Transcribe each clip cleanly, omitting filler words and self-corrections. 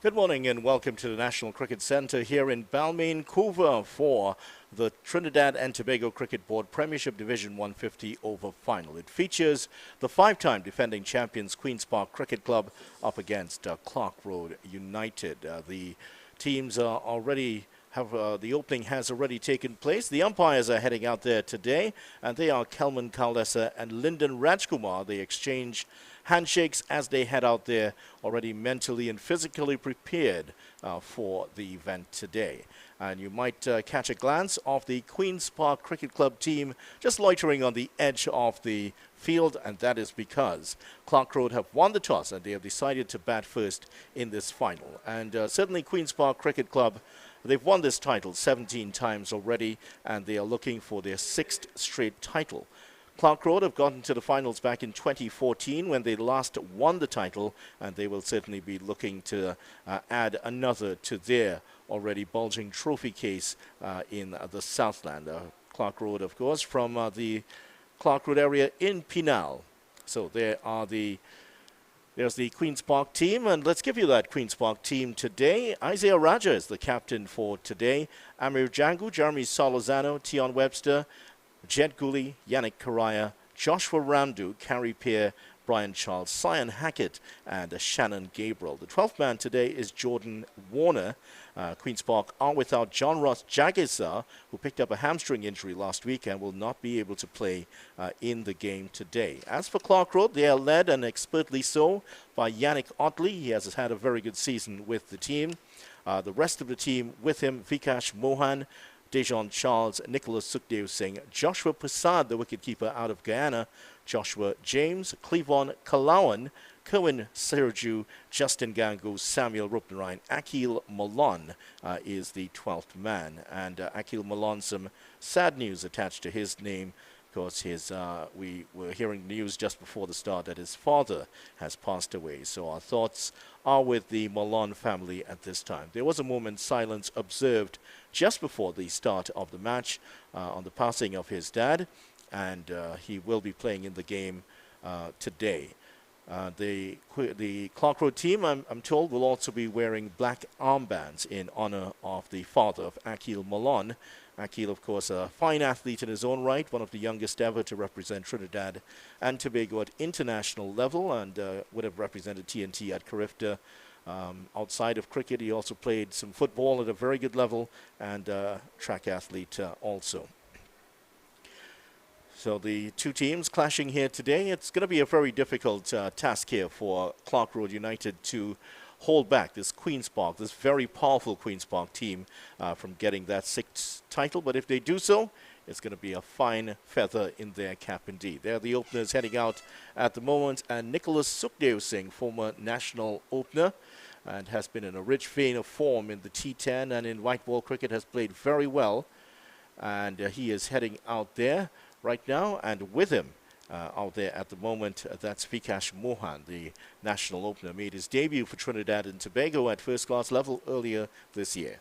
Good morning and welcome to the National Cricket Centre here in Balmain, Couva for the Trinidad and Tobago Cricket Board Premiership Division 150 over final. It features the five-time defending champions Queen's Park Cricket Club up against Clarke Road United. The teams are already the opening has already taken place. The umpires are heading out there today, and they are Kelman Kaldesa and Lyndon Rajkumar. They exchange handshakes as they head out there, already mentally and physically prepared for the event today. And you might catch a glance of the Queen's Park Cricket Club team just loitering on the edge of the field, and that is because Clarke Road have won the toss and they have decided to bat first in this final. And certainly Queen's Park Cricket Club, they've won this title 17 times already, and they are looking for their 6th straight title. Clarke Road have gotten to the finals back in 2014 when they last won the title, and they will certainly be looking to add another to their already bulging trophy case in the Southland. Clarke Road, of course, from the Clarke Road area in Penal. So there's the Queen's Park team, and let's give you that Queen's Park team today. Isaiah Raja is the captain for today. Amir Jangu, Jeremy Solozano, Tion Webster, Jed Gooley, Yannick Karaya, Joshua Ramdu, Carrie Peer, Brian Charles, Cyan Hackett, and Shannon Gabriel. The 12th man today is Jordan Warner. Queen's Park are without John Ross Jagesa, who picked up a hamstring injury last week and will not be able to play in the game today. As for Clarke Road, they are led, and expertly so, by Yannick Otley. He has had a very good season with the team. The rest of the team with him, Vikash Mohan, Dejan Charles, Nicholas Sukhdev Singh, Joshua Prasad, the wicketkeeper out of Guyana, Joshua James, Cleavon Kalawan, Kerwin Serju, Justin Gangu, Samuel Rupnarayan. Akil Malon is the 12th man. And Akil Malon, some sad news attached to his name. Of course, we were hearing news just before the start that his father has passed away. So our thoughts are with the Malon family at this time. There was a moment's silence observed just before the start of the match on the passing of his dad, and he will be playing in the game today. The Clarke Road team, I'm told, will also be wearing black armbands in honor of the father of Akil Malon. Akil, of course, a fine athlete in his own right, one of the youngest ever to represent Trinidad and Tobago at international level, and would have represented TNT at Carifta. Outside of cricket, he also played some football at a very good level, and track athlete also. So the two teams clashing here today. It's going to be a very difficult task here for Clarke Road United to hold back this Queen's Park, this very powerful Queen's Park team from getting that 6th title. But if they do so, it's going to be a fine feather in their cap indeed. They're the openers heading out at the moment, and Nicholas Sukhdev Singh, former national opener, and has been in a rich vein of form in the T10 and in white ball cricket, has played very well. And he is heading out there right now, and with him out there at the moment, that's Vikash Mohan, the national opener, made his debut for Trinidad and Tobago at first-class level earlier this year.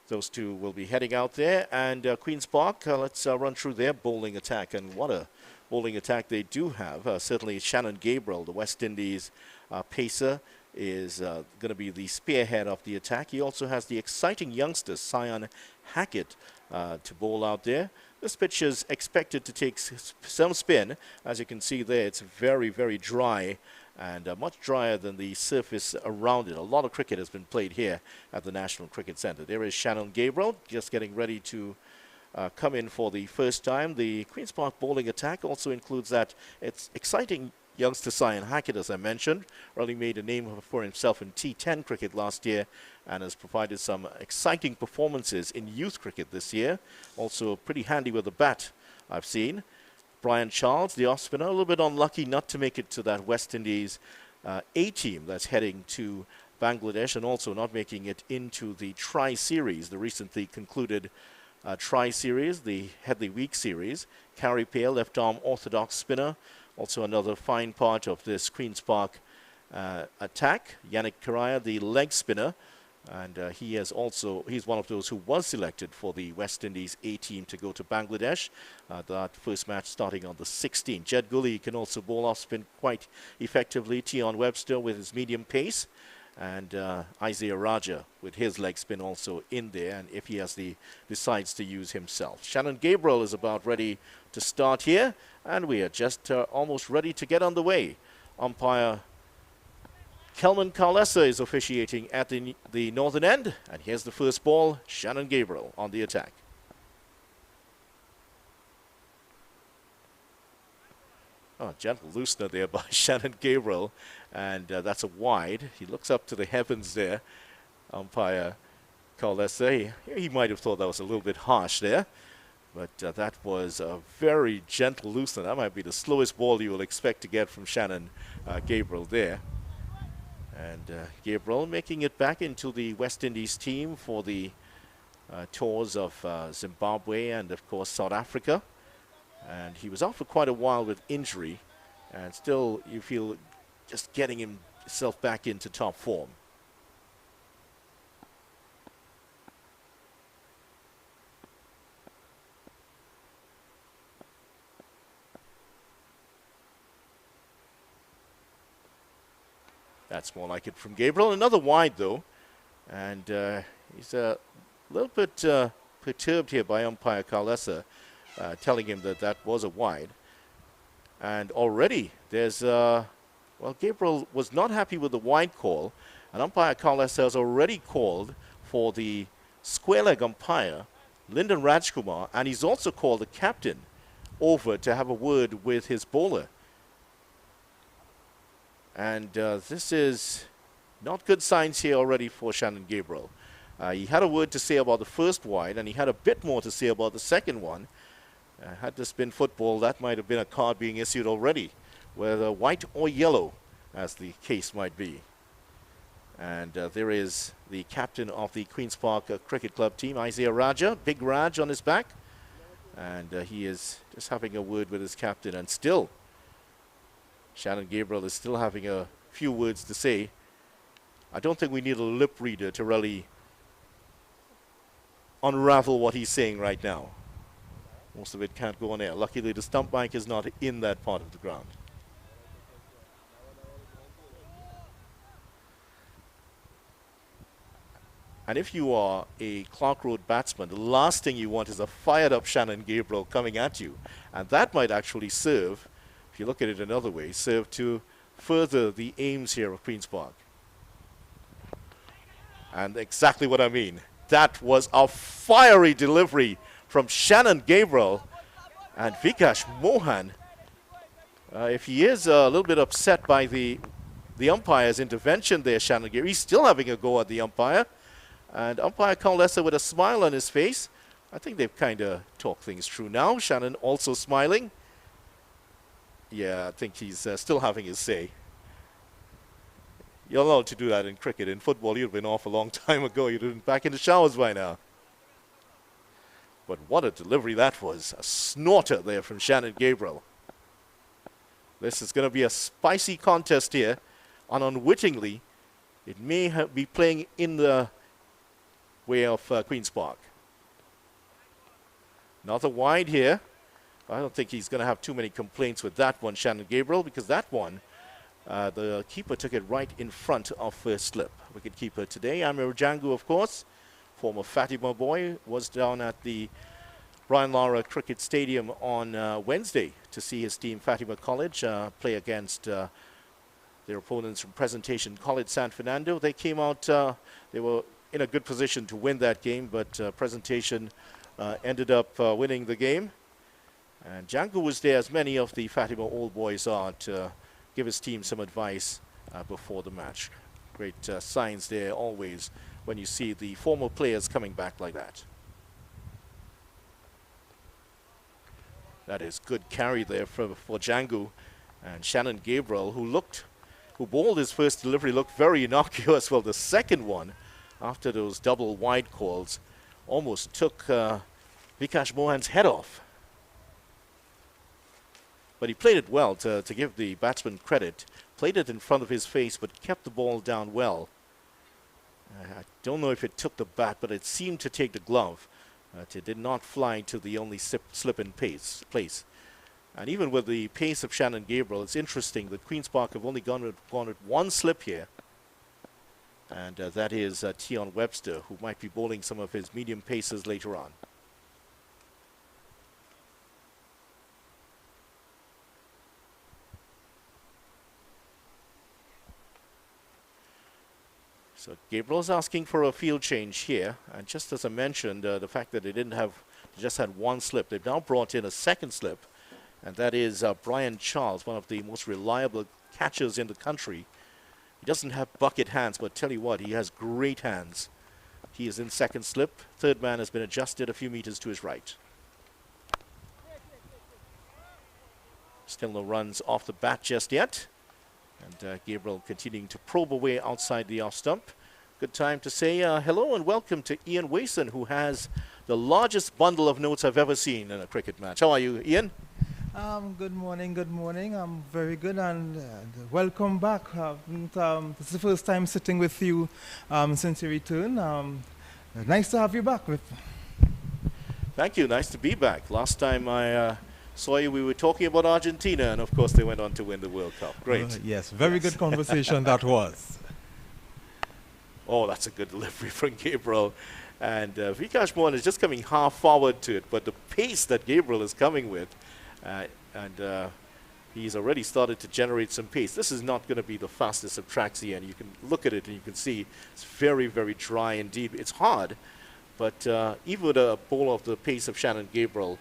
Those two will be heading out there, and Queen's Park, let's run through their bowling attack, and what a bowling attack they do have. Certainly Shannon Gabriel, the West Indies pacer, is going to be the spearhead of the attack. He also has the exciting youngster, Cyan Hackett, to bowl out there. This pitch is expected to take some spin. As you can see there, it's very, very dry, and much drier than the surface around it. A lot of cricket has been played here at the National Cricket Centre. There is Shannon Gabriel just getting ready to come in for the first time. The Queen's Park bowling attack also includes that it's exciting youngster Cyan Hackett, as I mentioned, really made a name for himself in T10 cricket last year and has provided some exciting performances in youth cricket this year. Also pretty handy with the bat, I've seen. Brian Charles, the off-spinner, a little bit unlucky not to make it to that West Indies A-team that's heading to Bangladesh, and also not making it into the Tri-Series, the recently concluded Tri-Series, the Headley Week Series. Carrie Peer, left-arm orthodox spinner, also another fine part of this Queen's Park attack. Yannick Karaya, the leg spinner, And he's one of those who was selected for the West Indies A team to go to Bangladesh. That first match starting on the 16th. Jed Gully can also bowl off spin quite effectively. Tion Webster with his medium pace. And Isaiah Raja with his leg spin also in there, and if he decides to use himself. Shannon Gabriel is about ready to start here, and we are just almost ready to get on the way. Umpire Kelman Kaulesa is officiating at the northern end, and here's the first ball. Shannon Gabriel on the attack. Oh, gentle loosener there by Shannon Gabriel, and that's a wide. He looks up to the heavens there. Umpire Kaulesa, he might have thought that was a little bit harsh there, but that was a very gentle loosener. That might be the slowest ball you will expect to get from Shannon Gabriel there. And Gabriel making it back into the West Indies team for the tours of Zimbabwe and, of course, South Africa. And he was out for quite a while with injury, and still you feel just getting himself back into top form. That's more like it from Gabriel. Another wide, though, and he's a little bit perturbed here by umpire Kaulesa, telling him that that was a wide. And already there's, well, Gabriel was not happy with the wide call, and umpire Kaulesa has already called for the square leg umpire, Lyndon Rajkumar, and he's also called the captain over to have a word with his bowler. And this is not good signs here already for Shannon Gabriel. He had a word to say about the first wide, and he had a bit more to say about the second one. Had this been football, that might have been a card being issued already, whether white or yellow, as the case might be. And there is the captain of the Queen's Park Cricket Club team, Isaiah Raja, Big Raj on his back. And he is just having a word with his captain, and still Shannon Gabriel is still having a few words to say. I don't think we need a lip reader to really unravel what he's saying right now. Most of it can't go on air. Luckily, the stump mic is not in that part of the ground. And if you are a Clarke Road batsman, the last thing you want is a fired-up Shannon Gabriel coming at you. And that might actually serve, if you look at it another way, serve to further the aims here of Queen's Park. And exactly what I mean. That was a fiery delivery from Shannon Gabriel. And Vikash Mohan, if he is a little bit upset by the umpire's intervention there, Shannon Gabriel, he's still having a go at the umpire. And umpire Kaulesa with a smile on his face. I think they've kind of talked things through now. Shannon also smiling. Yeah, I think he's still having his say. You're allowed to do that in cricket. In football, you'd have been off a long time ago. You'd have been back in the showers by now. But what a delivery that was. A snorter there from Shannon Gabriel. This is going to be a spicy contest here. And unwittingly, it may be playing in the way of Queen's Park. Another wide here. I don't think he's going to have too many complaints with that one, Shannon Gabriel, because that one, the keeper took it right in front of first slip. Wicket keeper today, Amir Jangu, of course, former Fatima boy, was down at the Brian Lara Cricket Stadium on Wednesday to see his team, Fatima College, play against their opponents from Presentation College San Fernando. They came out, they were in a good position to win that game, but Presentation ended up winning the game. And Jangu was there, as many of the Fatima old boys are, to give his team some advice before the match. Great signs there always when you see the former players coming back like that. That is good carry there for Jangu. And Shannon Gabriel, who bowled his first delivery, looked very innocuous. Well, the second one, after those double wide calls, almost took Vikash Mohan's head off. But he played it well, to give the batsman credit. Played it in front of his face, but kept the ball down well. I don't know if it took the bat, but it seemed to take the glove. It did not fly to the only slip in place. And even with the pace of Shannon Gabriel, it's interesting that Queen's Park have only gone with one slip here. And that is Tion Webster, who might be bowling some of his medium paces later on. So Gabriel's asking for a field change here, and just as I mentioned, the fact that they just had one slip, they've now brought in a second slip, and that is Brian Charles, one of the most reliable catchers in the country. He doesn't have bucket hands, but tell you what, he has great hands. He is in second slip. Third man has been adjusted a few meters to his right. Still no runs off the bat just yet. And Gabriel continuing to probe away outside the off stump. Good time to say hello and welcome to Ian Wason, who has the largest bundle of notes I've ever seen in a cricket match. How are you, Ian? Good morning, good morning. I'm very good and welcome back. This is the first time sitting with you since your return. Nice to have you back. Thank you, nice to be back. Last time I saw you, we were talking about Argentina, and of course they went on to win the World Cup. Great. Yes, very good conversation that was. Oh, that's a good delivery from Gabriel. And Vikash Mohan is just coming half forward to it, but the pace that Gabriel is coming with, he's already started to generate some pace. This is not going to be the fastest of tracks here, and you can look at it and you can see it's very, very dry indeed. It's hard, but even with a ball of the pace of Shannon Gabriel,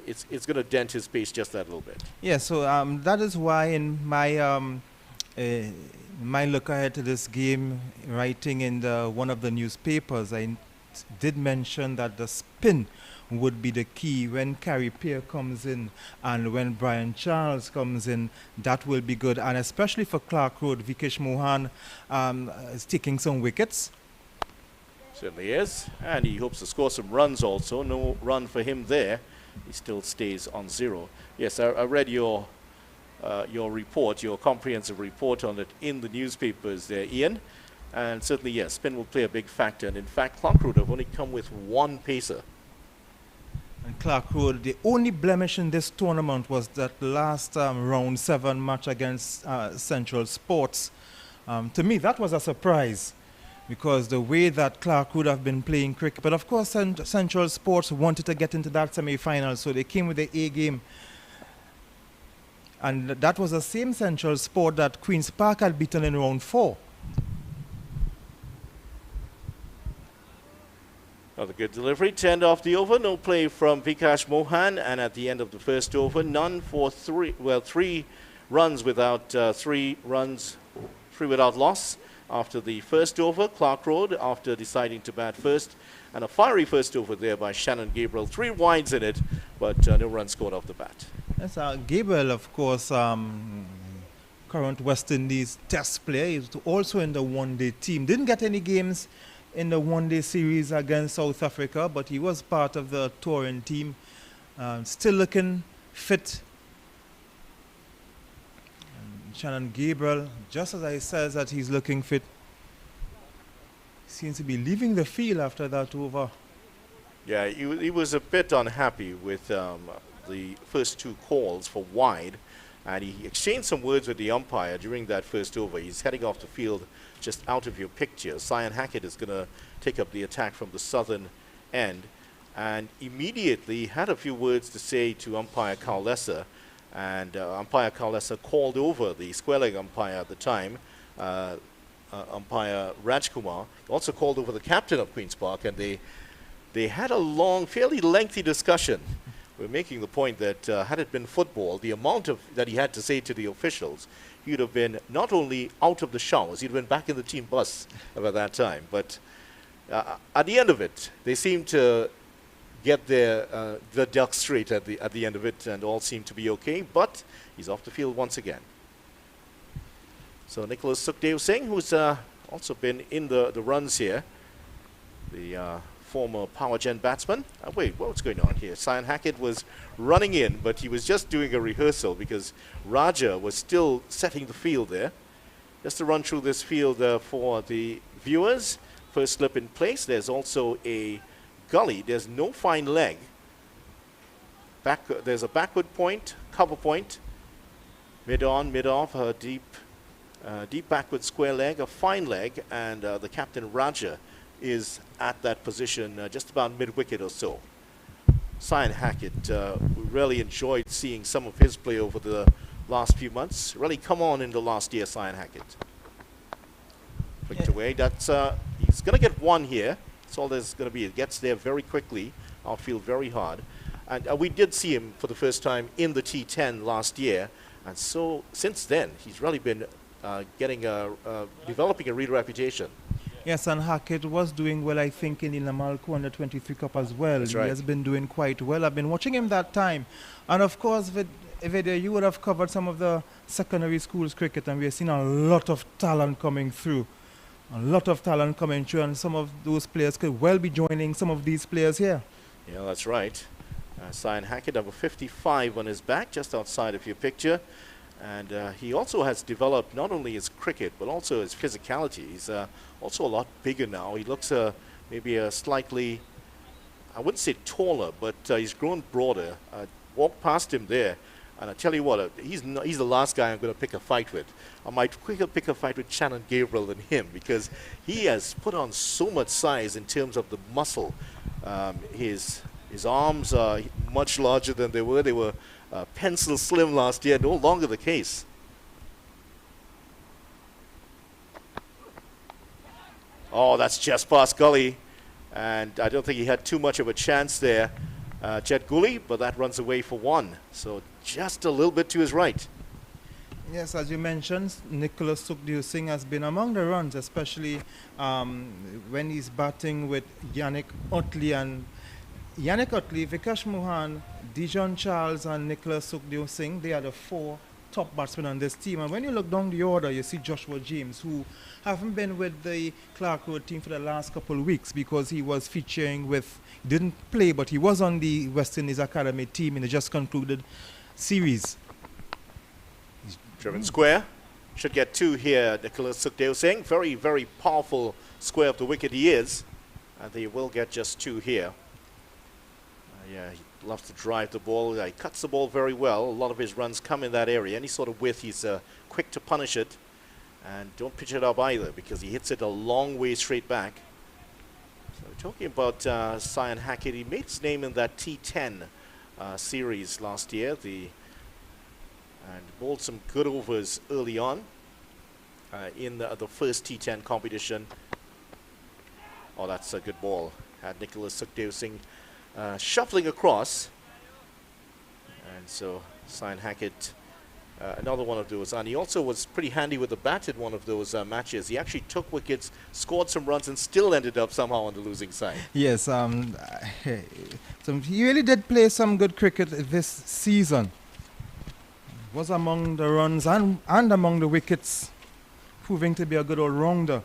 it's going to dent his pace just that little bit. Yeah, so that is why in my my look ahead to this game, writing in one of the newspapers, I did mention that the spin would be the key when Carey Peer comes in and when Brian Charles comes in. That will be good, and especially for Clarke Road, Vikesh Mohan is taking some wickets. Certainly is, and he hopes to score some runs also. No run for him there. He still stays on 0. Yes, I read your report, your comprehensive report on it in the newspapers there, Ian. And certainly, yes, spin will play a big factor. And in fact, Clarke Road have only come with one pacer. And Clarke Road, the only blemish in this tournament was that last round 7 match against Central Sports. To me, that was a surprise, because the way that Clarke would have been playing cricket. But of course, Central Sports wanted to get into that semi-final, so they came with the A game. And that was the same Central Sport that Queen's Park had beaten in round 4. Another good delivery, 10 off the over, no play from Vikash Mohan, and at the end of the first over, none for 3 runs without 3 without loss. After the first over, Clarke Road, after deciding to bat first, and a fiery first over there by Shannon Gabriel. 3 wides in it, but no runs scored off the bat. Yes, Gabriel, of course, current West Indies test player. He's also in the one-day team. Didn't get any games in the one-day series against South Africa, but he was part of the touring team. Still looking fit. Shannon Gabriel, just as I said that he's looking fit, seems to be leaving the field after that over. Yeah, he was a bit unhappy with the first 2 calls for wide, and he exchanged some words with the umpire during that first over. He's heading off the field just out of your picture. Cyan Hackett is going to take up the attack from the southern end, and immediately had a few words to say to umpire Carl Lesser. And umpire Carl Lesser called over the square leg umpire at the time, umpire Rajkumar. Also called over the captain of Queen's Park, and they had a long, fairly lengthy discussion. We're making the point that had it been football, the amount that he had to say to the officials, he would have been not only out of the showers, he'd been back in the team bus about that time. But at the end of it, they seemed to get the ducks straight at the end of it, and all seemed to be okay. But he's off the field once again. So Nicholas Sukhdev Singh, who's also been in the runs here, the former power gen batsman. Wait, what's going on here? Cyan Hackett was running in, but he was just doing a rehearsal because Raja was still setting the field there. Just to run through this field for the viewers. First slip in place. There's also a gully. There's no fine leg. There's a backward point, cover point, mid-on, mid-off, a deep backward square leg, a fine leg, and the captain Raja is at that position just about mid-wicket or so. Cyan Hackett, we really enjoyed seeing some of his play over the last few months. Really come on in the last year, Cyan Hackett. Flicked away. That's he's going to get one here. That's all there's going to be. It gets there very quickly. Outfield very hard. And we did see him for the first time in the T10 last year. And so since then, he's really been developing a real reputation. Yes, and Hackett was doing well, I think, in the Namalco Under 23 Cup as well. That's right. He has been doing quite well. I've been watching him that time. And of course, Vidya, you would have covered some of the secondary schools cricket, and we have seen a lot of talent coming through. A lot of talent coming through, and some of those players could well be joining some of these players here. Yeah, that's right. Cyan Hackett, number 55 on his back, just outside of your picture. And he also has developed not only his cricket, but also his physicality. He's also a lot bigger now. He looks maybe a slightly, I wouldn't say taller, but he's grown broader. Walked past him there, and I tell you what, he's the last guy I'm going to pick a fight with. I might quicker pick a fight with Shannon Gabriel than him, because he has put on so much size in terms of the muscle. His arms are much larger than they were. They were pencil slim last year, no longer the case. Oh, that's just past gully. And I don't think he had too much of a chance there, Jet Gully, but that runs away for one. So just a little bit to his right. Yes, as you mentioned, Nicholas Sukhdev Singh has been among the runs, especially when he's batting with Yannick Utley, Vikash Mohan, Dijon Charles, and Nicholas Sukhdev Singh. They are the four top batsmen on this team. And when you look down the order, you see Joshua James, who haven't been with the Clarke Road team for the last couple of weeks because he was featuring with, didn't play, but he was on the West Indies Academy team in the just concluded series. Driven square. Should get two here, Nicholas Sukhdev Singh. Very, very powerful square of the wicket he is. And they will get just two here. Yeah, he loves to drive the ball. He cuts the ball very well. A lot of his runs come in that area. Any sort of width, he's quick to punish it. And don't pitch it up either, because he hits it a long way straight back. So talking about Cyan Hackett, he made his name in that T10 series last year. And bowled some good overs early on in the first T10 competition. Oh, that's a good ball. Had Nicholas Sukhdev Singh shuffling across. And so Cyan Hackett, another one of those. And he also was pretty handy with the bat in one of those matches. He actually took wickets, scored some runs, and still ended up somehow on the losing side. Yes, so he really did play some good cricket this season. Was among the runs and among the wickets, proving to be a good all-rounder.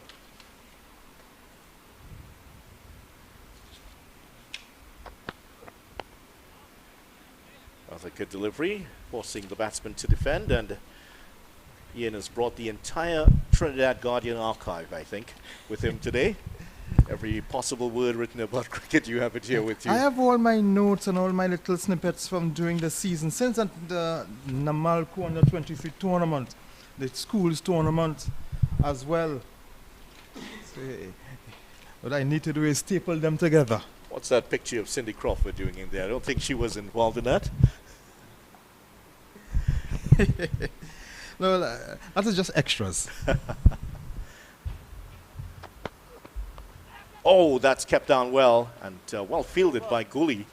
That's a good delivery, forcing the batsman to defend, and Ian has brought the entire Trinidad Guardian archive, I think, with him today. Every possible word written about cricket, you have it here with you. I have all my notes and all my little snippets from during the season, since the Namalco Under 23 tournament, the schools tournament as well. So, what I need to do is staple them together. What's that picture of Cindy Crawford doing in there? I don't think she was involved in that. No, that is just extras. Oh, that's kept down well, and well fielded by Gully.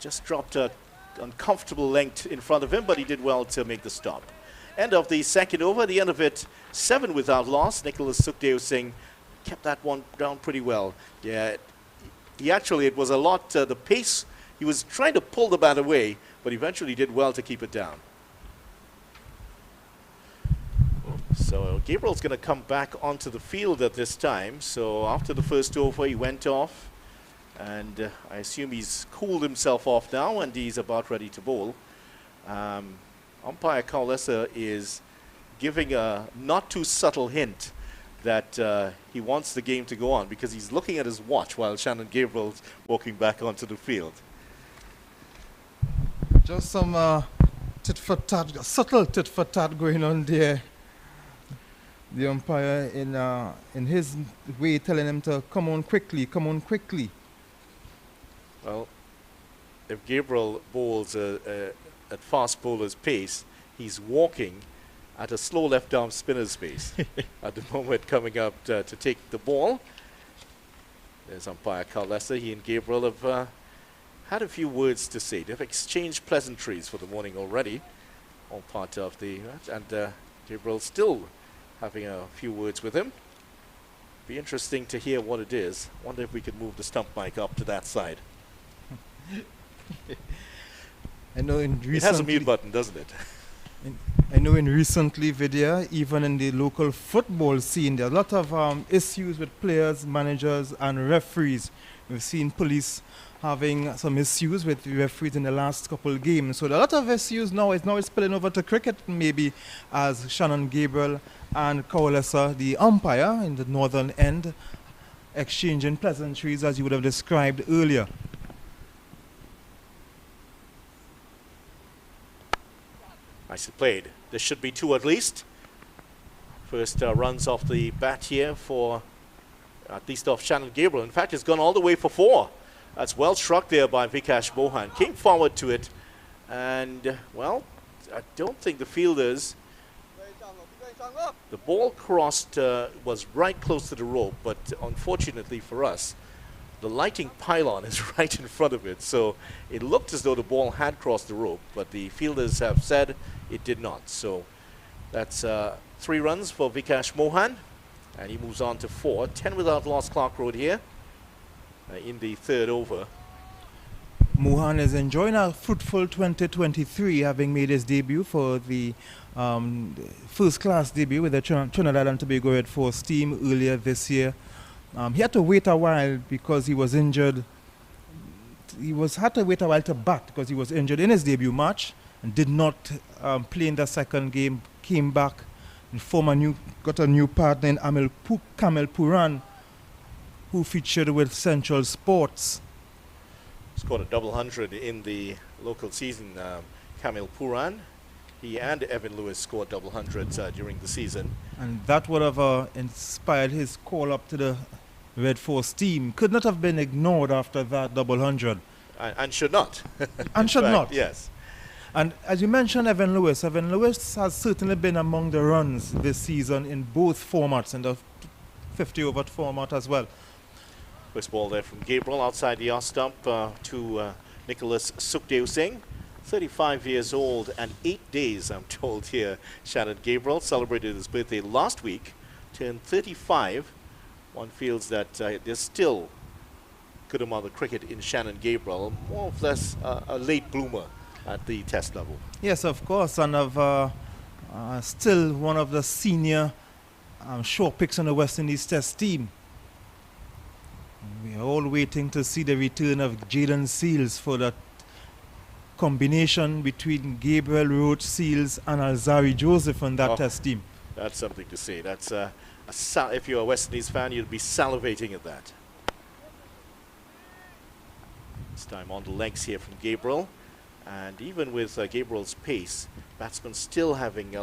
Just dropped a uncomfortable length in front of him, but he did well to make the stop. End of the second over, the end of it, 7 without loss. Nicholas Sukhdev Singh kept that one down pretty well. Yeah, it was a lot, the pace, he was trying to pull the bat away, but eventually did well to keep it down. So Gabriel's going to come back onto the field at this time. So after the first over, he went off, and I assume he's cooled himself off now, and he's about ready to bowl. Umpire Kaulesa is giving a not too subtle hint that he wants the game to go on because he's looking at his watch while Shannon Gabriel's walking back onto the field. Just some tit for tat, subtle tit for tat going on there. The umpire in his way telling him to come on quickly, come on quickly. Well, if Gabriel bowls at fast bowler's pace, he's walking at a slow left-arm spinner's pace at the moment coming up to take the ball. There's umpire Carl Lesser. He and Gabriel have had a few words to say. They've exchanged pleasantries for the morning already, all part of the match, and Gabriel still having a few words with him. Be interesting to hear what it is. Wonder if we could move the stump mic up to that side. I know it has a mute button, doesn't it? I know in recently video, even in the local football scene, there are a lot of issues with players, managers, and referees. We've seen police having some issues with the referees in the last couple of games. So there are a lot of issues now. It's spilling over to cricket, maybe, as Shannon Gabriel and Kawalesa, the umpire in the northern end, exchanging pleasantries as you would have described earlier. Nicely played. There should be 2 at least. First runs off the bat here for at least off Shannon Gabriel. In fact, it's gone all the way for 4. That's well struck there by Vikash Mohan. Came forward to it, and well, I don't think the fielders. The ball crossed, was right close to the rope, but unfortunately for us, the lighting pylon is right in front of it. So it looked as though the ball had crossed the rope, but the fielders have said it did not. So that's 3 runs for Vikash Mohan, and he moves on to 4. 10 without loss, Clarke Road here in the 3rd over. Mohan is enjoying a fruitful 2023, having made his debut for the first-class debut with the Trinidad and Tobago Red Force team earlier this year. He had to wait a while because he was injured. Had to wait a while to bat because he was injured in his debut match and did not play in the second game. Came back and got a new partner in Kamel Puran, who featured with Central Sports. Scored a double 100 in the local season. Kamel Puran, he and Evan Lewis scored double hundreds during the season. And that would have inspired his call up to the Red Force team. Could not have been ignored after that double 100. And should not. And should not. Yes. And as you mentioned, Evan Lewis has certainly been among the runs this season in both formats, in the 50-over format as well. First ball there from Gabriel outside the off stump to Nicholas Sukhdev Singh. 35 years old and 8 days, I'm told here. Shannon Gabriel celebrated his birthday last week, turned 35. One feels that there's still good amount of cricket in Shannon Gabriel, more or less a late bloomer at the test level. Yes, of course, and still one of the senior short picks on the West Indies test team. We are all waiting to see the return of Jaden Seals for that combination between Gabriel, Roach, Seals and Alzari Joseph on that test team. That's something to say. That's if you're a West Indies fan, you'd be salivating at that. This time on the legs here from Gabriel. And even with Gabriel's pace, batsmen still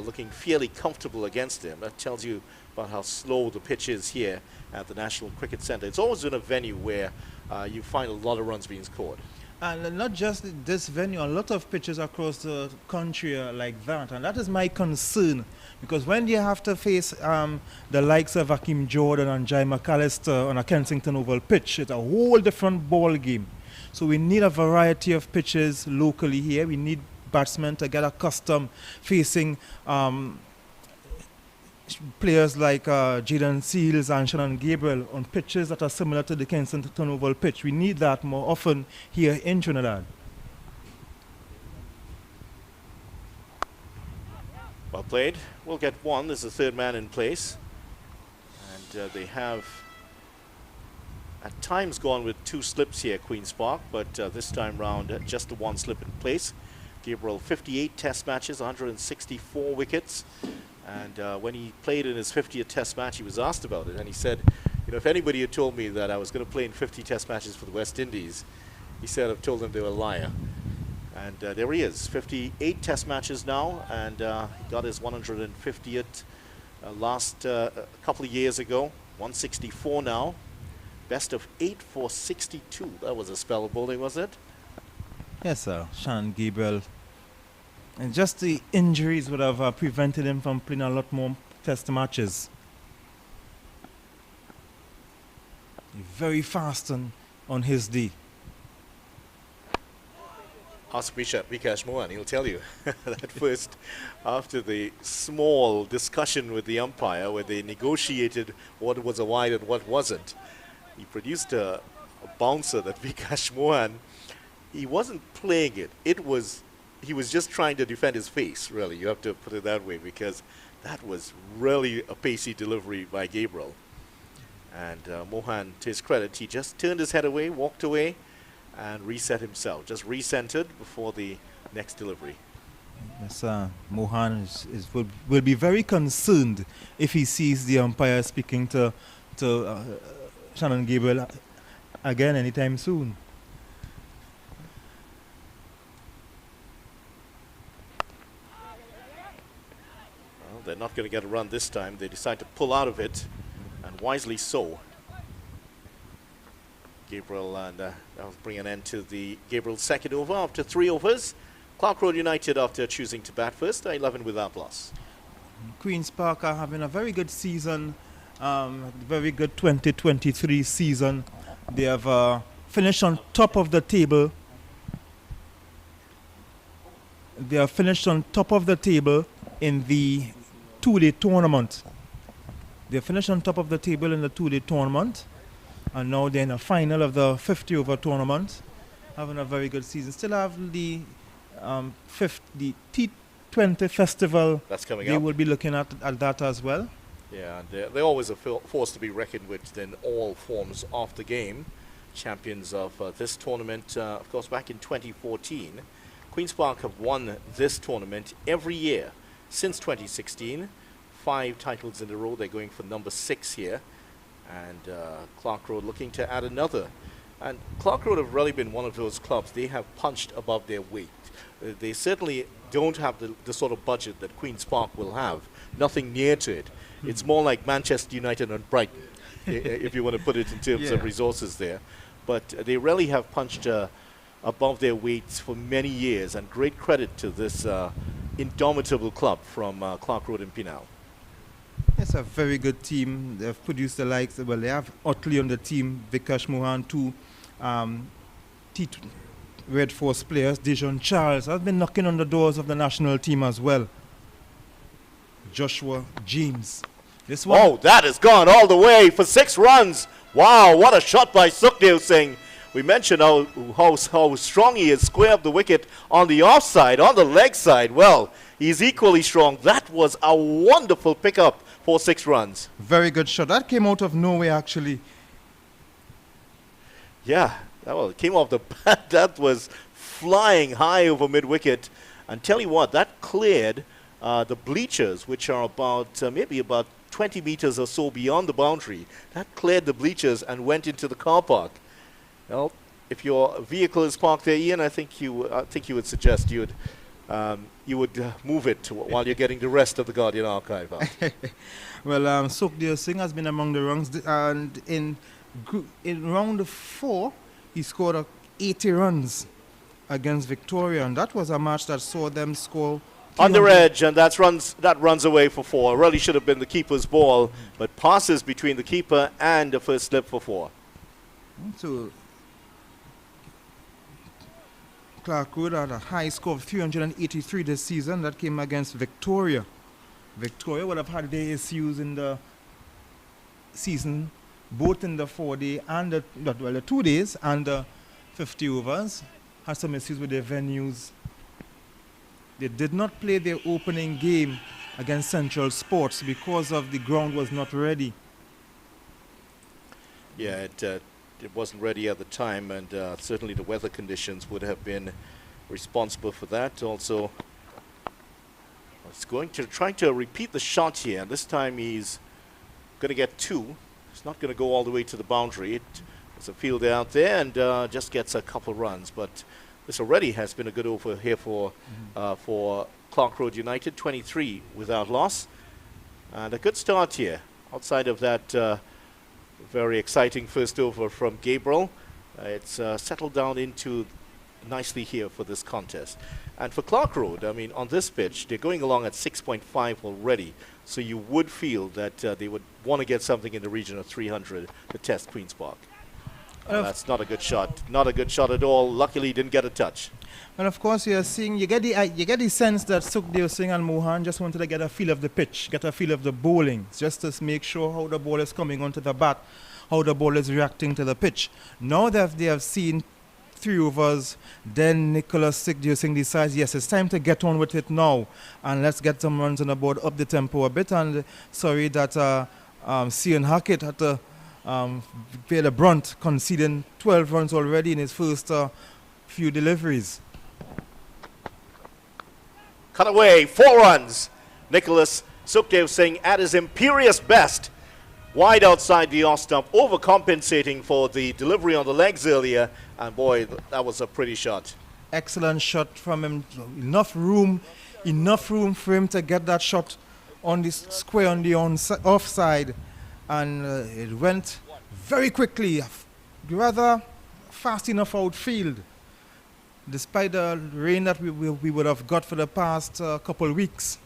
looking fairly comfortable against him. That tells you about how slow the pitch is here at the National Cricket Centre. It's always been a venue where you find a lot of runs being scored. And not just this venue, a lot of pitches across the country are like that. And that is my concern, because when you have to face the likes of Hakeem Jordan and Jai McAllister on a Kensington Oval pitch, it's a whole different ball game. So we need a variety of pitches locally here. We need batsmen to get accustomed facing players like Jaden Seals and Shannon Gabriel on pitches that are similar to the Kensington Oval pitch. We need that more often here in Trinidad. Well played. We'll get one. There's a third man in place. And they have at times gone with 2 slips here, Queen's Park, but this time round just the 1 slip in place. Gabriel, 58 test matches, 164 wickets. And when he played in his 50th Test match, he was asked about it, and he said, you know, if anybody had told me that I was going to play in 50 Test matches for the West Indies, he said I've told them they were a liar. And there he is, 58 Test matches now, and he got his 150th last couple of years ago, 164 now. Best of 8 for 62. That was a spell of bowling, was it? Yes, sir. Shannon Gabriel. And just the injuries would have prevented him from playing a lot more Test matches. Very fast on his day. Ask Vikash Mohan, he'll tell you that first, after the small discussion with the umpire where they negotiated what was a wide and what wasn't, he produced a bouncer that Vikash Mohan, he wasn't playing it. He was just trying to defend his face, really. You have to put it that way, because that was really a pacey delivery by Gabriel. And Mohan, to his credit, he just turned his head away, walked away, and reset himself. Just recentered before the next delivery. Yes, Mohan will be very concerned if he sees the umpire speaking to Shannon Gabriel again anytime soon. Well, they're not going to get a run this time. They decide to pull out of it, and wisely so. Gabriel, and that will bring an end to the Gabriel's second over after 3 overs. Clarke Road United, after choosing to bat first, are 11 without loss. Queen's Park are having a very good season, very good 2023 season. They have finished on top of the table. They have finished on top of the table in the 2-day tournament. They finished on top of the table in the 2-day tournament. And now they're in the final of the 50-over tournament, having a very good season. Still have the T20 festival. That's coming they up. will be looking at that as well. Yeah, and they're always a force to be reckoned with in all forms of the game. Champions of this tournament, of course, back in 2014. Queen's Park have won this tournament every year since 2016. 5 titles in a row. They're going for number 6 here. And Clarke Road looking to add another. And Clarke Road have really been one of those clubs. They have punched above their weight. They certainly don't have the sort of budget that Queen's Park will have. Nothing near to it. It's more like Manchester United and Brighton, if you want to put it in terms of resources there. But they really have punched above their weights for many years. And great credit to this indomitable club from Clarke Road in Pinal. It's a very good team. They've produced the likes. Well, they have Otley on the team, Vikash Mohan, 2 Red Force players. Dejon Charles has been knocking on the doors of the national team as well. Joshua James. This one. Oh, that has gone all the way for 6 runs. Wow, what a shot by Sukhdev Singh. We mentioned how strong he is, square up the wicket on the offside, on the leg side. Well, he's equally strong. That was a wonderful pickup for 6 runs. Very good shot. That came out of nowhere, actually. Yeah, well, it came off the bat. That was flying high over mid-wicket. And tell you what, that cleared the bleachers, which are about maybe about 20 meters or so beyond the boundary. That cleared the bleachers and went into the car park. Well, if your vehicle is parked there, Ian, I think you would suggest you would move it while you're getting the rest of the Guardian archive out. Well, Sukhdev Singh has been among the runs, and in round 4, he scored 80 runs against Victoria, and that was a match that saw them score under edge, and that runs away for 4. Really should have been the keeper's ball, but passes between the keeper and the first slip for 4. So Clarke Road had a high score of 383 this season. That came against Victoria. Victoria would have had their issues in the season, both in the 4-day and the 2 days and the 50 overs. Had some issues with their venues. They did not play their opening game against Central Sports because of the ground was not ready. Yeah, it wasn't ready at the time, and certainly the weather conditions would have been responsible for that. Also, He's going to try to repeat the shot here. This time he's going to get 2. He's not going to go all the way to the boundary. There's a fielder out there and just gets a couple runs. But this already has been a good over here for Clarke Road United, 23 without loss. And a good start here. Outside of that very exciting first over from Gabriel, it's settled down into nicely here for this contest. And for Clarke Road, I mean, on this pitch, they're going along at 6.5 already. So you would feel that they would want to get something in the region of 300 to test Queen's Park. That's not a good shot. Not a good shot at all. Luckily, didn't get a touch. And of course, you're seeing, you get the sense that Sukhdev Singh and Mohan just wanted to get a feel of the pitch, get a feel of the bowling, just to make sure how the ball is coming onto the bat, how the ball is reacting to the pitch. Now that they have seen 3 overs, then Nicholas Sukhdev Singh decides, yes, it's time to get on with it now, and let's get some runs on the board, up the tempo a bit. And sorry that Cian Hackett had to pay the brunt, conceding 12 runs already in his first few deliveries. Cut away, 4 runs. Nicholas Sukhdev Singh at his imperious best. Wide outside the off stump, overcompensating for the delivery on the legs earlier. And boy, that was a pretty shot. Excellent shot from him. Enough room for him to get that shot on the square on the offside. And it went very quickly, rather fast enough outfield. Despite the rain that we would have got for the past couple of weeks.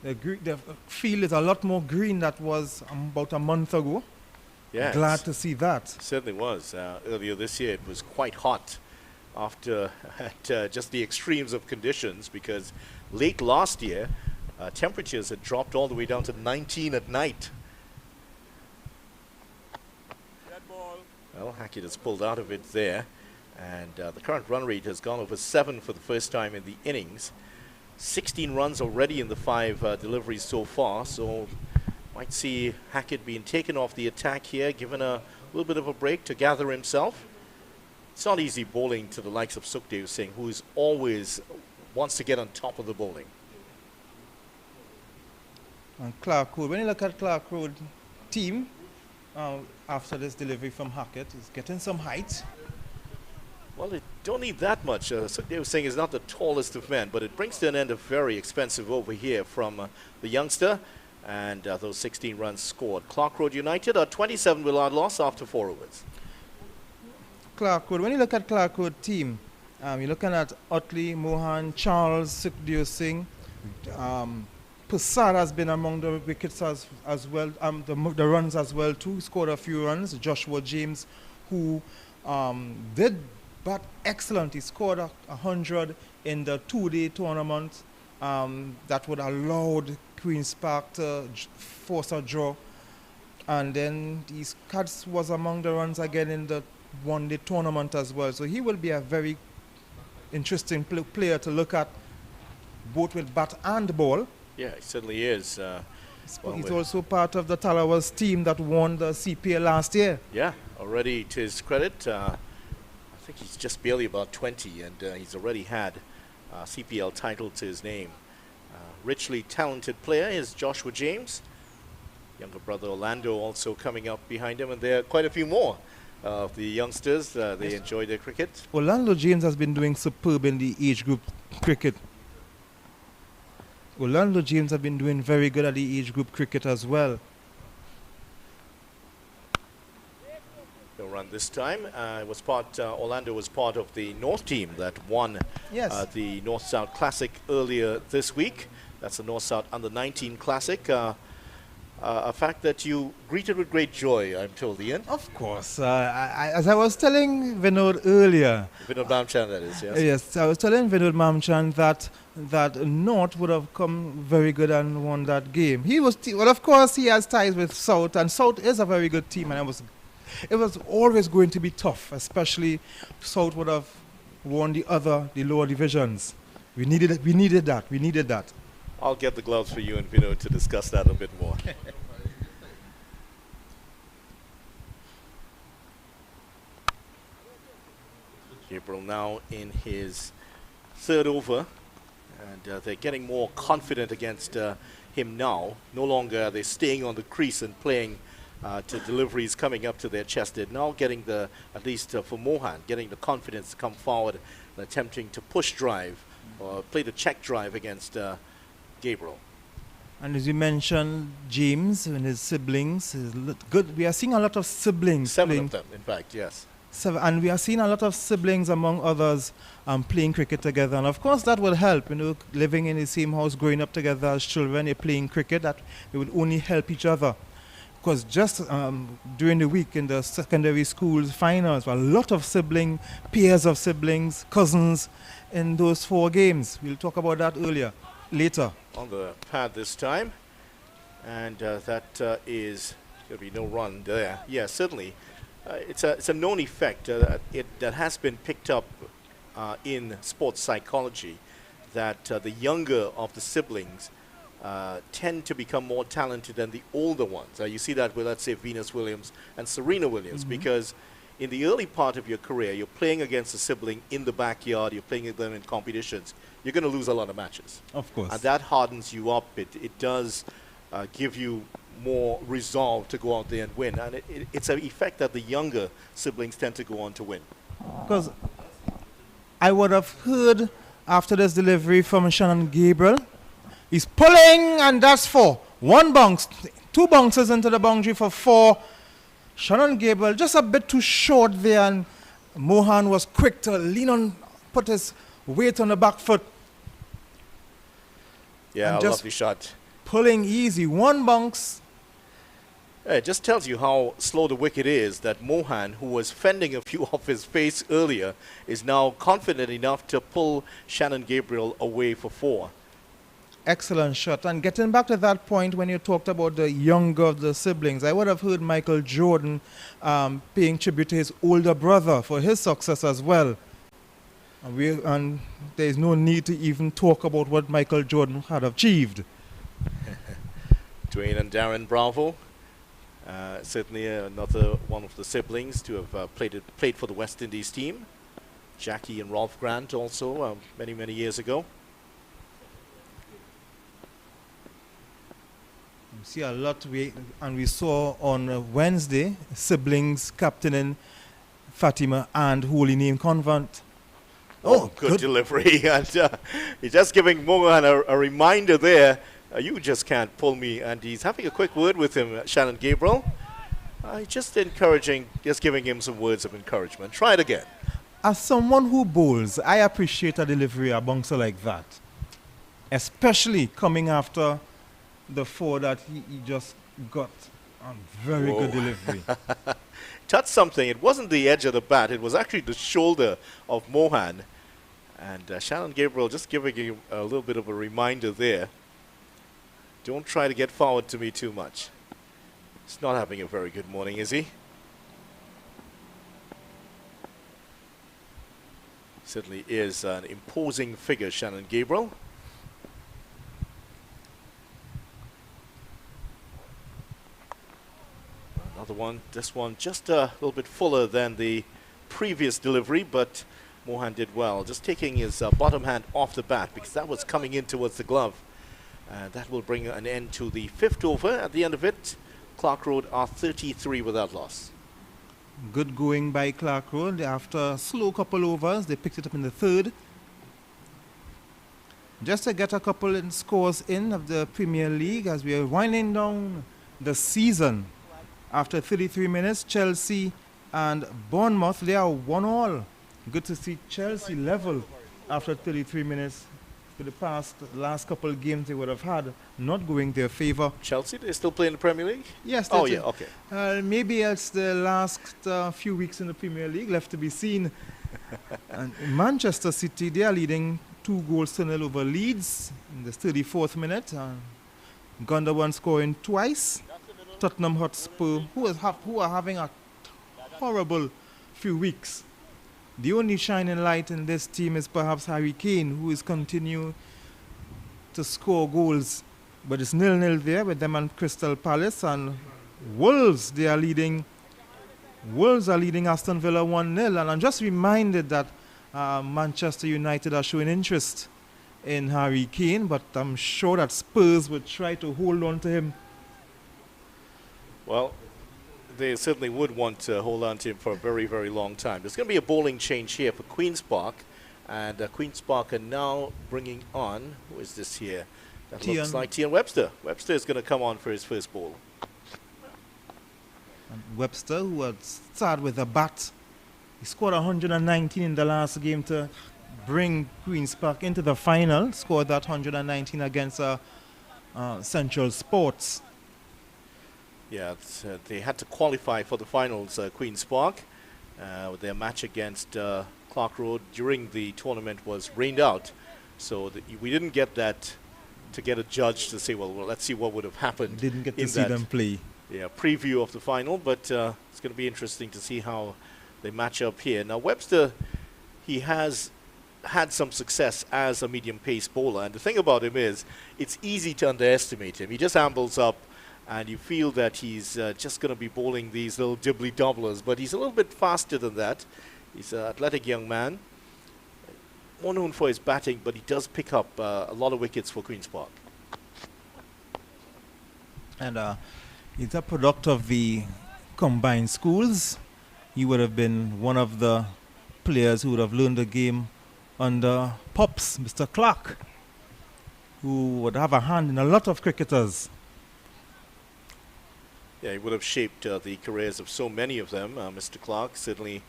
The field is a lot more green than was about a month ago. Yes. Glad to see that. Certainly was. Earlier this year it was quite hot after just the extremes of conditions, because late last year temperatures had dropped all the way down to 19 at night. Well, Hackett has pulled out of it there, and the current run rate has gone over 7 for the first time in the innings. 16 runs already in the 5 deliveries so far, so might see Hackett being taken off the attack here, given a little bit of a break to gather himself. It's not easy bowling to the likes of Sukhdev Singh, who is always wants to get on top of the bowling. And Clarke Road, when you look at Clarke Road team, after this delivery from Hackett, is getting some height. Well, they don't need that much. Sukhdev Singh is not the tallest of men, but it brings to an end a very expensive over here from the youngster. And those 16 runs scored. Clarke Road United are 27 without loss after 4 overs. Clarke Road, when you look at Clarke Road team, you're looking at Utley, Mohan, Charles, Sukhdev Singh. Prasad has been among the wickets as well, the runs as well too. He scored a few runs. Joshua James, who did bat excellent. He scored 100 in the 2-day tournament that would allow Queen's Park to force a draw. And then his Cats was among the runs again in the 1-day tournament as well. So he will be a very interesting player to look at, both with bat and ball. Yeah, he certainly is. He's also part of the Talawas team that won the CPL last year. Yeah, already to his credit, I think he's just barely about 20, and he's already had a CPL title to his name. Richly talented player is Joshua James. Younger brother Orlando also coming up behind him, and there are quite a few more of the youngsters. They enjoy their cricket. Orlando James has been doing superb in the age group cricket. Orlando James have been doing very good at the age group cricket as well. No run this time. Orlando was part of the North team that won the North-South Classic earlier this week. That's the North-South Under-19 Classic. A fact that you greeted with great joy, I'm told, Ian. Of course. As I was telling Vinod earlier. Vinod Mamchan, that is, yes. Yes, I was telling Vinod Mamchan that North would have come very good and won that game. Well, of course, he has ties with South, and South is a very good team, and it was always going to be tough, especially South would have won the lower divisions. We needed that. I'll get the gloves for you and Vinod to discuss that a bit more. Gabriel now in his 3rd over. And they're getting more confident against him now. No longer are they staying on the crease and playing to deliveries coming up to their chest. They're now getting at least for Mohan, getting the confidence to come forward and attempting to push drive or play the check drive against Gabriel. And as you mentioned, James and his siblings is good. We are seeing a lot of siblings. 7 of them, in fact, yes. And we are seeing a lot of siblings, among others, playing cricket together. And of course, that will help. You know, living in the same house, growing up together as children, you're playing cricket. That it would only help each other. Because just during the week in the secondary schools finals, a lot of pairs of siblings, cousins, in those 4 games. We'll talk about that later. On the pad this time, and that is going to be no run there. Yeah, certainly. It's a known effect that has been picked up in sports psychology, that the younger of the siblings tend to become more talented than the older ones. You see that with, let's say, Venus Williams and Serena Williams, because in the early part of your career, you're playing against a sibling in the backyard, you're playing with them in competitions, you're going to lose a lot of matches. Of course. And that hardens you up. It does give you more resolve to go out there and win. And it's an effect that the younger siblings tend to go on to win. Because I would have heard after this delivery from Shannon Gabriel, he's pulling, and that's 4. 1 bounce, 2 bounces into the boundary for 4. Shannon Gabriel just a bit too short there, and Mohan was quick to lean on, put his weight on the back foot. Yeah, a lovely shot. Pulling easy, 1 bounce. It just tells you how slow the wicket is, that Mohan, who was fending a few off his face earlier, is now confident enough to pull Shannon Gabriel away for 4. Excellent shot. And getting back to that point when you talked about the younger of the siblings, I would have heard Michael Jordan paying tribute to his older brother for his success as well. And there is no need to even talk about what Michael Jordan had achieved. Dwayne and Darren Bravo, certainly another one of the siblings to have played for the West Indies team. Jackie and Rolf Grant also many, many years ago. You see a lot, and we saw on Wednesday siblings captaining Fatima and Holy Name Convent. Oh, good delivery. And he's just giving Mohan a reminder there. You just can't pull me. And he's having a quick word with him, Shannon Gabriel. Just encouraging, just giving him some words of encouragement. Try it again. As someone who bowls, I appreciate a delivery, a bouncer like that. Especially coming after the 4 that he just got. A very good delivery. Touched something. It wasn't the edge of the bat. It was actually the shoulder of Mohan. And Shannon Gabriel just giving him a little bit of a reminder there. Don't try to get forward to me too much. He's not having a very good morning, is he? Certainly is an imposing figure, Shannon Gabriel. Another one, this one just a little bit fuller than the previous delivery, but Mohan did well. Just taking his bottom hand off the bat because that was coming in towards the glove. And that will bring an end to the 5th over. At the end of it, Clarke Road are 33 without loss. Good going by Clarke Road. After a slow couple overs, they picked it up in the 3rd. Just to get a couple of scores in of the Premier League as we are winding down the season. After 33 minutes, Chelsea and Bournemouth, they are 1-1. Good to see Chelsea level after 33 minutes. For the last couple of games they would have had, not going their favour. Chelsea, they still play in the Premier League? Yes. Oh, yeah, okay. Maybe it's the last few weeks in the Premier League, left to be seen. And Manchester City, they are leading 2-0 over Leeds in the 34th minute. Gundogan scoring twice. Tottenham Hotspur, who are having a horrible few weeks. The only shining light in this team is perhaps Harry Kane, who is continuing to score goals. But it's 0-0 there with them and Crystal Palace. And Wolves, they are leading. Wolves are leading Aston Villa 1-0. And I'm just reminded that Manchester United are showing interest in Harry Kane, but I'm sure that Spurs would try to hold on to him. Well, they certainly would want to hold on to him for a very, very long time. There's going to be a bowling change here for Queen's Park. And Queen's Park are now bringing on, who is this here? That looks like Tian Webster. Webster is going to come on for his first ball. And Webster, who had started with a bat, he scored 119 in the last game to bring Queen's Park into the final. Scored that 119 against Central Sports. Yeah, they had to qualify for the finals, Queen's Park. Their match against Clarke Road during the tournament was rained out. So we didn't get that to get a judge to say, well, let's see what would have happened. Didn't get to see them play. Yeah, preview of the final, but it's going to be interesting to see how they match up here. Now, Webster, he has had some success as a medium pace bowler, and the thing about him is it's easy to underestimate him. He just ambles up, and you feel that he's just going to be bowling these little dibbly dobblers, but he's a little bit faster than that. He's an athletic young man, more known for his batting, but he does pick up a lot of wickets for Queen's Park. And he's a product of the combined schools. He would have been one of the players who would have learned the game under Pops, Mr. Clarke, who would have a hand in a lot of cricketers. Yeah, he would have shaped the careers of so many of them. Mr. Clarke, certainly,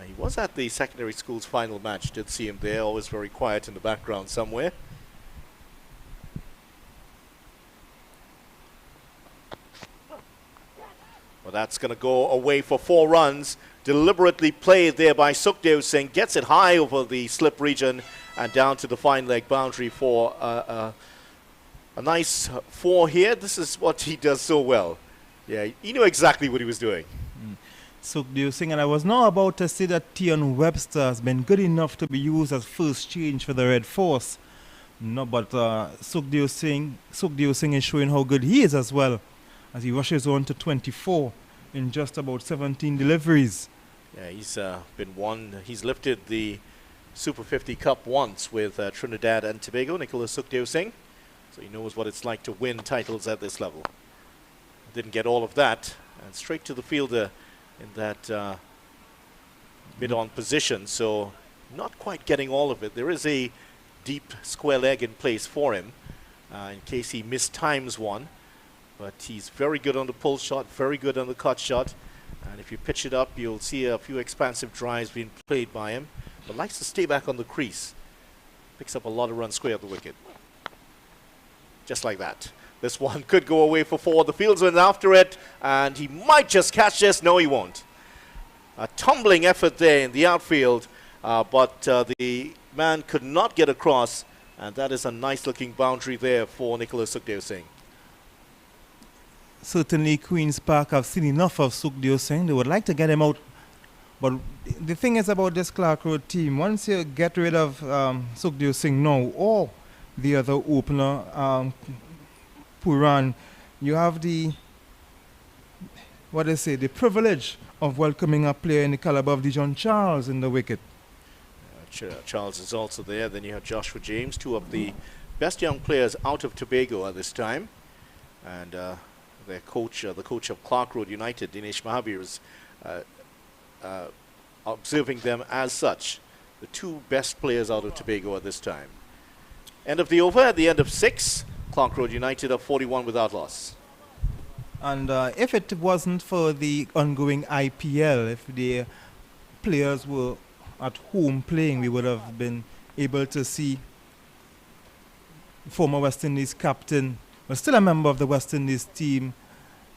he was at the secondary school's final match. Did see him there, always very quiet in the background somewhere. Well, that's going to go away for 4 runs. Deliberately played there by Sukhdev Singh. Gets it high over the slip region and down to the fine leg boundary for a nice 4 here. This is what he does so well. Yeah, he knew exactly what he was doing. Sukhdev Singh, and I was now about to say that Tian Webster has been good enough to be used as first change for the Red Force. No, but Sukhdev Singh is showing how good he is as well, as he rushes on to 24 in just about 17 deliveries. Yeah, he's lifted the Super 50 Cup once with Trinidad and Tobago, Nicholas Sukhdev Singh. So he knows what it's like to win titles at this level. Didn't get all of that, and straight to the fielder in that mid-on position. So not quite getting all of it. There is a deep square leg in place for him in case he mistimes one. But he's very good on the pull shot, very good on the cut shot. And if you pitch it up, you'll see a few expansive drives being played by him. But likes to stay back on the crease. Picks up a lot of runs square of the wicket. Just like that. This one could go away for 4. The fieldsman's after it, and he might just catch this. No, he won't. A tumbling effort there in the outfield, but the man could not get across. And that is a nice-looking boundary there for Nicholas Sukhdev Singh. Certainly Queen's Park have seen enough of Sukhdev Singh. They would like to get him out. But the thing is about this Clarke Road team, once you get rid of Sukhdev Singh now, or the other opener, Puran, you have the privilege of welcoming a player in the caliber of Dijon Charles in the wicket. Charles is also there. Then you have Joshua James, 2 of the best young players out of Tobago at this time. And their coach, the coach of Clarke Road United, Dinesh Mahavir, is observing them as such. The 2 best players out of Tobago at this time. End of the over at the end of 6. Clarke Road United are 41 without loss. And if it wasn't for the ongoing IPL, if the players were at home playing, we would have been able to see former West Indies captain, but still a member of the West Indies team,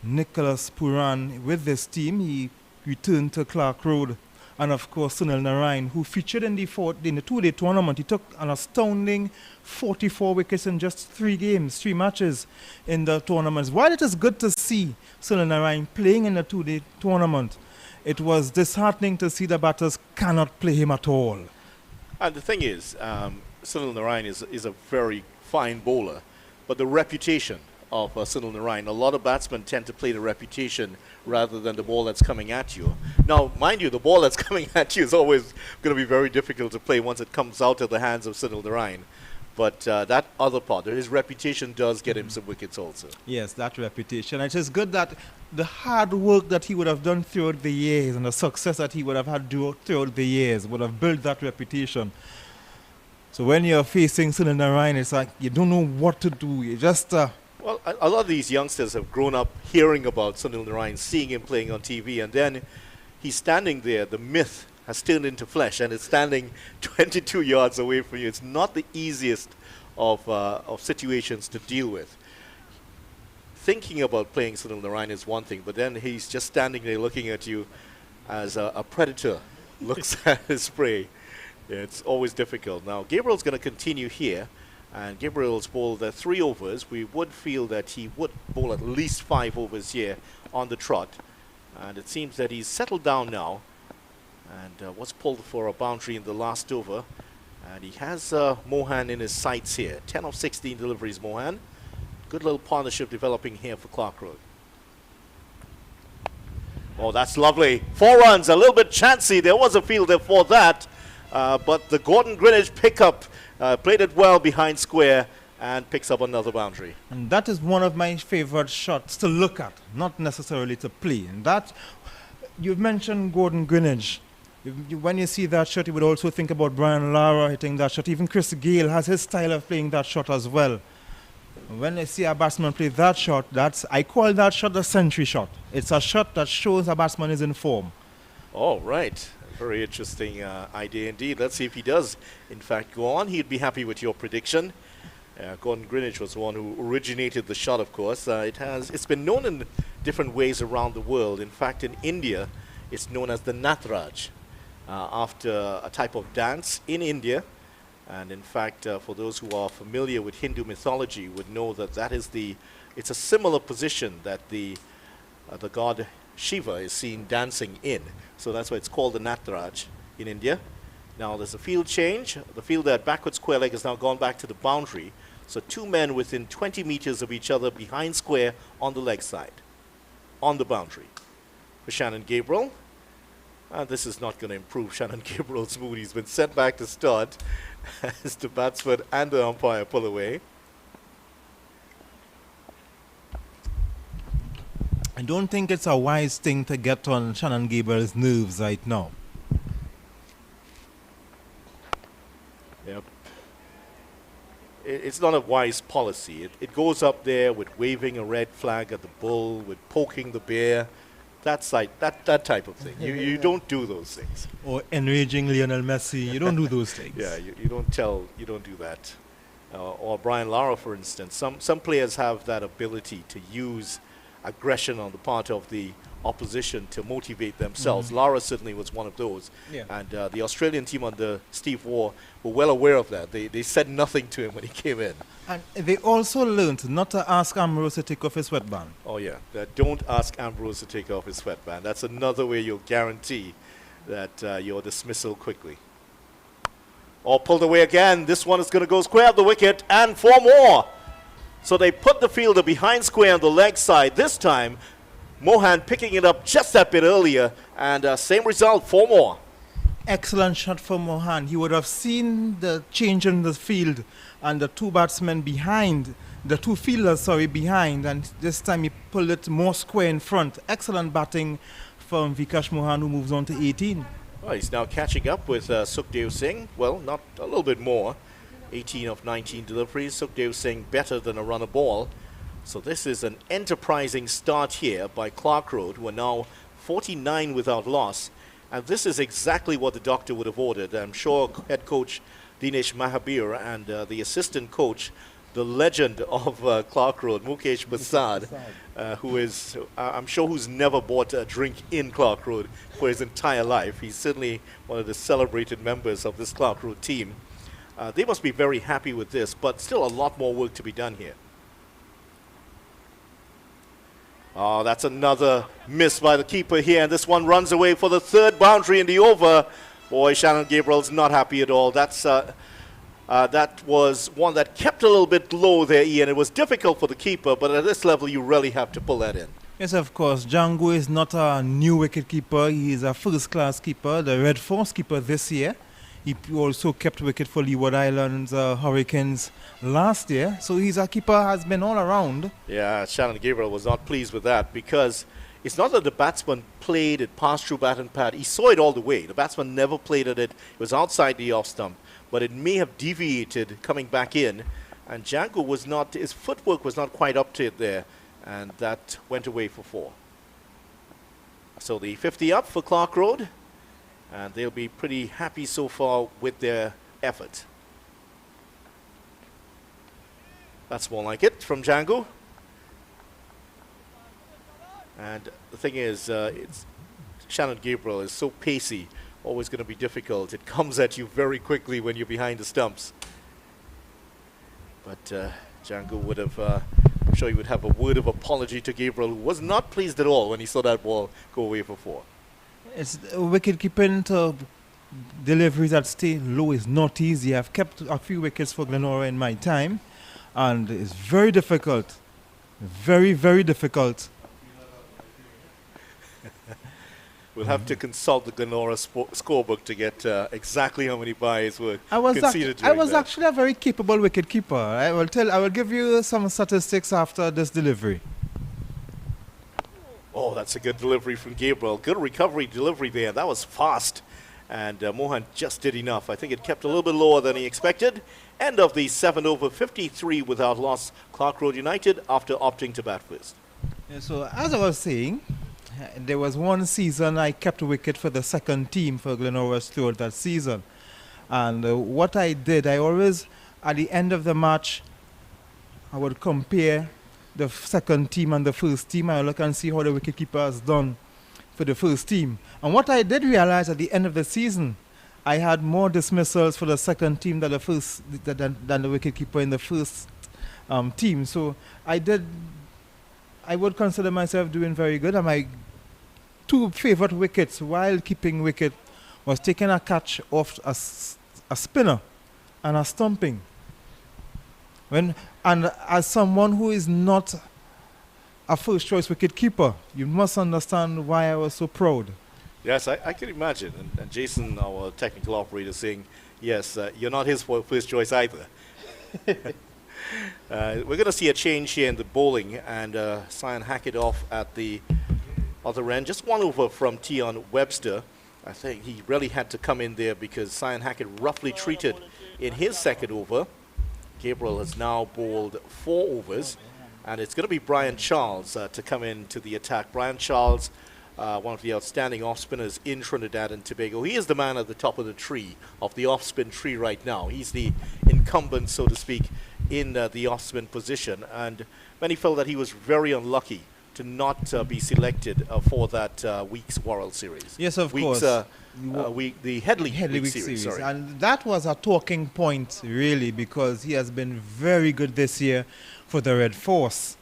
Nicholas Puran. With this team, he returned to Clarke Road. And of course, Sunil Narayan, who featured in the 2-day tournament. He took an astounding 44 wickets in just 3 matches in the tournaments. While it is good to see Sunil Narayan playing in the 2-day tournament, it was disheartening to see the batters cannot play him at all. And the thing is, Sunil Narayan is a very fine bowler, but the reputation of Sunil Narayan, a lot of batsmen tend to play the reputation rather than the ball that's coming at you. Now, mind you, the ball that's coming at you is always going to be very difficult to play once it comes out of the hands of Sunil Narayan. But that other part, his reputation does get him some wickets also. Yes, that reputation. It is good that the hard work that he would have done throughout the years and the success that he would have had throughout the years would have built that reputation. So when you're facing Sunil Narayan, it's like you don't know what to do. You just... Well, a lot of these youngsters have grown up hearing about Sunil Narayan, seeing him playing on TV, and then he's standing there. The myth has turned into flesh, and it's standing 22 yards away from you. It's not the easiest of situations to deal with. Thinking about playing Sunil Narayan is one thing, but then he's just standing there looking at you as a predator looks at his prey. It's always difficult. Now, Gabriel's going to continue here, and Gabriel's bowled 3 overs. We would feel that he would bowl at least 5 overs here on the trot, and it seems that he's settled down now and was pulled for a boundary in the last over. And he has Mohan in his sights here. 10 of 16 deliveries, Mohan. Good little partnership developing here for Clarke Road. Oh, that's lovely. 4 runs, a little bit chancy. There was a fielder for that. But the Gordon Greenwich pickup played it well behind square and picks up another boundary. And that is one of my favorite shots to look at, not necessarily to play. And that, you've mentioned Gordon Greenwich. When you see that shot, you would also think about Brian Lara hitting that shot. Even Chris Gale has his style of playing that shot as well. When I see a batsman play that shot, I call that shot the century shot. It's a shot that shows a batsman is in form. Oh, right. Very interesting idea indeed. Let's see if he does, in fact, go on. He'd be happy with your prediction. Gordon Greenwich was the one who originated the shot, of course. It's been known in different ways around the world. In fact, in India, it's known as the Natraj, after a type of dance in India. And in fact, for those who are familiar with Hindu mythology would know that it's a similar position that the god Shiva is seen dancing in. So that's why it's called the Natraj in India. Now there's a field change. The fielder at backward square leg has now gone back to the boundary. So 2 men within 20 meters of each other behind square on the leg side, on the boundary. For Shannon Gabriel, this is not going to improve Shannon Gabriel's mood. He's been sent back to start as the batsman and the umpire pull away. I don't think it's a wise thing to get on Shannon Gabriel's nerves right now. Yep. It's not a wise policy. It goes up there with waving a red flag at the bull, with poking the bear. That's like that type of thing. You don't do those things. Or enraging Lionel Messi. You don't do those things. Yeah, you don't do that. Or Brian Lara, for instance. Some players have that ability to use aggression on the part of the opposition to motivate themselves. Lara certainly was one of those. Yeah. And the Australian team under Steve Waugh were well aware of that. They said nothing to him when he came in. And they also learned not to ask Ambrose to take off his sweatband. Oh, yeah. Don't ask Ambrose to take off his sweatband. That's another way you'll guarantee that your dismissal quickly. Or pulled away again. This one is going to go square up the wicket, and 4 more. So they put the fielder behind square on the leg side. This time, Mohan picking it up just that bit earlier, and same result, 4 more. Excellent shot for Mohan. He would have seen the change in the field and the 2 batsmen behind, the 2 fielders, behind, and this time he pulled it more square in front. Excellent batting from Vikash Mohan, who moves on to 18. Well, he's now catching up with Sukhdev Singh. Well, not a little bit more. 18 of 19 deliveries. Sukhdev Singh better than a runner ball. So this is an enterprising start here by Clarke Road, who are now 49 without loss. And this is exactly what the doctor would have ordered. I'm sure head coach Dinesh Mahabir and the assistant coach, the legend of Clarke Road, Mukesh Basad, who is, I'm sure, who's never bought a drink in Clarke Road for his entire life. He's certainly one of the celebrated members of this Clarke Road team. They must be very happy with this, but still a lot more work to be done here. Oh, that's another miss by the keeper here, and this one runs away for the 3rd boundary in the over. Boy, Shannon Gabriel's not happy at all. That was one that kept a little bit low there, Ian. It was difficult for the keeper, but at this level, you really have to pull that in. Yes, of course. Django is not a new wicket keeper. He is a first-class keeper, the Red Force keeper this year. He also kept wicket for Leeward Islands Hurricanes last year. So he's a keeper, has been all around. Yeah, Shannon Gabriel was not pleased with that because it's not that the batsman played it, passed through bat and pad. He saw it all the way. The batsman never played at it. It was outside the off stump. But it may have deviated coming back in. And Django was not, his footwork was not quite up to it there. And that went away for 4. So the 50 up for Clarke Road. And they'll be pretty happy so far with their effort. That's more like it from Django. And the thing is, it's Shannon Gabriel is so pacey, always going to be difficult. It comes at you very quickly when you're behind the stumps. But Django would have, I'm sure he would have a word of apology to Gabriel, who was not pleased at all when he saw that ball go away for 4. It's wicket keeping to deliveries that stay low is not easy. I've kept a few wickets for Glenora in my time, and it's very difficult. Very, very difficult. We'll have to consult the Glenora scorebook to get exactly how many byes were I was conceded. actually a very capable wicket keeper. I will give you some statistics after this delivery. Oh, that's a good delivery from Gabriel. Good recovery delivery there. That was fast. And Mohan just did enough. I think it kept a little bit lower than he expected. End of the 7 over 53 without loss. Clarke Road United after opting to bat first. Yeah, so as I was saying, there was one season I kept wicket for the second team for Glenora throughout that season. And what I did, I always, at the end of the match, I would compare the second team and the first team. I look and see how the wicketkeeper has done for the first team. And what I did realize at the end of the season, I had more dismissals for the second team than the wicketkeeper in the first team. So I would consider myself doing very good. And my 2 favorite wickets while keeping wicket was taking a catch off a spinner and a stumping. And as someone who is not a first choice wicket keeper, you must understand why I was so proud. Yes, I can imagine. And Jason, our technical operator, saying, yes, you're not his first choice either. We're going to see a change here in the bowling, and Cyan Hackett off at the other end. Just 1 over from Tion Webster. I think he really had to come in there because Cyan Hackett roughly treated in his second over. Gabriel has now bowled 4 overs, and it's going to be Brian Charles to come into the attack. Brian Charles, one of the outstanding off-spinners in Trinidad and Tobago. He is the man at the top of the tree, of the off-spin tree right now. He's the incumbent, so to speak, in the off-spin position, and many felt that he was very unlucky to not be selected for that week's World Series. Yes, of course. The Headley Week Series. Sorry. And that was a talking point, really, because he has been very good this year for the Red Force.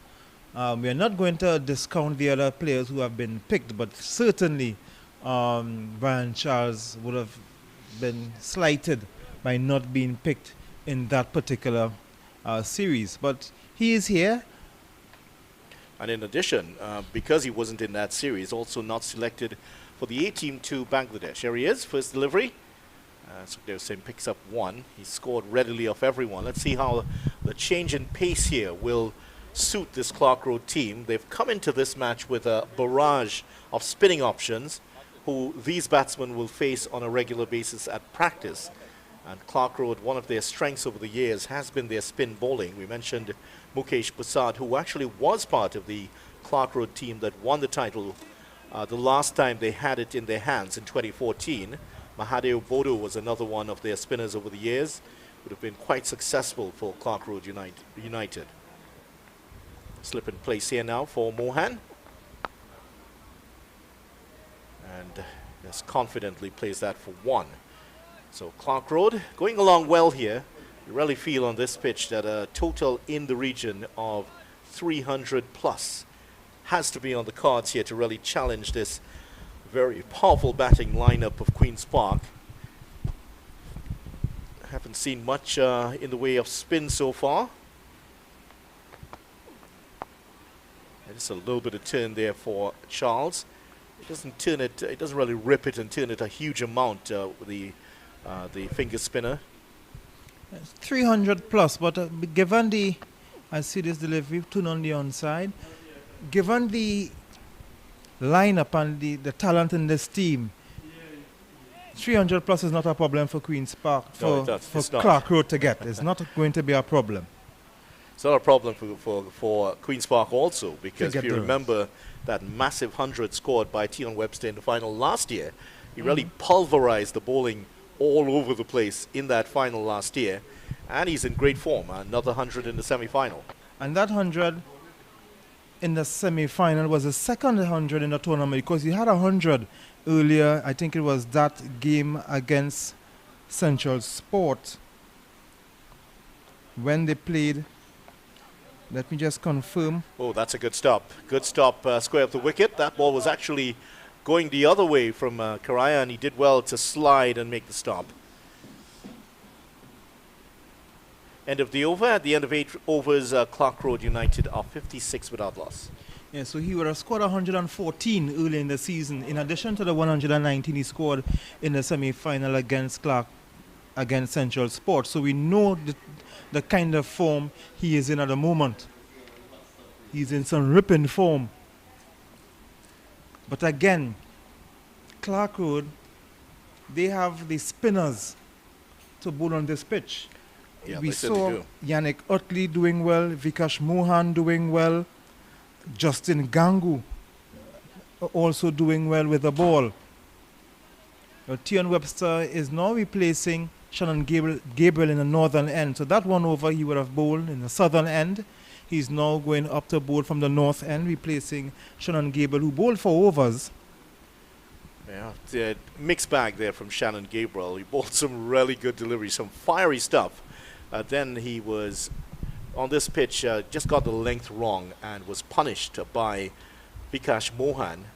We are not going to discount the other players who have been picked, but certainly Brian Charles would have been slighted by not being picked in that particular series. But he is here. And in addition, because he wasn't in that series, also not selected for the A-team to Bangladesh. Here he is, first delivery. Sukhdev Singh picks up 1. He scored readily off everyone. Let's see how the change in pace here will suit this Clarke Road team. They've come into this match with a barrage of spinning options who these batsmen will face on a regular basis at practice. And Clarke Road, one of their strengths over the years has been their spin bowling. We mentioned Mukesh Prasad, who actually was part of the Clarke Road team that won the title the last time they had it in their hands in 2014. Mahadev Bodo was another one of their spinners over the years. Would have been quite successful for Clarke Road United. Slip in place here now for Mohan. And just confidently plays that for 1. So Clarke Road going along well here. You really feel on this pitch that a total in the region of 300 plus has to be on the cards here to really challenge this very powerful batting lineup of Queen's Park. Haven't seen much in the way of spin so far. And just a little bit of turn there for Charles. It doesn't turn it, it doesn't really rip it and turn it a huge amount with the the finger spinner. 300 plus, but given the, I see this delivery, tune on the onside, given the lineup and the talent in this team, 300 plus is not a problem for Queen's Park, No, for Clarke Road to get. It's not going to be a problem. It's not a problem for Queen's Park also, because if you the remember that massive 100 scored by Tion Webster in the final last year, he really pulverized the bowling all over the place in that final last year, and he's in great form. Another 100 in the semi-final. And that 100 in the semi-final was the second 100 in the tournament, because he had 100 earlier. I think it was that game against Central Sport when they played. Let me just confirm. Oh, that's a good stop. Good stop, square of the wicket. That ball was actually going the other way from Karaya, and he did well to slide and make the stop. End of the over. At the end of 8 overs, Clarke Road United are 56 without loss. Yeah, so he would have scored 114 early in the season, in addition to the 119 he scored in the semi-final against Clarke, against Central Sport. So we know the kind of form he is in at the moment. He's in some ripping form. But again, Clarke Road, they have the spinners to bowl on this pitch. Yeah, we they certainly saw do. Yannick Utley doing well, Vikash Mohan doing well, Justin Gangu also doing well with the ball. Tion Webster is now replacing Shannon Gabriel in the northern end. So that one over he would have bowled in the southern end. He's now going up to bowl from the north end, replacing Shannon Gabriel, who bowled 4 overs. Yeah, it's a mixed bag there from Shannon Gabriel. He bowled some really good deliveries, some fiery stuff. Then he was on this pitch, just got the length wrong and was punished by Vikash Mohan.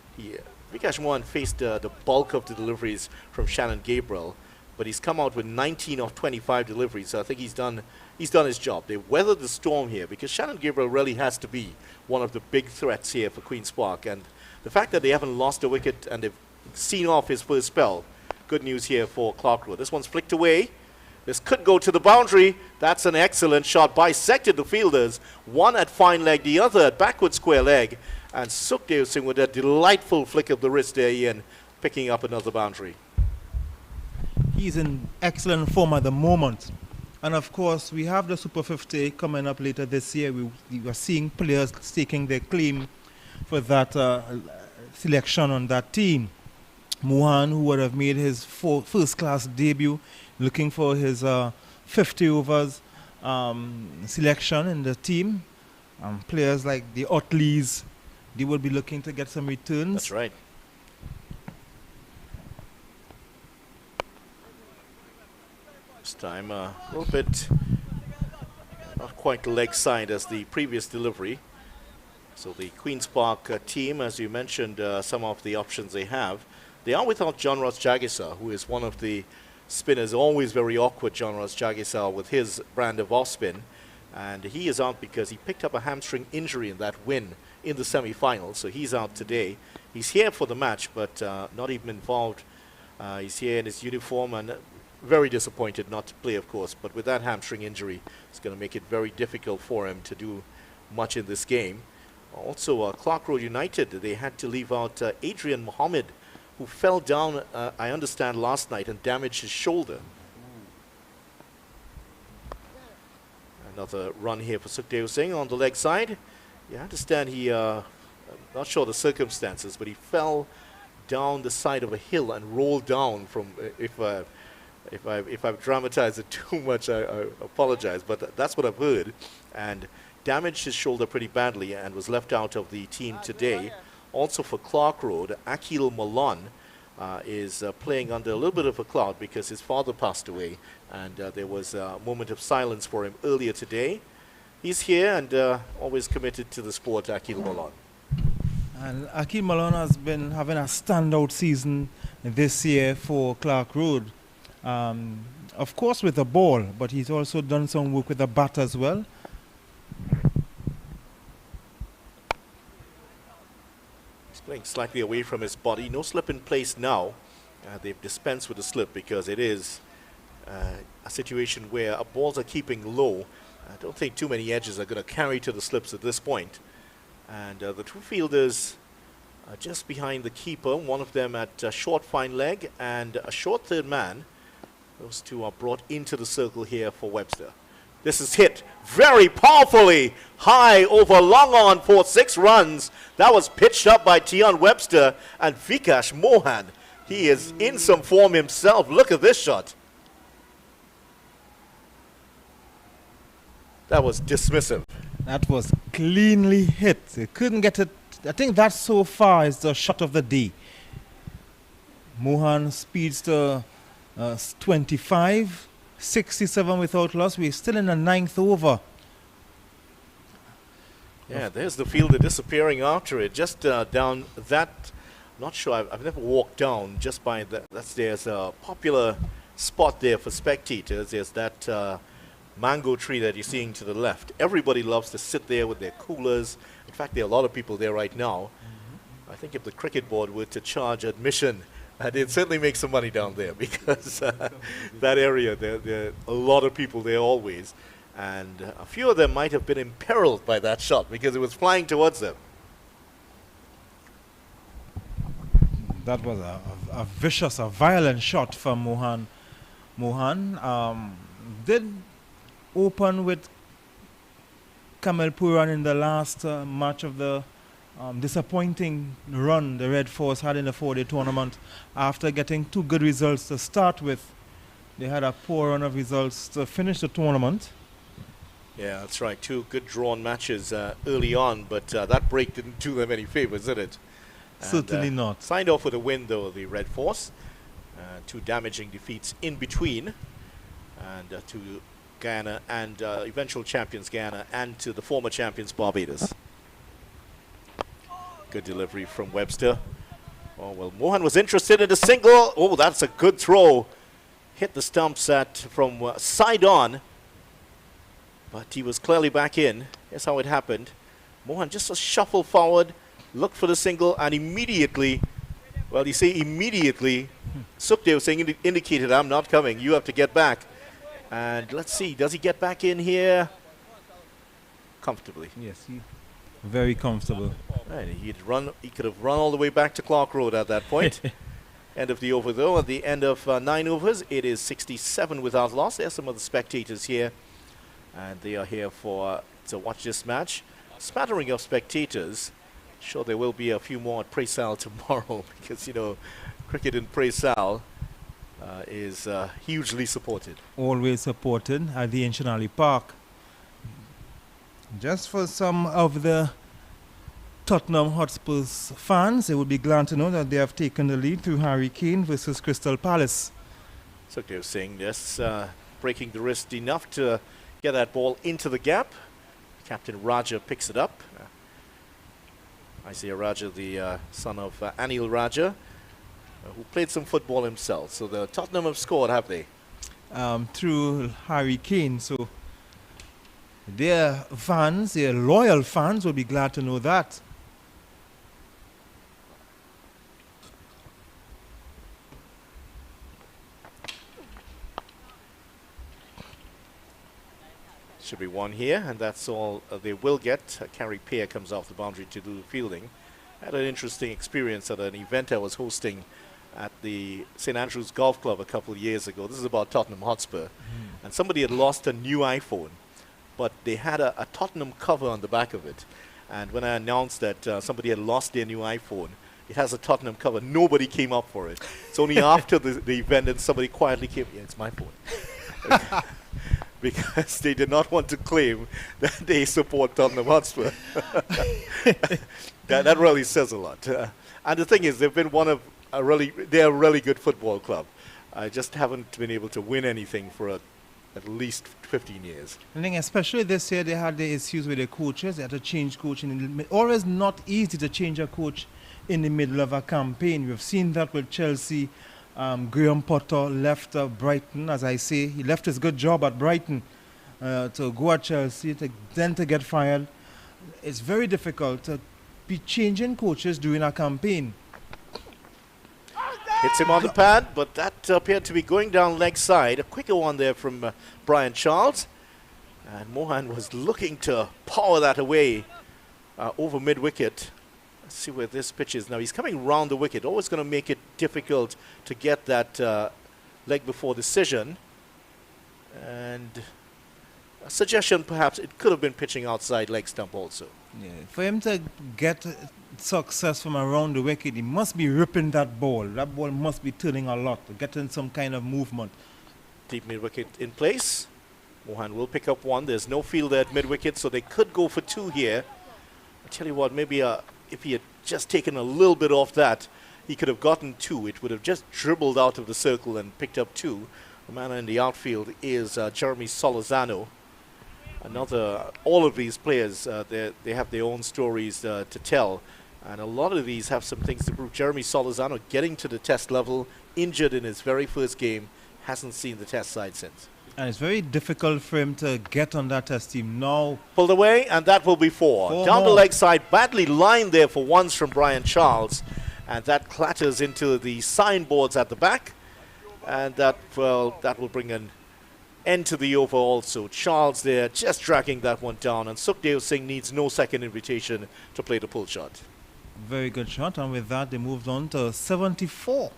Vikash Mohan faced the bulk of the deliveries from Shannon Gabriel, but he's come out with 19 of 25 deliveries. So I think he's done his job. They weathered the storm here, because Shannon Gabriel really has to be one of the big threats here for Queen's Park. And the fact that they haven't lost a wicket and they've seen off his first spell, good news here for Clarke Road. This one's flicked away. This could go to the boundary. That's an excellent shot. Bisected the fielders. One at fine leg, the other at backward square leg. And Sukhdev Singh with a delightful flick of the wrist there, Ian, picking up another boundary. He's in excellent form at the moment. And of course, we have the Super 50 coming up later this year. We are seeing players staking their claim for that selection on that team. Mohan, who would have made his first-class debut, looking for his 50 overs selection in the team. Players like the Utleys, they will be looking to get some returns. That's right. This time a little bit not quite leg side as the previous delivery. So the Queen's Park team, as you mentioned, some of the options they have. They are without John Ross Jagisa, who is one of the spinners, always very awkward, John Ross Jagisa, with his brand of off spin. And he is out because he picked up a hamstring injury in that win in the semi-final. So he's out today. He's here for the match, but not even involved. He's here in his uniform and very disappointed not to play, of course. But with that hamstring injury, it's going to make it very difficult for him to do much in this game. Also, Clarke Road United, they had to leave out Adrian Mohammed, who fell down, I understand, last night and damaged his shoulder. Another run here for Sukhdev Singh on the leg side. You understand he, I'm not sure the circumstances, but he fell down the side of a hill and rolled down from, if I've dramatized it too much, I apologize, but that's what I've heard. And damaged his shoulder pretty badly and was left out of the team today. Also for Clarke Road, Akil Malon is playing under a little bit of a cloud because his father passed away, and there was a moment of silence for him earlier today. He's here and always committed to the sport, Akil Malon. And Akil Malon has been having a standout season this year for Clarke Road. Of course with the ball, but he's also done some work with the bat as well. Playing slightly away from his body. No slip in place now. They've dispensed with the slip because it is a situation where balls are keeping low. I don't think too many edges are going to carry to the slips at this point. And the two fielders are just behind the keeper, one of them at short fine leg and a short third man. Those two are brought into the circle here for Webster. This is hit very powerfully, high over long on for 6 runs. That was pitched up by Tion Webster and Vikash Mohan. He is in some form himself. Look at this shot. That was dismissive. That was cleanly hit. They couldn't get it. I think that so far is the shot of the day. Mohan speeds to 25, 67 without loss. We're still in the 9th over. Yeah, there's the fielder disappearing after it. Just down that, not sure, I've never walked down just by that. There's a popular spot there for spectators. There's that mango tree that you're seeing to the left. Everybody loves to sit there with their coolers. In fact, there are a lot of people there right now. I think if the cricket board were to charge admission, they'd certainly make some money down there, because that area, there are a lot of people there always. And a few of them might have been imperiled by that shot because it was flying towards them. That was a vicious, a violent shot from Mohan. Mohan did open with Kamal Puran in the last match of the disappointing run the Red Force had in the 4-day tournament. After getting 2 good results to start with, they had a poor run of results to finish the tournament. Yeah, that's right. 2 good drawn matches early on, but that break didn't do them any favors, did it? And, certainly not. Signed off with a win, though, the Red Force. 2 damaging defeats in between, and to Guyana and eventual champions Guyana, and to the former champions Barbados. Good delivery from Webster. Oh, well, Mohan was interested in a single. Oh, that's a good throw. Hit the stumps from side on, but he was clearly back in. Here's how it happened. Mohan just a shuffle forward, looked for the single, and immediately, well, you say immediately, Sukhdev Singh indicated, I'm not coming, you have to get back. And let's see, does he get back in here? Comfortably. Yes, very comfortable. Right, he could have run all the way back to Clarke Road at that point. End of the over, though. At the end of 9 overs, it is 67 without loss. There's some of the spectators here, and they are here to watch this match. Smattering of spectators. Sure, there will be a few more at Presal tomorrow because, you know, cricket in Presal is hugely supported. Always supported at the Ancient Alley Park. Just for some of the Tottenham Hotspurs fans, they would be glad to know that they have taken the lead through Harry Kane versus Crystal Palace. Sukhdev Singh just breaking the wrist enough to get that ball into the gap. Captain Raja picks it up. Isaiah Raja, the son of Anil Raja, who played some football himself. So the Tottenham have scored, have they? Through Harry Kane. So their fans, their loyal fans, will be glad to know that. Should be one here, and that's all they will get. Carrie Pear comes off the boundary to do the fielding. Had an interesting experience at an event I was hosting at the St. Andrews Golf Club a couple of years ago. This is about Tottenham Hotspur. And somebody had lost a new iPhone, but they had a Tottenham cover on the back of it. And when I announced that somebody had lost their new iPhone, it has a Tottenham cover, nobody came up for it. It's only after the event that somebody quietly came, yeah, it's my phone. Because they did not want to claim that they support Tottenham Hotspur. that really says a lot. And the thing is, they've been they're a really good football club. I just haven't been able to win anything for at least 15 years. I think especially this year they had the issues with the coaches. They had to change coach. Always not easy to change a coach in the middle of a campaign. We've seen that with Chelsea. Graham Potter left Brighton, as I say. He left his good job at Brighton to go at Chelsea, then to get fired. It's very difficult to be changing coaches during a campaign. Hits him on the pad, but that appeared to be going down leg side. A quicker one there from Brian Charles. And Mohan was looking to power that away over mid-wicket. Let's see where this pitch is now. He's coming round the wicket, always going to make it difficult to get that leg before decision. And a suggestion, perhaps, it could have been pitching outside leg stump also. Yeah, for him to get success from around the wicket, he must be ripping that ball. That ball must be turning a lot, getting some kind of movement. Deep mid-wicket in place. Mohan will pick up one. There's no fielder at mid-wicket, so they could go for two here. I tell you what, maybe if he had just taken a little bit off that, he could have gotten two. It would have just dribbled out of the circle and picked up two. The man in the outfield is Jeremy Solozano. All of these players, they have their own stories to tell. And a lot of these have some things to prove. Jeremy Solozano getting to the test level, injured in his very first game, hasn't seen the test side since. And it's very difficult for him to get on that test team now. Pulled away, and that will be four. Down the leg side, badly lined there for once from Brian Charles. And that clatters into the signboards at the back. And that will bring an end to the over also. Charles there just dragging that one down. And Sukhdev Singh needs no second invitation to play the pull shot. Very good shot, and with that they moved on to 74.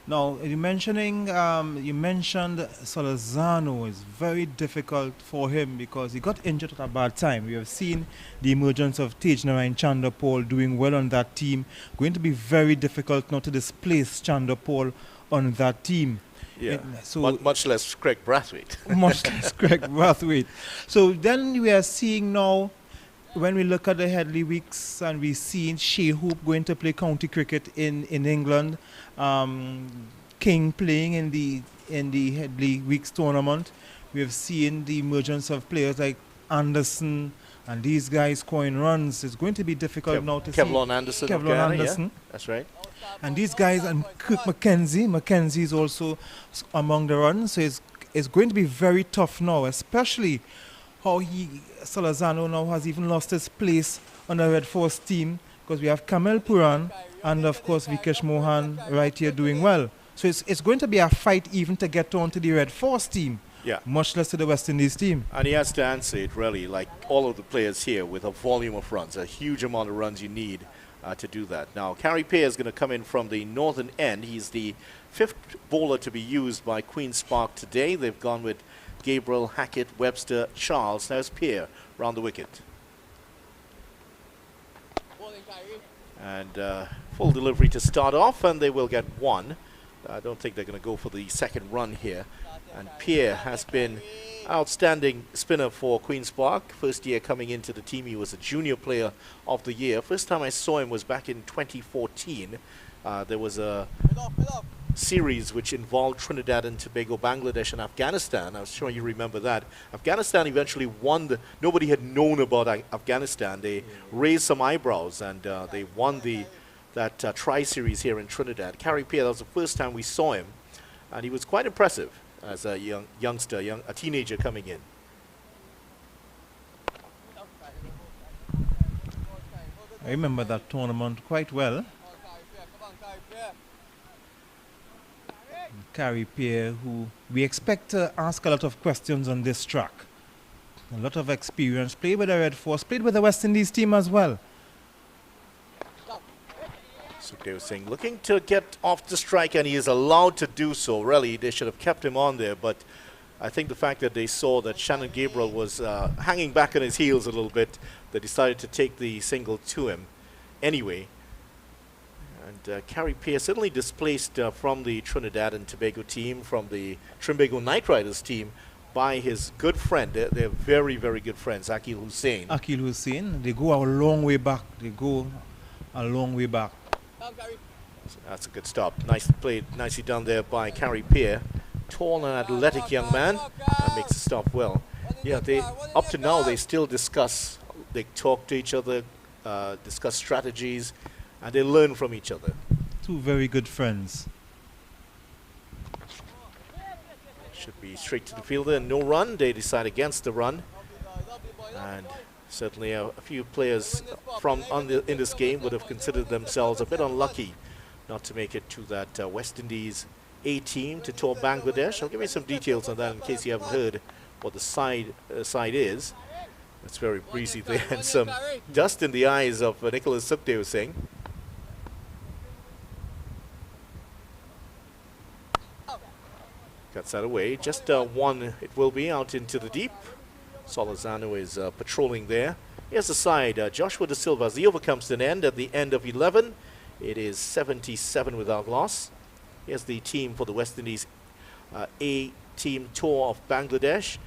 Now you mentioned Solozano is very difficult for him because he got injured at a bad time. We have seen the emergence of Tejnarayan Chanderpaul doing well on that team. Going to be very difficult now to displace Chanderpaul on that team. Yeah, so much less Craig Brathwaite. Much less Craig Brathwaite. So then we are seeing now, when we look at the Headley Weeks and we see Shea Hope going to play county cricket in England, King playing in the Headley Weeks tournament, we have seen the emergence of players like Anderson and these guys scoring runs. It's going to be difficult now to see. Kevlon Anderson. Kevlon Anderson. Yeah, that's right. And these guys, and Kirk McKenzie is also among the runs. So it's going to be very tough now, especially how Solozano now has even lost his place on the Red Force team, because we have Kamel Puran and of course Vikesh Mohan right here doing well. So it's going to be a fight even to get on to the Red Force team, much less to the West Indies team. And he has to answer it really, like all of the players here, with a volume of runs, a huge amount of runs you need to do that. Now, Carey Pear is going to come in from the northern end. He's the fifth bowler to be used by Queen's Park today. They've gone with Gabriel, Hackett, Webster, Charles. Now it's Pear round the wicket. And full delivery to start off, and they will get one. I don't think they're going to go for the second run here. And Pear has been outstanding spinner for Queen's Park. First year coming into the team, he was a junior player of the year. First time I saw him was back in 2014. There was a series which involved Trinidad and Tobago, Bangladesh and Afghanistan. I was sure you remember that. Afghanistan eventually won. Nobody had known about Afghanistan. They raised some eyebrows, and they won that tri-series here in Trinidad. Carey Pear, that was the first time we saw him, and he was quite impressive as a youngster, a teenager coming in. I remember that tournament quite well. Carey Pear, who we expect to ask a lot of questions on this track. A lot of experience, played with the Red Force, played with the West Indies team as well. Sukhdev Singh looking to get off the strike, and he is allowed to do so. Really, they should have kept him on there, but I think the fact that they saw that Shannon Gabriel was hanging back on his heels a little bit, they decided to take the single to him anyway. And Carey Pear certainly displaced from the Trinidad and Tobago team, from the Trinbago Knight Riders team, by his good friend. They're very, very good friends, Akil Hussain. Akil Hussain, they go a long way back. They go a long way back. So that's a good stop. Nice played, nicely done there by Carey Pear. Tall and athletic young man, and makes the stop well. Yeah, they up to now they still discuss, they talk to each other, discuss strategies, and they learn from each other. Two very good friends. Should be straight to the fielder and no run. They decide against the run, and certainly a few players from in this game would have considered themselves a bit unlucky not to make it to that West Indies A team to tour Bangladesh. I'll give you some details on that in case you haven't heard what the side is. It's very breezy there and some dust in the eyes of Nicholas Sukhdev Singh. Cuts that away. Just one it will be out into the deep. Solazano is patrolling there. Here's the side. Joshua De Silva as the over comes to an end at the end of 11. It is 77 without loss. Here's the team for the West Indies A team tour of Bangladesh.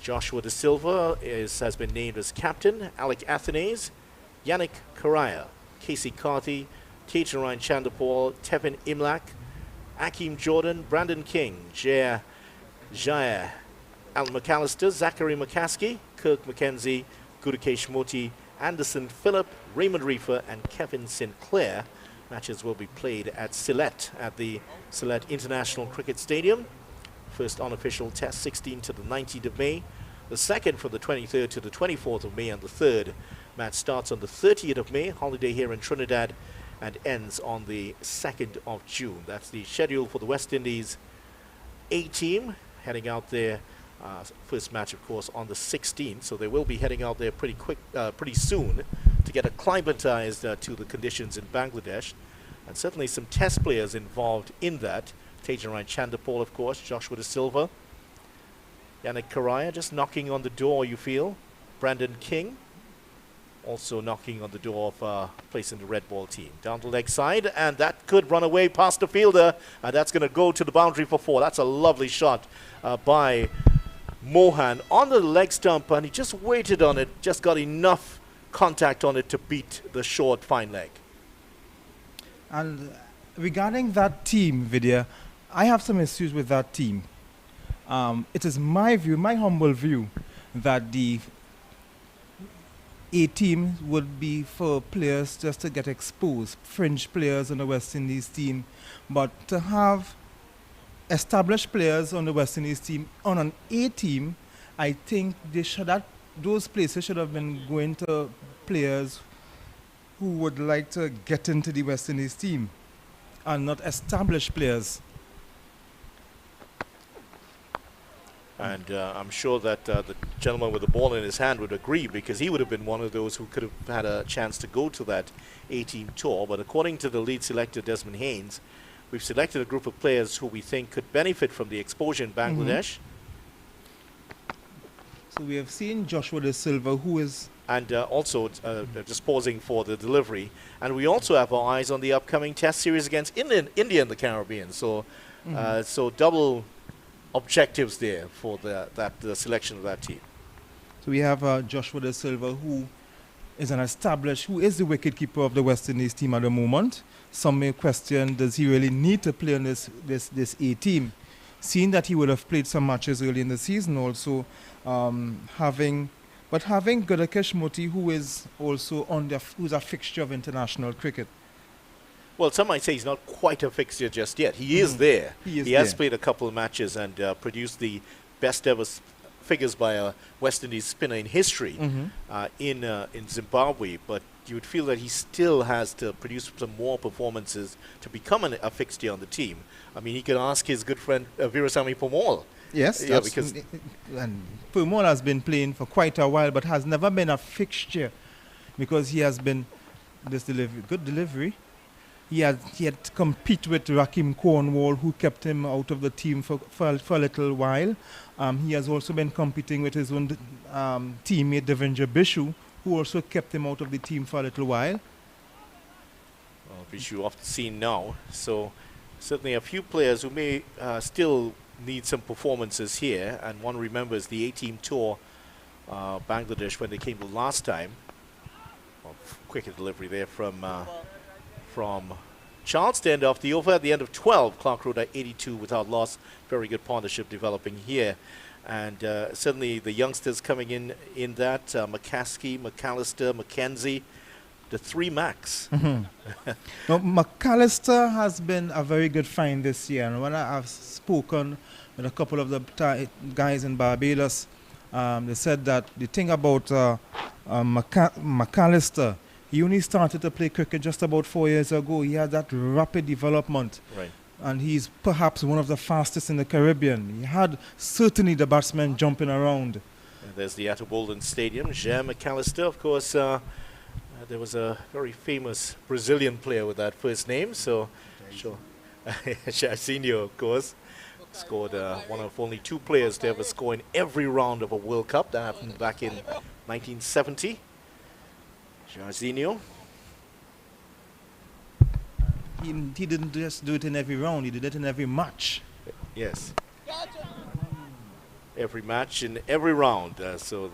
Joshua De Silva has been named as captain. Alec Athanase, Yannick Karaya, Casey Carthy, Tejaran Chandapal, Tevin Imlak, Akeem Jordan, Brandon King, Jair Jair, Alan McAllister, Zachary McCaskey, Kirk McKenzie, Gudakesh Moti, Anderson Phillip, Raymond Reefer, and Kevin Sinclair. Matches will be played at Sylhet at the Sylhet International Cricket Stadium. First unofficial test 16th to the 19th of May. The second from the 23rd to the 24th of May, and the third match starts on the 30th of May, holiday here in Trinidad, and ends on the 2nd of June. That's the schedule for the West Indies A team heading out there. First match, of course, on the 16th, so they will be heading out there pretty soon to get acclimatized to the conditions in Bangladesh, and certainly some test players involved in that. Tejaran Chandapal, of course, Joshua De Silva, Yannick Karaya just knocking on the door, you feel. Brandon King also knocking on the door of place in the red ball team. Down the leg side, and that could run away past the fielder, and that's going to go to the boundary for 4. That's a lovely shot by Mohan on the leg stump, and he just waited on it, just got enough contact on it to beat the short fine leg. And regarding that team, Vidya, I have some issues with that team. It is my view, my humble view, that the A team would be for players just to get exposed, fringe players on the West Indies team, but to have established players on the West Indies team on an A team, I think those places should have been going to players who would like to get into the West Indies team and not established players. And I'm sure that the gentleman with the ball in his hand would agree, because he would have been one of those who could have had a chance to go to that A-team tour. But according to the lead selector, Desmond Haynes, we've selected a group of players who we think could benefit from the exposure in Bangladesh. So we have seen Joshua De Silva, who is... And also just pausing for the delivery. And we also have our eyes on the upcoming test series against India in the Caribbean. So, so double objectives there for the selection of that team. So we have Joshua De Silva, who is who is the wicketkeeper of the West Indies team at the moment. Some may question, does he really need to play on this A team? Seeing that he would have played some matches early in the season also, having Gudakesh Moti, who is also who's a fixture of international cricket. Well, some might say he's not quite a fixture just yet. He is there. He has played a couple of matches and produced the best ever figures by a West Indies spinner in history in Zimbabwe. But you would feel that he still has to produce some more performances to become a fixture on the team. I mean, he could ask his good friend Virasamy Permaul. Yes, yeah, because and Permaul has been playing for quite a while, but has never been a fixture because he has been good delivery. He had to compete with Rakim Cornwall, who kept him out of the team for a little while. He has also been competing with his own teammate Devendra Bishu, who also kept him out of the team for a little while. Well, Bishu off the scene now, so certainly a few players who may still need some performances here, and one remembers the A-team tour Bangladesh when they came the last time. Well, quicker delivery there from Charles to end off the over at the end of 12. Clarke rode at 82 without loss. Very good partnership developing here. And certainly the youngsters coming in that, McCaskey, McAllister, McKenzie, the 3 Macs. Now, McAllister has been a very good find this year. And when I've spoken with a couple of the guys in Barbados, they said that the thing about McAllister, He only started to play cricket just about 4 years ago. He had that rapid development. Right. And he's perhaps one of the fastest in the Caribbean. He had certainly the batsmen jumping around. And there's the Atto Bolden Stadium. Jean McAllister, of course, there was a very famous Brazilian player with that first name. So, sure. Jairzinho, of course, scored one of only 2 players to ever score in every round of a World Cup. That happened back in 1970. Jairzinho. He didn't just do it in every round, he did it in every match. Yes. Every match in every round. So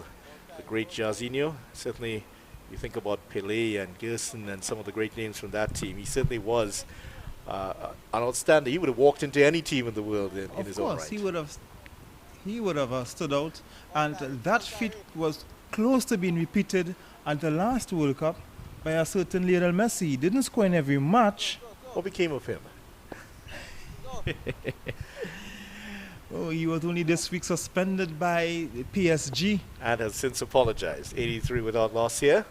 the great Jairzinho, certainly you think about Pele and Gerson and some of the great names from that team. He certainly was an outstanding. He would have walked into any team in the world in his own right. Of course, he would have stood out. And that feat was close to being repeated at the last World Cup by a certain Lionel Messi. He didn't score in every match. What became of him? Oh, he was only this week suspended by PSG. And has since apologized. 83 without loss here.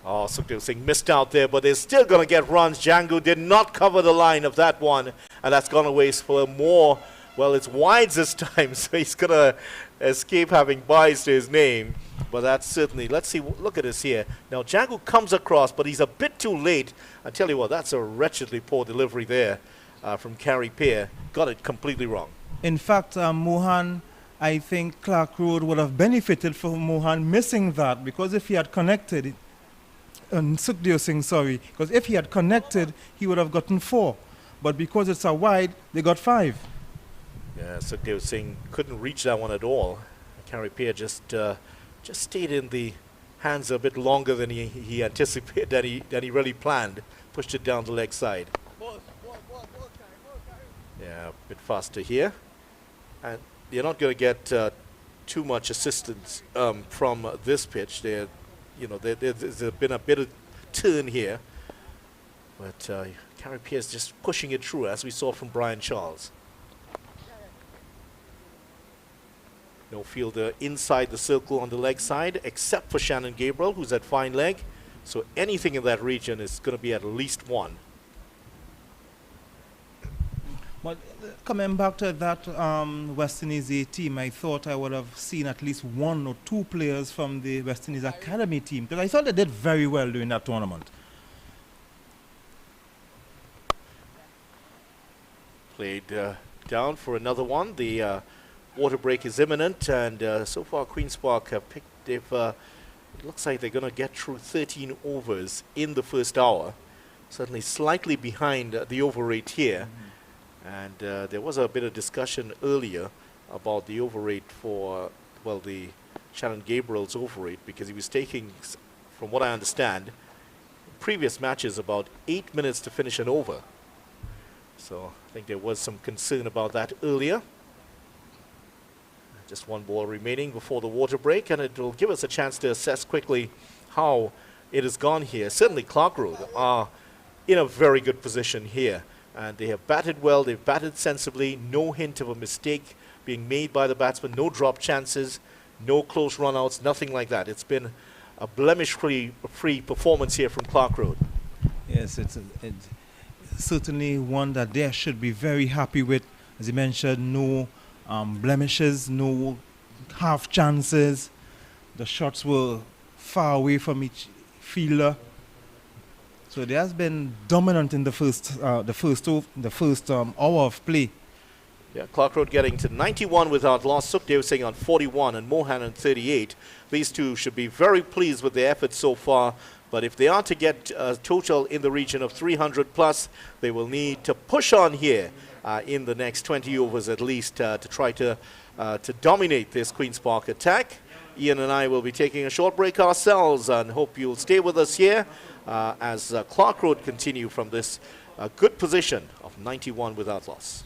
Oh, Sukhdev Singh missed out there, but they're still going to get runs. Django did not cover the line of that one, and that's gone away for more. Well, it's wides this time, so he's going to escape having buys to his name. But that's certainly, let's see, look at this here. Now, Django comes across, but he's a bit too late. I tell you what, that's a wretchedly poor delivery there from Carrie Peer. Got it completely wrong. In fact, Mohan, I think Clarke Road would have benefited from Mohan missing that, because if he had connected, Sukhdev Singh, sorry, because if he had connected, he would have gotten 4. But because it's a wide, they got 5. Yeah, Sukhdev Singh couldn't reach that one at all. Carrie Peer just stayed in the hands a bit longer than he anticipated, than he really planned. Pushed it down the leg side. Yeah, a bit faster here. And you're not going to get too much assistance from this pitch. There's been a bit of turn here. But Carrie Pearce just pushing it through, as we saw from Brian Charles. No fielder inside the circle on the leg side, except for Shannon Gabriel, who's at fine leg. So anything in that region is going to be at least 1. But coming back to that West Indies A team, I thought I would have seen at least 1 or 2 players from the West Indies Academy team, because I thought they did very well during that tournament. Played down for another one. The water break is imminent, and so far Queen's Park have picked. It looks like they're going to get through 13 overs in the first hour. Certainly slightly behind the over rate here. And there was a bit of discussion earlier about the over rate for, well, the Shannon Gabriel's over rate, because he was taking, from what I understand, previous matches about 8 minutes to finish an over. So I think there was some concern about that earlier. Just 1 ball remaining before the water break, and it will give us a chance to assess quickly how it has gone here. Certainly Clarke Road are in a very good position here, and they have batted well, they've batted sensibly, no hint of a mistake being made by the batsman, no drop chances, no close run-outs, nothing like that. It's been a blemish-free performance here from Clarke Road. Yes, it's certainly one that they should be very happy with. As you mentioned, no blemishes, no half chances. The shots were far away from each fielder. So they has been dominant in the first hour of play. Yeah, Clarke Road getting to 91 without loss. Sukhdev Singh on 41 and Mohan on 38. These two should be very pleased with their efforts so far. But if they are to get a total in the region of 300 plus, they will need to push on here in the next 20 overs at least to try to dominate this Queen's Park attack. Ian and I will be taking a short break ourselves, and hope you'll stay with us here as Clarke Road continue from this good position of 91 without loss.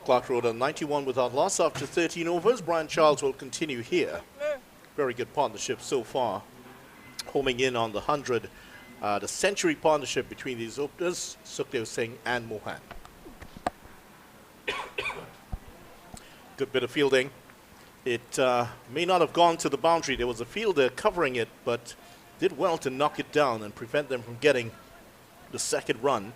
Clarke Road on 91 without loss after 13 overs. Brian Charles will continue here. Very good partnership so far. Homing in on the 100. The century partnership between these openers, Sukhdev Singh and Mohan. Good bit of fielding. It may not have gone to the boundary. There was a fielder covering it, but did well to knock it down and prevent them from getting the second run.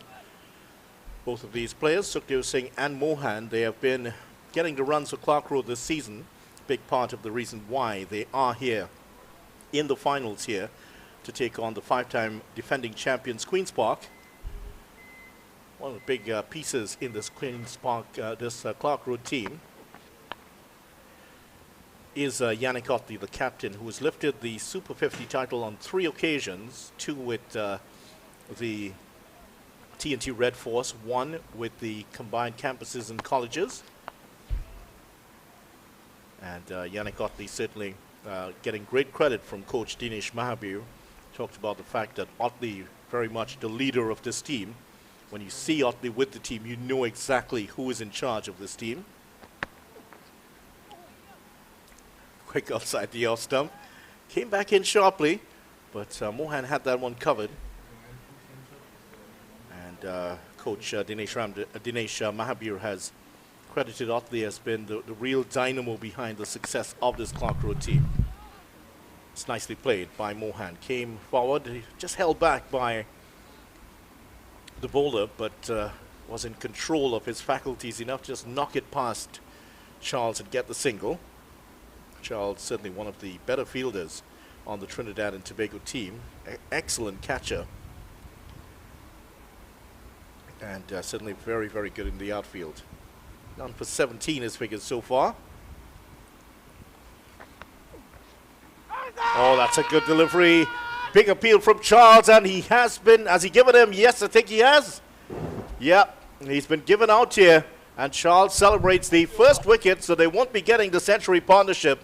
Both of these players, Sukhdev Singh and Mohan, they have been getting the runs for Clarke Road this season. Big part of the reason why they are here in the finals here to take on the five-time defending champions Queen's Park. One of the big pieces in this Queen's Park, Clarke Road team is Yannick Otley, the captain, who has lifted the Super 50 title on 3 occasions, 2 with the TNT Red Force, 1 with the combined campuses and colleges. And Yannick Otley certainly getting great credit from coach Dinesh Mahabir. Talked about the fact that Otley very much the leader of this team. When you see Otley with the team, you know exactly who is in charge of this team. Quick outside the off stump. Came back in sharply, but Mohan had that one covered. And coach Dinesh Mahabir has credited Otley as been the real dynamo behind the success of this Clarke Road team. It's nicely played by Mohan. Came forward, he just held back by the bowler, but was in control of his faculties enough to just knock it past Charles and get the single. Charles certainly one of the better fielders on the Trinidad and Tobago team. Excellent catcher. And certainly very, very good in the outfield. Down for 17 his figures so far. Oh, that's a good delivery. Big appeal from Charles, and he has been, has he given him? Yes, I think he has. Yep, he's been given out here, and Charles celebrates the first wicket, so they won't be getting the century partnership.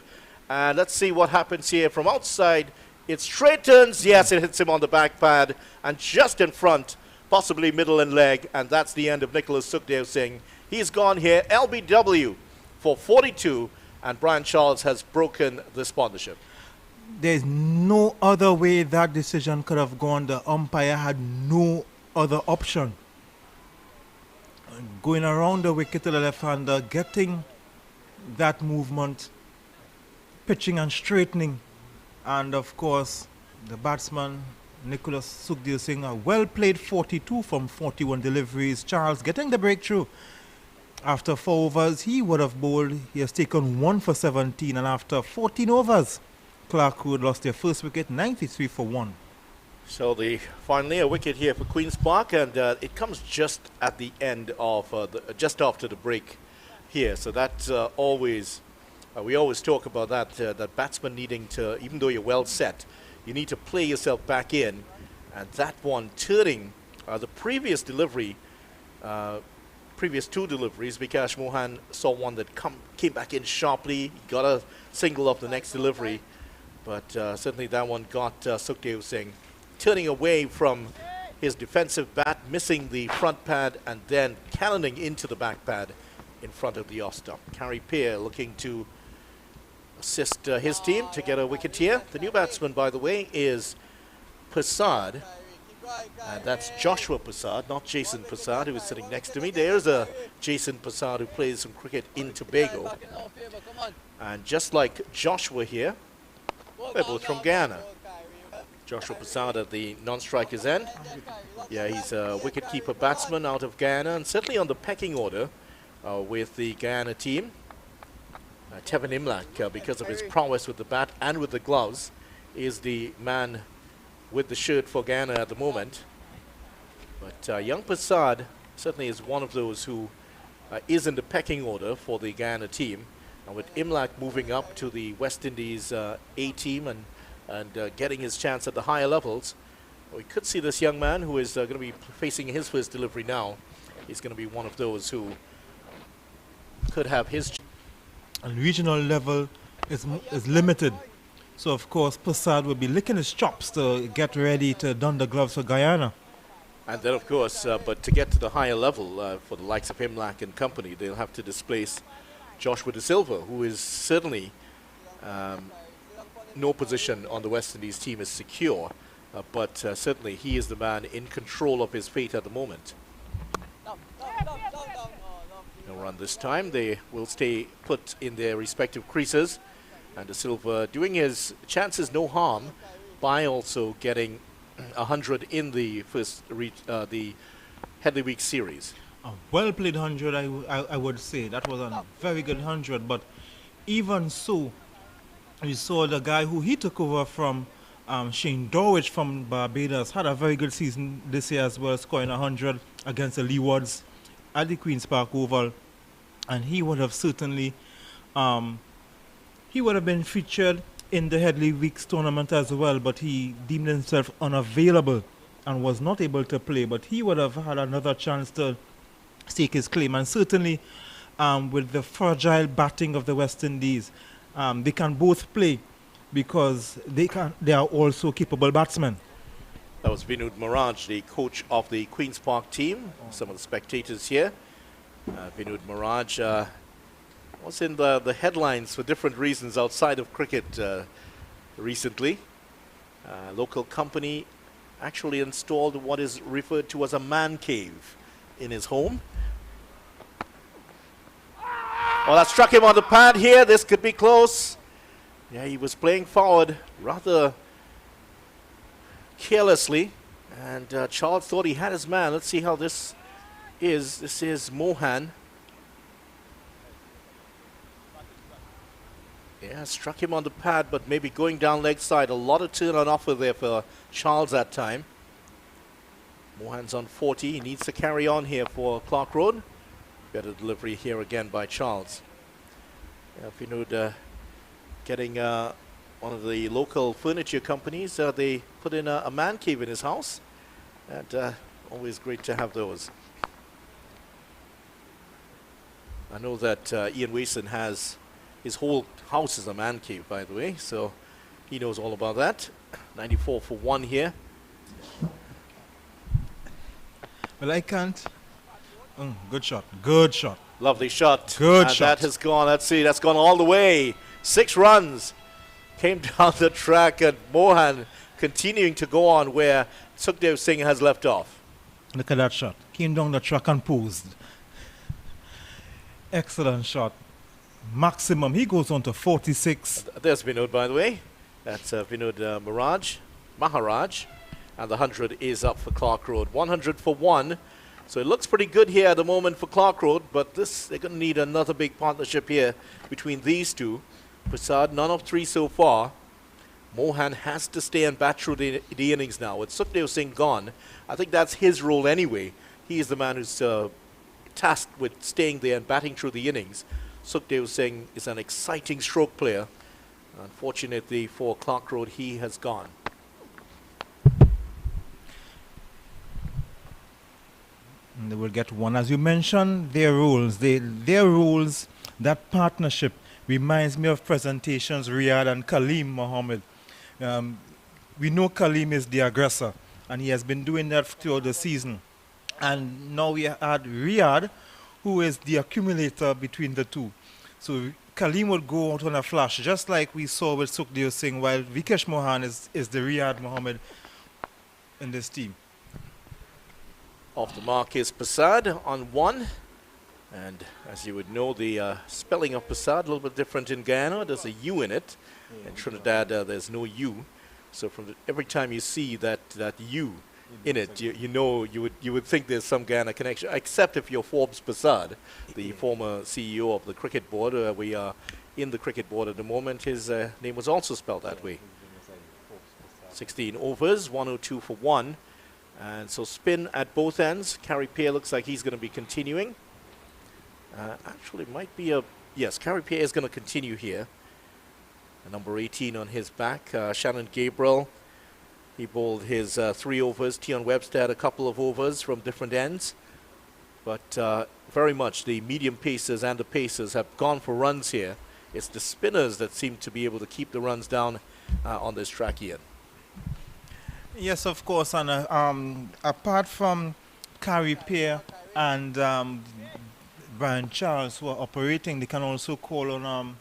And let's see what happens here from outside. It straightens, yes, it hits him on the back pad, and just in front, possibly middle and leg, and that's the end of Nicholas Sukhdev Singh. He's gone here, LBW for 42, and Brian Charles has broken this partnership. There's no other way that decision could have gone. The umpire had no other option. Going around the wicket to the left-hander, getting that movement, pitching and straightening. And of course, the batsman, Nicholas Sukhdev Singh, a well-played 42 from 41 deliveries. Charles getting the breakthrough. After 4 overs, he would have bowled. He has taken 1 for 17, and after 14 overs, Clarke Road lost their first wicket, 93 for 1. So finally a wicket here for Queen's Park, and it comes just at the end of, just after the break here. So that's always, we always talk about that, that batsman needing to, even though you're well set, you need to play yourself back in. And that one turning the previous delivery, previous 2 deliveries, Vikash Mohan saw one that came back in sharply. He got a single off the next delivery. But certainly that one got Sukhdev Singh turning away from his defensive bat, missing the front pad, and then cannoning into the back pad in front of the off stump. Carrie Peer looking to assist his team to get a wicket here. The new batsman, by the way, is Prasad. And that's Joshua Prasad, not Jason Prasad, who is sitting next to me. There's a Jason Prasad who plays some cricket in Tobago. And just like Joshua here, they're both from Guyana. Joshua Prasad at the non-striker's end. Yeah, he's a wicket-keeper batsman out of Guyana, and certainly on the pecking order with the Guyana team. Tevin Imlak, because of his prowess with the bat and with the gloves, is the man with the shirt for Guyana at the moment. But young Prasad certainly is one of those who is in the pecking order for the Guyana team. And with Imlak moving up to the West Indies A team and getting his chance at the higher levels, we could see this young man who is going to be facing his first delivery now. He's going to be one of those who could have his. And regional level is limited. So of course Prasad will be licking his chops to get ready to don the gloves for Guyana. And then, of course, but to get to the higher level for the likes of Imlach and company, they'll have to displace Joshua De Silva, who is certainly no position on the West Indies team is secure, but certainly he is the man in control of his fate at the moment. No run this time. They will stay put in their respective creases, and De Silva doing his chances no harm by also getting 100 in the first the Headley Week series. A well played 100, I would say. That was a very good 100, but even so, you saw the guy who he took over from Shane Dorwich from Barbados had a very good season this year as well, scoring 100 against the Leewards at the Queen's Park Oval, and he would have certainly he would have been featured in the Headley Weeks tournament as well, but he deemed himself unavailable and was not able to play, but he would have had another chance to stake his claim. And certainly with the fragile batting of the West Indies, they can both play because they are also capable batsmen. That was Vinod Maraj, the coach of the Queen's Park team. Some of the spectators here. Vinod Maraj was in the headlines for different reasons outside of cricket recently. Local company actually installed what is referred to as a man cave in his home. Well, that struck him on the pad here. This could be close. Yeah, he was playing forward rather carelessly, and Charles thought he had his man. Let's see how this is. This is Mohan. Yeah, struck him on the pad, but maybe going down leg side. A lot of turn on offer there for Charles that time. Mohan's on 40. He needs to carry on here for Clarke Road. Better delivery here again by Charles. Yeah, Vinod getting one of the local furniture companies. They put in a man cave in his house. And always great to have those. I know that Ian Wason has his whole house is a man cave, by the way, so he knows all about that. 94 for 1 here. Well, I can't. Good shot. Good shot. Lovely shot. Good and shot. That has gone, let's see, that's gone all the way. 6 runs came down the track, and Mohan continuing to go on where Sukhdev Singh has left off. Look at that shot. Came down the track and posed. Excellent shot. Maximum. He goes on to 46. There's Vinod, by the way. That's Vinod Maharaj. And the 100 is up for Clarke Road. 100 for 1. So it looks pretty good here at the moment for Clarke Road, but they're going to need another big partnership here between these two. Prasad, none of 3 so far. Mohan has to stay and bat through the innings now. With Sukhdev Singh gone, I think that's his role anyway. He is the man who's tasked with staying there and batting through the innings. Sukhdev Singh is an exciting stroke player. Unfortunately for Clarke Road, he has gone. And they will get 1. As you mentioned, their roles. Their roles, that partnership reminds me of presentations Riyadh and Kaleem Mohammed. We know Kaleem is the aggressor, and he has been doing that throughout the season. And now we had Riyadh, who is the accumulator between the two. So Kaleem would go out on a flash, just like we saw with Sukhdev Singh, while Vikesh Mohan is the Riyadh Mohammed in this team. Off the mark is Prasad on 1. And as you would know, the spelling of Prasad a little bit different in Guyana. There's a U in it. In Trinidad, there's no U. So from every time you see that U in it, you would think there's some Guyana connection, except if you're Forbes Prasad, the former CEO of the cricket board. We are in the cricket board at the moment. His name was also spelled that way. 16 overs, 102 for 1. And so spin at both ends. Carey Pear looks like he's going to be continuing. Actually, it might be a... Yes, Carey Pear is going to continue here. Number 18 on his back. Shannon Gabriel, he bowled his 3 overs. Tion Webster had a couple of overs from different ends. But very much the medium pacers and the pacers have gone for runs here. It's the spinners that seem to be able to keep the runs down on this track here. Yes, of course. And apart from Carrie Pear and Brian Charles who are operating, they can also call on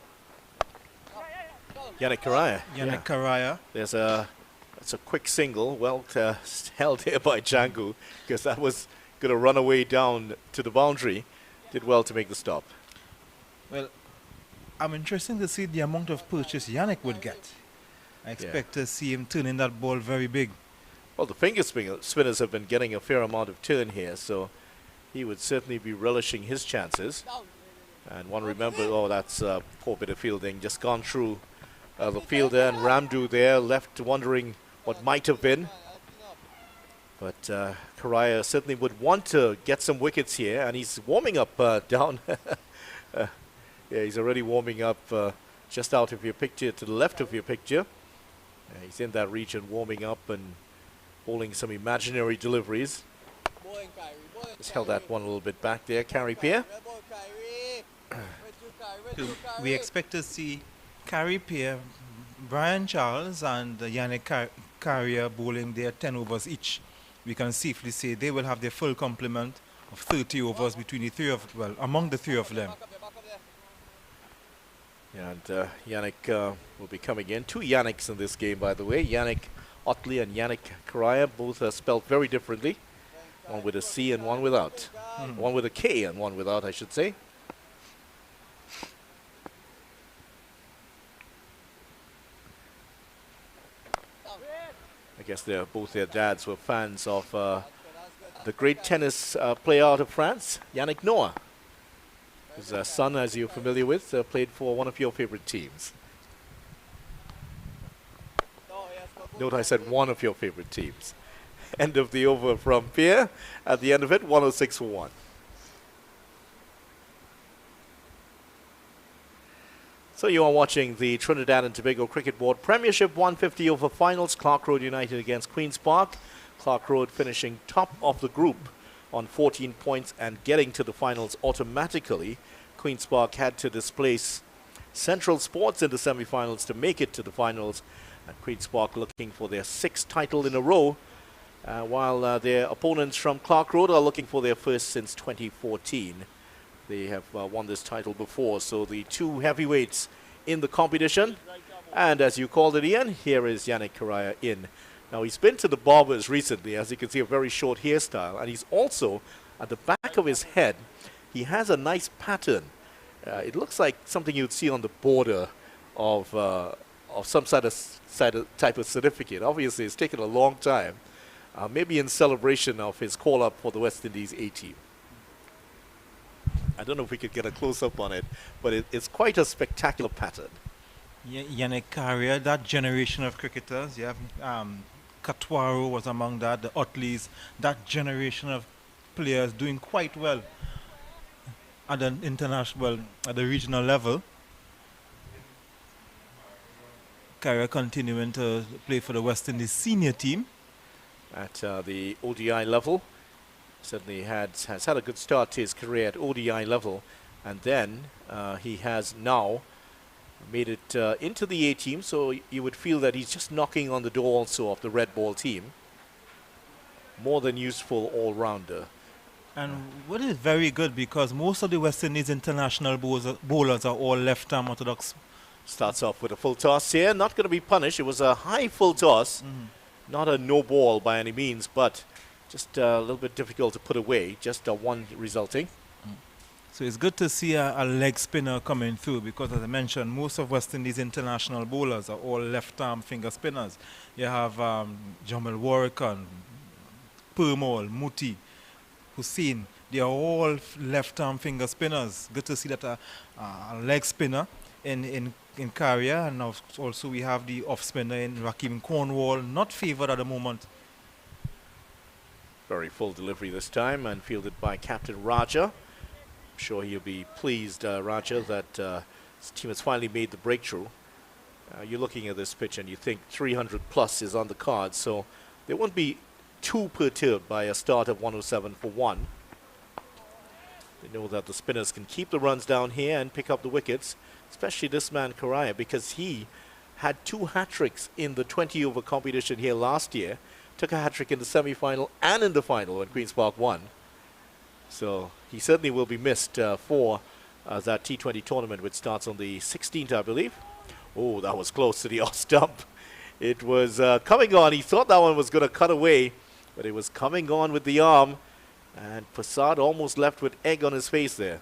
Yannick Correa. Yannick Caraya. That's a quick single, well held here by Django, because that was going to run away down to the boundary. Did well to make the stop. Well, I'm interested to see the amount of purchase Yannick would get. I expect to see him turning that ball very big. Well, the finger spinners have been getting a fair amount of turn here, so he would certainly be relishing his chances. And one remember, oh, that's a poor bit of fielding, just gone through the fielder, and Ramdu there left wondering what might have been. But Correa certainly would want to get some wickets here, and he's warming up down. Yeah, he's already warming up just out of your picture, to the left of your picture. He's in that region warming up and bowling some imaginary deliveries. Just held that one a little bit back there, Carrie Pear. We expect to see Carrie Pear, Brian Charles and Yannick Carrier bowling their 10 overs each. We can safely say they will have their full complement of 30 overs between the three of, well, among the three of them. And Yannick will be coming in. Two Yannicks in this game, by the way. Yannick Otley and Yannick Correa, both are spelled very differently. One with a C and one without. One with a K and one without, I should say. I guess both their dads were fans of the great tennis player out of France, Yannick Noah. His son, as you're familiar with, played for one of your favorite teams. Note I said one of your favorite teams. End of the over from Pierre. At the end of it, 106 for 1. So you are watching the Trinidad and Tobago Cricket Board Premiership 150 over finals. Clarke Road United against Queen's Park. Clarke Road finishing top of the group on 14 points and getting to the finals automatically. Queen's Park had to displace Central Sports in the semi-finals to make it to the finals. And Queen's Park looking for their 6th title in a row, while their opponents from Clarke Road are looking for their first since 2014. They have won this title before, so the two heavyweights in the competition. And as you called it, Ian, here is Yannick Correa in. Now, he's been to the barbers recently, as you can see, a very short hairstyle. And he's also, at the back of his head, he has a nice pattern. It looks like something you'd see on the border of some type of certificate. Obviously, it's taken a long time, maybe in celebration of his call-up for the West Indies A team. I don't know if we could get a close-up on it, but it's quite a spectacular pattern. Yannick Carrier, that generation of cricketers, you have Katwaro was among that, the Otleys, that generation of players doing quite well at an international, well, at the regional level. Carrier continuing to play for the West Indies senior team. At the ODI level, certainly has had a good start to his career at ODI level, and then he has now made it into the A team, so you would feel that he's just knocking on the door also of the red ball team. More than useful all-rounder. And what is very good, because most of the West Indies international bowlers are all left-arm orthodox. Starts off with a full toss here, not going to be punished. It was a high full toss, not a no ball by any means, but just a little bit difficult to put away, just a one resulting. So it's good to see a leg spinner coming through, because as I mentioned, most of West Indies international bowlers are all left-arm finger spinners. You have Jamal Warwick and Permol, Muti, Hussein. They are all left-arm finger spinners. Good to see that a leg spinner in Carrier, and also we have the off spinner in Rakeem Cornwall, not favoured at the moment. Very full delivery this time, and fielded by Captain Raja. I'm sure he'll be pleased, Raja, that his team has finally made the breakthrough. You're looking at this pitch and you think 300 plus is on the card, so they won't be too perturbed by a start of 107 for 1. They know that the spinners can keep the runs down here and pick up the wickets, especially this man Correa, because he had 2 hat-tricks in the 20-over competition here last year, took a hat-trick in the semi-final and in the final when Queen's Park won. So he certainly will be missed for that T20 tournament, which starts on the 16th, I believe. Oh, that was close to the off stump. It was coming on. He thought that one was going to cut away, but it was coming on with the arm. And Prasad almost left with egg on his face there.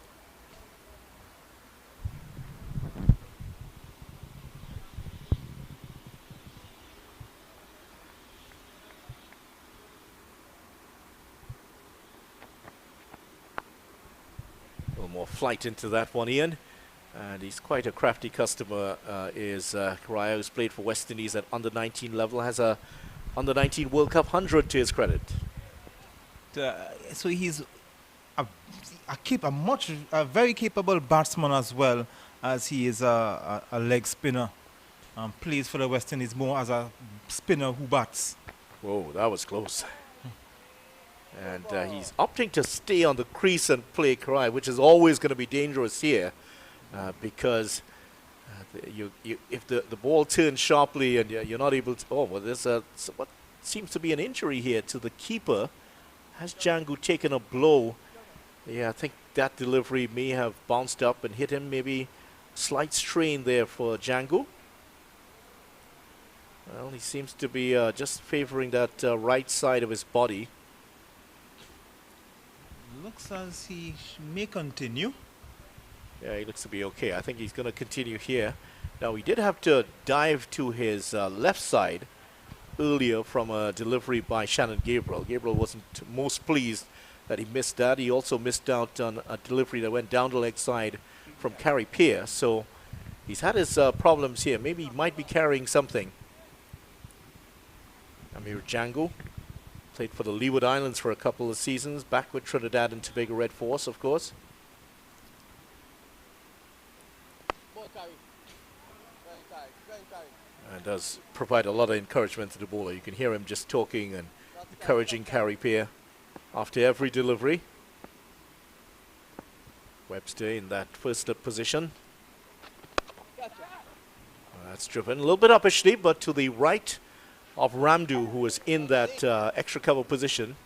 A little more flight into that one, Ian. And he's quite a crafty customer, is Correa, who's played for West Indies at under-19 level, has a under-19 World Cup 100 to his credit. So he's a very capable batsman as well, as he is a leg spinner. Plays for the West Indies more as a spinner who bats. Whoa, that was close. And he's opting to stay on the crease and play Correa, which is always going to be dangerous here. Because if the ball turns sharply and you're not able to... Oh, well, there's what seems to be an injury here to the keeper. Has Django taken a blow? Yeah, I think that delivery may have bounced up and hit him. Maybe slight strain there for Django. Well, he seems to be just favoring that right side of his body. Looks as he may continue. Yeah, he looks to be okay. I think he's going to continue here. Now, he did have to dive to his left side earlier from a delivery by Shannon Gabriel. Gabriel wasn't most pleased that he missed that. He also missed out on a delivery that went down the leg side from Carrie Peer. So he's had his problems here. Maybe he might be carrying something. Amir Django played for the Leeward Islands for a couple of seasons, back with Trinidad and Tobago Red Force, of course. And does provide a lot of encouragement to the bowler. You can hear him just talking and encouraging Carrie Peer after every delivery. Webster in that first slip position. That's driven a little bit uppishly, but to the right of Ramdu, who was in that extra cover position.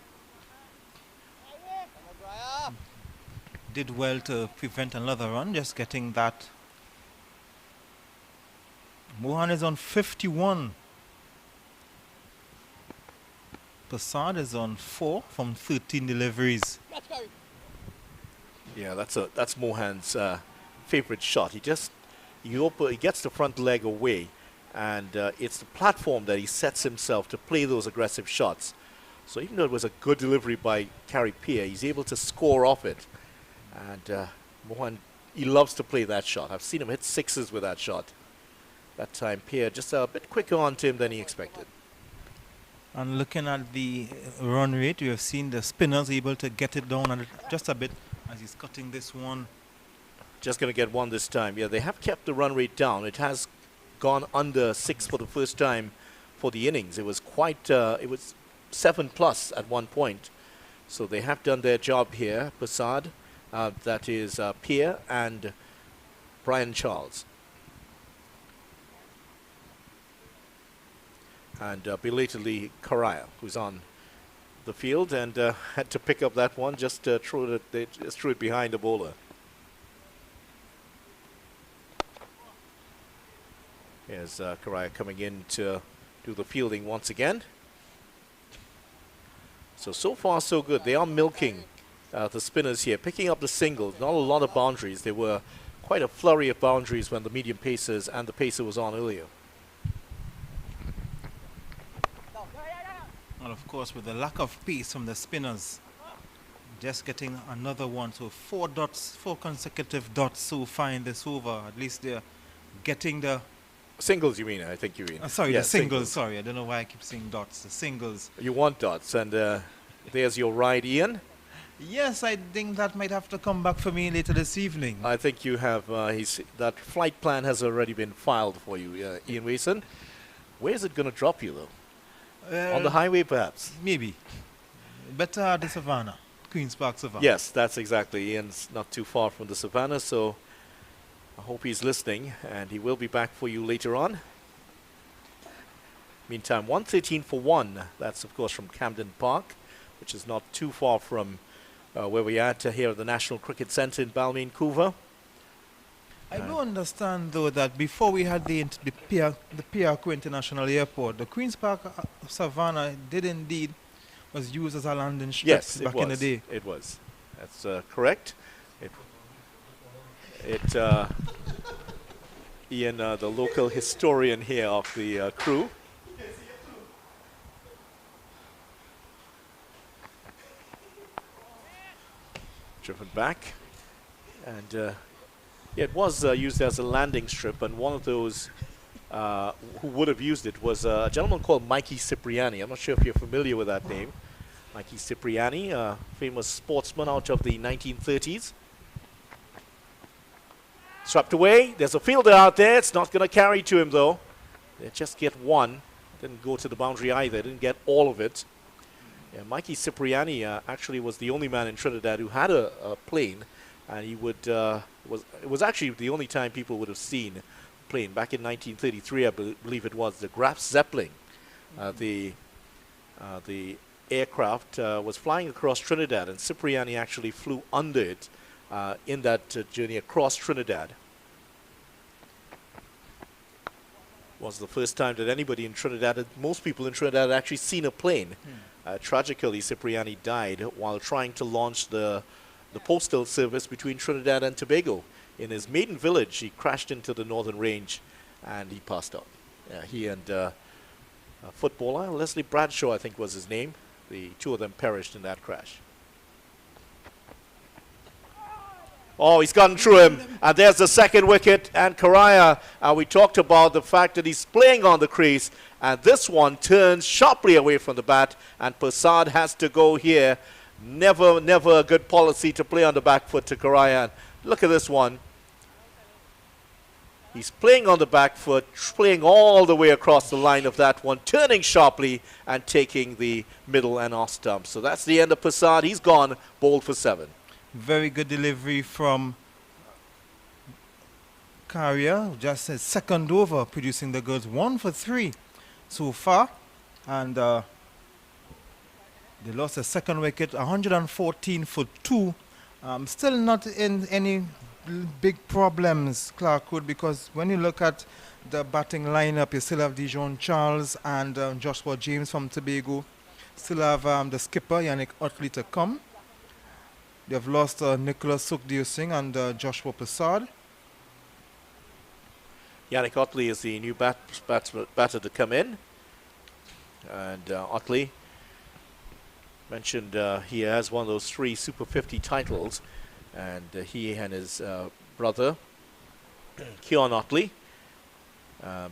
Did well to prevent another run, just getting that. Mohan is on 51. Prasad is on 4 from 13 deliveries. Yeah, that's Mohan's favorite shot. He gets the front leg away, and it's the platform that he sets himself to play those aggressive shots. So even though it was a good delivery by Carrie Peer, he's able to score off it. And Mohan, he loves to play that shot. I've seen him hit sixes with that shot. That time, Peer just a bit quicker on to him than he expected. And looking at the run rate, you have seen the spinners able to get it down just a bit as he's cutting this one. Just going to get one this time. Yeah, they have kept the run rate down. It has gone under 6 for the first time for the innings. It was quite, it was 7+ at one point. So they have done their job here. Prasad, that is Peer and Brian Charles. And belatedly Correa, who's on the field and had to pick up that one, just threw it behind the bowler. Here's Correa coming in to do the fielding once again. So far so good. They are milking the spinners here, picking up the singles. Not a lot of boundaries. There were quite a flurry of boundaries when the medium pacers and the pacer was on earlier. And of course, with the lack of pace from the spinners, just getting another one. So 4 dots, 4 consecutive dots so far in this over. At least they're getting the... Singles, you mean? I think you mean. Sorry, yeah, the singles. Sorry, I don't know why I keep saying dots. The singles. You want dots, and there's your ride, Ian. Yes, I think that might have to come back for me later this evening. I think you have. That flight plan has already been filed for you, Ian Wason. Where is it going to drop you, though? On the highway, perhaps? Maybe. Better at the Savannah, Queen's Park Savannah. Yes, that's exactly. Ian's not too far from the Savannah, so I hope he's listening, and he will be back for you later on. Meantime, 113 for 1. That's, of course, from Camden Park, which is not too far from where we are here at the National Cricket Centre in Balmain, Couva. I do understand, though, that before we had the Clarke International Airport, the Queen's Park Savannah did indeed was used as a landing strip back in the day. It was. That's correct. Ian, the local historian here of the crew. Driven back. And it was used as a landing strip, and one of those who would have used it was a gentleman called Mikey Cipriani. I'm not sure if you're familiar with that name. Mikey Cipriani, a famous sportsman out of the 1930s. Swept away. There's a fielder out there. It's not going to carry to him, though. They just get one. Didn't go to the boundary either. Didn't get all of it. Yeah, Mikey Cipriani actually was the only man in Trinidad who had a plane, and he would it was actually the only time people would have seen a plane. Back in 1933, I believe it was, the Graf Zeppelin. The aircraft was flying across Trinidad, and Cipriani actually flew under it in that journey across Trinidad. Was the first time that anybody in Trinidad, most people in Trinidad, had actually seen a plane. Tragically, Cipriani died while trying to launch the postal service between Trinidad and Tobago. In his maiden village, he crashed into the northern range and he passed out. He and a footballer, Leslie Bradshaw, I think was his name. The two of them perished in that crash. Oh, he's gotten through him. And there's the second wicket. And Correa, we talked about the fact that he's playing on the crease. And this one turns sharply away from the bat. And Persad has to go here. Never a good policy to play on the back foot to Correa. Look at this one. He's playing on the back foot, playing all the way across the line of that one, turning sharply and taking the middle and off stump. So that's the end of Persad. He's gone, bowled for 7. Very good delivery from Carrier, just his second over, producing the goods. 1 for 3 so far, and they lost a second wicket. 114 for 2. Still not in any big problems, Clarke, because when you look at the batting lineup, you still have Dijon Charles and Joshua James from Tobago. Still have the skipper Yannick Utley to come. They have lost Nicholas Sukhdev Singh and Joshua Persad. Yannick Utley is the new batter to come in. And Utley mentioned he has one of those 3 Super 50 titles. And he and his brother, Keon Utley,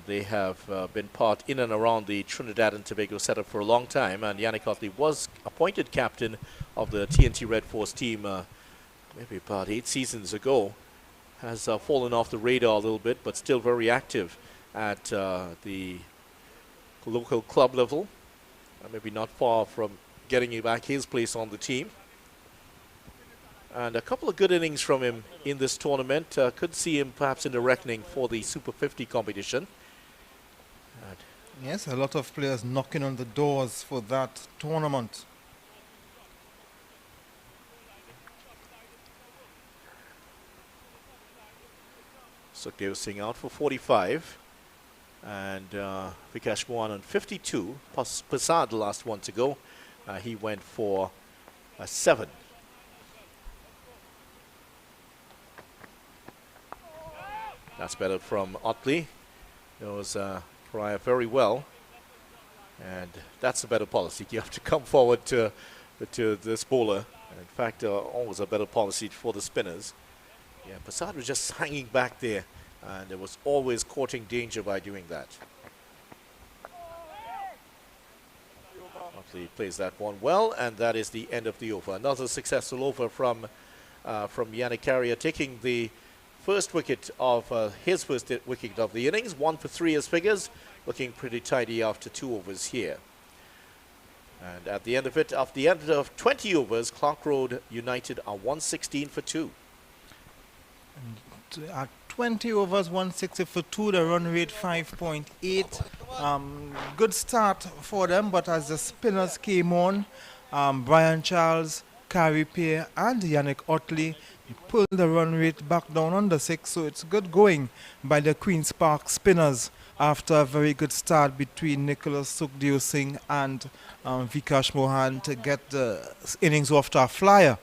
they have been part in and around the Trinidad and Tobago setup for a long time. And Yannick Utley was appointed captain of the TNT Red Force team maybe about 8 seasons ago. Has fallen off the radar a little bit, but still very active at the local club level. Maybe not far from getting back his place on the team. And a couple of good innings from him in this tournament. Could see him perhaps in the reckoning for the Super 50 competition. Yes, a lot of players knocking on the doors for that tournament. Sukhdev Singh out for 45. And Vikash Mohan on 52. Persad, the last one to go. He went for 7. That's better from Utley. Knows Correa very well. And that's a better policy. You have to come forward to this bowler. And in fact, always a better policy for the spinners. Yeah, Persad was just hanging back there. And it was always courting danger by doing that. Utley plays that one well. And that is the end of the over. Another successful over from Yannick Carrier, taking the first wicket of his first wicket of the innings. 1 for 3 as figures, looking pretty tidy after 2 overs here. And at the end of it, after the end of 20 overs, Clarke Road United are 116 for 2. And at 20 overs, 160 for 2, the run rate 5.8. Good start for them, but as the spinners came on, Brian Charles, Carrie Pear, and Yannick Otley pulled the run rate back down under 6, so it's good going by the Queen's Park spinners after a very good start between Nicholas Sukhdev Singh and Vikash Mohan to get the innings off to a flyer.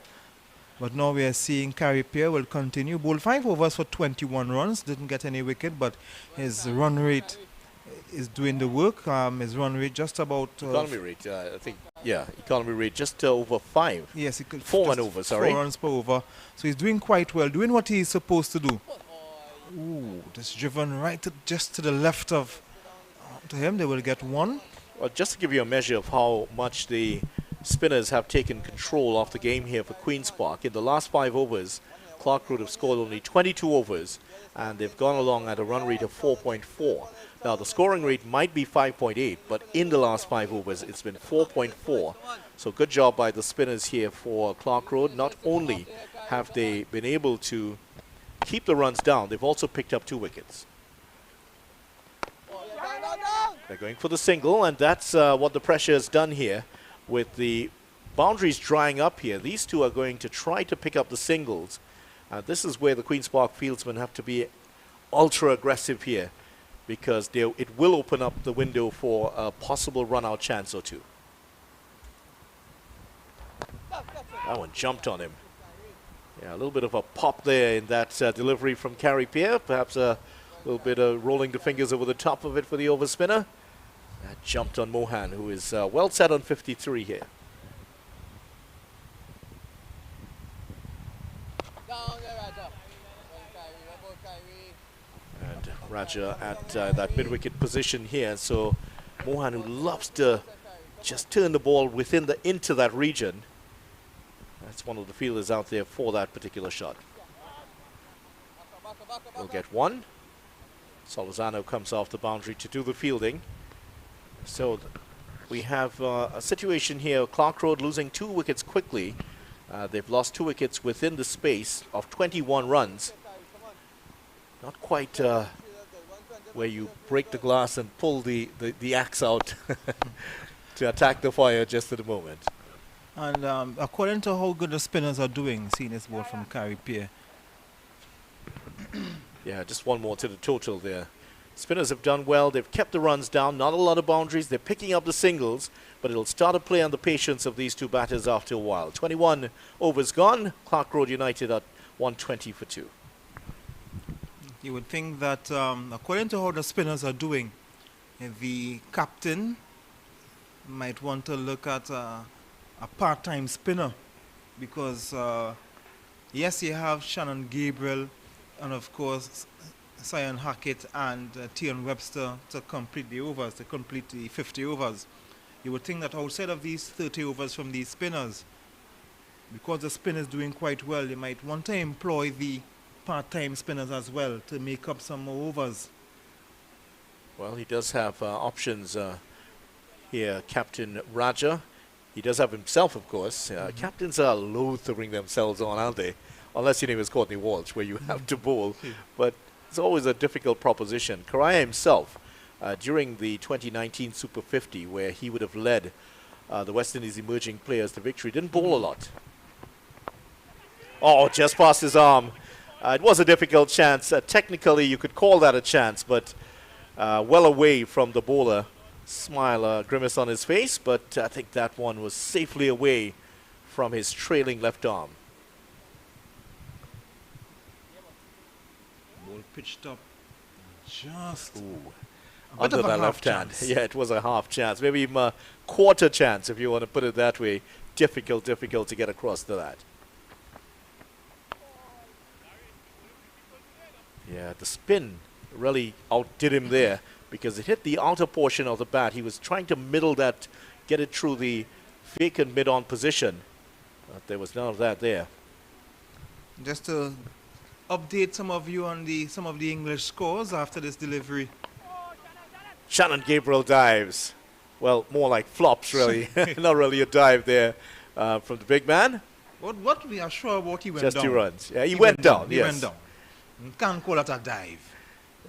But now we are seeing Carrie Pear will continue. Bowled 5 overs for 21 runs, didn't get any wicket, but his run rate is doing the work. His run rate just about... economy rate, I think, yeah, economy rate just over 5. Yes, he could 4 and over, sorry. 4 runs per over. So he's doing quite well, doing what he's supposed to do. Ooh, just driven right just to the left of to him. They will get 1. Well, just to give you a measure of how much the spinners have taken control of the game here for Queen's Park. In the last 5 overs, Clarke would have scored only 22 overs, and they've gone along at a run rate of 4.4. Now, the scoring rate might be 5.8, but in the last 5 overs, it's been 4.4. So good job by the spinners here for Clarke Road. Not only have they been able to keep the runs down, they've also picked up 2 wickets. They're going for the single, and that's what the pressure has done here with the boundaries drying up here. These two are going to try to pick up the singles. This is where the Queen's Park fieldsmen have to be ultra aggressive here, because it will open up the window for a possible run-out chance or 2. That one jumped on him. Yeah, a little bit of a pop there in that delivery from Carrie Pear. Perhaps a little bit of rolling the fingers over the top of it for the overspinner. That jumped on Mohan, who is well set on 53 here. And Raja at that mid-wicket position here. So Mohan, who loves to just turn the ball into that region. That's one of the fielders out there for that particular shot. We'll get 1. Solozano comes off the boundary to do the fielding. So we have a situation here, Clarke Road losing 2 wickets quickly. They've lost 2 wickets within the space of 21 runs. Not quite where you break the glass and pull the axe out to attack the fire just at the moment. And according to how good the spinners are doing, seeing this ball from Carrie Pear. Yeah, just 1 more to the total there. Spinners have done well. They've kept the runs down. Not a lot of boundaries. They're picking up the singles, but it'll start to play on the patience of these 2 batters after a while. 21 overs gone. Clarke Road United at 120 for 2. You would think that according to how the spinners are doing, the captain might want to look at a part-time spinner, because yes, you have Shannon Gabriel and of course Sion Hackett and Tion Webster to complete the overs, to complete the 50 overs. You would think that outside of these 30 overs from these spinners, because the spin is doing quite well, you might want to employ the part-time spinners as well to make up some more overs. Well, he does have options here, Captain Raja. He does have himself, of course. Captains are loathing themselves on, aren't they? Unless your name is Courtney Walsh, where you have to bowl. But it's always a difficult proposition. Karaya himself, during the 2019 Super 50, where he would have led the West Indies emerging players to victory, didn't bowl a lot. Oh, just past his arm. It was a difficult chance. Technically, you could call that a chance, but well away from the bowler. Smile, grimace on his face, but I think that one was safely away from his trailing left arm. Ball pitched up just under that left hand. Yeah, it was a half chance, maybe even a quarter chance if you want to put it that way. Difficult to get across to that. Yeah, the spin really outdid him there, because it hit the outer portion of the bat. He was trying to middle that, get it through the vacant mid-on position. But there was none of that there. Just to update some of you on some of the English scores after this delivery. Shannon Gabriel dives. Well, more like flops, really. Not really a dive there from the big man. What we are sure about, he went down. Just 2 runs. Yeah, he went down, He yes. went down. You can't call it a dive.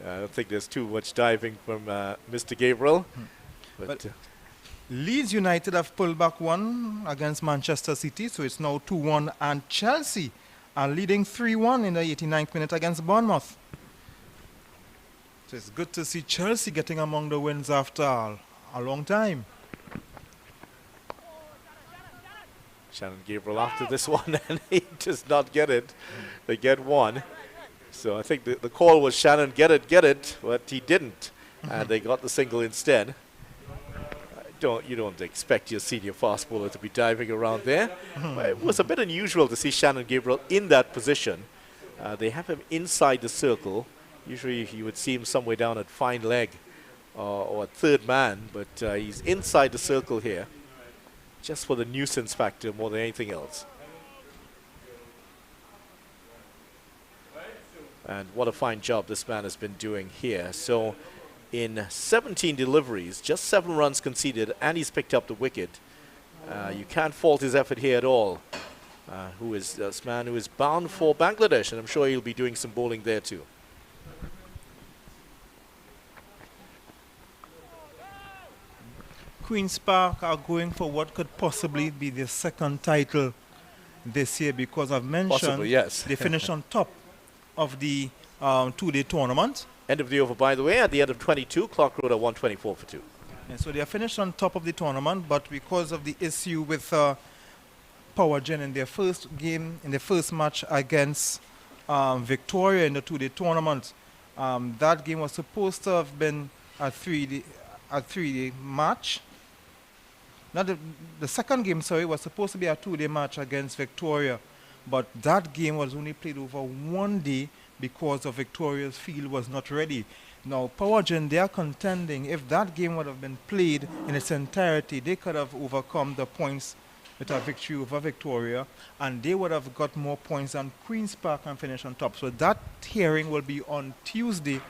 I don't think there's too much diving from Mr. Gabriel. But Leeds United have pulled back one against Manchester City, so it's now 2-1, and Chelsea are leading 3-1 in the 89th minute against Bournemouth. So it's good to see Chelsea getting among the wins after a long time. Shannon Gabriel after this one, and he does not get it. They get one. So I think the call was Shannon, get it, but he didn't. And they got the single instead. You don't expect your senior fast bowler to be diving around there. It was a bit unusual to see Shannon Gabriel in that position. They have him inside the circle. Usually you would see him somewhere down at fine leg or at third man, but he's inside the circle here, just for the nuisance factor more than anything else. And what a fine job this man has been doing here. So in 17 deliveries, just 7 runs conceded, and he's picked up the wicket. You can't fault his effort here at all. Who is this man who is bound for Bangladesh, and I'm sure he'll be doing some bowling there too. Queen's Park are going for what could possibly be their second title this year, because I've mentioned Possibly, yes. they finished on top of the two-day tournament. End of the over, by the way, at the end of 22, Clarke Road at 124 for 2. And so they are finished on top of the tournament, but because of the issue with Power Gen in their first game, in their first match against Victoria in the two-day tournament, that game was supposed to have been a three-day match. Not the second game, sorry, was supposed to be a 2-day match against Victoria, but that game was only played over 1 day because of Victoria's field was not ready. Now, Power Gen, they are contending if that game would have been played in its entirety, they could have overcome the points with a victory over Victoria, and they would have got more points than Queen's Park and finish on top. So that hearing will be on Tuesday.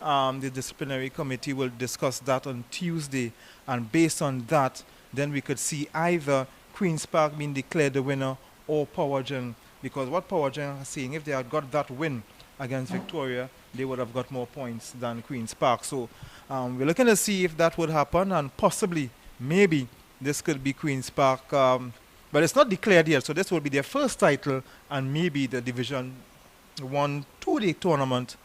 The disciplinary committee will discuss that on Tuesday, and based on that, then we could see either Queen's Park being declared the winner or Power Gen, because what Power Gen are saying, if they had got that win against Victoria, they would have got more points than Queen's Park. So we're looking to see if that would happen, and possibly, maybe, this could be Queen's Park. But it's not declared yet, so this will be their first title, and maybe the Division 1 2-day tournament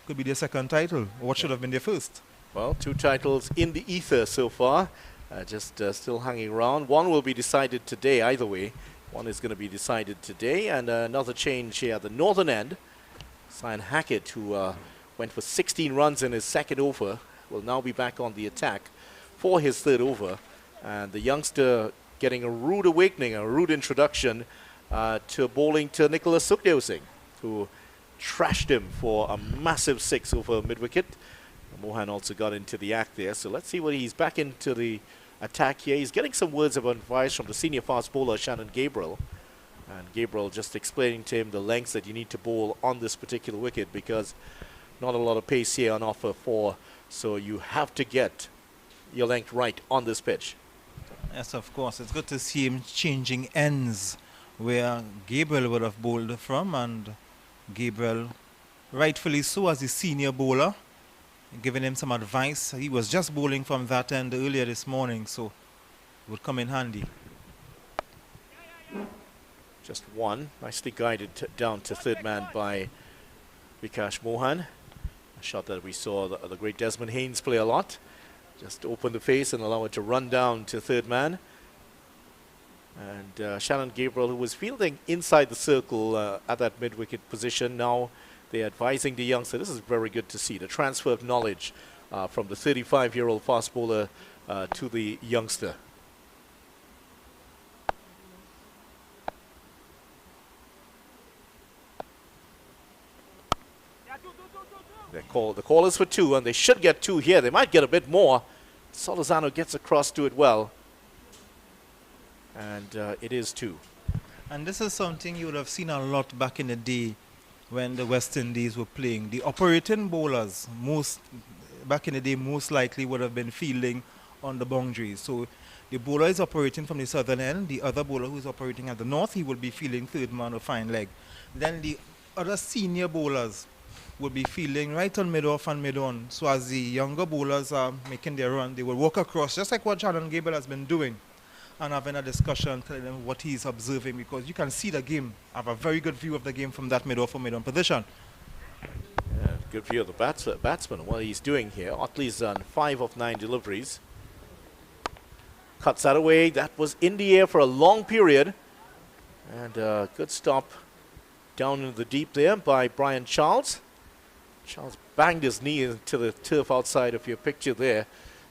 could be their second title, or what should have been their first. Well, 2 titles in the ether so far, just still hanging around. One will be decided today, either way. One is going to be decided today, and another change here at the northern end. Cyan Hackett, who went for 16 runs in his second over, will now be back on the attack for his third over. And the youngster getting a rude awakening, a rude introduction to bowling to Nicholas Sukhdev Singh, who trashed him for a massive 6 over mid-wicket. Mohan also got into the act there, so let's see what he's back into the attack here. He's getting some words of advice from the senior fast bowler, Shannon Gabriel. And Gabriel just explaining to him the lengths that you need to bowl on this particular wicket, because not a lot of pace here on offer so you have to get your length right on this pitch. Yes, of course. It's good to see him changing ends where Gabriel would have bowled from, and Gabriel, rightfully so, as the senior bowler, giving him some advice. He was just bowling from that end earlier this morning, so it would come in handy. Just one, nicely guided down to third man by Vikash Mohan. A shot that we saw the great Desmond Haynes play a lot. Just open the face and allow it to run down to third man. And Shannon Gabriel, who was fielding inside the circle at that mid-wicket position, now they're advising the youngster. This is very good to see, the transfer of knowledge from the 35-year-old fast bowler to the youngster. The call is for 2, and they should get 2 here. They might get a bit more. Solozano gets across to it well. And it is 2. And this is something you would have seen a lot back in the day when the West Indies were playing. The operating bowlers, back in the day, most likely would have been fielding on the boundaries. So the bowler is operating from the southern end. The other bowler who is operating at the north, he will be fielding third man or fine leg. Then the other senior bowlers would be fielding right on mid-off and mid-on. So as the younger bowlers are making their run, they will walk across, just like what Shannon Gable has been doing, and having a discussion, telling them what he's observing, because you can see the game, have a very good view of the game from that mid-off or mid-on position. Yeah, good view of the batsman, what he's doing here. Otley's done 5 of 9 deliveries. Cuts that away. That was in the air for a long period. And good stop down in the deep there by Brian Charles. Charles banged his knee into the turf outside of your picture there.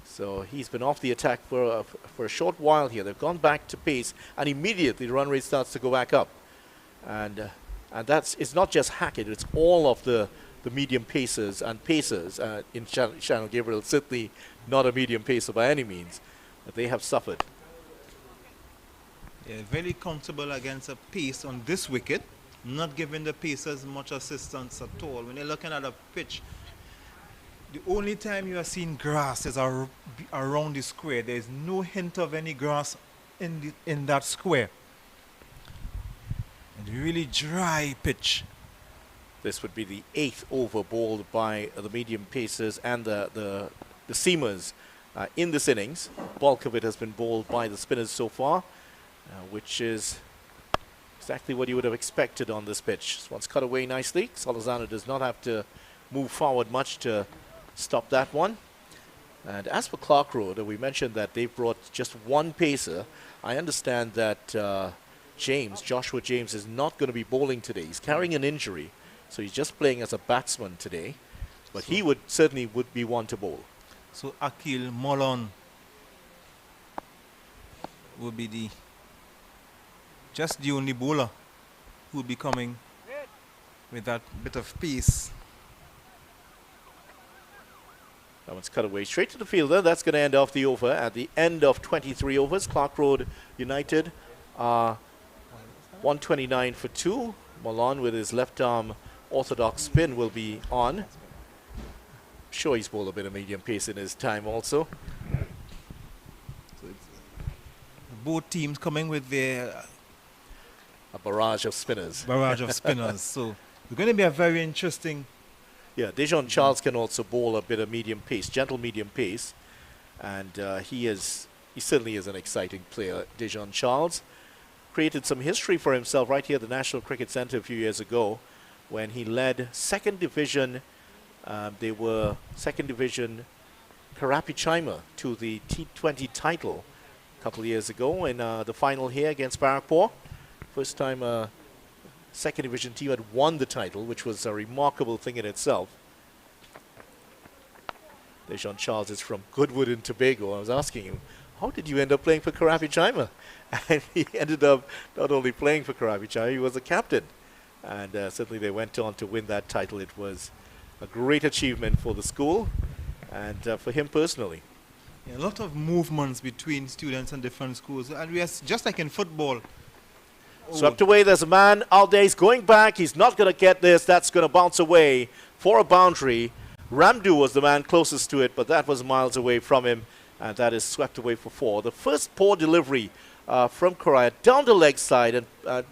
So he's been off the attack for a short while here. They've gone back to pace, and immediately the run rate starts to go back up. And it's not just Hackett, it's all of the medium pacers and pacers. In Shannon Gabriel, certainly not a medium pacer by any means, but they have suffered. Yeah, very comfortable against a pace on this wicket, not giving the pacers much assistance at all. When you're looking at a pitch, the only time you are seeing grass is around the square. There is no hint of any grass in that square. And really dry pitch. This would be the 8th over bowled by the medium pacers and the seamers in this innings. Bulk of it has been bowled by the spinners so far, which is exactly what you would have expected on this pitch. This one's cut away nicely. Solozano does not have to move forward much to stop that one. And as for Clarke Road, we mentioned that they've brought just one pacer. I understand that Joshua James, is not going to be bowling today. He's carrying an injury, so he's just playing as a batsman today. But he would certainly be one to bowl. So Akil Molon will be just the only bowler who will be coming with that bit of pace. That one's cut away straight to the fielder. That's going to end off the over. At the end of 23 overs, Clarke Road United 129 for 2. Molon with his left arm orthodox spin will be on. Sure, he's bowled a bit of medium pace in his time also. So both teams coming with their a barrage of spinners. So it's going to be a very interesting. Yeah, Dejon Charles can also bowl a bit of medium pace, gentle medium pace, and he certainly is an exciting player. Dejon Charles created some history for himself right here at the National Cricket Centre a few years ago, when he led second division. They were second division Karapi Chima to the T20 title a couple of years ago in the final here against Barrackpore. First time a second division team had won the title, which was a remarkable thing in itself. Dejon Charles is from Goodwood in Tobago. I was asking him, how did you end up playing for Karapi Chima? And he ended up not only playing for Karapi Chima, he was a captain. And certainly they went on to win that title. It was a great achievement for the school and for him personally. Yeah, a lot of movements between students and different schools. And we are just like in football. Swept away. There's a man out there. He's going back. He's not going to get this. That's going to bounce away for a boundary. Ramdu was the man closest to it, but that was miles away from him. And that is swept away for 4. The first poor delivery from Correa down the leg side, and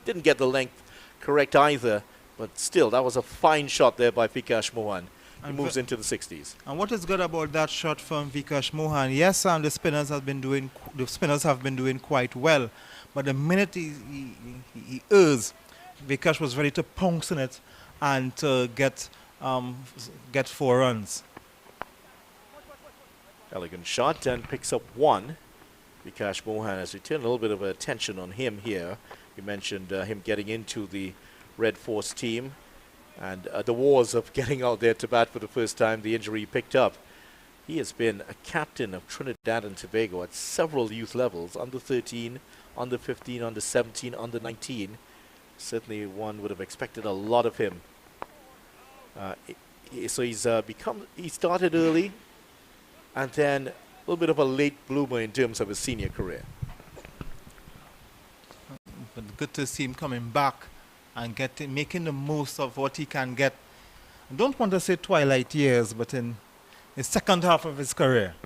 didn't get the length correct either. But still, that was a fine shot there by Vikash Mohan. He moves into the 60s. And what is good about that shot from Vikash Mohan? Yes, the spinners have been doing quite well, but the minute he errs, Vikash was ready to pounce on it and to get 4 runs. Elegant shot and picks up 1. Vikash Mohan has returned a little bit of attention on him here. You mentioned him getting into the Red Force team and the wars of getting out there to bat for the first time, the injury he picked up. He has been a captain of Trinidad and Tobago at several youth levels, under 13, under 15, under 17, under 19. Certainly one would have expected a lot of him. So he started early and then a little bit of a late bloomer in terms of his senior career. But good to see him coming back and making the most of what he can get. I don't want to say twilight years, but in the second half of his career.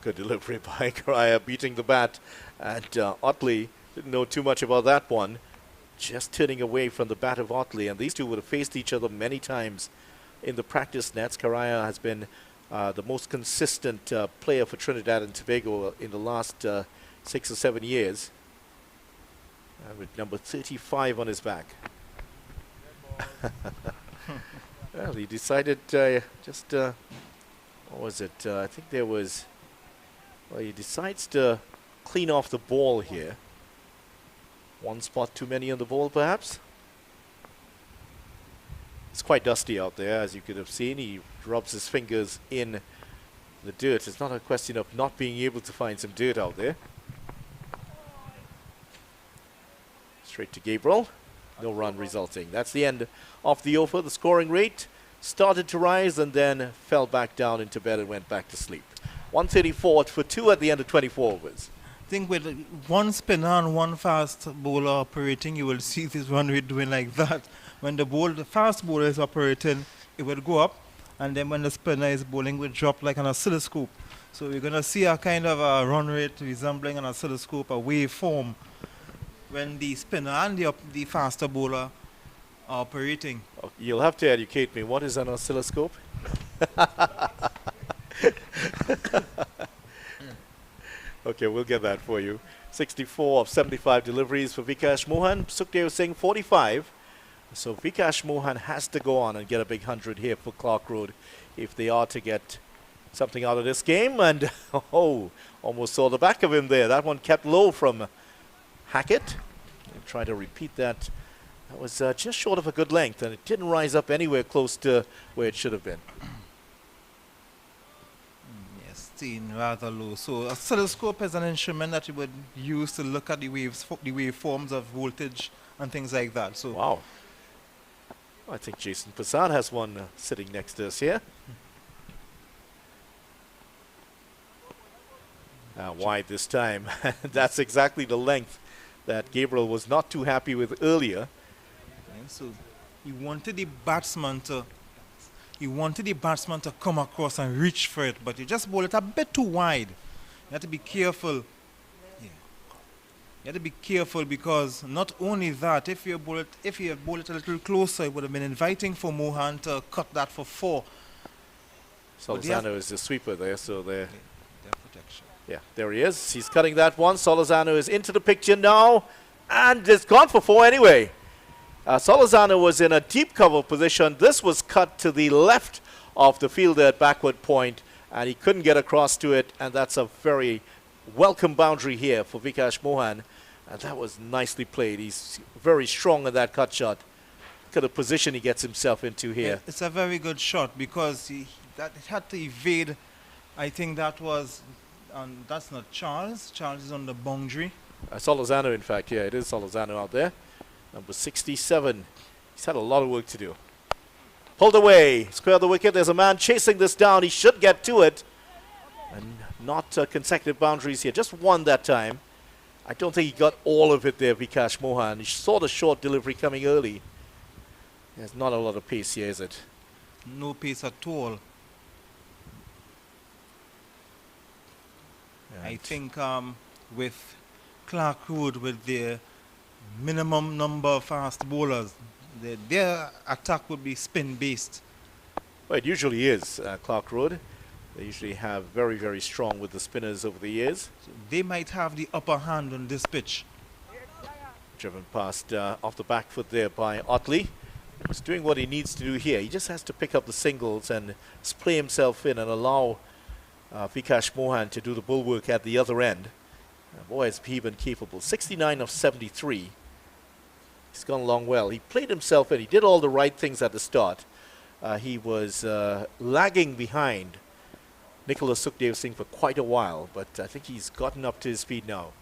Good delivery by Correa, beating the bat. And Otley didn't know too much about that one. just turning away from the bat of Otley, and these two would have faced each other many times in the practice nets. Karaya has been the most consistent player for Trinidad and Tobago in the last 6 or 7 years, with number 35 on his back. Well, he decided what was it? I think there was, well, he decides to clean off the ball here. One spot too many on the ball, perhaps. It's quite dusty out there, as you could have seen. He rubs his fingers in the dirt. It's not a question of not being able to find some dirt out there. Straight to Gabriel. No run resulting. That's the end of the over. The scoring rate started to rise and then fell back down into bed and went back to sleep. 134 for 2 at the end of 24 overs. I think with one spinner and one fast bowler operating, you will see this run rate doing like that. When the fast bowler is operating, it will go up, and then when the spinner is bowling, it will drop like an oscilloscope. So we're going to see a kind of a run rate resembling an oscilloscope, a waveform, when the spinner and the faster bowler are operating. Oh, you'll have to educate me. What is an oscilloscope? Okay, we'll get that for you. 64 of 75 deliveries for Vikash Mohan. Sukhdev Singh 45. So Vikash Mohan has to go on and get a big 100 here for Clarke Road if they are to get something out of this game. And oh, almost saw the back of him there. That one kept low from Hackett. I'll try to repeat that. That was just short of a good length, and it didn't rise up anywhere close to where it should have been. Yes, rather low. So oscilloscope is an instrument that you would use to look at the waveforms of voltage and things like that. So wow. I think Jason Prasad has one sitting next to us here. Wide this time. That's exactly the length that Gabriel was not too happy with earlier. And so you wanted the batsman to come across and reach for it, but you just bowl it a bit too wide. You have to be careful. Yeah. You have to be careful, because not only that, if you bowl it a little closer, it would have been inviting for Mohan to cut that for 4. Solizano is the sweeper there, so they're protection. Yeah, there he is. He's cutting that one. Solizano is into the picture now, and it's gone for 4 anyway. Solizano was in a deep cover position. This was cut to the left of the fielder at backward point, and he couldn't get across to it, and that's a very welcome boundary here for Vikash Mohan, and that was nicely played. He's very strong in that cut shot. Look at the position he gets himself into here. It's a very good shot, because it had to evade. I think that was, that's not Charles. Charles is on the boundary. Solizano, in fact, yeah, it is Solizano out there. Number 67. He's had a lot of work to do. Pulled away, square the wicket. There's a man chasing this down. He should get to it. And not consecutive boundaries here. Just one that time. I don't think he got all of it there, Vikash Mohan. He saw the short delivery coming early. There's not a lot of pace here, is it? No pace at all. And I think with Clarke Road, with their minimum number of fast bowlers, their attack would be spin-based. Well, it usually is, Clarke Road. They usually have very, very strong with the spinners over the years. So they might have the upper hand on this pitch. Driven past off the back foot there by Otley. He's doing what he needs to do here. He just has to pick up the singles and play himself in and allow Vikash Mohan to do the bulwark at the other end. Boy, has he been capable. 69 of 73. He's gone along well. He played himself in. He did all the right things at the start. He was lagging behind Nicholas Sukhdev Singh for quite a while, but I think he's gotten up to his speed now.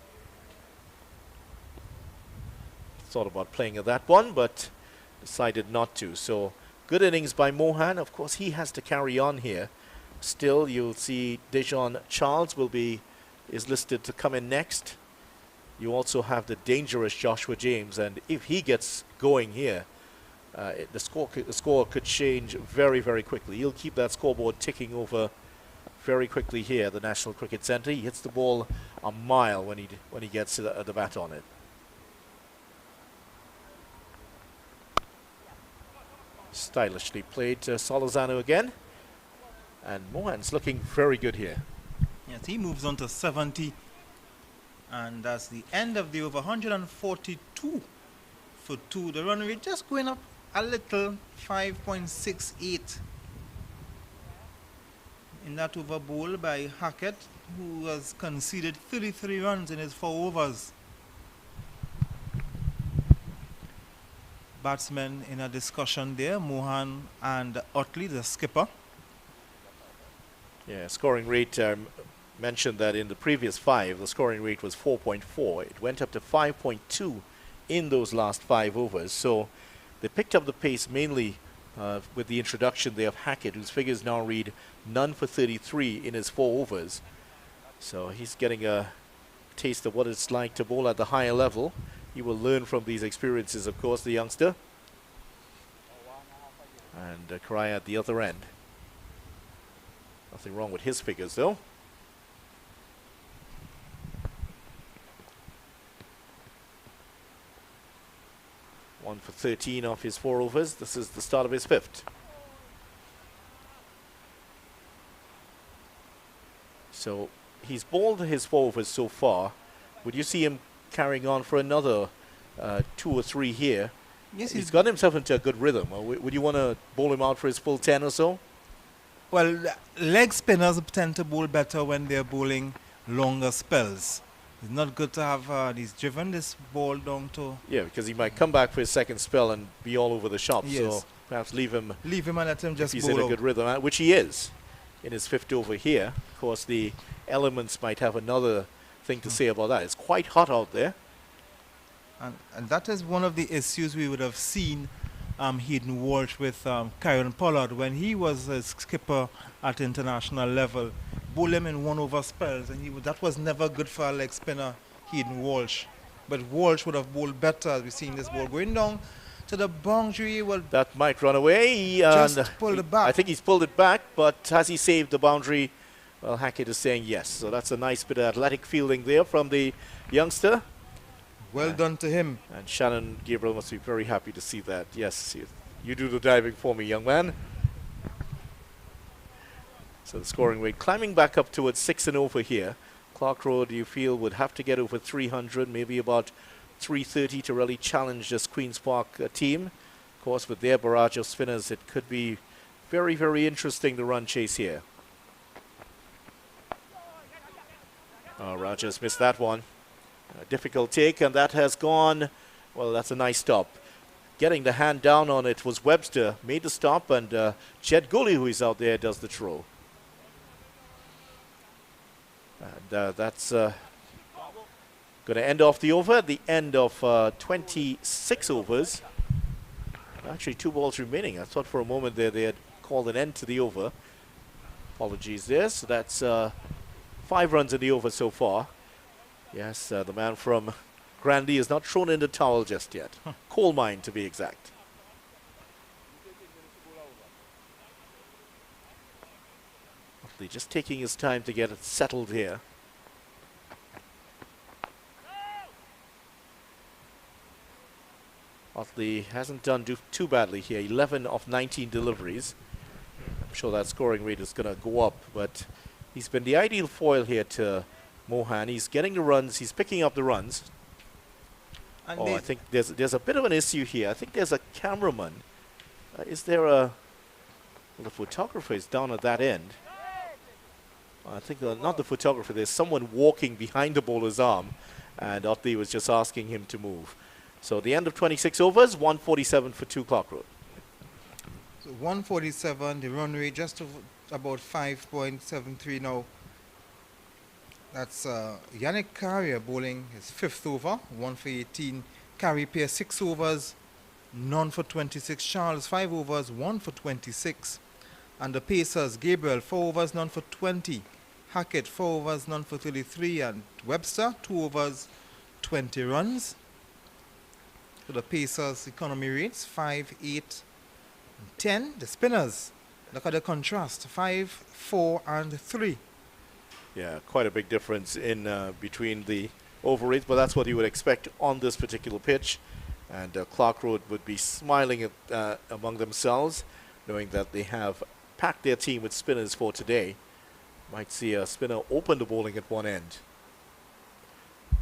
Thought about playing at that one, but decided not to. So good innings by Mohan. Of course, he has to carry on here. Still, you'll see Dejon Charles is listed to come in next. You also have the dangerous Joshua James, and if he gets going here, the score could change very, very quickly. He'll keep that scoreboard ticking over very quickly here at the National Cricket Centre. He hits the ball a mile when he gets the bat on it. Stylishly played Solozano again. And Mohan's looking very good here. Yes, he moves on to 70. And that's the end of the over. 142 for 2. The run rate just going up a little, 5.68. In that over bowl by Hackett, who has conceded 33 runs in his 4 overs. Batsmen in a discussion there, Mohan and Utley, the skipper. Yeah, scoring rate, mentioned that in the previous 5, the scoring rate was 4.4. It went up to 5.2 in those last 5 overs. So they picked up the pace mainly with the introduction there of Hackett, whose figures now read none for 33 in his 4 overs. So he's getting a taste of what it's like to bowl at the higher level. He will learn from these experiences, of course, the youngster. And Cry at the other end. Nothing wrong with his figures, though. One for 13 off his 4 overs. This is the start of his 5th. So he's bowled his 4 overs so far. Would you see him carrying on for another 2 or 3 here? Yes, he's got himself into a good rhythm. Would you want to bowl him out for his full 10 or so? Well, leg spinners tend to bowl better when they're bowling longer spells. It's not good to have he's driven this ball down to... Yeah, because he might come back for his second spell and be all over the shop. Yes. So perhaps leave him and let him just if he's bowl in a out. good rhythm, which he is in his 5th over here. Of course, the elements might have another thing to say about that. It's quite hot out there. And that is one of the issues we would have seen Hayden Walsh with Kieron Pollard when he was a skipper at international level. Bowl him in 1 over spells, and that was never good for a leg spinner, Hayden Walsh. But Walsh would have bowled better, as we've seen this ball going down to the boundary. Well, that might run away. Just pulled it back. I think he's pulled it back, but has he saved the boundary? Well, Hackett is saying yes. So that's a nice bit of athletic fielding there from the youngster. Well done to him. And Shannon Gabriel must be very happy to see that. Yes, you do the diving for me, young man. So the scoring rate climbing back up towards 6 and over here. Clarke Road, you feel, would have to get over 300, maybe about 330 to really challenge this Queen's Park team. Of course, with their barrage of spinners, it could be very, very interesting to run chase here. Oh, Rogers missed that one. A difficult take, and that has gone, well, that's a nice stop. Getting the hand down on it was Webster, made the stop, and Ched Gully, who is out there, does the throw. And that's going to end off the over at the end of 26 overs. Actually, 2 balls remaining. I thought for a moment there they had called an end to the over. Apologies there. So that's 5 runs in the over so far. Yes, the man from Grandy is not thrown in the towel just yet. Coal mine, to be exact. Utley just taking his time to get it settled here. Utley hasn't done too badly here. 11 of 19 deliveries. I'm sure that scoring rate is going to go up, but he's been the ideal foil here to Mohan. He's getting the runs. He's picking up the runs. And I think there's a bit of an issue here. I think there's a cameraman. Is there a... Well, the photographer is down at that end. I think not the photographer. There's someone walking behind the bowler's arm, and Utley was just asking him to move. So the end of 26 overs, 147 for 2 Clarke Road. So 147, the run rate just about 5.73 now. That's Yannick Carrier bowling his 5th over, 1 for 18. Carrier pair 6 overs, none for 26. Charles 5 overs, 1 for 26. And the Pacers, Gabriel 4 overs, none for 20. Hackett 4 overs, none for 33. And Webster 2 overs, 20 runs. So the Pacers economy rates 5, 8, and 10. The spinners, look at the contrast, 5, 4, and 3. Yeah, quite a big difference in between the over rates, but that's what you would expect on this particular pitch. And Clarke Road would be smiling among themselves, knowing that they have packed their team with spinners for today. Might see a spinner open the bowling at one end.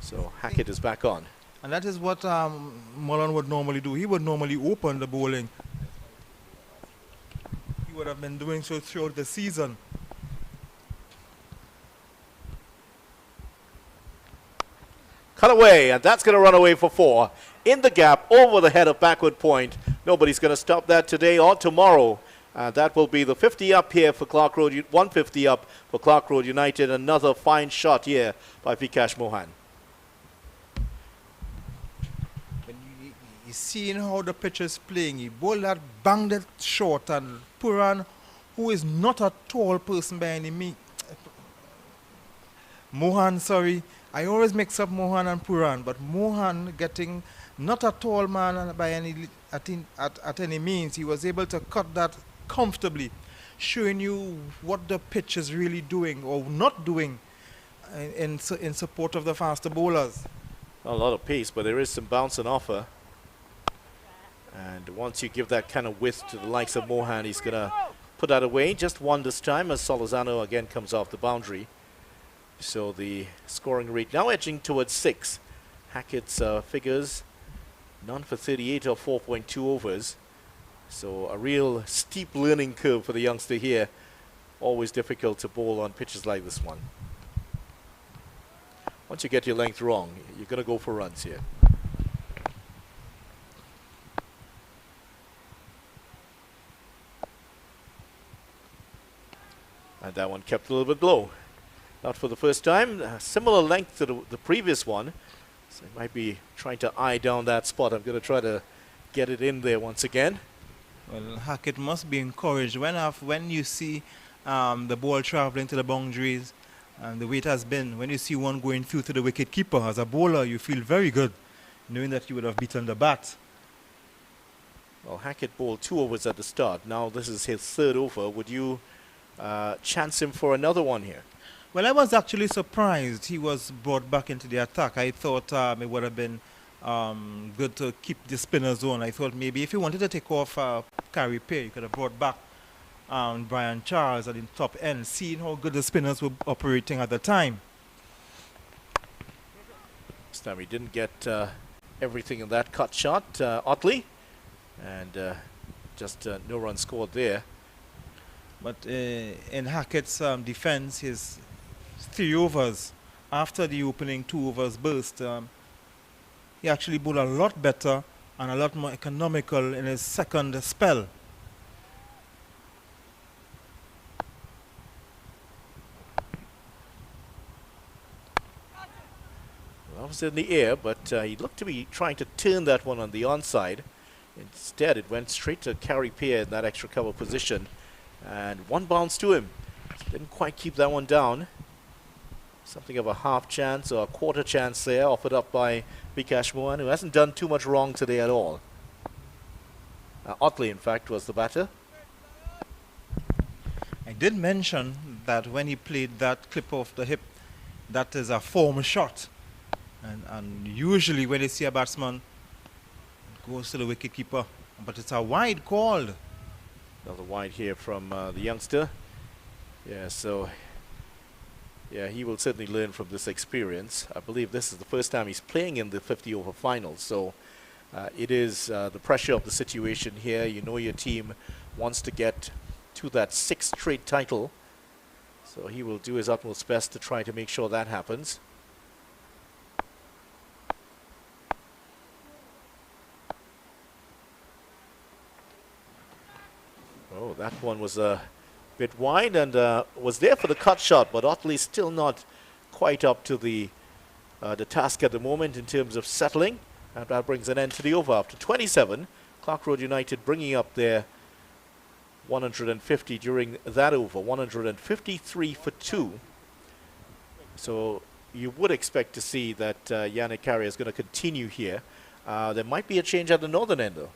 So Hackett is back on. And that is what Mullen would normally do. He would normally open the bowling. He would have been doing so throughout the season. Cut away, and that's going to run away for 4. In the gap, over the head of backward point. Nobody's going to stop that today or tomorrow. That will be the 50 up here for Clarke Road, 150 up for Clarke Road United. Another fine shot here by Vikash Mohan. You seeing how the pitcher is playing. He bowled that, banged it short, and Puran, who is not a tall person by any means. Mohan, sorry. I always mix up Mohan and Puran, but Mohan getting not a tall man by any at any means. He was able to cut that comfortably, showing you what the pitch is really doing or not doing in support of the faster bowlers. A lot of pace, but there is some bounce and offer. And once you give that kind of width to the likes of Mohan, he's going to put that away. Just one this time as Solozano again comes off the boundary. So the scoring rate now edging towards 6. Hackett's figures, none for 38 or 4.2 overs. So a real steep learning curve for the youngster here. Always difficult to bowl on pitches like this one. Once you get your length wrong, you're going to go for runs here. And that one kept a little bit low. Not for the first time. Similar length to the previous one. So he might be trying to eye down that spot. I'm going to try to get it in there once again. Well, Hackett must be encouraged. When you see the ball traveling to the boundaries, and the way it has been, when you see one going through to the wicket keeper, as a bowler, you feel very good, knowing that you would have beaten the bat. Well, Hackett bowled 2 overs at the start. Now this is his 3rd over. Would you chance him for another one here? Well, I was actually surprised he was brought back into the attack. I thought it would have been good to keep the spinners on. I thought maybe if he wanted to take off Carey Pair, you could have brought back Brian Charles at the top end, seeing how good the spinners were operating at the time. This time he didn't get everything in that cut shot, Otley. And just no run scored there. But in Hackett's defense, his 3 overs, after the opening 2 overs burst, he actually bowled a lot better and a lot more economical in his 2nd spell. Well, that was in the air, but he looked to be trying to turn that one on the onside. Instead, it went straight to Carey Pair in that extra cover position. And one bounce to him. Didn't quite keep that one down. Something of a half chance or a quarter chance there offered up by Vikash Mohan, who hasn't done too much wrong today at all. Otley, in fact, was the batter. I did mention that when he played that clip off the hip, that is a form shot. And usually when you see a batsman, it goes to the wicketkeeper. But it's a wide call. Another wide here from the youngster. Yeah, so yeah, he will certainly learn from this experience. I believe this is the first time he's playing in the 50 over finals. So it is the pressure of the situation here. You know your team wants to get to that 6th straight title. So he will do his utmost best to try to make sure that happens. Oh, that one was a bit wide and was there for the cut shot, but Otley still not quite up to the task at the moment in terms of settling. And that brings an end to the over after 27. Clarke Road United bringing up their 150 during that over, 153 for 2. So you would expect to see that Yannick Carrier is going to continue here. There might be a change at the northern end, though.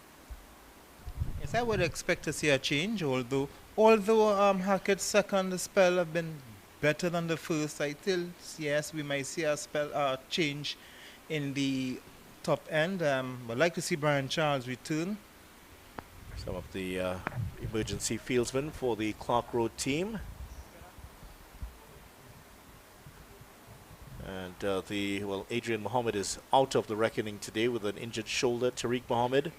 Yes, I would expect to see a change, although Hackett's 2nd spell have been better than the first. I still, yes, we might see a spell change in the top end. I'd like to see Brian Charles return. Some of the emergency fieldsmen for the Clarke Road team. And Adrian Mohammed is out of the reckoning today with an injured shoulder. Tariq Mohammed,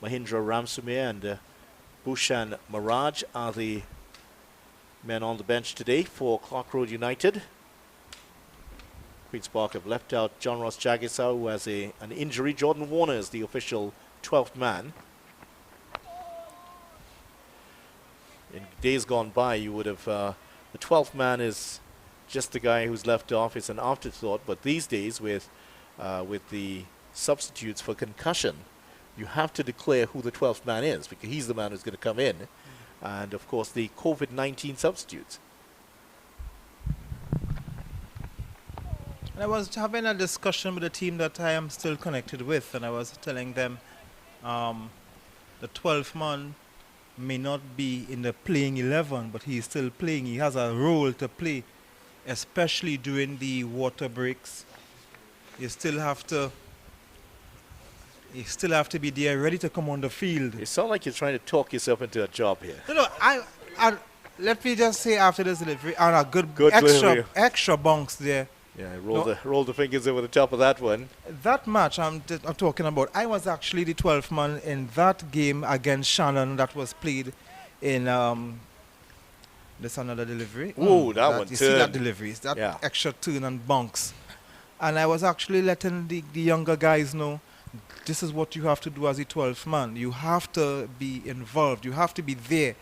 Mahindra Ramsumir and Bhushan Maraj are the men on the bench today for Clarke Road United. Queen's Park have left out John Ross Jagisa, who has an injury. Jordan Warner is the official 12th man. In days gone by, you would have, the 12th man is just the guy who's left off. It's an afterthought. But these days, with the substitutes for concussion, you have to declare who the 12th man is, because he's the man who's going to come in. And, of course, the COVID-19 substitutes. I was having a discussion with a team that I am still connected with, and I was telling them the 12th man may not be in the playing 11, but he's still playing. He has a role to play, especially during the water breaks. You still have to be there, ready to come on the field. You sound like you're trying to talk yourself into a job here. No, I let me just say after this delivery, and a good extra bunks there. Yeah, roll the fingers over the top of that one. That match I'm talking about, I was actually the 12th man in that game against Shannon that was played in this another delivery. Ooh, that one. You see that delivery, that extra turn and bunks. And I was actually letting the younger guys know, this is what you have to do as a 12th man. You have to be involved. You have to be there.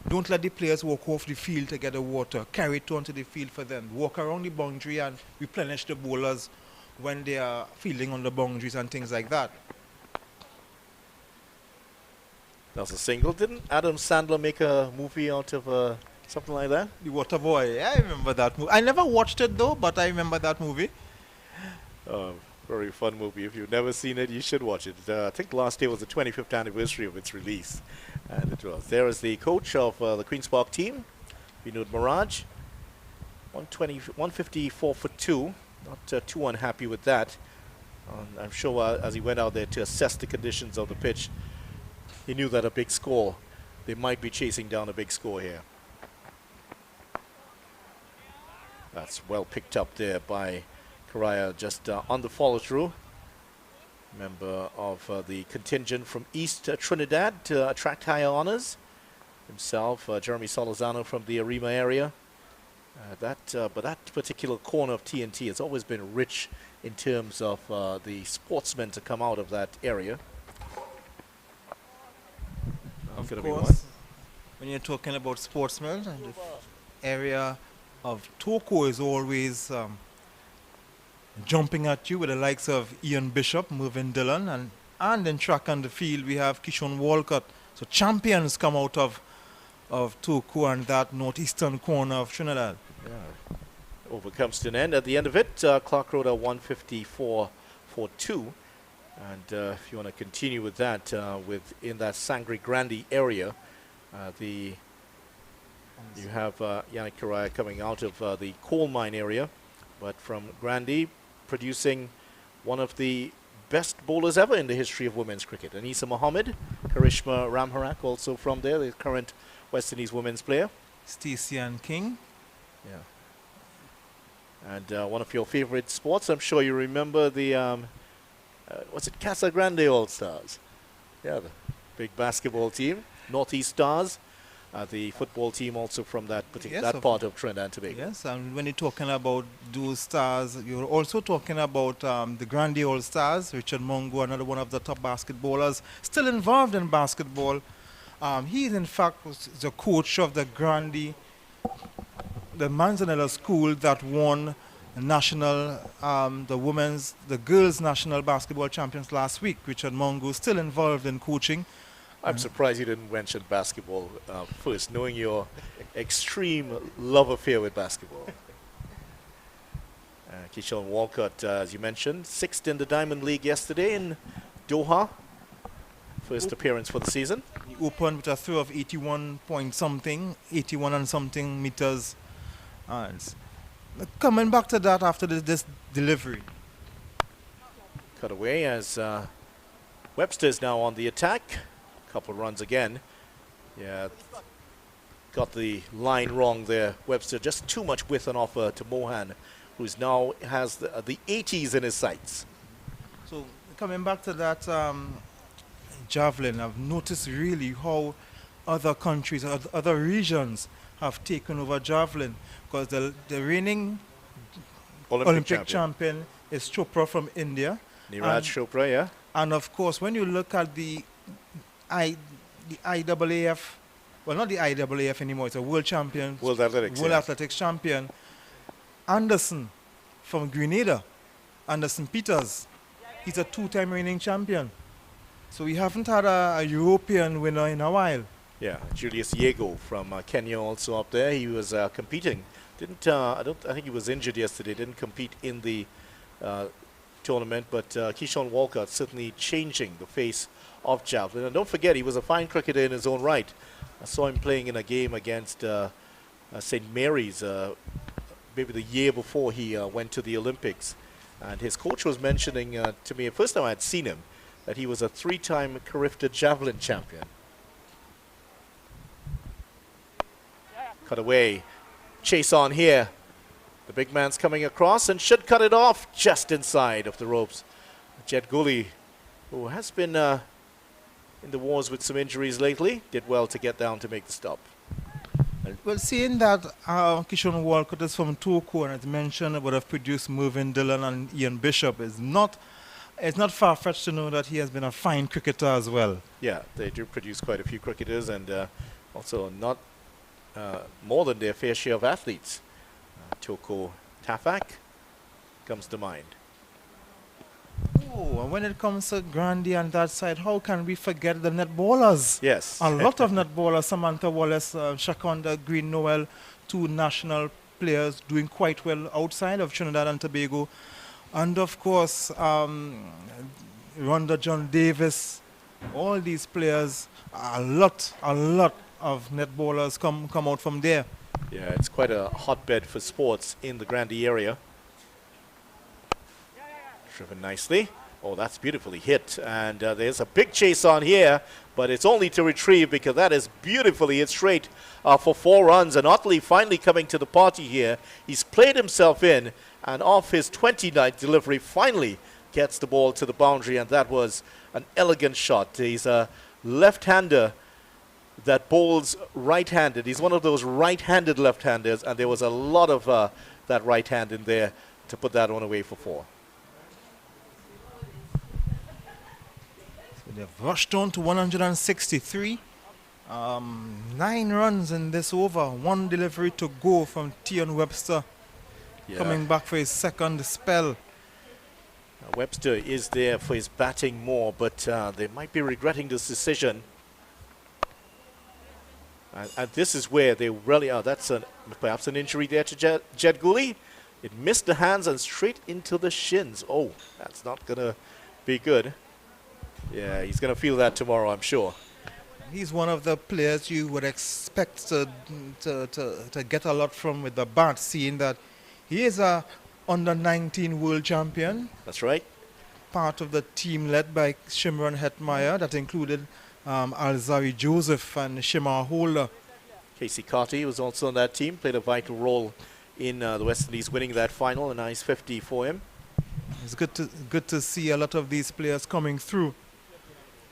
Don't let the players walk off the field to get the water. Carry it onto the field for them. Walk around the boundary and replenish the bowlers when they are fielding on the boundaries and things like that. That's a single. Didn't Adam Sandler make a movie out of something like that? The Water Boy. I remember that movie. I never watched it though, but I remember that movie. Very fun movie. If you've never seen it, you should watch it. I think last year was the 25th anniversary of its release. And it was. There is the coach of the Queen's Park team, Vinod Maraj. 154 for 2. Not too unhappy with that. I'm sure as he went out there to assess the conditions of the pitch, he knew that a big score, they might be chasing down a big score here. That's well picked up there by Karaya, just on the follow-through. Member of the contingent from East Trinidad to attract higher honors. Himself, Jeremy Solozano from the Arima area. But that particular corner of TNT has always been rich in terms of the sportsmen to come out of that area. Of course, when you're talking about sportsmen, the area of Toko is always jumping at you with the likes of Ian Bishop, Mervyn Dillon, and in track on the field we have Kishon Walcott. So champions come out of Toko and that northeastern corner of Trinidad. Yeah, overcomes to an end. At the end of it, Clarke Road are 154 for 2. And if you want to continue with that, in that Sangre Grande area, you have Yannick Karaya coming out of the coal mine area, but from Grande, producing one of the best bowlers ever in the history of women's cricket. Anisa Mohammed, Karishma Ramharak also from there, the current West Indies women's player. Stacey Ann King. Yeah. And one of your favorite sports, I'm sure you remember the, what's it, Casa Grande All-Stars. Yeah, the big basketball team, Northeast Stars. The football team also from that part of Trinidad and Tobago. Yes, and when you're talking about those stars, you're also talking about the Grande All-Stars. Richard Mungo, another one of the top basketballers, still involved in basketball. He, in fact, was the coach of the Grande, the Manzanella school that won national, the girls' national basketball champions last week. Richard Mungo, still involved in coaching. I'm surprised you didn't mention basketball first, knowing your extreme love affair with basketball. Kishon Walcott, as you mentioned, 6th in the Diamond League yesterday in Doha. First appearance for the season. He opened with a throw of 81 and something meters. Coming back to that after this delivery. Cut away as Webster's now on the attack. Couple of runs again. Yeah, got the line wrong there. Webster just too much width on offer to Mohan, who's now has the 80s in his sights. So coming back to that javelin, I've noticed really how other countries, other regions have taken over javelin, because the reigning Olympic champion is Chopra from India. Neeraj Chopra, yeah. And of course, when you look at the IAAF, well, not the IAAF anymore, it's a world champion, World Athletics, Athletics champion, Anderson from Grenada, Anderson Peters, he's a two-time reigning champion. So we haven't had a European winner in a while. Yeah, Julius Yego from Kenya also up there. He was competing. I think he was injured yesterday. Didn't compete in the tournament, but Keyshawn Walcott certainly changing the face of javelin. And don't forget, he was a fine cricketer in his own right. I saw him playing in a game against St. Mary's maybe the year before he went to the Olympics. And his coach was mentioning to me, the first time I had seen him, that he was a 3-time Carifta javelin champion. Cut away. Chase on here. The big man's coming across and should cut it off just inside of the ropes. Jet Gully, who has been in the wars with some injuries lately, did well to get down to make the stop. Well, seeing that Keyshawn Walcott is from Toko, and as mentioned, would have produced Mervyn Dillon and Ian Bishop, it's not far-fetched to know that he has been a fine cricketer as well. Yeah, they do produce quite a few cricketers, and also not more than their fair share of athletes. Toko Tafak comes to mind. Oh, and when it comes to Grandy and that side, how can we forget the netballers? Yes. A lot of netballers, Samantha Wallace, Shakonda Green Noel, two national players doing quite well outside of Trinidad and Tobago. And of course, Rhonda John Davis, all these players, a lot of netballers come out from there. Yeah, it's quite a hotbed for sports in the Grandy area. Driven nicely. Oh, that's beautifully hit. And there's a big chase on here, but it's only to retrieve because that is beautifully hit straight for 4 runs. And Otley finally coming to the party here. He's played himself in, and off his 29th delivery finally gets the ball to the boundary, and that was an elegant shot. He's a left-hander that bowls right-handed. He's one of those right-handed left-handers, and there was a lot of that right hand in there to put that one away for 4. They've rushed on to 163. 9 runs in this over. 1 delivery to go from Tion Webster, coming back for his second spell. Webster is there for his batting more, but they might be regretting this decision. And this is where they really are. That's perhaps an injury there to Jet Gully. It missed the hands and straight into the shins. Oh, that's not going to be good. Yeah, he's going to feel that tomorrow, I'm sure. He's one of the players you would expect to get a lot from with the bat, seeing that he is a under-19 world champion. That's right. Part of the team led by Shimron Hetmeyer that included Alzari Joseph and Shimar Holder. Casey Carty was also on that team, played a vital role in the West Indies winning that final, a nice 50 for him. It's good to see a lot of these players coming through.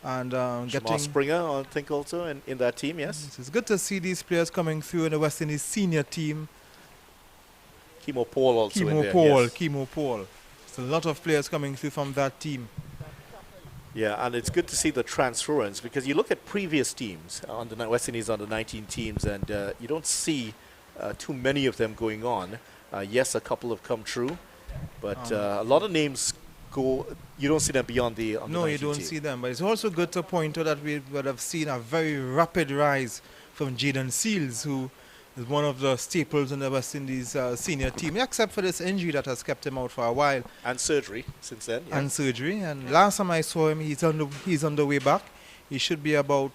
And getting Springer, I think, also in that team, yes. It's good to see these players coming through in the West Indies senior team. Kimo Paul also in there. Kimo Paul. There's a lot of players coming through from that team. Yeah, and it's good to see the transference, because you look at previous teams, on the West Indies under 19 teams, and you don't see too many of them going on. Yes, a couple have come true, but a lot of names go, you don't see them beyond the under 19 No, you don't see them, but it's also good to point out that we would have seen a very rapid rise from Jaden Seals, who is one of the staples in the West Indies senior team, except for this injury that has kept him out for a while. And surgery since then. Yeah. And surgery. And last time I saw him, he's on the way back. He should be about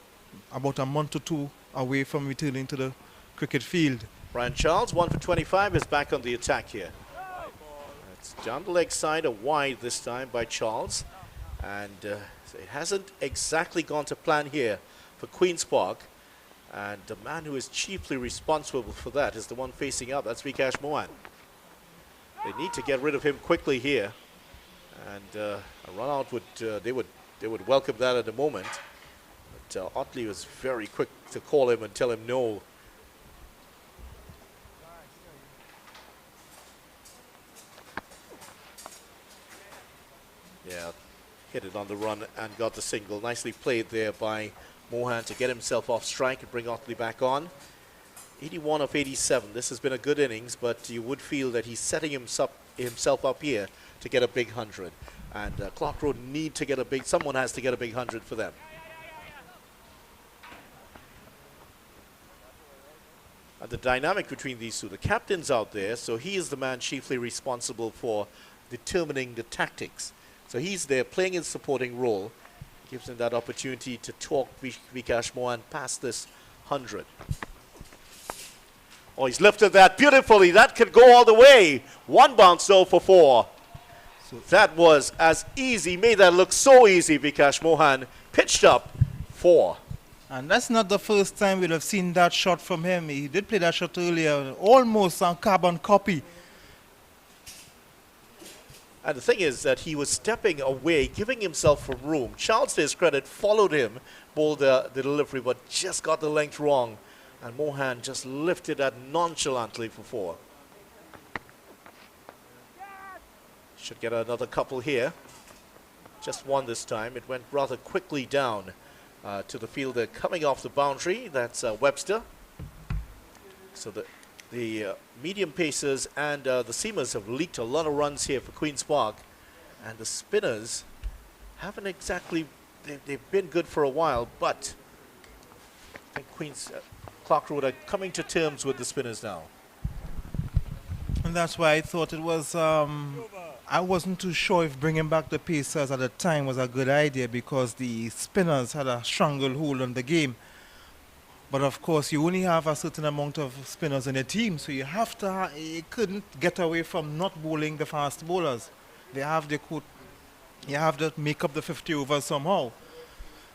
a month or 2 away from returning to the cricket field. Brian Charles, 1 for 25, is back on the attack here. It's down the leg side, a wide this time by Charles. And so it hasn't exactly gone to plan here for Queen's Park. And the man who is chiefly responsible for that is the one facing up. That's Vikash Mohan. They need to get rid of him quickly here. And a run out would they would welcome that at the moment. But Otley was very quick to call him and tell him no. Yeah, hit it on the run and got the single. Nicely played there by Mohan to get himself off strike and bring Otley back on. 81 of 87. This has been a good innings, but you would feel that he's setting himself up here to get a big 100. And Clarke Road need to get a big, someone has to get a big 100 for them. And the dynamic between these two, the captain's out there, so he is the man chiefly responsible for determining the tactics. So he's there playing his supporting role, gives him that opportunity to talk Vikash Mohan past this 100. Oh, he's lifted that beautifully. That could go all the way. One bounce though for 4. So that was as easy, made that look so easy. Vikash Mohan pitched up 4. And that's not the first time we'll have seen that shot from him. He did play that shot earlier, almost on carbon copy. And the thing is that he was stepping away, giving himself some room. Charles, to his credit, followed him, bowled the delivery, but just got the length wrong. And Mohan just lifted that nonchalantly for 4. Should get another couple here. Just one this time. It went rather quickly down to the fielder coming off the boundary. That's Webster. So the medium pacers and the seamers have leaked a lot of runs here for Queen's Park. And the spinners haven't exactly, they've been good for a while, but I think Clarke Road are coming to terms with the spinners now. And that's why I thought it was, I wasn't too sure if bringing back the pacers at the time was a good idea because the spinners had a stranglehold on the game. But of course, you only have a certain amount of spinners in your team, so you have to, you couldn't get away from not bowling the fast bowlers. You have to make up the 50 overs somehow.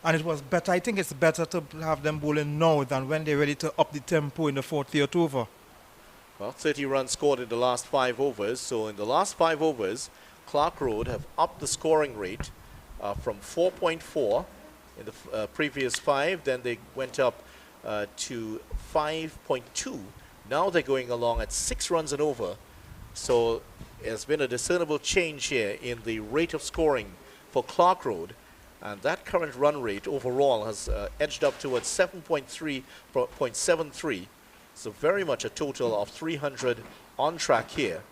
And it was better, I think it's better to have them bowling now than when they're ready to up the tempo in the 40th over. Well, 30 runs scored in the last 5 overs. So in the last 5 overs, Clarke Road have upped the scoring rate from 4.4 in the previous 5. Then they went up to 5.2. Now they're going along at 6 runs and over. So there's been a discernible change here in the rate of scoring for Clarke Road. And that current run rate overall has edged up towards 7.73. So very much a total of 300 on track here.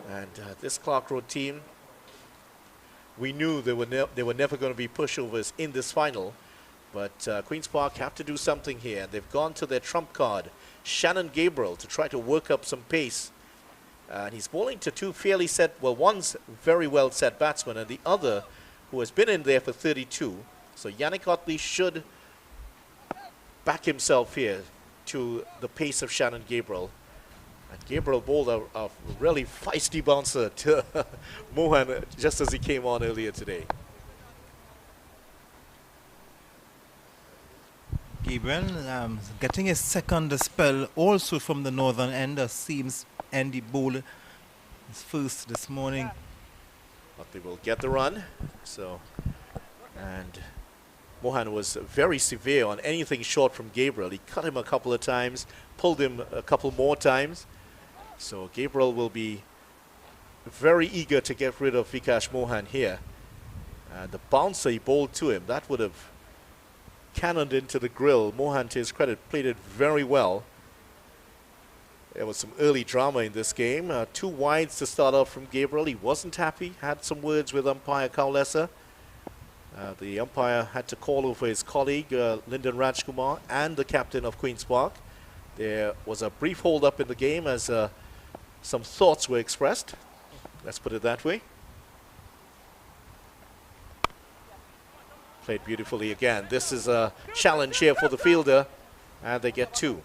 And this Clarke Road team, we knew they were never going to be pushovers in this final. But Queen's Park have to do something here. They've gone to their trump card, Shannon Gabriel, to try to work up some pace. And he's bowling to 2 fairly set, well, one's very well set batsman and the other who has been in there for 32. So Yannick Otley should back himself here to the pace of Shannon Gabriel. And Gabriel bowled a really feisty bouncer to Mohan just as he came on earlier today. Gabriel getting his second spell also from the northern end. Seems Andy bowled his first this morning. Otley will get the run. So, and Mohan was very severe on anything short from Gabriel. He cut him a couple of times, pulled him a couple more times. So Gabriel will be very eager to get rid of Vikash Mohan here. The bouncer he bowled to him, that would have cannoned into the grill. Mohan, to his credit, played it very well. There was some early drama in this game. 2 wides to start off from Gabriel. He wasn't happy, had some words with umpire Kaulesa. The umpire had to call over his colleague, Lyndon Rajkumar, and the captain of Queen's Park. There was a brief hold-up in the game as some thoughts were expressed. Let's put it that way. Played beautifully again. This is a challenge here for the fielder, and they get 2.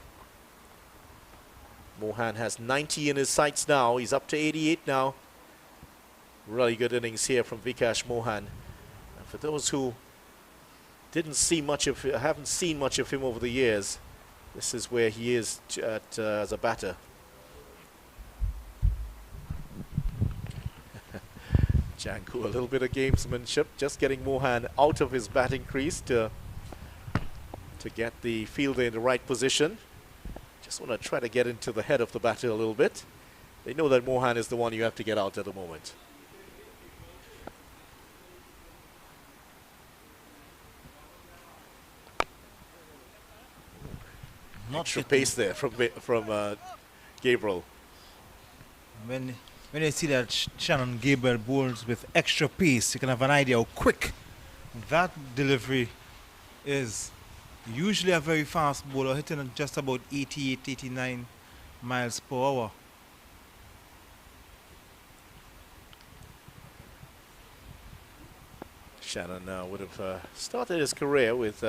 Mohan has 90 in his sights now. He's up to 88 now. Really good innings here from Vikash Mohan. And for those who haven't seen much of him over the years, this is where he is as a batter. Janku, a little bit of gamesmanship, just getting Mohan out of his batting crease to get the fielder in the right position. Just want to try to get into the head of the batter a little bit. They know that Mohan is the one you have to get out at the moment. Not extra pace there from Gabriel. When you see that Shannon Gabriel bowls with extra pace, you can have an idea how quick that delivery is. Usually a very fast bowler hitting at just about 88, 89 miles per hour. Shannon would have started his career with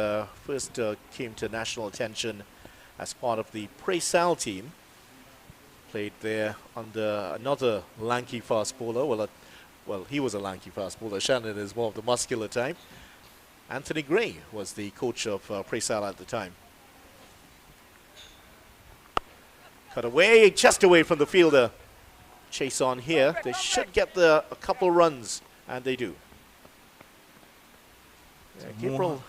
first came to national attention as part of the Presal team. Played there under another lanky fast bowler. Well, he was a lanky fast bowler. Shannon is more of the muscular type. Anthony Gray was the coach of Presal at the time. Cut away, just away from the fielder. Chase on here. They should get a couple runs, and they do. Yeah, Gabriel,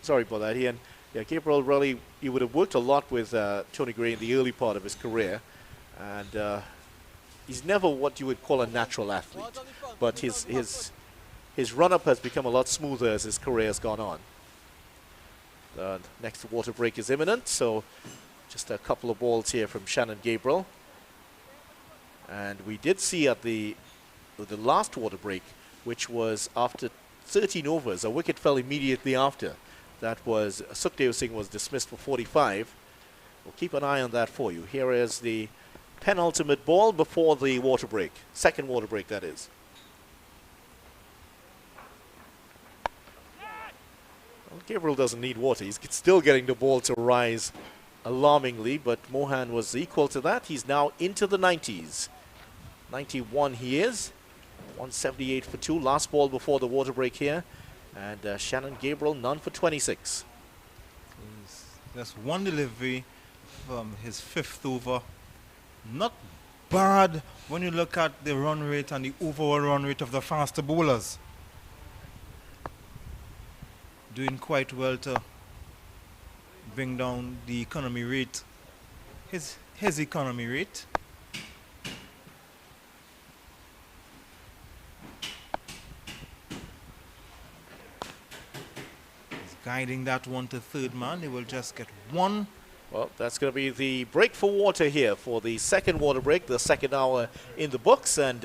sorry about that, Ian. Yeah, Gabriel really, he would have worked a lot with Tony Gray in the early part of his career, and he's never what you would call a natural athlete, but his run-up has become a lot smoother as his career has gone on. The next water break is imminent, so just a couple of balls here from Shannon Gabriel. And we did see at the last water break, which was after 13 overs, a wicket fell immediately after. That was Sukhdev Singh was dismissed for 45. We'll keep an eye on that for you. Here is the penultimate ball before the water break, second water break that is. Well, Gabriel doesn't need water. He's still getting the ball to rise alarmingly, but Mohan was equal to that. He's now into the 90s. 91 he is. 178 for 2. Last ball before the water break here. And Shannon Gabriel, none for 26. That's one delivery from his fifth over. Not bad when you look at the run rate and the overall run rate of the faster bowlers. Doing quite well to bring down the economy rate. His economy rate. Guiding that one to third man. They will just get one. Well, that's going to be the break for water here for the second water break, the second hour in the books. And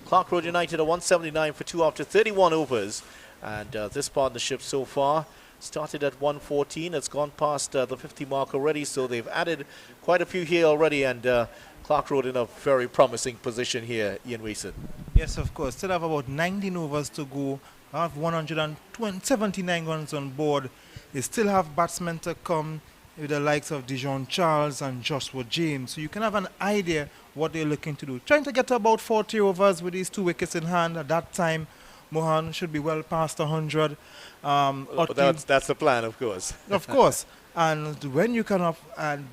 Clarke Road United are 179 for 2 after 31 overs. And this partnership so far started at 114. It's gone past the 50 mark already, so they've added quite a few here already. And Clarke Road in a very promising position here, Ian Wason. Yes, of course. Still have about 19 overs to go. I have 179 runs on board. They still have batsmen to come with the likes of Dijon Charles and Joshua James. So you can have an idea what they're looking to do. Trying to get to about 40 overs with these 2 wickets in hand. At that time, Mohan should be well past 100. That's the plan, of course. Of course. And when you can have, and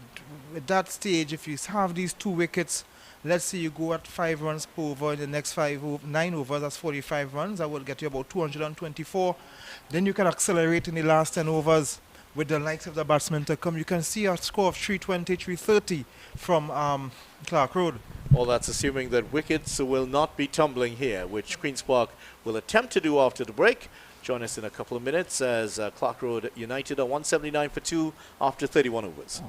at that stage, if you have these 2 wickets, let's say you go at 5 runs per over in the next 9 overs, that's 45 runs. That will get you about 224. Then you can accelerate in the last 10 overs with the likes of the batsmen to come. You can see a score of 320, 330 from Clarke Road. Well, that's assuming that wickets will not be tumbling here, which Queen's Park will attempt to do after the break. Join us in a couple of minutes as Clarke Road United are 179 for 2 after 31 overs.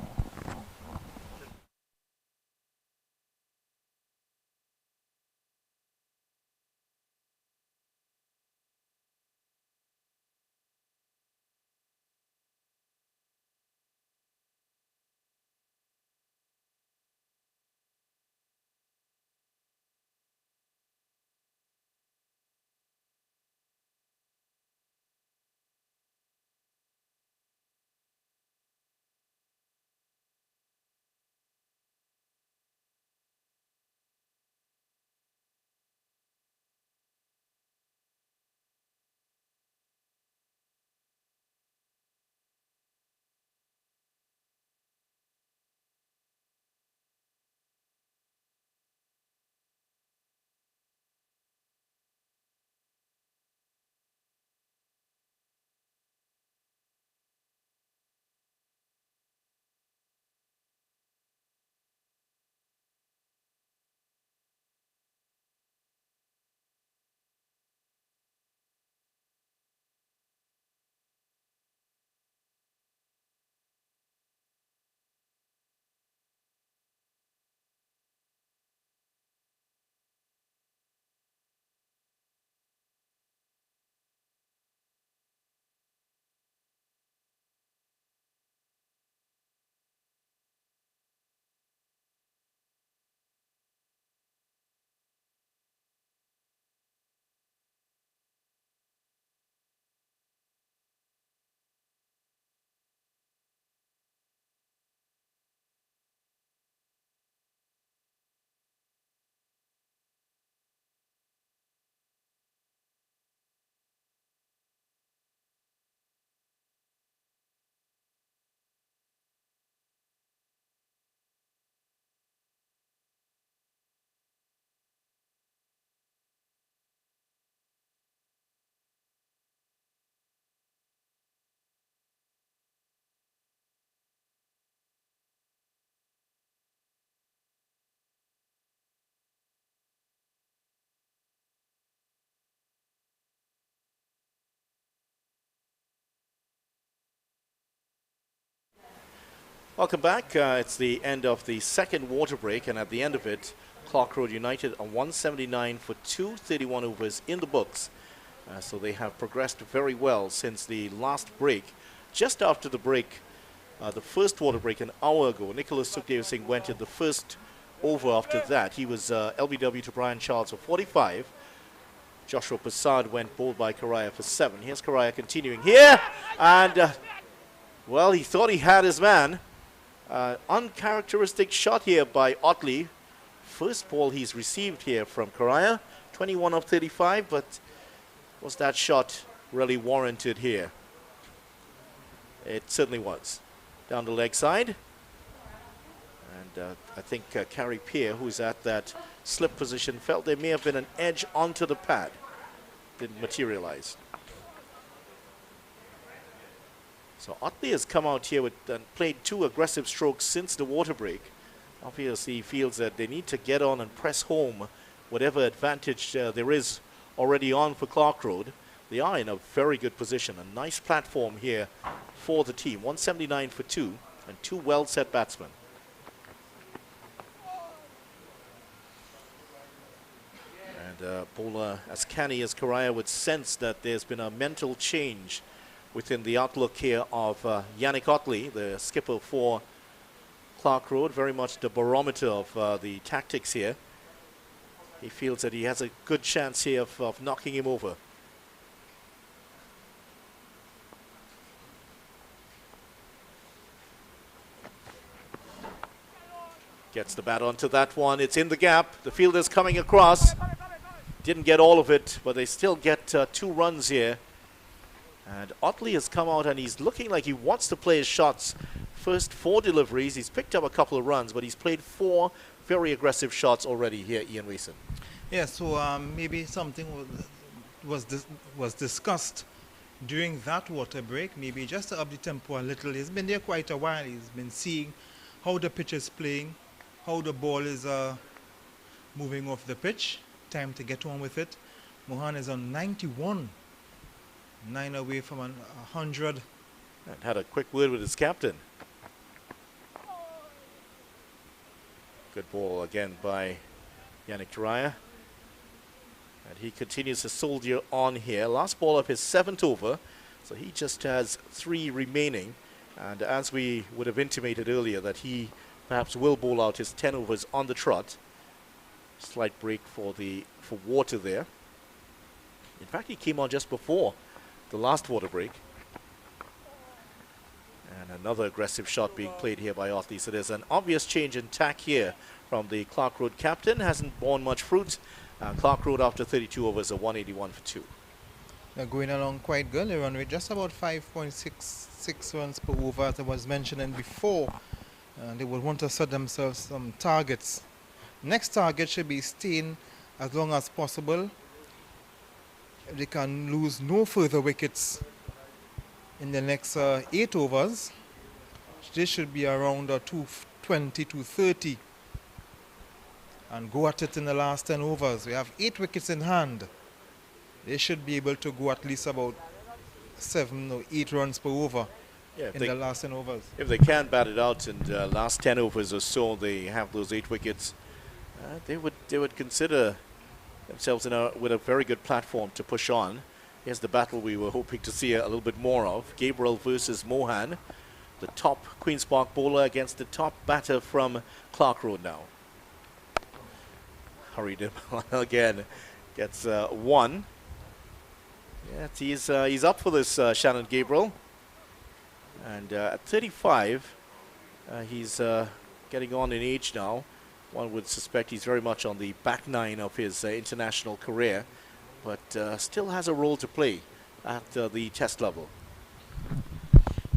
Welcome back. It's the end of the second water break, and at the end of it, Clarke Road United are 179 for 231 overs in the books. So they have progressed very well since the last break. Just after the break, the first water break an hour ago, Nicholas Sukhdev Singh went in the first over after that. He was LBW to Brian Charles for 45. Joshua Prasad went bowled by Karaya for 7. Here's Karaya continuing here, and well, he thought he had his man. Uncharacteristic shot here by Otley. First ball he's received here from Karaya, 21 of 35, but was that shot really warranted here? It certainly was. Down the leg side. And I think Carrie Peer, who's at that slip position, felt there may have been an edge onto the pad. Didn't materialize. So Otley has come out here with played 2 aggressive strokes since the water break. Obviously he feels that they need to get on and press home whatever advantage there is already on for Clarke Road. They are in a very good position. A nice platform here for the team. 179 for 2 and 2 well-set batsmen. And bowler as canny as Karaya would sense that there's been a mental change within the outlook here of Yannick Otley, the skipper for Clarke Road. Very much the barometer of the tactics here. He feels that he has a good chance here of knocking him over. Gets the bat onto that one. It's in the gap. The fielder's coming across. Didn't get all of it, but they still get 2 runs here. And Otley has come out and he's looking like he wants to play his shots. First 4 deliveries. He's picked up a couple of runs, but he's played 4 very aggressive shots already here, Ian Wason. Yeah, so maybe something was discussed during that water break, maybe just to up the tempo a little. He's been there quite a while. He's been seeing how the pitch is playing, how the ball is moving off the pitch. Time to get on with it. Mohan is on 91, 9 away from 100. And had a quick word with his captain. Good ball again by Yannick Karaya. And he continues to soldier on here. Last ball of his 7th over. So he just has 3 remaining. And as we would have intimated earlier, that he perhaps will bowl out his 10 overs on the trot. Slight break for water there. In fact, he came on just before the last water break. And another aggressive shot being played here by Otley. So there's an obvious change in tack here from the Clarke Road captain. Hasn't borne much fruit. Clarke Road after 32 overs are 181 for 2. They're going along quite good. They run rate just about 5.66 runs per over, as I was mentioning before. They would want to set themselves some targets. Next target should be staying as long as possible. If they can lose no further wickets in the next 8 overs, they should be around 220, 230. And go at it in the last 10 overs. We have 8 wickets in hand. They should be able to go at least about 7 or 8 runs per over in the last 10 overs. If they can bat it out in the last 10 overs or so, they have those 8 wickets. They would consider themselves with a very good platform to push on. Here's the battle we were hoping to see a little bit more of. Gabriel versus Mohan, the top Queen's Park bowler against the top batter from Clarke Road now. Hurried him again, gets 1. Yeah, he's up for this, Shannon Gabriel. And at 35, he's getting on in age now. One would suspect he's very much on the back 9 of his international career, but still has a role to play at the test level.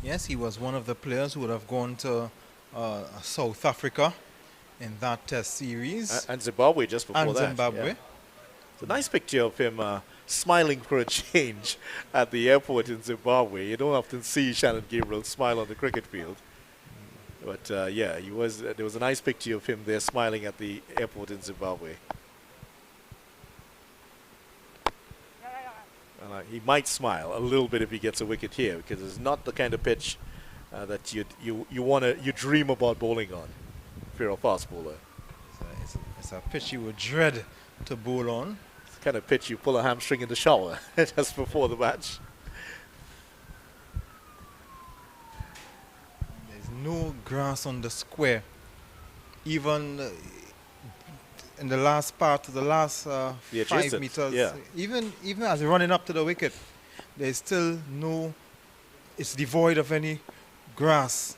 Yes, he was one of the players who would have gone to South Africa in that test series. And Zimbabwe just before and that. Zimbabwe. Yeah. It's a nice picture of him smiling for a change at the airport in Zimbabwe. You don't often see Shannon Gabriel smile on the cricket field. But yeah, there was a nice picture of him there smiling at the airport in Zimbabwe. And he might smile a little bit if he gets a wicket here, because it's not the kind of pitch that you dream about bowling on if you're a fast bowler. It's a pitch you would dread to bowl on. It's the kind of pitch you pull a hamstring in the shower just before the match. There's no grass on the square. Even in the last part of the last 5 meters, yeah. even as you're running up to the wicket, there's still no, it's devoid of any grass.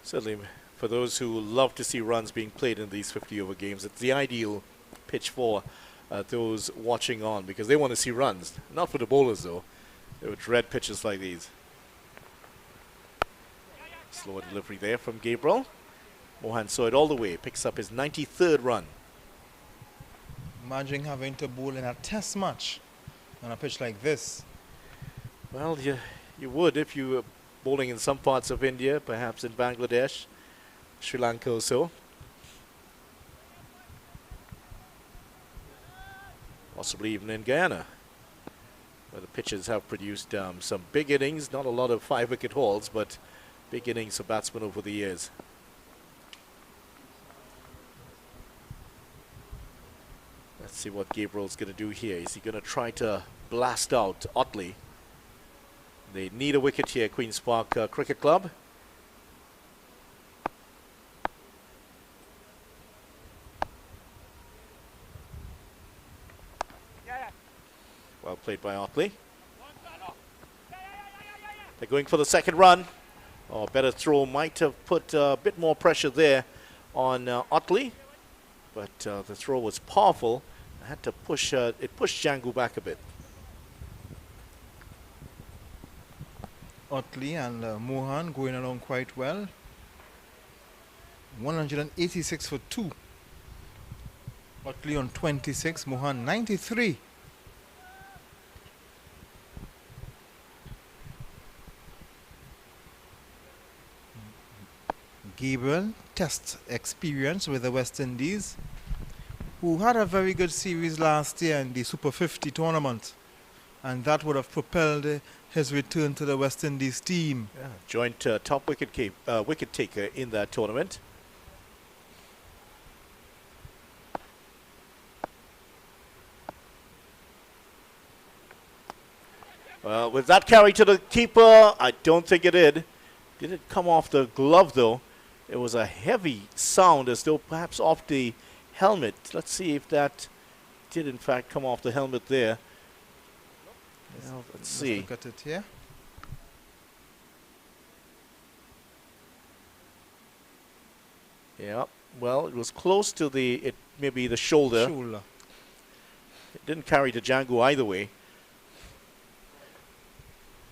Certainly, for those who love to see runs being played in these 50-over games, it's the ideal pitch for those watching on, because they want to see runs. Not for the bowlers, though. They would dread pitches like these. Slower delivery there from Gabriel. Mohan saw it all the way, picks up his 93rd run. Imagine having to bowl in a test match on a pitch like this. Well, you would if you were bowling in some parts of India, perhaps in Bangladesh, Sri Lanka or so. Possibly even in Guyana, where the pitchers have produced some big innings, not a lot of 5-wicket hauls, but big innings for batsmen over the years. Let's see what Gabriel's going to do here. Is he going to try to blast out Otley? They need a wicket here, Queen's Park Cricket Club. Well played by Otley. They're going for the second run. Oh, better throw might have put a bit more pressure there on Otley, but the throw was powerful. I had to push, it pushed Jangu back a bit. Otley and Mohan going along quite well. 186 for 2. Otley on 26, Mohan 93. Gabriel, test experience with the West Indies, who had a very good series last year in the Super 50 tournament, and that would have propelled his return to the West Indies team. Yeah, joint top wicket taker in that tournament. Well, with that carry to the keeper, I don't think it did. Did it come off the glove, though? It was a heavy sound, as though perhaps off the helmet. Let's see if that did, in fact, come off the helmet there. Well, let's see. Look at it here. Yeah, well, it was close to maybe the shoulder. It didn't carry to Jangu either way.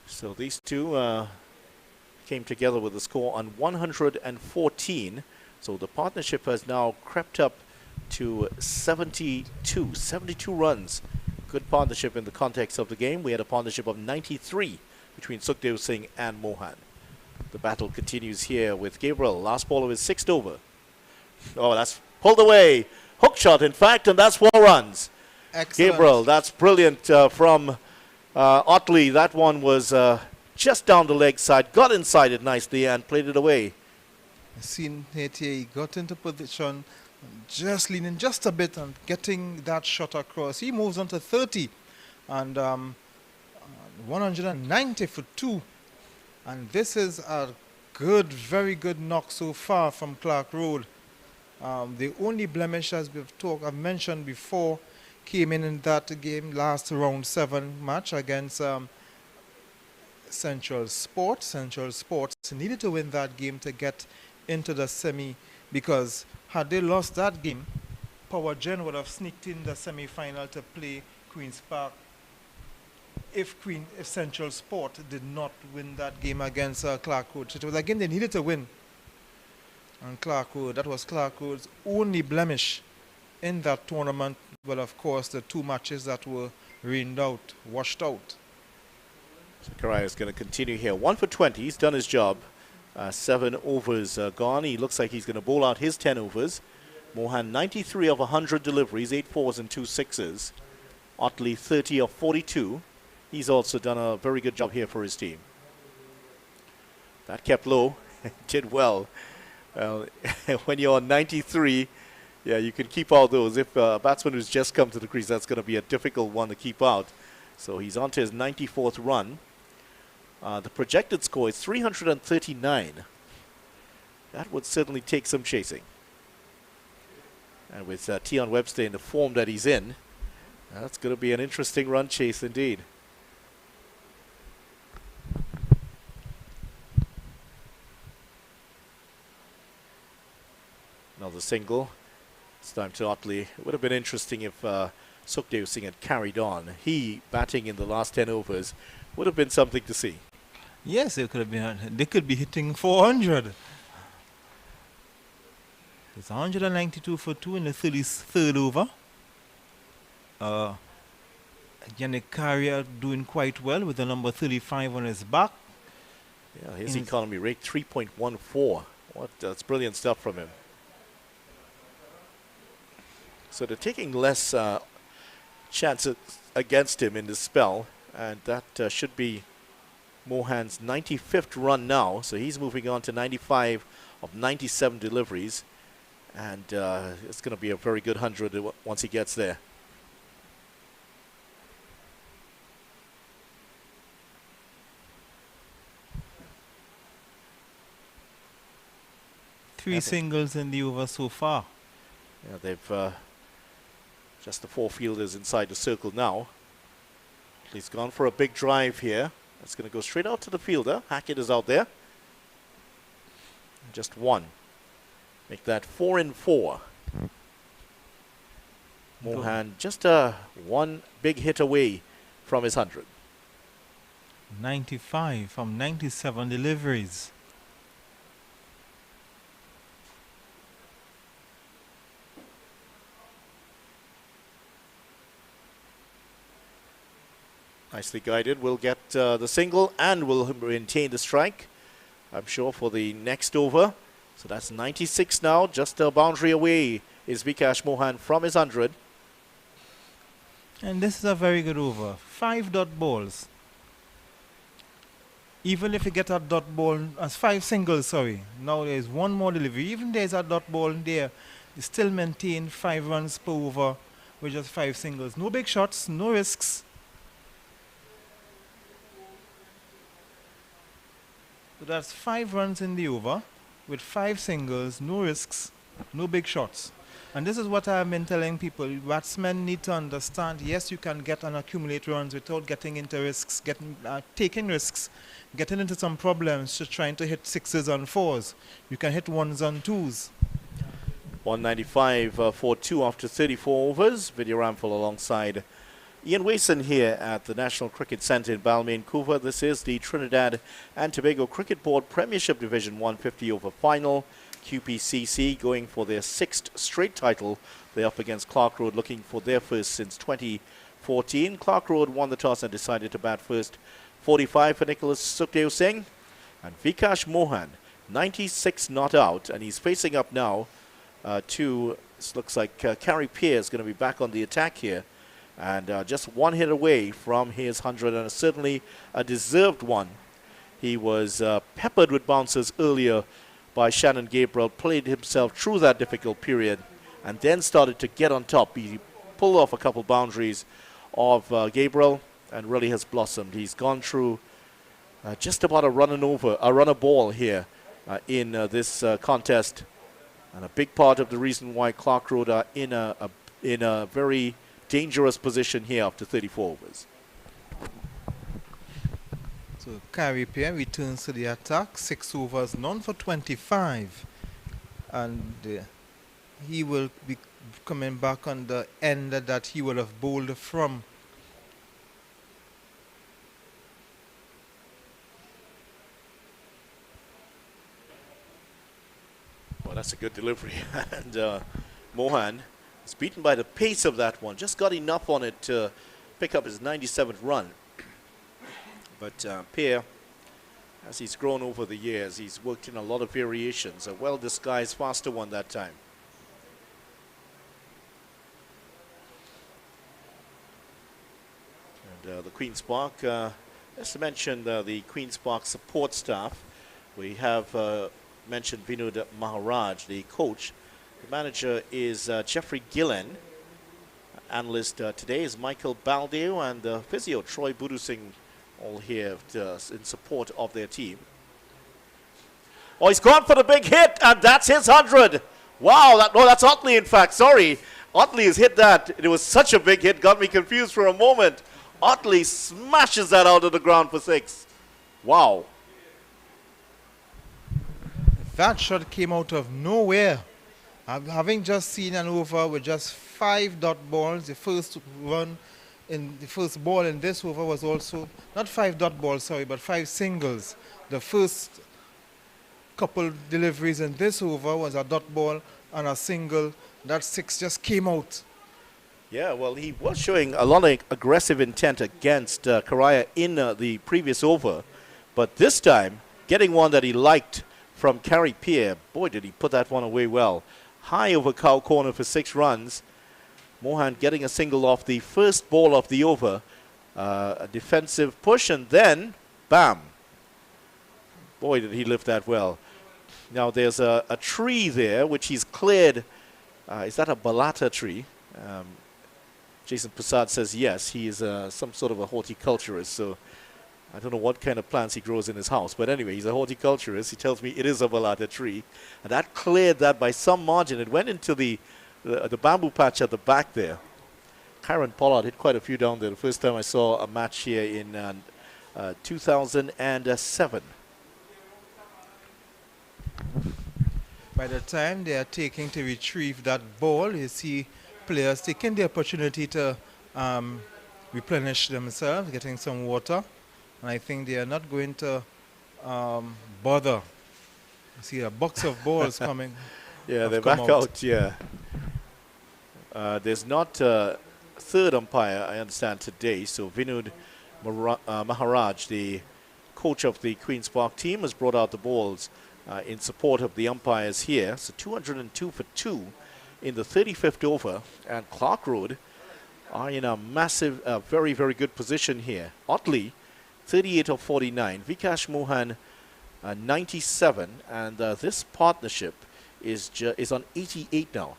So these two came together with a score on 114. So the partnership has now crept up to 72 runs. Good partnership in the context of the game. We had a partnership of 93 between Sukhdev Singh and Mohan. The battle continues here with Gabriel. Last ball of his 6th over. Oh, that's pulled away. Hook shot, in fact, and that's 4 runs. Excellent. Gabriel, that's brilliant from Otley. That one was just down the leg side, got inside it nicely and played it away. Seen it here, he got into position, just leaning just a bit and getting that shot across. He moves on to 30 and 190 for 2. And this is a good, very good knock so far from Clarke Road. The only blemish, as I've mentioned before, came in that game, last round 7 match against Central Sports. Central Sports needed to win that game to get into the semi, because had they lost that game, Power Gen would have sneaked in the semi-final to play Queen's Park if Central Sport did not win that game against Clarke Road. So it was a game they needed to win. And Clarke Road, that was Clarke Road's only blemish in that tournament. Well, of course, the 2 matches that were rained out, washed out. Zakaria is going to continue here. 1 for 20. He's done his job. 7 overs gone. He looks like he's going to bowl out his 10 overs. Mohan 93 of 100 deliveries, 8 fours and 2 sixes. Otley 30 of 42. He's also done a very good job here for his team. That kept low, did well. When you're on 93, yeah, you can keep all those. If a batsman who's just come to the crease, that's going to be a difficult one to keep out. So he's on to his 94th run. The projected score is 339. That would certainly take some chasing. And with Tion Webster in the form that he's in, that's going to be an interesting run chase indeed. Another single. It's time to Otley. It would have been interesting if Sukhdev Singh had carried on. He batting in the last 10 overs would have been something to see. Yes, it could have been. They could be hitting 400. It's 192 for 2 in the 33rd over. Yannick Carrier doing quite well with the number 35 on his back. Yeah, his economy rate 3.14. That's brilliant stuff from him. So they're taking less chances against him in this spell, and that should be Mohan's 95th run now. So he's moving on to 95 of 97 deliveries, and it's going to be a very good 100 once he gets there. Three singles in the over so far. Yeah, they've just the 4 fielders inside the circle now. He's gone for a big drive here. That's going to go straight out to the fielder. Hackett is out there. Just one. Make that 4 and 4. Mohan just one big hit away from his 100. 95 from 97 deliveries. Nicely guided. Will get the single and will maintain the strike, I'm sure, for the next over. So that's 96 now. Just a boundary away is Vikash Mohan from his 100. And this is a very good over. 5 dot balls. Even if you get a dot ball, as 5 singles, sorry. Now there's one more delivery. Even there's a dot ball there, you still maintain 5 runs per over with just 5 singles. No big shots, no risks. So that's 5 runs in the over with 5 singles, no risks, no big shots. And this is what I've been telling people. Batsmen need to understand, yes, you can get and accumulate runs without getting into risks, taking risks, getting into some problems, just trying to hit 6s and 4s. You can hit 1s and 2s. 195 for 2 after 34 overs. Vidya Ramphal alongside Ian Wason here at the National Cricket Centre in Balmain, Vancouver. This is the Trinidad and Tobago Cricket Board Premiership Division 150 over final. QPCC going for their 6th straight title. They're up against Clarke Road, looking for their first since 2014. Clarke Road won the toss and decided to bat first. 45 for Nicholas Sukhdev Singh. And Vikash Mohan, 96 not out. And he's facing up now to, this looks like Carey Pearce going to be back on the attack here. And just one hit away from his 100, and certainly a deserved one. He was peppered with bounces earlier by Shannon Gabriel, played himself through that difficult period, and then started to get on top. He pulled off a couple boundaries of Gabriel and really has blossomed. He's gone through just about a runner ball here in this contest, and a big part of the reason why Clarke Road are in a very dangerous position here after 34 overs. So Carey Pearce returns to the attack, 6 overs, none for 25. And he will be coming back on the end that he will have bowled from. Well, that's a good delivery. And Mohan is beaten by the pace of that one. Just got enough on it to pick up his 97th run. But Pearce, as he's grown over the years, he's worked in a lot of variations. A well-disguised faster one that time. The Queen's Park, just to mention the Queen's Park support staff, we have mentioned Vinod Maharaj, the coach. The manager is Jeffrey Gillen. Analyst today is Michael Baldeo, and the physio Troy Budu Singh, all here in support of their team. Oh, he's gone for the big hit, and that's his 100. Wow, that's Otley, in fact. Sorry, Otley has hit that. It was such a big hit, got me confused for a moment. Otley smashes that out of the ground for 6. Wow. That shot came out of nowhere. Having just seen an over with just 5 dot balls, the first ball in this over was also not 5 dot balls, sorry, but 5 singles. The first couple deliveries in this over was a dot ball and a single. That 6 just came out. Yeah, well, he was showing a lot of aggressive intent against Karaya in the previous over, but this time getting one that he liked from Carey Pierre. Boy, did he put that one away well. High over cow corner for 6 runs. Mohan getting a single off the first ball of the over. A defensive push, and then, bam. Boy, did he lift that well. Now, there's a tree there, which he's cleared. Is that a balata tree? Jason Prasad says yes. He is some sort of a horticulturist, so I don't know what kind of plants he grows in his house. But anyway, he's a horticulturist. He tells me it is a balata tree. And that cleared that by some margin. It went into the bamboo patch at the back there. Kyron Pollard hit quite a few down there. The first time I saw a match here in 2007. By the time they are taking to retrieve that ball, you see players taking the opportunity to replenish themselves, getting some water. And I think they are not going to bother. You see a box of balls coming. Yeah, they're back out, yeah. There's not a third umpire, I understand, today. So Vinod Maharaj, the coach of the Queen's Park team, has brought out the balls in support of the umpires here. So 202 for 2 in the 35th over. And Clarke Road are in a massive, very, very good position here. Otley, 38 of 49. Vikash Mohan, 97. And this partnership is on 88 now.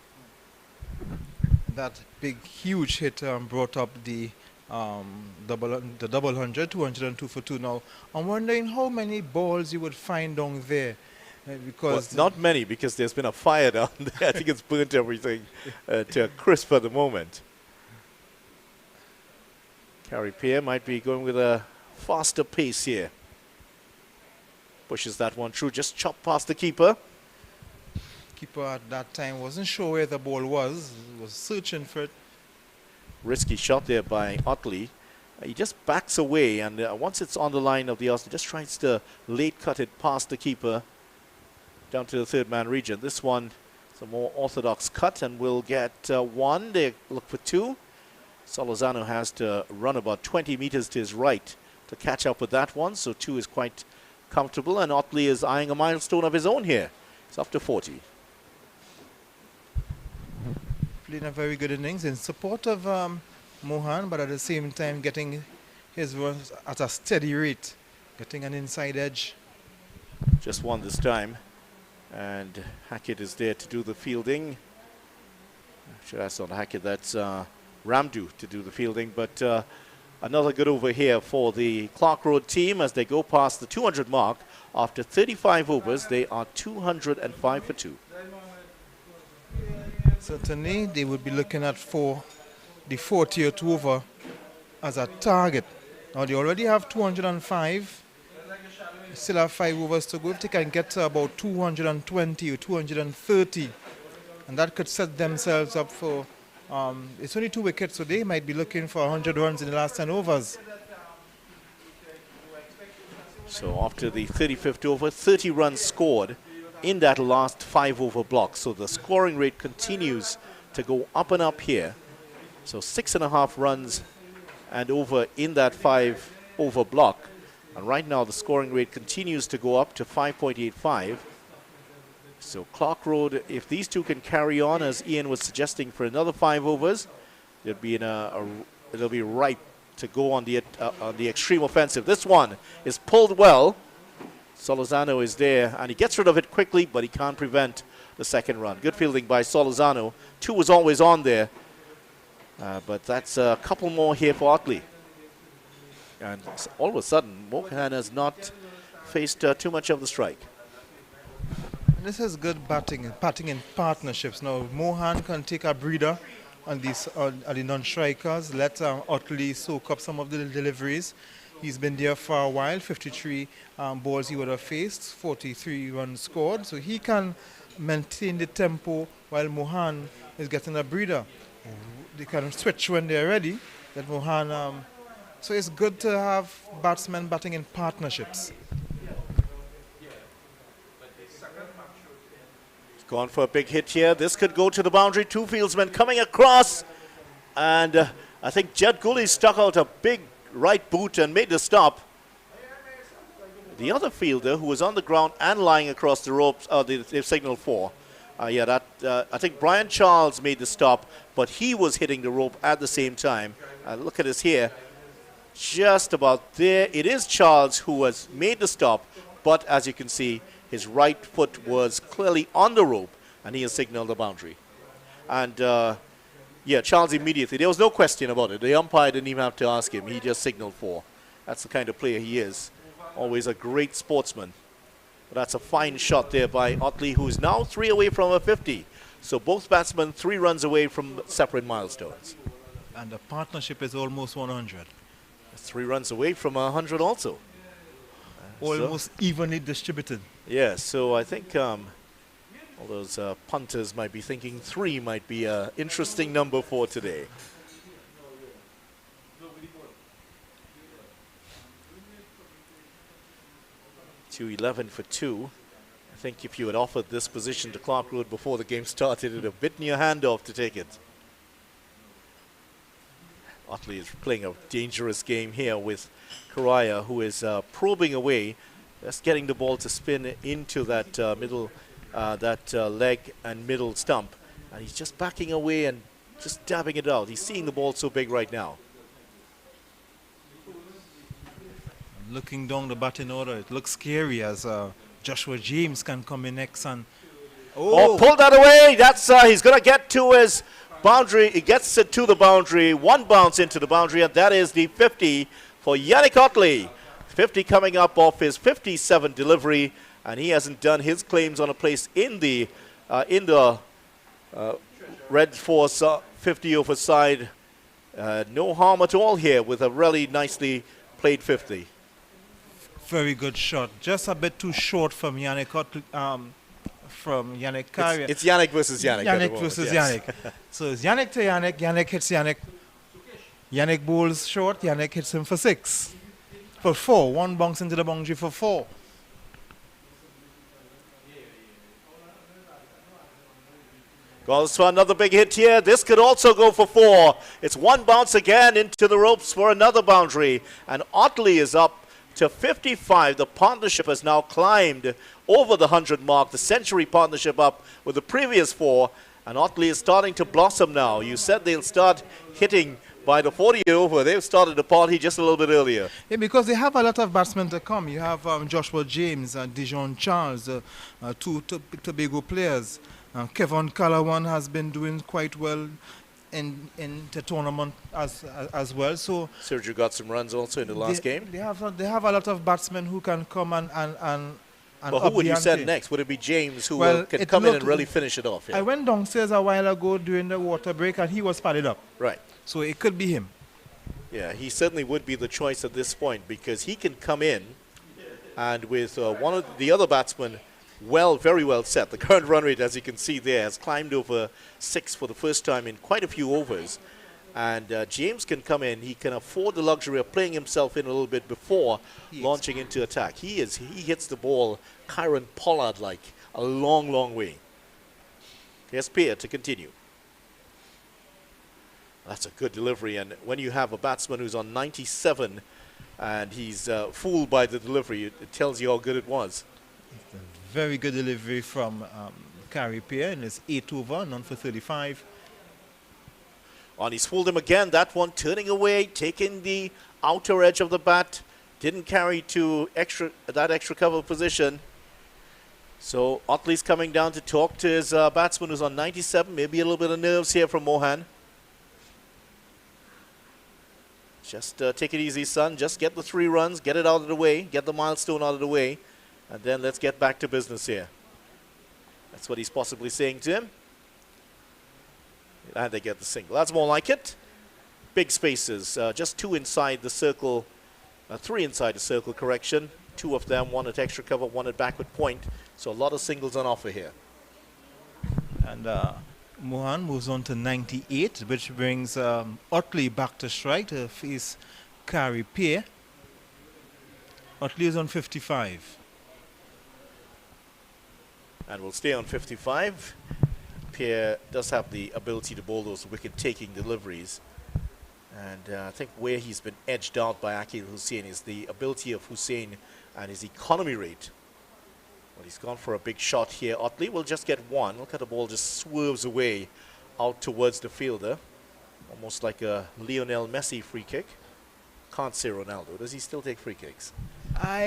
That big, huge hit brought up the double 100, 202 for 2. Now, I'm wondering how many balls you would find down there. Because not many, because there's been a fire down there. I think it's burnt everything to a crisp at the moment. Carey Pierre might be going with a faster pace here. Pushes that one through, just chopped past the keeper. Keeper at that time wasn't sure where the ball was searching for it. Risky shot there by Otley. He just backs away, and once it's on the line of the Austin, just tries to late cut it past the keeper down to the third man region. This one is a more orthodox cut, and will get 1. They look for 2. Solozano has to run about 20 meters to his right to catch up with that one, so 2 is quite comfortable, and Otley is eyeing a milestone of his own here. It's up to 40. Playing a very good innings in support of Mohan, but at the same time getting his runs at a steady rate, getting an inside edge. Just 1 this time, and Hackett is there to do the fielding. Actually, that's not Hackett, that's Ramdu to do the fielding, but another good over here for the Clarke Road team as they go past the 200 mark. After 35 overs, they are 205 for 2. Certainly, they would be looking at the 40th over as a target. Now, they already have 205. Still have 5 overs to go. If they can get to about 220 or 230, and that could set themselves up for, it's only 2 wickets, so they might be looking for 100 runs in the last 10 overs. So after the 35th over, 30 runs scored in that last 5 over block. So the scoring rate continues to go up and up here. So 6.5 runs and over in that 5 over block. And right now the scoring rate continues to go up to 5.85. So Clarke Road, if these two can carry on, as Ian was suggesting, for another 5 overs, they'll be in it'll be ripe to go on the extreme offensive. This one is pulled well. Solorzano is there, and he gets rid of it quickly, but he can't prevent the second run. Good fielding by Solorzano. 2 was always on there, but that's a couple more here for Otley. And all of a sudden, Mohan has not faced too much of the strike. This is good batting in partnerships. Now, Mohan can take a breather on these on the non-strikers. Let Otley soak up some of the deliveries. He's been there for a while. 53 balls he would have faced, 43 runs scored. So he can maintain the tempo while Mohan is getting a breather. They can switch when they're ready. That Mohan. So it's good to have batsmen batting in partnerships. Gone for a big hit here. This could go to the boundary. 2 fieldsmen coming across. And I think Jed Gooley stuck out a big right boot and made the stop. The other fielder who was on the ground and lying across the ropes, they've signaled 4. I think Brian Charles made the stop, but he was hitting the rope at the same time. Look at this here. Just about there. It is Charles who has made the stop, but as you can see, his right foot was clearly on the rope, and he has signaled the boundary. And, yeah, Charles immediately, there was no question about it. The umpire didn't even have to ask him. He just signaled 4. That's the kind of player he is. Always a great sportsman. But that's a fine shot there by Otley, who is now 3 away from a 50. So both batsmen 3 runs away from separate milestones. And the partnership is almost 100. 3 runs away from 100 also. Almost evenly distributed. Yeah, so I think all those punters might be thinking 3 might be an interesting number for today. .211 for 2. I think if you had offered this position to Clarke Road before the game started, it would have bitten your hand off to take it. Otley is playing a dangerous game here with Correa, who is probing away, just getting the ball to spin into that leg and middle stump. And he's just backing away and just dabbing it out. He's seeing the ball so big right now. Looking down the batting order, it looks scary as Joshua James can come in next and... Oh, pulled that away. That's he's going to get to his boundary. He gets it to the boundary. 1 bounce into the boundary, and that is the 50 for Yannick Otley. 50 coming up off his 57 delivery, and he hasn't done his claims on a place in the Red Force 50 over side. No harm at all here with a really nicely played 50. Very good shot. Just a bit too short from Yannick Otley. From Yannick Carrier. It's Yannick versus Yannick. Yannick versus Yannick. So it's Yannick to Yannick. Yannick hits Yannick. Yannick bowls short. Yannick hits him for 6. For 4. 1 bounce into the boundary for 4. Goes for another big hit here. This could also go for 4. It's 1 bounce again into the ropes for another boundary. And Otley is up to 55. The partnership has now climbed over the 100 mark. The century partnership up with the previous 4. And Otley is starting to blossom now. You said they'll start hitting by the 40 over. They've started the party just a little bit earlier. Yeah, because they have a lot of batsmen to come. You have Joshua James and Dijon Charles, 2 Tobago players. Kevin Callaghan has been doing quite well in the tournament as well. So Sergio got some runs also in the last game. They have a lot of batsmen who can come and but who would you send next? Would it be James who can come in and really finish it off? Yeah. I went downstairs a while ago during the water break and he was padded up. Right. So it could be him. Yeah, he certainly would be the choice at this point because he can come in and with one of the other batsmen very well set. The current run rate, as you can see there, has climbed over 6 for the first time in quite a few overs. And James can come in. He can afford the luxury of playing himself in a little bit before launching into attack. He hits the ball Kyron Pollard-like a long, long way. Here's Pierre to continue. That's a good delivery. And when you have a batsman who's on 97 and he's fooled by the delivery, it tells you how good it was. Very good delivery from Pierre in his 8 over, none for 35. On he's fooled him again. That one turning away, taking the outer edge of the bat. Didn't carry to that extra cover position. So Otley's coming down to talk to his batsman who's on 97. Maybe a little bit of nerves here from Mohan. Just take it easy, son. Just get the 3 runs, get it out of the way, get the milestone out of the way, and then let's get back to business here. That's what he's possibly saying to him. And they get the single. That's more like it. Big spaces, just 2 inside the circle, 3 inside the circle, correction. 2 of them, 1 at extra cover, 1 at backward point. So a lot of singles on offer here. And Mohan moves on to 98, which brings Otley back to strike to face Carey Peer. Otley is on 55. And we'll stay on 55. Peer does have the ability to bowl those wicket-taking deliveries. And I think where he's been edged out by Akil Hussain is the ability of Hussain and his economy rate. Well, he's gone for a big shot here. Otley will just get 1. Look at the ball just swerves away out towards the fielder. Almost like a Lionel Messi free kick. Can't say Ronaldo. Does he still take free kicks? I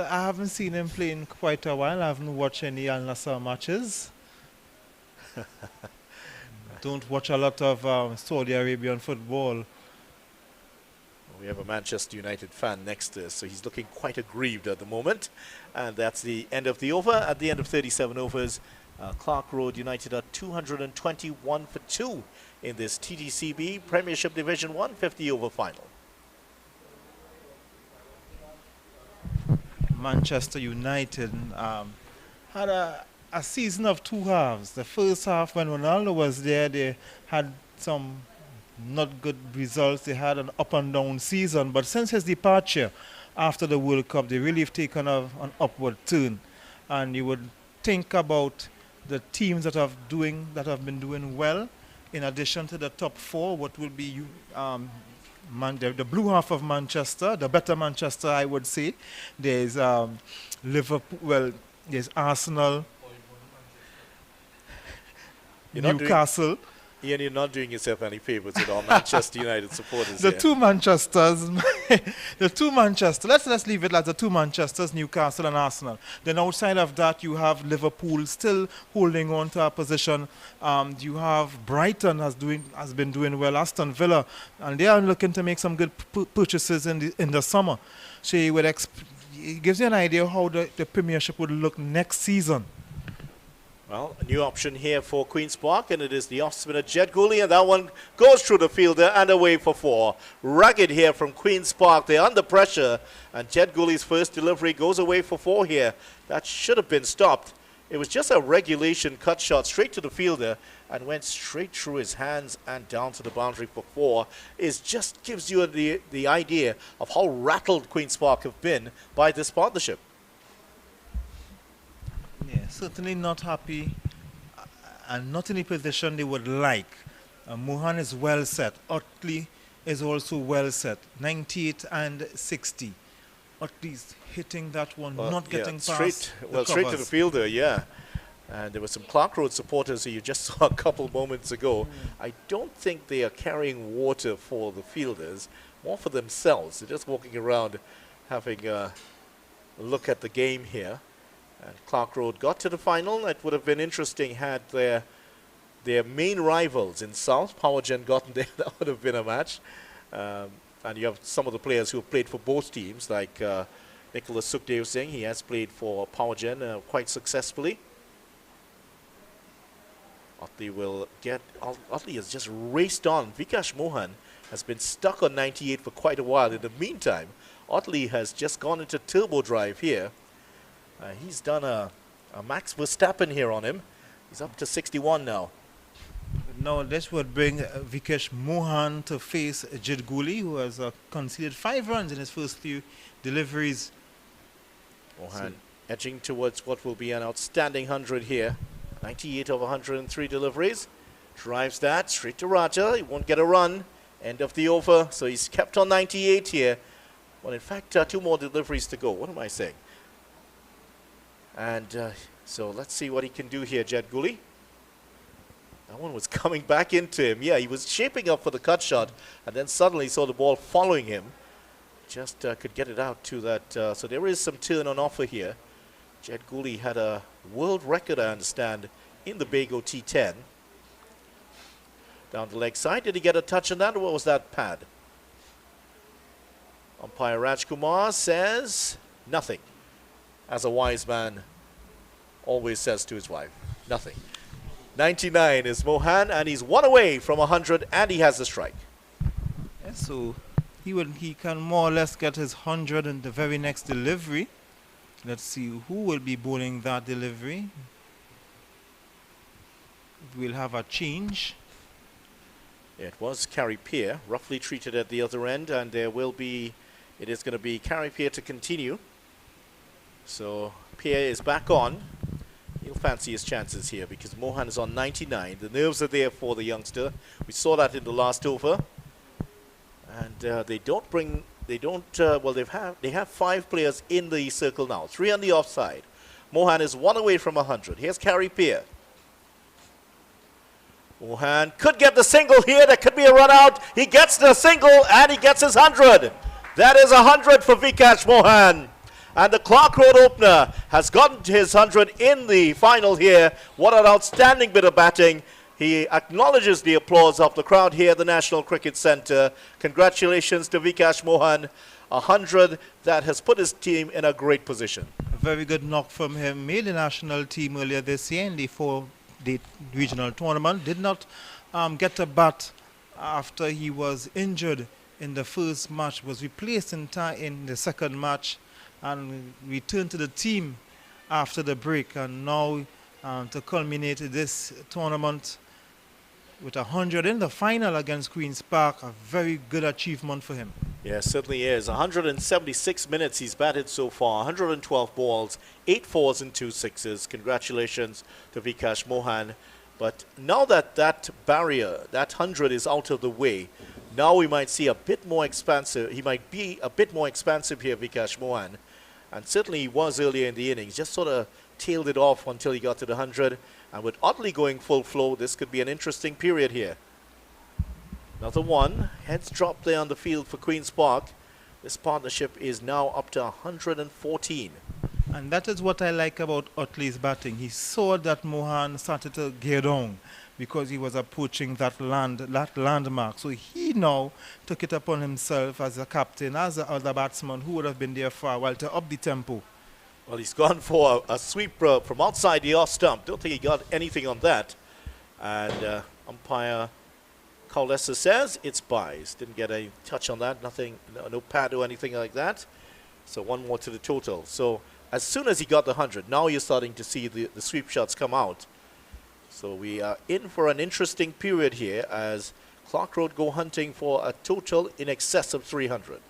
haven't seen him play in quite a while. I haven't watched any Al Nassr matches. Don't watch a lot of Saudi Arabian football. We have a Manchester United fan next to us, so he's looking quite aggrieved at the moment. And that's the end of the over. At the end of 37 overs, Clarke Road United are 221 for 2 in this TTCB Premiership Division 1 50 over final. Manchester United had a season of 2 halves. The first half, when Ronaldo was there, they had some not good results. They had an up and down season, but since his departure after the World Cup, they really have taken an upward turn. And you would think about the teams that have been doing well, in addition to the top 4, what will be the blue half of Manchester, the better Manchester, I would say. There's Liverpool, well, there's Arsenal, Newcastle. Ian, you're not doing yourself any favors with our Manchester United supporters the here. 2 Manchesters, let's leave it like the 2 Manchesters, Newcastle and Arsenal. Then outside of that, you have Liverpool still holding on to a position. You have Brighton has been doing well, Aston Villa, and they are looking to make some good purchases in the summer. So it gives you an idea how the Premiership would look next season. Well, a new option here for Queen's Park, and it is the off-spinner Jed Gooley, and that one goes through the fielder and away for 4. Rugged here from Queen's Park. They're under pressure, and Jed Gooley's first delivery goes away for 4 here. That should have been stopped. It was just a regulation cut shot straight to the fielder and went straight through his hands and down to the boundary for 4. It just gives you the idea of how rattled Queen's Park have been by this partnership. Yeah, certainly not happy and not in a position they would like. Mohan is well set. Otley is also well set. 98 and 60. Otley's hitting that one, not getting past straight to the fielder, yeah. And there were some Clarke Road supporters who you just saw a couple moments ago. I don't think they are carrying water for the fielders, more for themselves. They're just walking around having a look at the game here. And Clarke Road got to the final. It would have been interesting had their main rivals in South, Powergen, gotten there. That would have been a match. And you have some of the players who have played for both teams, like Nicholas Sukhdev Singh. He has played for Powergen quite successfully. Otley has just raced on. Vikash Mohan has been stuck on 98 for quite a while. In the meantime, Otley has just gone into turbo drive here. He's done a Max Verstappen here on him. He's up to 61 now. Now this would bring Vikesh Mohan to face Jed Gooley, who has conceded 5 runs in his first few deliveries. Mohan edging towards what will be an outstanding 100 here. 98 of 103 deliveries. Drives that straight to Raja. He won't get a run. End of the over. So he's kept on 98 here. Well, in fact, 2 more deliveries to go. What am I saying? And so let's see what he can do here, Jed Gooley. That one was coming back into him. Yeah, he was shaping up for the cut shot, and then suddenly saw the ball following him. Just could get it out to that. So there is some turn on offer here. Jed Gooley had a world record, I understand, in the Bago T10. Down the leg side. Did he get a touch on that, or what was that pad? Umpire Rajkumar says nothing. As a wise man always says to his wife, nothing. 99 is Mohan, and he's one away from 100, and he has the strike. Yeah, so he can more or less get his 100 in the very next delivery. Let's see who will be bowling that delivery. We'll have a change. It was Carey Peer, roughly treated at the other end, and it is going to be Carey Peer to continue. So Peer is back on. He'll fancy his chances here because Mohan is on 99. The nerves are there for the youngster. We saw that in the last over. And they have 5 players in the circle now. 3 on the offside. Mohan is 1 away from 100. Here's Carey Peer. Mohan could get the single here. There could be a run out. He gets the single and he gets his 100. That is 100 for Vikash Mohan. And the Clarke Road opener has gotten to his 100 in the final here. What an outstanding bit of batting. He acknowledges the applause of the crowd here at the National Cricket Centre. Congratulations to Vikash Mohan. 100 that has put his team in a great position. A very good knock from him. Made the national team earlier this year in the 4-day regional tournament. Did not get a bat after he was injured in the first match. Was replaced in the second match and returned to the team after the break. And now to culminate this tournament with 100 in the final against Queen's Park, a very good achievement for him. Yeah, certainly is. 176 minutes he's batted so far, 112 balls, 8 fours and 2 sixes. Congratulations to Vikash Mohan. But now that that barrier, that 100 is out of the way, now we might see a bit more expansive. He might be a bit more expansive here, Vikash Mohan. And certainly he was earlier in the innings, just sort of tailed it off until he got to the 100. And with Otley going full flow, this could be an interesting period here. Another one. Heads drop there on the field for Queen's Park. This partnership is now up to 114. And that is what I like about Otley's batting. He saw that Mohan started to gear down because he was approaching that landmark. So he now took it upon himself as a captain, as the other batsman who would have been there for a while to up the tempo. Well, he's gone for a sweep from outside the off stump. Don't think he got anything on that. And umpire Kaulesa says it's byes. Didn't get a touch on that. Nothing, no pad or anything like that. So 1 more to the total. So as soon as he got the 100, now you're starting to see the sweep shots come out. So we are in for an interesting period here as Clarke Road go hunting for a total in excess of 300.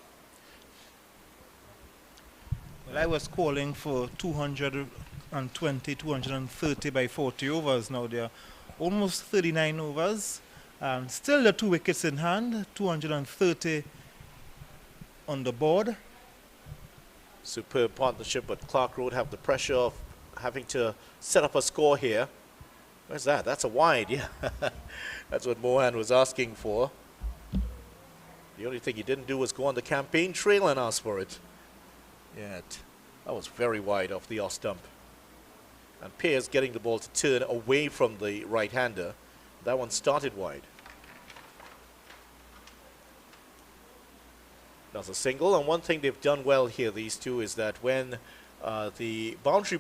Well, I was calling for 220, 230 by 40 overs. Now they are almost 39 overs. Still the 2 wickets in hand, 230 on the board. Superb partnership, but Clarke Road have the pressure of having to set up a score here. Where's that? That's a wide, yeah. That's what Mohan was asking for. The only thing he didn't do was go on the campaign trail and ask for it. Yeah, that was very wide off the off stump. And Pearce getting the ball to turn away from the right-hander. That one started wide. That's a single, and one thing they've done well here, these two, is that when the boundary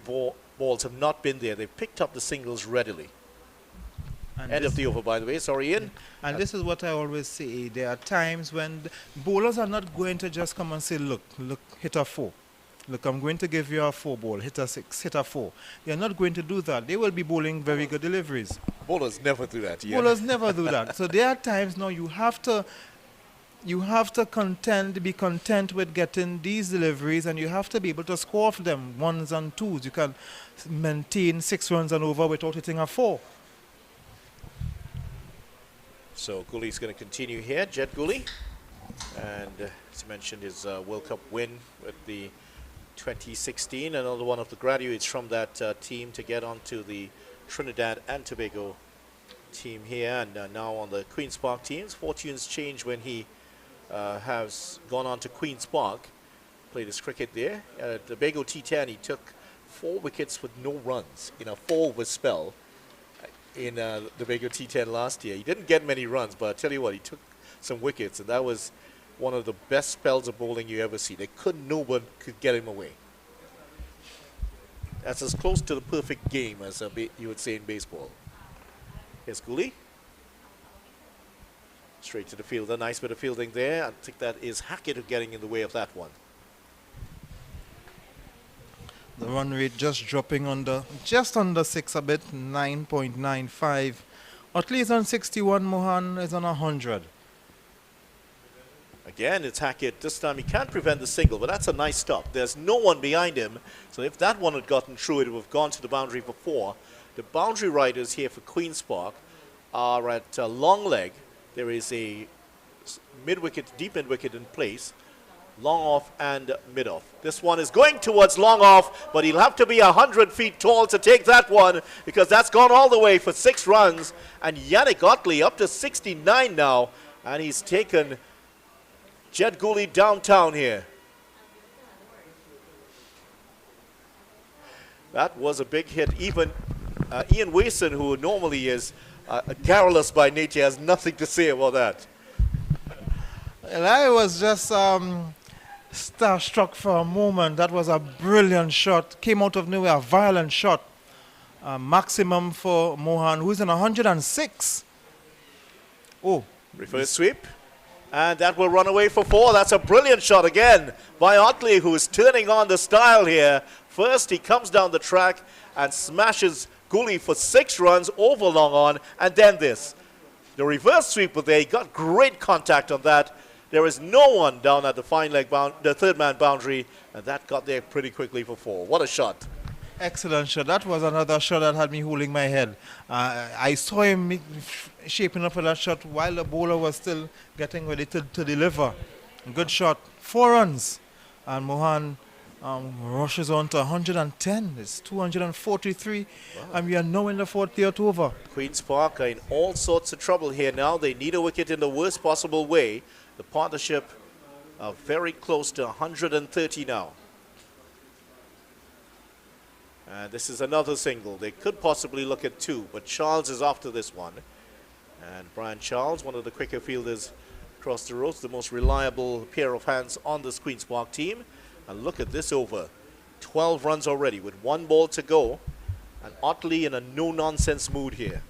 balls have not been there, they've picked up the singles readily. And end of the over, by the way. Sorry, Ian. And this is what I always say. There are times when bowlers are not going to just come and say, look, hit a 4. Look, I'm going to give you a 4 ball, hit a 6, hit a 4. They're not going to do that. They will be bowling very good deliveries. Bowlers never do that, yeah. Bowlers never do that. So there are times now you have to be content with getting these deliveries, and you have to be able to score off them, 1s and 2s. You can maintain 6 runs and over without hitting a 4. So Gooley's going to continue here, Jed Gooley. And as mentioned, his World Cup win with the 2016, another one of the graduates from that team to get onto the Trinidad and Tobago team here, and now on the Queen's Park teams. Fortunes change when he has gone on to Queen's Park. Played his cricket there. At the Tobago T10, he took 4 wickets with no runs in a 4-over spell in the Tobago T10 last year. He didn't get many runs, but I tell you what, he took some wickets, and that was one of the best spells of bowling you ever see. No one could get him away. That's as close to the perfect game as you would say in baseball. Here's Gooley. Straight to the fielder. Nice bit of fielding there. I think that is Hackett getting in the way of that one. The run rate just dropping just under 6 a bit, 9.95. Utley is on 61, Mohan is on 100. Again, it's Hackett. This time he can't prevent the single, but that's a nice stop. There's no one behind him, so if that one had gotten through, it would have gone to the boundary for 4. The boundary riders here for Queen's Park are at long leg. There is a mid-wicket, deep mid-wicket in place. Long off and mid off. This one is going towards long off, but he'll have to be 100 feet tall to take that one, because that's gone all the way for 6 runs. And Yannick Otley up to 69 now, and he's taken Jed Gooley downtown here. That was a big hit. Even Ian Wason, who normally is garrulous by nature, has nothing to say about that. And I was just starstruck for a moment. That was a brilliant shot. Came out of nowhere, a violent shot. Maximum for Mohan, who's in 106. Oh. Reverse sweep. And that will run away for 4. That's a brilliant shot again by Otley, who is turning on the style here. First, he comes down the track and smashes Gooley for 6 runs over long on. And then this. The reverse sweep there. He got great contact on that. There is no one down at the fine leg the third man boundary, and that got there pretty quickly for 4. What a shot. Excellent shot. That was another shot that had me holding my head. I saw him shaping up for that shot while the bowler was still getting ready to deliver. Good shot. 4 runs. And Mohan rushes on to 110. It's 243. Wow. And we are now in the 40th over. Queen's Park are in all sorts of trouble here now. They need a wicket in the worst possible way. The partnership are very close to 130 now. This is another single. They could possibly look at 2, but Charles is after this one. And Brian Charles, one of the quicker fielders across the roads, the most reliable pair of hands on this Queen's Park team. And look at this over. 12 runs already with 1 ball to go. And Otley in a no-nonsense mood here.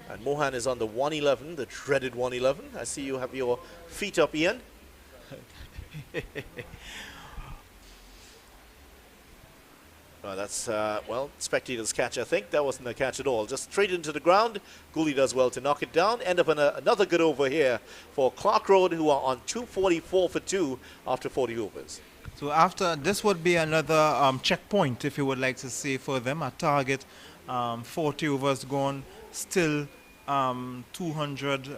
And Mohan is on the 111, the dreaded 111. I see you have your feet up, Ian. That's, well, spectator's catch, I think. That wasn't a catch at all. Just straight into the ground. Gooley does well to knock it down. End up in another good over here for Clarke Road, who are on 244 for 2 after 40 overs. So after, this would be another checkpoint, if you would like to say, for them. A target, 40 overs gone, still 200,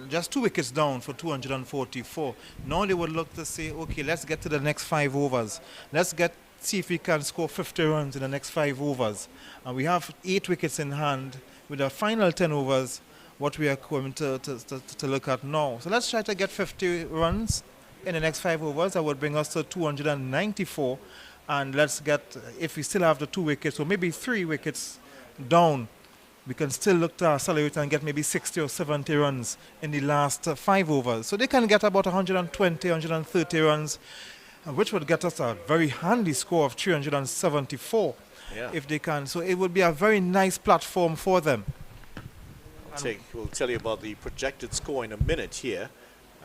just 2 wickets down for 244. Now they would look to say, okay, let's get to the next 5 overs. See if we can score 50 runs in the next 5 overs. And we have 8 wickets in hand with the final 10 overs, what we are going to look at now. So let's try to get 50 runs in the next 5 overs. That would bring us to 294. And let's get, if we still have the 2 wickets, or maybe 3 wickets down, we can still look to accelerate and get maybe 60 or 70 runs in the last 5 overs. So they can get about 120, 130 runs, which would get us a very handy score of 374 if they can. So it would be a very nice platform for them. We'll tell you about the projected score in a minute here.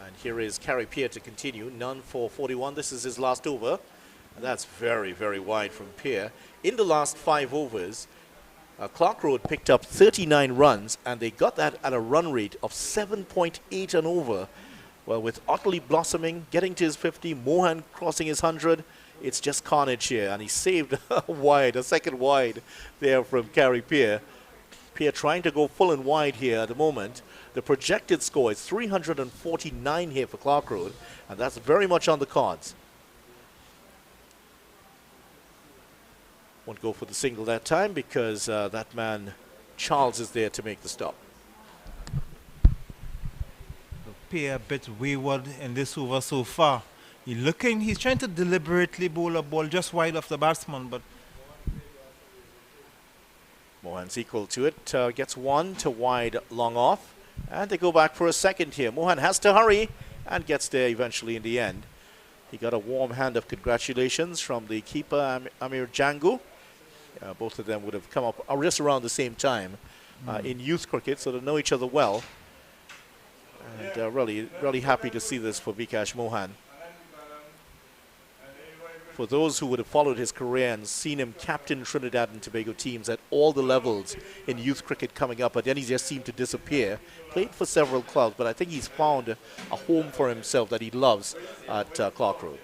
And here is Carey Peer to continue. None for 41. This is his last over. And that's very, very wide from Peer. In the last 5 overs, Clarke Road picked up 39 runs, and they got that at a run rate of 7.8 and over. Well, with Otley blossoming, getting to his 50, Mohan crossing his 100, it's just carnage here. And he saved a second wide there from Carey Peer. Peer trying to go full and wide here at the moment. The projected score is 349 here for Clarke Road, and that's very much on the cards. Won't go for the single that time because that man Charles is there to make the stop. Pair a bit wayward in this over so far. He's trying to deliberately bowl a ball just wide of the batsman, but Mohan's equal to it, gets one to wide long off, and they go back for a second here. Mohan has to hurry and gets there eventually in the end. He got a warm hand of congratulations from the keeper, Amir Jangu. Both of them would have come up just around the same time in youth cricket, so they know each other well. And really happy to see this for Vikash Mohan. For those who would have followed his career and seen him captain Trinidad and Tobago teams at all the levels in youth cricket coming up, but then he just seemed to disappear. Played for several clubs, but I think he's found a home for himself that he loves at Clarke Road.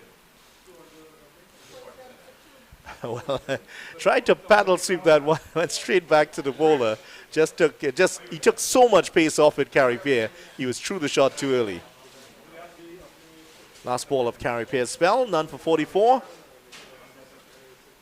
Well, tried to paddle sweep that one, went straight back to the bowler. He took so much pace off it, Carey Peer. He was through the shot too early. Last ball of Carey Peer's spell, none for 44.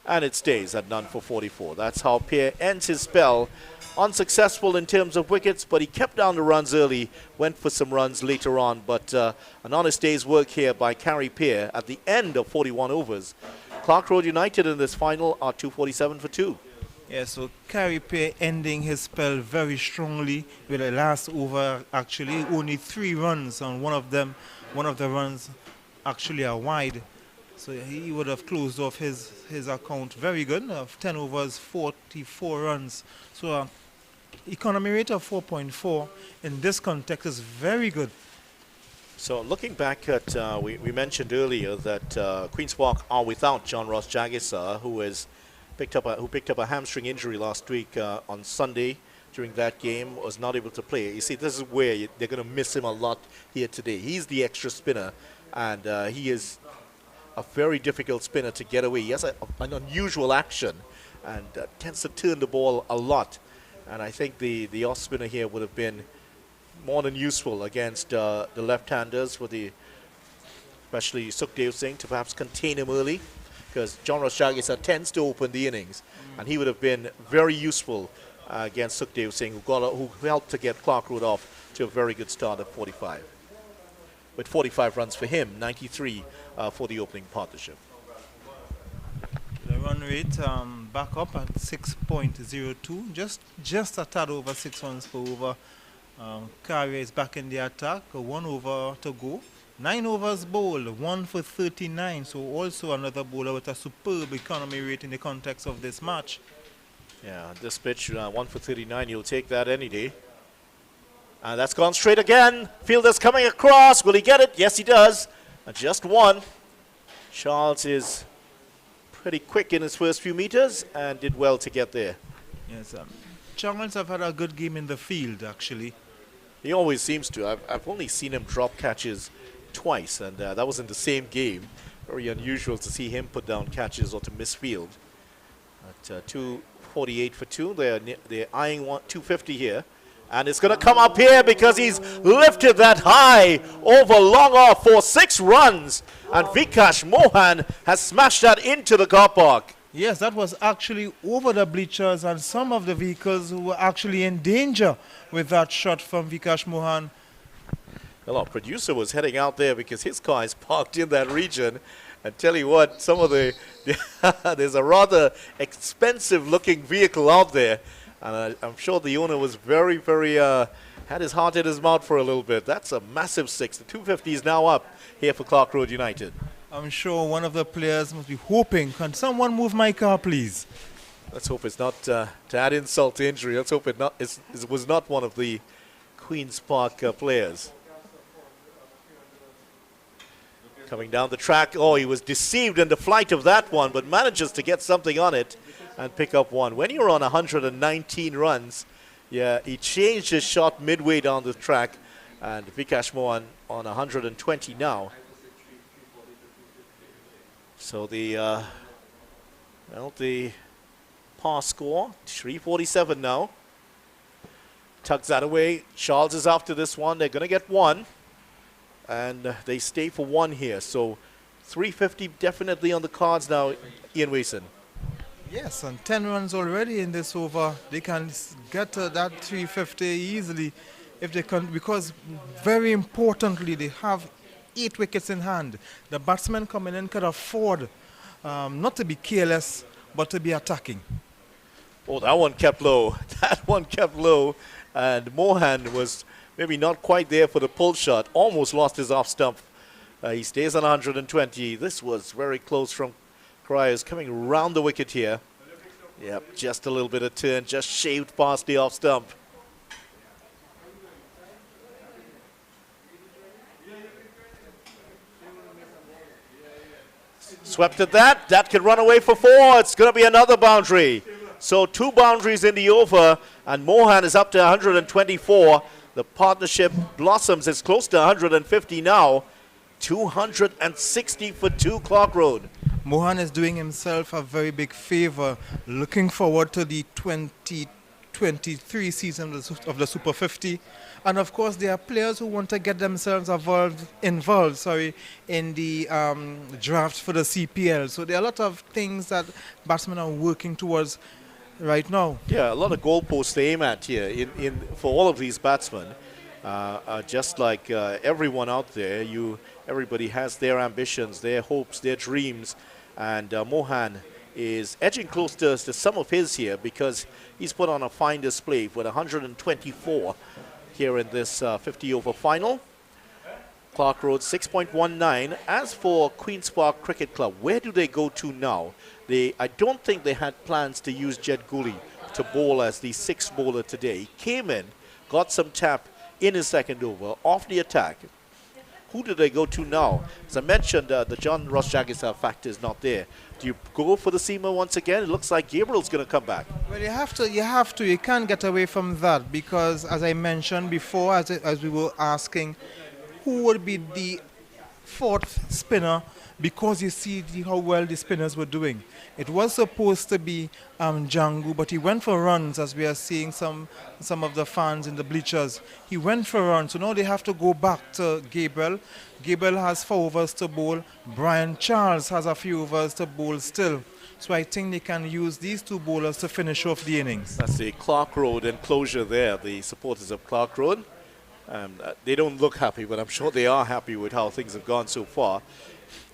And it stays at none for 44. That's how Peer ends his spell. Unsuccessful in terms of wickets, but he kept down the runs early, went for some runs later on. But an honest day's work here by Carey Peer at the end of 41 overs. Clarke Road United in this final are 247 for 2. yeah, so Carey Peer ending his spell very strongly with the last over, actually only 3 runs, and one of the runs actually are wide. So he would have closed off his account very good. 10 overs, 44 runs. So economy rate of 4.4 in this context is very good. So looking back at, we mentioned earlier that Queen's Park are without John Ross Jagisa, who picked up a hamstring injury last week on Sunday during that game, was not able to play. You see, this is where they're going to miss him a lot here today. He's the extra spinner, and he is a very difficult spinner to get away. He has an unusual action and tends to turn the ball a lot. And I think the off spinner here would have been more than useful against the left-handers, especially Sukhdev Singh, to perhaps contain him early, because John Ross Jagisa tends to open the innings, and he would have been very useful against Sukhdev Singh, who helped to get Clarke Road off to a very good start at 45. With 45 runs for him, 93 for the opening partnership. The run rate back up at 6.02, just a tad over 6 runs per over. Carrier is back in the attack, 1 over to go. 9 overs bowled, 1 for 39, so also another bowler with a superb economy rate in the context of this match. Yeah, this pitch, 1 for 39, you'll take that any day. And that's gone straight again. Fielder's coming across. Will he get it? Yes, he does. Just one. Charles is pretty quick in his first few meters and did well to get there. Yes, Charles have had a good game in the field, actually. He always seems to. I've only seen him drop catches twice, and that was in the same game. Very unusual to see him put down catches or to miss field. At 248 for 2, they're eyeing 250 here. And it's going to come up here because he's lifted that high over long off for 6 runs. And Vikash Mohan has smashed that into the car park. Yes, that was actually over the bleachers, and some of the vehicles who were actually in danger with that shot from Vikash Mohan. Well, our producer was heading out there because his car is parked in that region. And tell you what, some of there's a rather expensive looking vehicle out there. And I'm sure the owner was very, had his heart in his mouth for a little bit. That's a massive 6. The 250 is now up here for Clarke Road United. I'm sure one of the players must be hoping, can someone move my car, please? Let's hope it's not, to add insult to injury, let's hope it was not one of the Queen's Park players. Coming down the track, oh, he was deceived in the flight of that one, but manages to get something on it and pick up one. When you're on 119 runs, yeah, he changed his shot midway down the track, and Vikash Mohan on 120 now. So the par score, 347 now. Tugs that away. Charles is after this one. They're going to get 1. And they stay for 1 here. So 350 definitely on the cards now, Ian Wason. Yes, and 10 runs already in this over. They can get to that 350 easily if they can, because very importantly, they have 8 wickets in hand. The batsman coming in could afford not to be careless, but to be attacking. Oh, that one kept low. That one kept low. And Mohan was maybe not quite there for the pull shot. Almost lost his off stump. He stays on 120. This was very close from Cryers coming round the wicket here. Yep, just a little bit of turn, just shaved past the off stump. Swept at that. That could run away for 4. It's going to be another boundary. So 2 boundaries in the over, and Mohan is up to 124. The partnership blossoms. It's close to 150 now. 260 for 2 Clarke Road. Mohan is doing himself a very big favor, looking forward to the 2023 season of the Super 50. And of course, there are players who want to get themselves involved in the draft for the CPL. So there are a lot of things that batsmen are working towards right now. Yeah, a lot of goalposts to aim at here for all of these batsmen. Just like everyone out there, everybody has their ambitions, their hopes, their dreams. And Mohan is edging close to some of his here because he's put on a fine display with 124 here in this 50-over final. Clarke Road 6.19. As for Queen's Park Cricket Club, where do they go to now? I don't think they had plans to use Jed Gooley to bowl as the 6th bowler today. He came in, got some tap in his second over, off the attack. Who do they go to now? As I mentioned, the John Ross Jagisar factor is not there. Do you go for the seamer once again? It looks like Gabriel's going to come back. Well, you have to. You can't get away from that because, as I mentioned before, as we were asking, who would be the 4th spinner, because you see how well the spinners were doing. It was supposed to be Django, but he went for runs, as we are seeing some of the fans in the bleachers. He went for runs, so now they have to go back to Gabriel. Gabriel has 4 overs to bowl. Brian Charles has a few overs to bowl still. So I think they can use these 2 bowlers to finish off the innings. That's the Clarke Road enclosure there, the supporters of Clarke Road. They don't look happy, but I'm sure they are happy with how things have gone so far.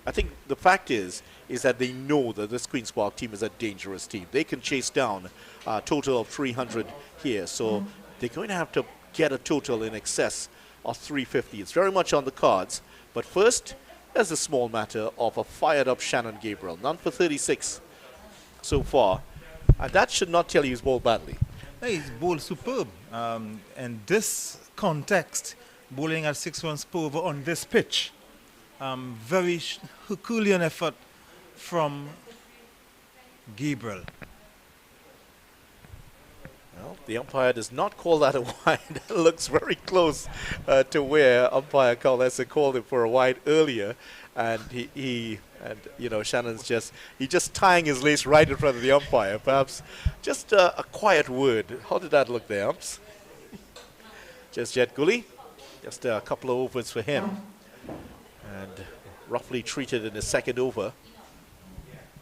I think the fact is that they know that this Queen's Park team is a dangerous team. They can chase down a total of 300 here, so they're going to have to get a total in excess of 350. It's very much on the cards. But first, there's a small matter of a fired-up Shannon Gabriel. None for 36 so far. And that should not tell you he's bowled badly. He's bowled superb. In this context, bowling at 6 runs per over on this pitch. Very Herculean effort from Gabriel. Well, the umpire does not call that a wide. It looks very close to where umpire Carl Esser called it for a wide earlier. And Shannon's just tying his lace right in front of the umpire. Perhaps just a quiet word. How did that look there, umps? Just Jet Gooley. Just a couple of overs for him. And roughly treated in his second over.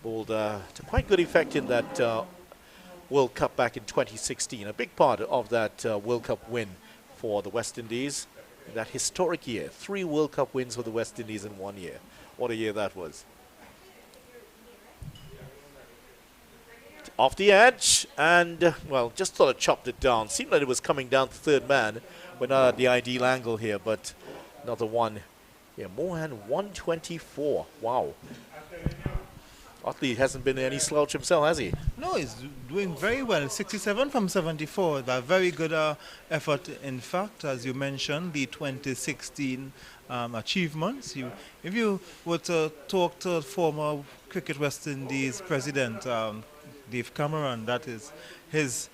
Bowled to quite good effect in that World Cup back in 2016. A big part of that World Cup win for the West Indies. That historic year. 3 World Cup wins for the West Indies in 1 year. What a year that was. Off the edge, and, well, just sort of chopped it down. Seemed like it was coming down to third man. We're not at the ideal angle here, but another one. Yeah, Mohan 124. Wow. Otley hasn't been any slouch himself, has he? No, he's doing very well. 67 from 74. A very good effort, in fact, as you mentioned, the 2016 achievements. If you were to talk to former Cricket West Indies president, Dave Cameron, that is his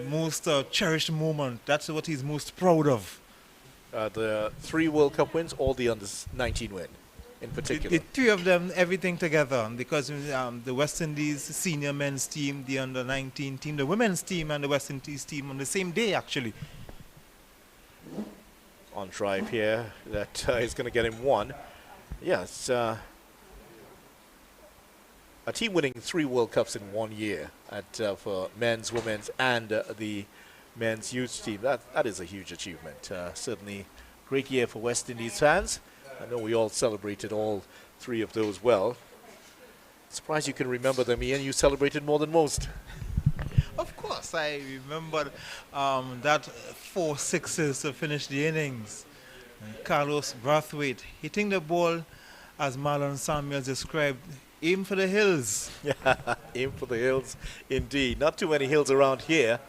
most cherished moment. That's what he's most proud of. The 3 World Cup wins, all the under-19 win. In particular. The 3 of them, everything together, because the West Indies senior men's team, the under-19 team, the women's team, and the West Indies team on the same day, actually. On drive here, that is going to get him 1. Yes, a team winning 3 World Cups in 1 year for men's, women's, and the men's youth team. That is a huge achievement. Certainly great year for West Indies fans. I know we all celebrated all 3 of those well. Surprised you can remember them, Ian. You celebrated more than most. Of course, I remember that 4 sixes to finish the innings. Carlos Brathwaite hitting the ball, as Marlon Samuels described, aim for the hills. Yeah, aim for the hills, indeed. Not too many hills around here,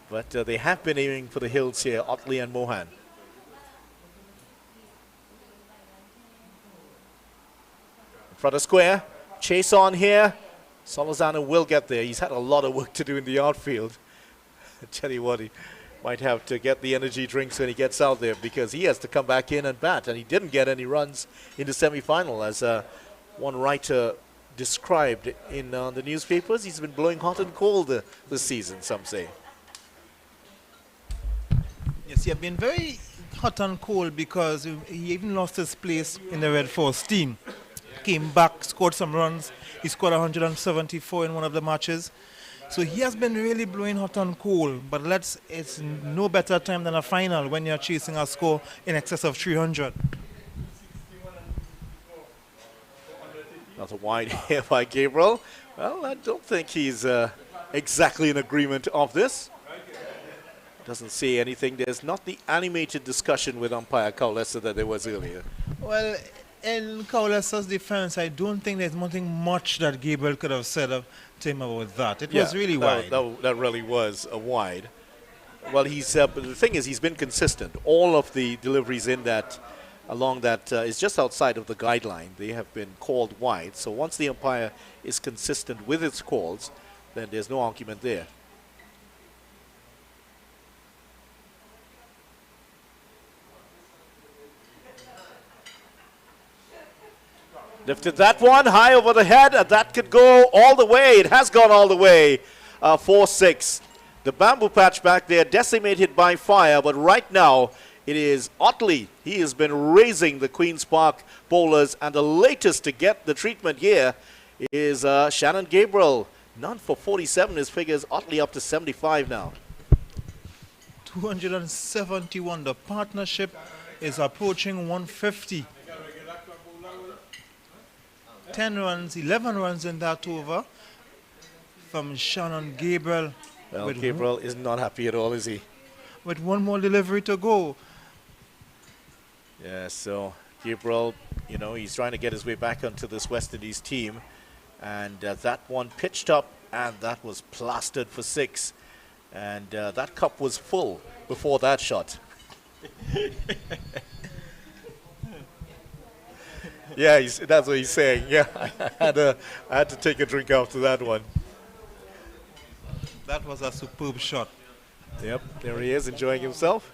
but they have been aiming for the hills here, Otley and Mohan. In front of square, chase on here. Solozano will get there. He's had a lot of work to do in the outfield. I tell you what, he might have to get the energy drinks when he gets out there, because he has to come back in and bat, and he didn't get any runs in the semi-final, as one writer described in the newspapers. He's been blowing hot and cold this season, some say. Yes, he has been very hot and cold, because he even lost his place in the Red Force team. Came back, scored some runs. He scored 174 in one of the matches. So he has been really blowing hot and cold, but it's no better time than a final when you're chasing a score in excess of 300. Not a wide here by Gabriel. Well, I don't think he's exactly in agreement of this. Doesn't say anything. There's not the animated discussion with umpire Cowlester that there was earlier. Well, in Cowlester's defense, I don't think there's nothing much that Gabriel could have said to him about that. It was really wide. That really was a wide. Well, but the thing is, he's been consistent. All of the deliveries in that, along that, is just outside of the guideline. They have been called wide. So once the umpire is consistent with its calls, then there's no argument there. Lifted that one high over the head, and that could go all the way. It has gone all the way. 4-6. The bamboo patch back there decimated by fire, but right now it is Otley. He has been raising the Queen's Park bowlers, and the latest to get the treatment here is Shannon Gabriel. None for 47. His figures Otley up to 75 now. 271. The partnership is approaching 150. 10 runs, 11 runs in that over from Shannon Gabriel. Well, Gabriel is not happy at all, is he? With one more delivery to go. Yeah, so Gabriel, you know, he's trying to get his way back onto this West Indies team. And that one pitched up, and that was plastered for 6. And that cup was full before that shot. Yeah, that's what he's saying. Yeah, I had to take a drink after that one. That was a superb shot. Yep, there he is, enjoying himself.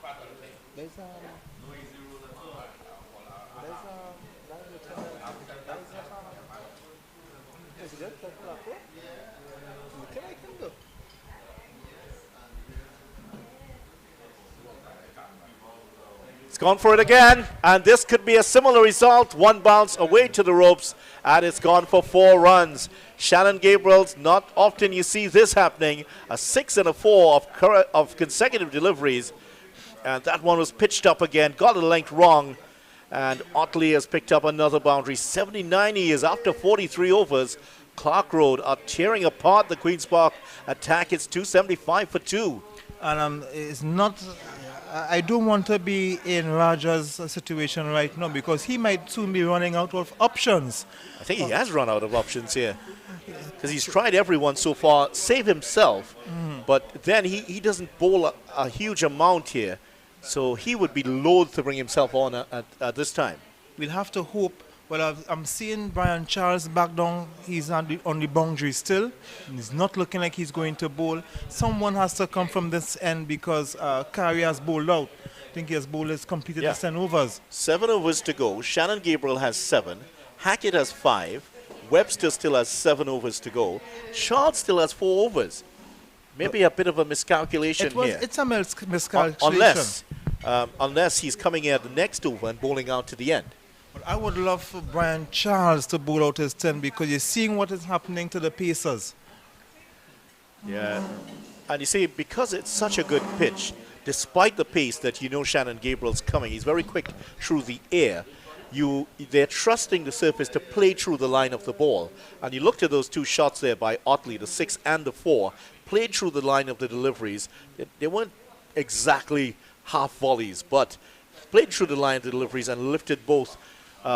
It's gone for it again, and this could be a similar result. One bounce away to the ropes, and it's gone for 4 runs. Shannon Gabriel's, not often you see this happening. A 6 and a 4 of consecutive deliveries, and that one was pitched up again, got the length wrong, and Otley has picked up another boundary. 79 he is after 43 overs. Clarke Road are tearing apart the Queen's Park attack. It's 275 for 2. And it's not... I don't want to be in Raja's situation right now, because he might soon be running out of options. I think he has run out of options here, because he's tried everyone so far, save himself, but then he doesn't bowl a huge amount here, so he would be loath to bring himself on at this time. We'll have to hope. Well, I'm seeing Brian Charles back down. He's on the boundary still. He's not looking like he's going to bowl. Someone has to come from this end, because Carey has bowled out. I think his bowl has completed the 10 overs. 7 overs to go. Shannon Gabriel has 7. Hackett has 5. Webster still has 7 overs to go. Charles still has 4 overs. Maybe a bit of a miscalculation here. It's a miscalculation. Unless he's coming in at the next over and bowling out to the end. But I would love for Brian Charles to bowl out his 10 because you're seeing what is happening to the Pacers. Yeah, and you see, because it's such a good pitch, despite the pace that you know Shannon Gabriel's coming, he's very quick through the air. They're trusting the surface to play through the line of the ball. And you looked at those two shots there by Otley, the 6 and the 4, played through the line of the deliveries. They weren't exactly half volleys, but played through the line of the deliveries and lifted both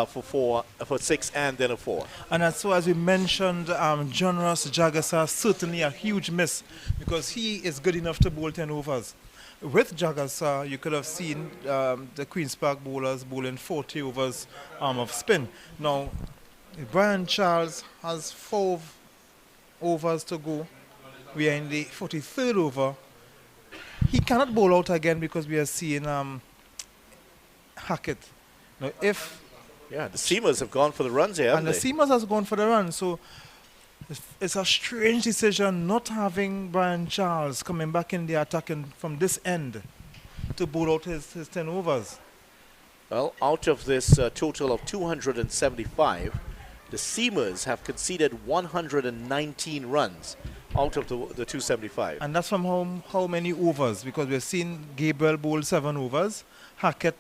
for 6 and then a 4. And so, as we mentioned, John Ross Jagasa certainly a huge miss because he is good enough to bowl 10 overs. With Jagasa, you could have seen the Queen's Park bowlers bowling 40 overs of spin. Now, Brian Charles has 4 overs to go. We are in the 43rd over. He cannot bowl out again because we are seeing Hackett. Now, yeah, the Seamers have gone for the runs here, haven't they? And the Seamers has gone for the run. So it's a strange decision not having Brian Charles coming back in the attack from this end to bowl out his 10 overs. Well, out of this total of 275, the Seamers have conceded 119 runs out of the 275. And that's from how many overs? Because we've seen Gabriel bowl 7 overs. Hackett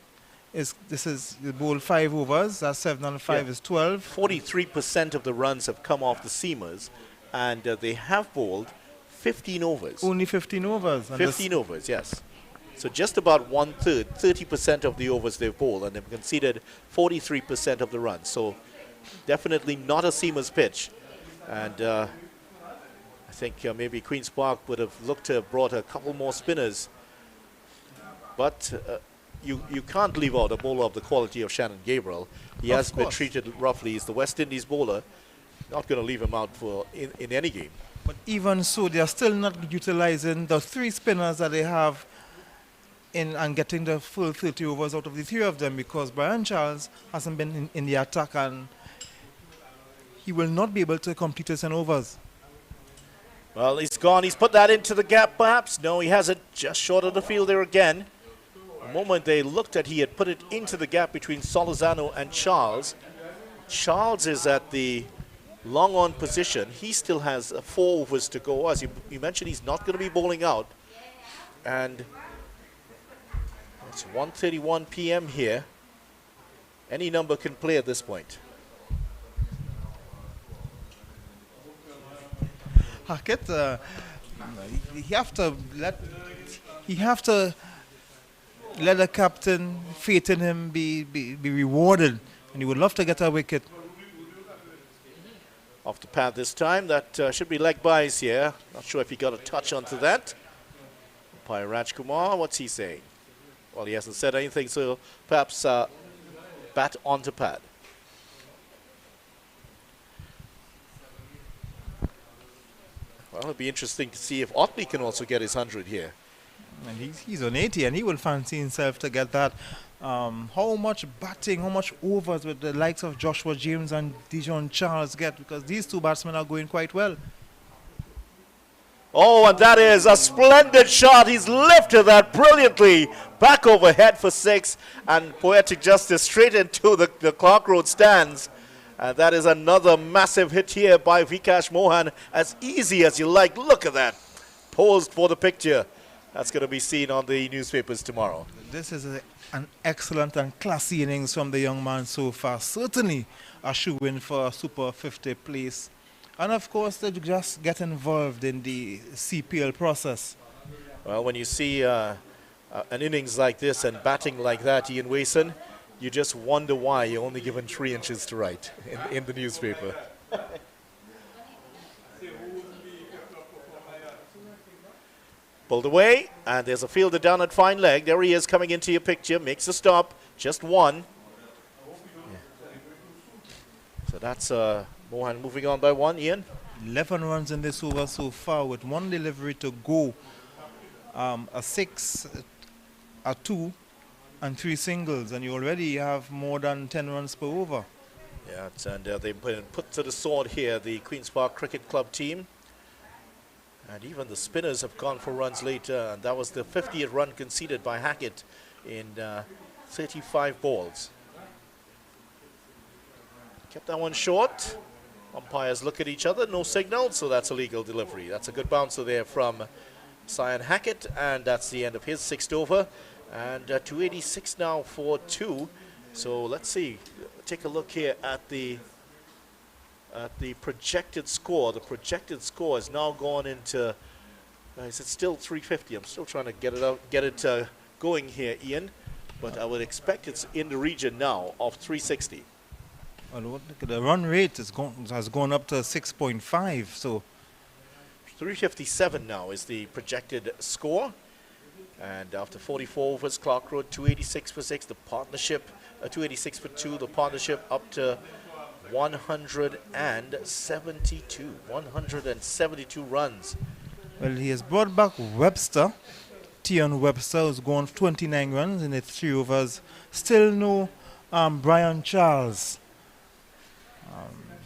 bowl 5 overs. That's 7 and 5 is 12. 43% of the runs have come off the Seamers, and they have bowled 15 overs. Only 15 overs. 15 overs, yes. So just about 1/3, 30% of the overs they've bowled, and they've conceded 43% of the runs. So definitely not a Seamers pitch. And I think maybe Queen's Park would have looked to have brought a couple more spinners. But you can't leave out a bowler of the quality of Shannon Gabriel. He has been treated roughly. He's the West Indies bowler. Not going to leave him out in any game. But even so, they are still not utilizing the 3 spinners that they have and getting the full 30 overs out of the 3 of them because Brian Charles hasn't been in the attack and he will not be able to complete his 10 overs. Well, he's gone. He's put that into the gap, perhaps. No, he hasn't. Just short of the field there again. The moment they looked at, he had put it into the gap between Solizano and Charles. Charles is at the long on position. He still has 4 overs to go. As you mentioned, he's not going to be bowling out. And it's 1:31 p.m. here. Any number can play at this point. Hackett, he have to let the captain faith in him be rewarded, and he would love to get a wicket. Off the pad this time. That should be leg byes here. Not sure if he got a touch onto that. Umpire Rajkumar, what's he saying? Well, he hasn't said anything, so perhaps bat onto pad. Well, it'll be interesting to see if Otley can also get his 100 here. And he's on 80, and he will fancy himself to get that. How much batting, how much overs with the likes of Joshua James and Dijon Charles get? Because these 2 batsmen are going quite well. Oh, and that is a splendid shot. He's lifted that brilliantly back overhead for 6, and poetic justice straight into the Clarke Road stands. And that is another massive hit here by Vikash Mohan. As easy as you like. Look at that. Posed for the picture. That's going to be seen on the newspapers tomorrow. This is an excellent and classy innings from the young man so far. Certainly a shoe-in for a Super 50 place. And of course, they just get involved in the CPL process. Well, when you see an innings like this and batting like that, Ian Wason, you just wonder why you're only given 3 inches to write in the newspaper. Pulled away, and there's a fielder down at fine leg. There he is coming into your picture, makes a stop, just 1. Yeah. So that's Mohan moving on by 1, Ian. 11 runs in this over so far with 1 delivery to go. A 6, a 2, and 3 singles, and you already have more than 10 runs per over. Yeah, and they've been put to the sword here, the Queen's Park Cricket Club team. And even the spinners have gone for runs later, and that was the 50th run conceded by Hackett in 35 balls. Kept that one short. Umpires look at each other, no signal, so that's a legal delivery. That's a good bouncer there from Cyan Hackett, and that's the end of his sixth over. And 286 now for 2. So let's see. Take a look here at the projected score. The projected score has now gone into. Is it still 350? I'm still trying to get it going here, Ian. But I would expect it's in the region now of 360. Well, the run rate has gone up to 6.5. So 357 now is the projected score. And after 44 overs, Clarke Road 286 for 6. The partnership 286 for 2. The partnership up to 172 runs. Well, he has brought back Webster. Tion Webster has gone 29 runs in the 3 overs. Still no Brian Charles.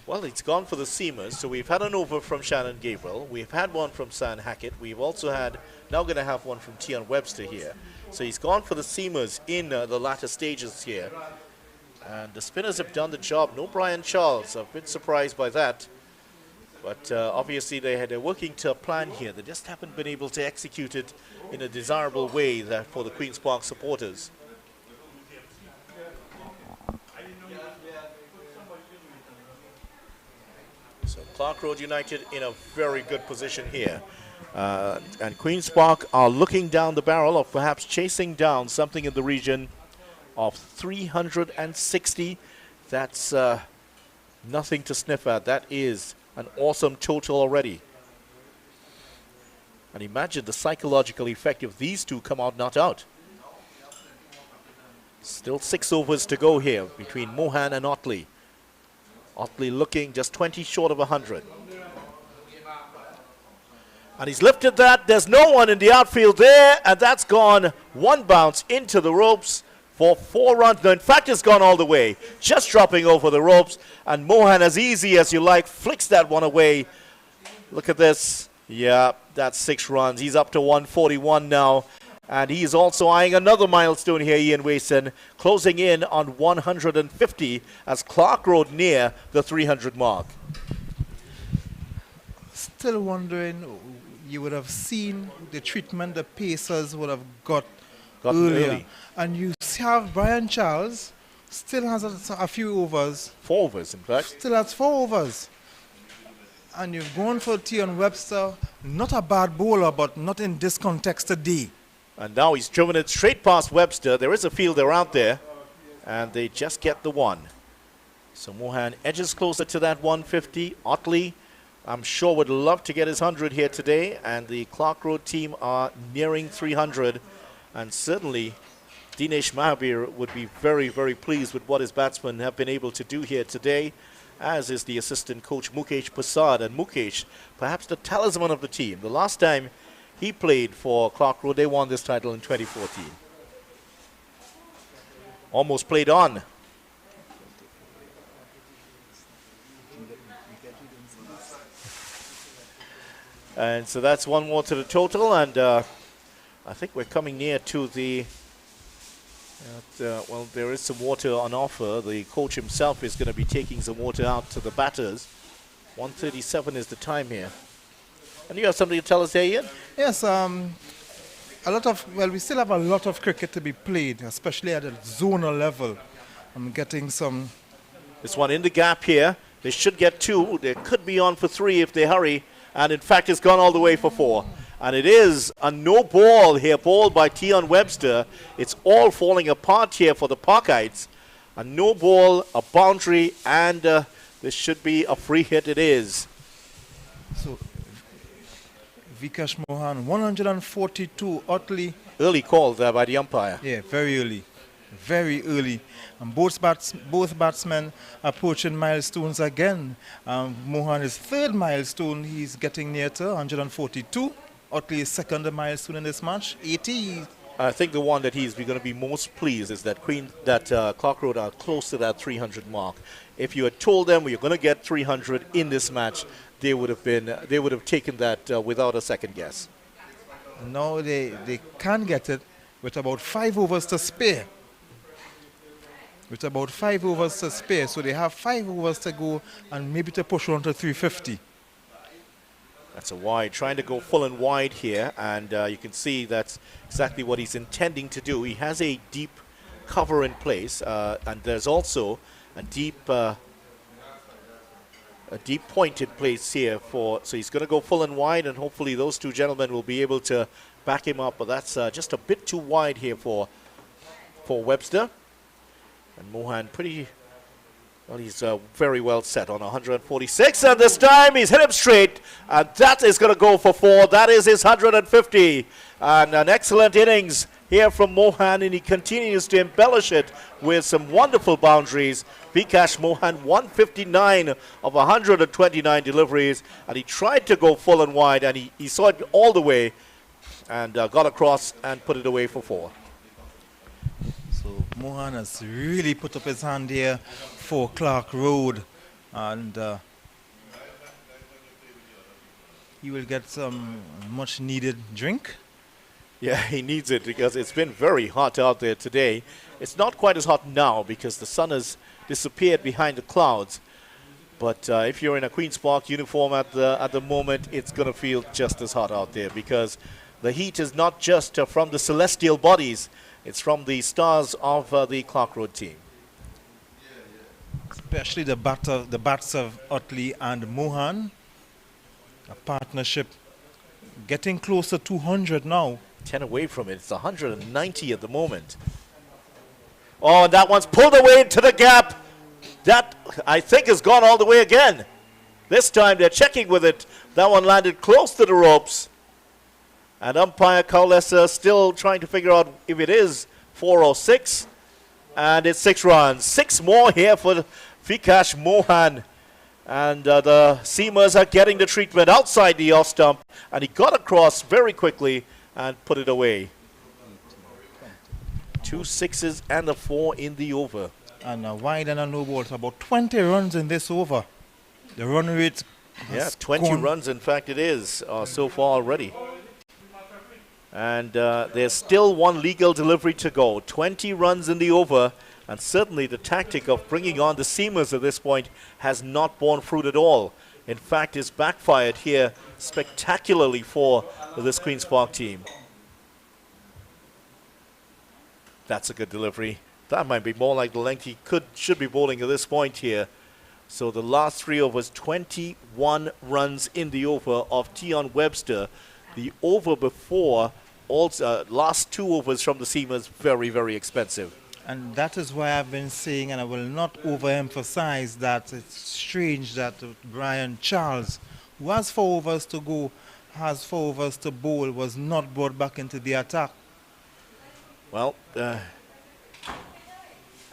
Well, it's gone for the seamers. So we've had an over from Shannon Gabriel. We've had one from Cyan Hackett. We've also had, now going to have one from Tion Webster here. So he's gone for the seamers in the latter stages here. And the spinners have done the job. No Brian Charles. I've been surprised by that. But obviously they're working to a plan here. They just haven't been able to execute it in a desirable way that for the Queen's Park supporters. So Clarke Road United in a very good position here. And Queen's Park are looking down the barrel of perhaps chasing down something in the region of 360. That's nothing to sniff at. That is an awesome total already. And imagine the psychological effect if these two come out not out. Still 6 overs to go here between Mohan and Otley. Otley looking just 20 short of 100. And he's lifted that. There's no one in the outfield there, and that's gone one bounce into the ropes for 4 runs. No, in fact, it's gone all the way, just dropping over the ropes. And Mohan, as easy as you like, flicks that one away. Look at this. Yeah, that's 6 runs. He's up to 141 now. And he's also eyeing another milestone here, Ian Wason, closing in on 150 as Clarke Road near the 300 mark. Still wondering, you would have seen the treatment the Pacers would have got earlier. And you have Brian Charles, still has a few overs. 4 overs, in fact. Still has 4 overs. And you've gone for Tion Webster, not a bad bowler, but not in this context today. And now he's driven it straight past Webster. There is a fielder out there, and they just get the one. So Mohan edges closer to that 150. Otley, I'm sure, would love to get his 100 here today, and the Clarke Road team are nearing 300. And certainly Dinesh Mahabir would be very, very pleased with what his batsmen have been able to do here today, as is the assistant coach Mukesh Prasad. And Mukesh, perhaps the talisman of the team. The last time he played for Clarke Road, they won this title in 2014. Almost played on. And so that's 1 more to the total, and I think we're coming near to the well, there is some water on offer. The coach himself is going to be taking some water out to the batters. 1:37 is the time here. And you have something to tell us there, Ian? Yes, we still have a lot of cricket to be played, especially at the zonal level. I'm getting some. This one in the gap here. They should get 2. They could be on for 3 if they hurry. And in fact, it's gone all the way for 4. And it is a no ball here, ball by Tion Webster. It's all falling apart here for the Parkites. A no ball, a boundary, and this should be a free hit. It is. So Vikash Mohan, 142. Otley. Early call there by the umpire. Yeah, very early. Very early. And both batsmen approaching milestones again. Mohan is 3rd milestone. He's getting near to 142. Otley is 2nd milestone in this match, 80. I think the one that he's going to be most pleased is that Clarke Road are close to that 300 mark. If you had told them you're going to get 300 in this match, they would have taken that without a second guess. No, they can get it with about 5 overs to spare. with about 5 overs to spare. So they have 5 overs to go and maybe to push on to 350. That's a wide, trying to go full and wide here, and you can see that's exactly what he's intending to do. He has a deep cover in place, and there's also a deep point in place here so he's going to go full and wide, and hopefully those two gentlemen will be able to back him up, but that's just a bit too wide here for Webster. And Mohan well, he's very well set on 146, and this time he's hit him straight, and that is going to go for 4. That is his 150, and an excellent innings here from Mohan, and he continues to embellish it with some wonderful boundaries. Vikash Mohan, 159 of 129 deliveries, and he tried to go full and wide, and he saw it all the way, and got across and put it away for 4. So Mohan has really put up his hand here for Clarke Road, and he will get some much needed drink. Yeah, he needs it because it's been very hot out there today. It's not quite as hot now because the sun has disappeared behind the clouds. But if you're in a Queen's Park uniform at the moment, it's going to feel just as hot out there because the heat is not just from the celestial bodies. It's from the stars of the Clarke Road team. Especially the bats of Utley and Mohan. A partnership getting close to 200 now. 10 away from it. It's 190 at the moment. Oh, and that one's pulled away into the gap. That, I think, has gone all the way again. This time they're checking with it. That one landed close to the ropes. And umpire Kaulesa still trying to figure out if it is 4 or 6. And it's 6 runs. 6 more here for Vikash Mohan. And the seamers are getting the treatment outside the off stump. And he got across very quickly and put it away. 2 6s and a 4 in the over. And a wide and a no ball. So about 20 runs in this over. The run rate has 20 runs, in fact, it is so far already. And there's still 1 legal delivery to go. 20 runs in the over. And certainly the tactic of bringing on the seamers at this point has not borne fruit at all. In fact, it's backfired here spectacularly for this Queen's Park team. That's a good delivery. That might be more like the length he should be bowling at this point here. So the last 3 overs, 21 runs in the over of Tion Webster. The over before, also last 2 overs from the seamers, very, very expensive. And that is why I've been saying, and I will not overemphasize that it's strange that Brian Charles, who has 4 overs to go, has 4 overs to bowl, was not brought back into the attack. Well,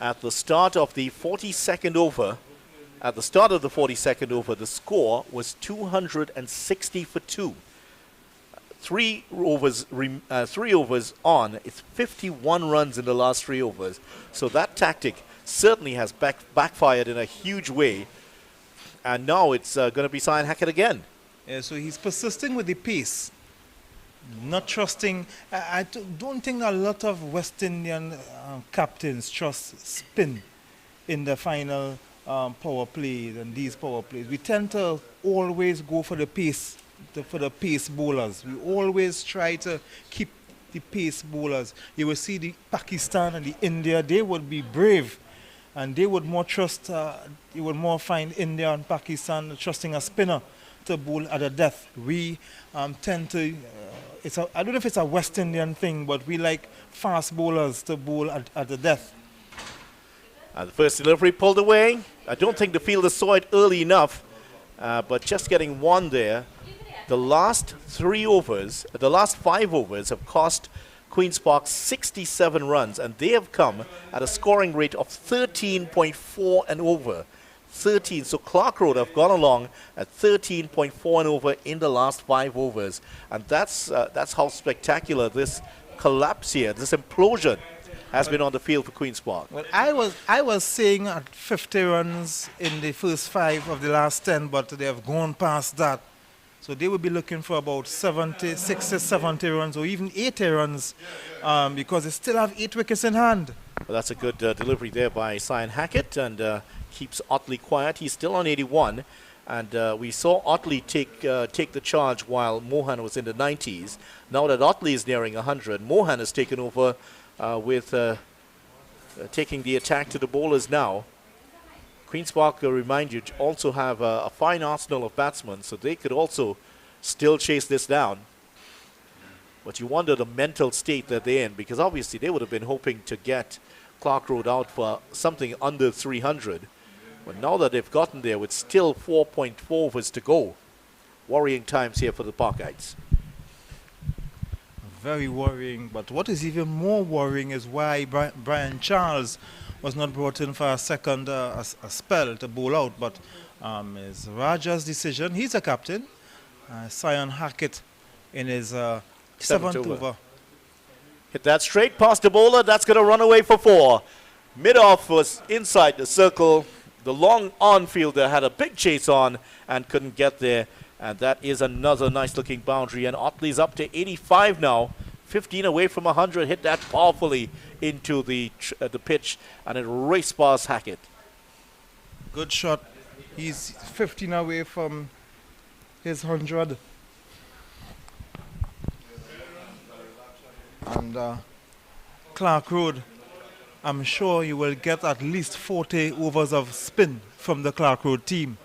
at the start of the 42nd over, the score was 260 for 2. 3 overs on, it's 51 runs in the last 3 overs. So that tactic certainly has backfired in a huge way. And now it's going to be Cyan Hackett again. Yeah, so he's persisting with the pace. Not trusting. I don't think a lot of West Indian captains trust spin in the final power plays and these power plays. We tend to always go for the pace. For the pace bowlers. We always try to keep the pace bowlers. You will see the Pakistan and the India, they would be brave and they would more trust, you would more find India and Pakistan trusting a spinner to bowl at the death. We tend to, I don't know if it's a West Indian thing, but we like fast bowlers to bowl at the death. The first delivery pulled away. I don't think the fielder saw it early enough, but just getting 1 there. The last 5 overs have cost Queen's Park 67 runs, and they have come at a scoring rate of 13.4 and over. 13. So Clarke Road have gone along at 13.4 and over in the last 5 overs, and that's how spectacular this collapse here, this implosion, has been on the field for Queen's Park. Well, I was saying at 50 runs in the first 5 of the last 10, but they have gone past that. So they will be looking for about 60, 70 runs or even 80 runs because they still have 8 wickets in hand. But that's a good delivery there by Cyan Hackett, and keeps Otley quiet. He's still on 81, and we saw Otley take the charge while Mohan was in the 90s. Now that Otley is nearing 100, Mohan has taken over with taking the attack to the bowlers now. Queen's Park, remind you, also have a fine arsenal of batsmen, so they could also still chase this down. But you wonder the mental state that they're in, because obviously they would have been hoping to get Clarke Road out for something under 300. But now that they've gotten there with still 4.4 overs to go, worrying times here for the Parkites. Very worrying, but what is even more worrying is why Brian Charles was not brought in for a second a spell to bowl out, but it's Raja's decision. He's a captain. Cyan Hackett in his seventh over. Hit that straight past the bowler. That's going to run away for 4. Mid-off was inside the circle. The long on-fielder had a big chase on and couldn't get there. And that is another nice-looking boundary. And Otley's up to 85 now. 15 away from 100. Hit that powerfully into the pitch. And it raced past Hackett. Good shot. He's 15 away from his 100. And Clarke Road, I'm sure you will get at least 40 overs of spin from the Clarke Road team.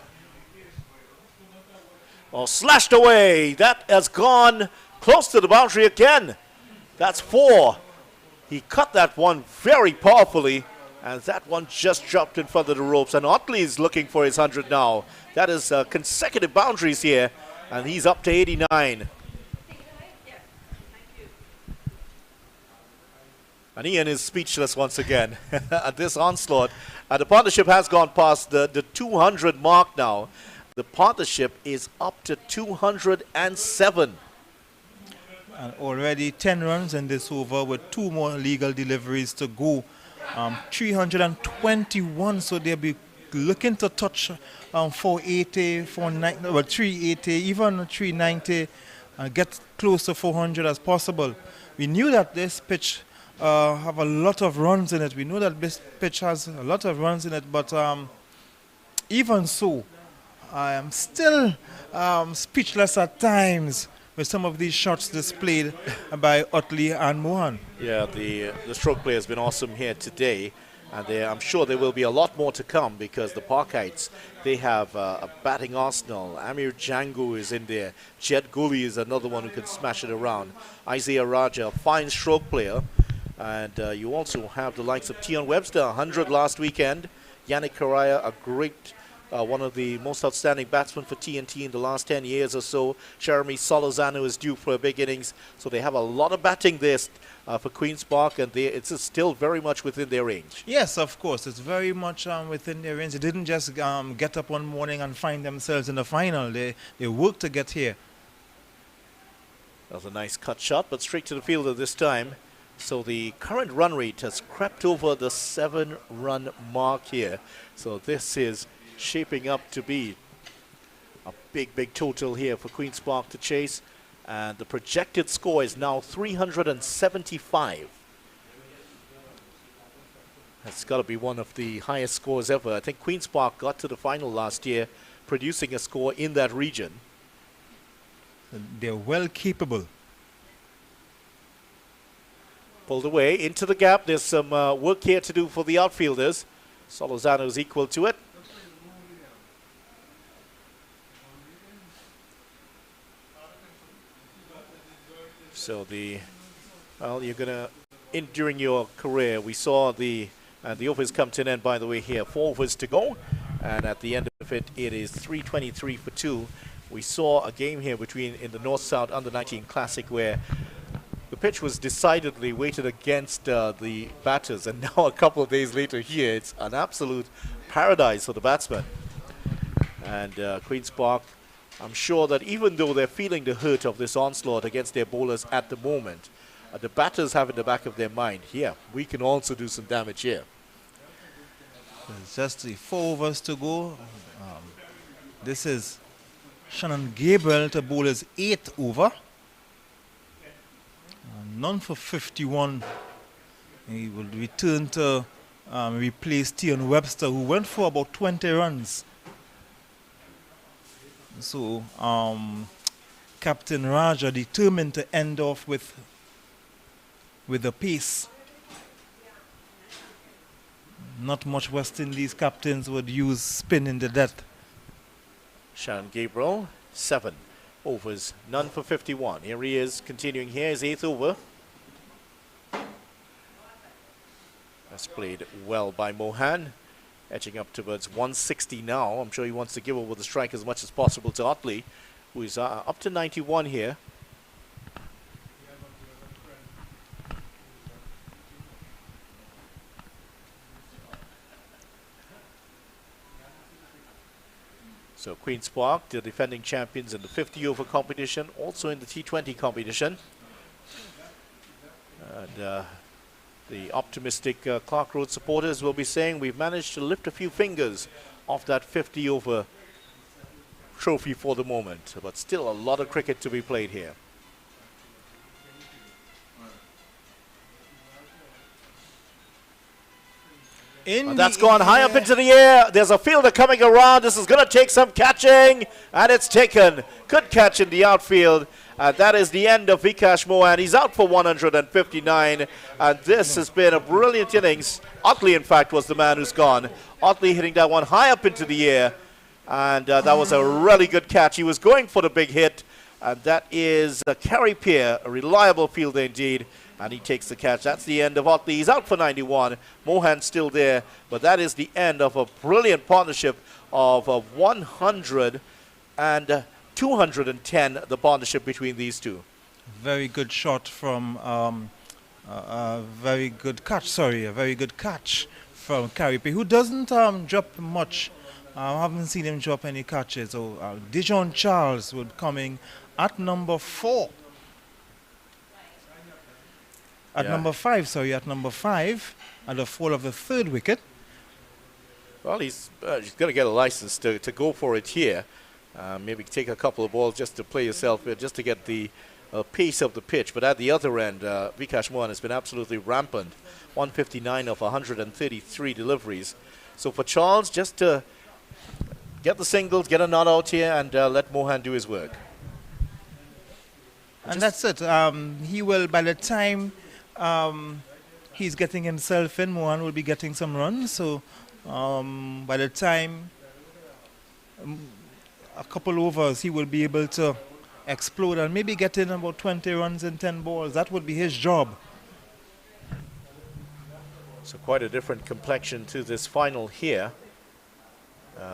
Oh, slashed away. That has gone close to the boundary again. That's 4. He cut that one very powerfully, and that one just dropped in front of the ropes. And Otley is looking for his 100 now. That is consecutive boundaries here, and he's up to 89. And Ian is speechless once again at this onslaught. And the partnership has gone past the 200 mark now. The partnership is up to 207. And already 10 runs in this over with 2 more legal deliveries to go. 321, so they'll be looking to touch 480, 490, well, 380, even 390, and get close to 400 as possible. We knew that this pitch have a lot of runs in it. We know that this pitch has a lot of runs in it, but even so, I am still speechless at times with some of these shots displayed by Otley and Mohan. Yeah, the stroke play has been awesome here today, and I'm sure there will be a lot more to come, because the Parkites, they have a batting arsenal. Amir Django is in there. Jed Gully is another one who can smash it around. Isaiah Raja, a fine stroke player. And you also have the likes of Tion Webster, 100 last weekend. Yannick Karaya, a great, one of the most outstanding batsmen for TNT in the last 10 years or so. Jeremy Solozano is due for a big innings. So they have a lot of batting there for Queen's Park, and it's still very much within their range. Yes, of course. It's very much within their range. They didn't just get up one morning and find themselves in the final. They worked to get here. That was a nice cut shot, but straight to the fielder this time. So the current run rate has crept over the 7-run mark here. So this is shaping up to be a big total here for Queen's Park to chase. And the projected score is now 375. That's got to be one of the highest scores ever. I think Queen's Park got to the final last year, producing a score in that region. They're well capable. Pulled away into the gap. There's some work here to do for the outfielders. Solozano is equal to it. So you're gonna, during your career, we saw the overs come to an end, by the way, here. 4 overs to go, and at the end of it, it is 323 for 2. We saw a game here in the North-South Under-19 Classic where the pitch was decidedly weighted against the batters, and now a couple of days later here, it's an absolute paradise for the batsmen. And Queen's Park, I'm sure that even though they're feeling the hurt of this onslaught against their bowlers at the moment, the batters have in the back of their mind, yeah, we can also do some damage here. It's just the 4 overs to go. This is Shannon Gabriel to bowl his 8th over. None for 51 He will return to replace Tion Webster, who went for about 20 runs. So Captain Raja determined to end off with the pace. Not much West Indies captains would use spin in the death. Shannon Gabriel, 7 overs, none for 51. Here he is, continuing here, his 8th over. That's played well by Mohan, edging up towards 160 now. I'm sure he wants to give over the strike as much as possible to Otley, who is up to 91 here. So Queen's Park, the defending champions in the 50-over competition, also in the T20 competition. And the optimistic Clarke Road supporters will be saying we've managed to lift a few fingers off that 50-over trophy for the moment. But still a lot of cricket to be played here. That's gone high up into the air. There's a fielder coming around. This is going to take some catching, and it's taken. Good catch in the outfield. That is the end of Vikash Mohan. He's out for 159, and this has been a brilliant innings. Otley, in fact, was the man who's gone. Otley hitting that one high up into the air, and that was a really good catch. He was going for the big hit, and that is Kerry Peer, a reliable fielder indeed. And he takes the catch. That's the end of Otley. He's out for 91. Mohan's still there. But that is the end of a brilliant partnership of 100 and 210, the partnership between these two. Very good shot from, a very good catch from Kerry Peer, who doesn't drop much. I haven't seen him drop any catches. So Dijon Charles would coming at number 4. At number 5, at the fall of the 3rd wicket. Well, he's going to get a license to go for it here. Maybe take a couple of balls just to play yourself, just to get the pace of the pitch. But at the other end, Vikash Mohan has been absolutely rampant. 159 of 133 deliveries. So for Charles, just to get the singles, get a not out here, and let Mohan do his work. And that's it. He will, by the time he's getting himself in, Mohan will be getting some runs. So by the time a couple overs, he will be able to explode and maybe get in about 20 runs in 10 balls. That would be his job. So quite a different complexion to this final here.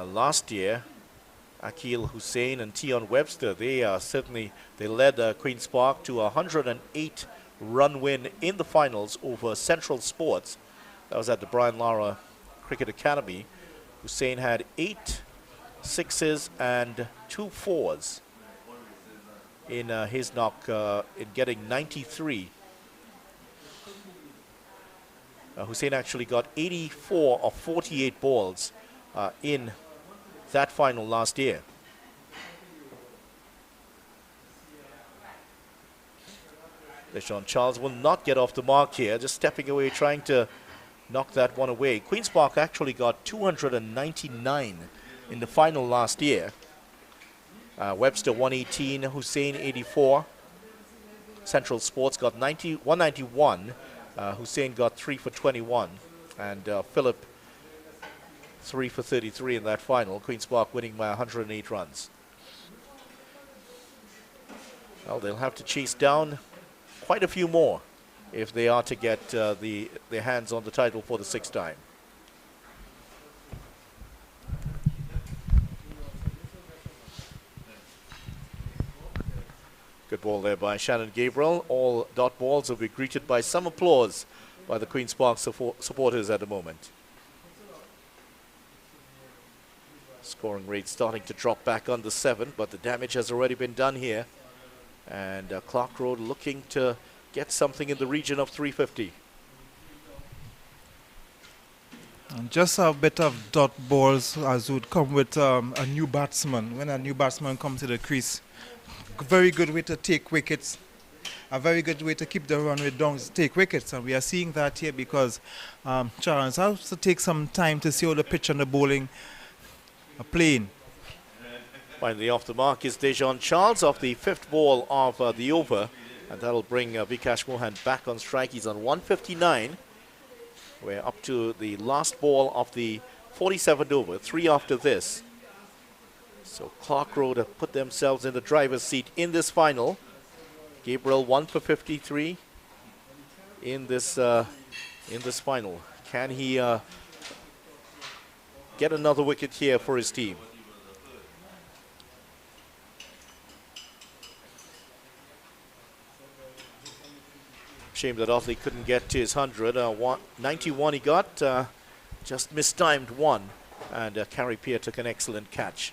Last year, Akil Hussain and Tion Webster, they led Queen's Park to a 108-run win in the finals over Central Sports. That was at the Brian Lara Cricket Academy. Hussain had 8 sixes and 2 fours in his knock, in getting 93. Hussain actually got 84 of 48 balls in that final last year. Deshaun Charles will not get off the mark here, just stepping away, trying to knock that one away. Queen's Park actually got 299 in the final last year. Webster 118, Hussain 84. Central Sports got 191. Hussain got 3 for 21. And Philip 3 for 33 in that final. Queen's Park winning by 108 runs. Well, they'll have to chase down quite a few more if they are to get their hands on the title for the 6th time. Good ball there by Shannon Gabriel. All dot balls will be greeted by some applause by the Queen's Park supporters at the moment. Scoring rate starting to drop back under 7, but the damage has already been done here. And Clarke Road looking to get something in the region of 350. And just a bit of dot balls as would come with a new batsman. When a new batsman comes to the crease, very good way to take wickets. a very good way to keep the run rate down is to take wickets, and we are seeing that here because Charles has to take some time to see how the pitch and the bowling are playing. Finally off the mark is Dejan Charles off the 5th ball of the over, and that'll bring Vikash Mohan back on strike. He's on 159. We're up to the last ball of the 47th over, 3 after this. So Clarke Road have put themselves in the driver's seat in this final. Gabriel 1 for 53 in this final. Can he get another wicket here for his team? Shame that Ottley couldn't get to his 100. 91 he got, just mistimed one, and Carrie Pierre took an excellent catch.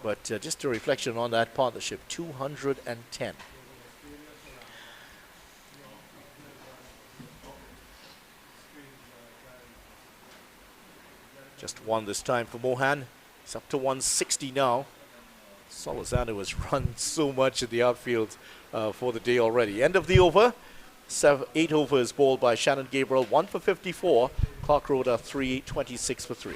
But just a reflection on that partnership, 210. Just one this time for Mohan. He's up to 160 now. Solozano has run so much in the outfield for the day already. End of the over. 8 overs bowled by Shannon Gabriel, 1 for 54. Clarke Road are 326 for 3.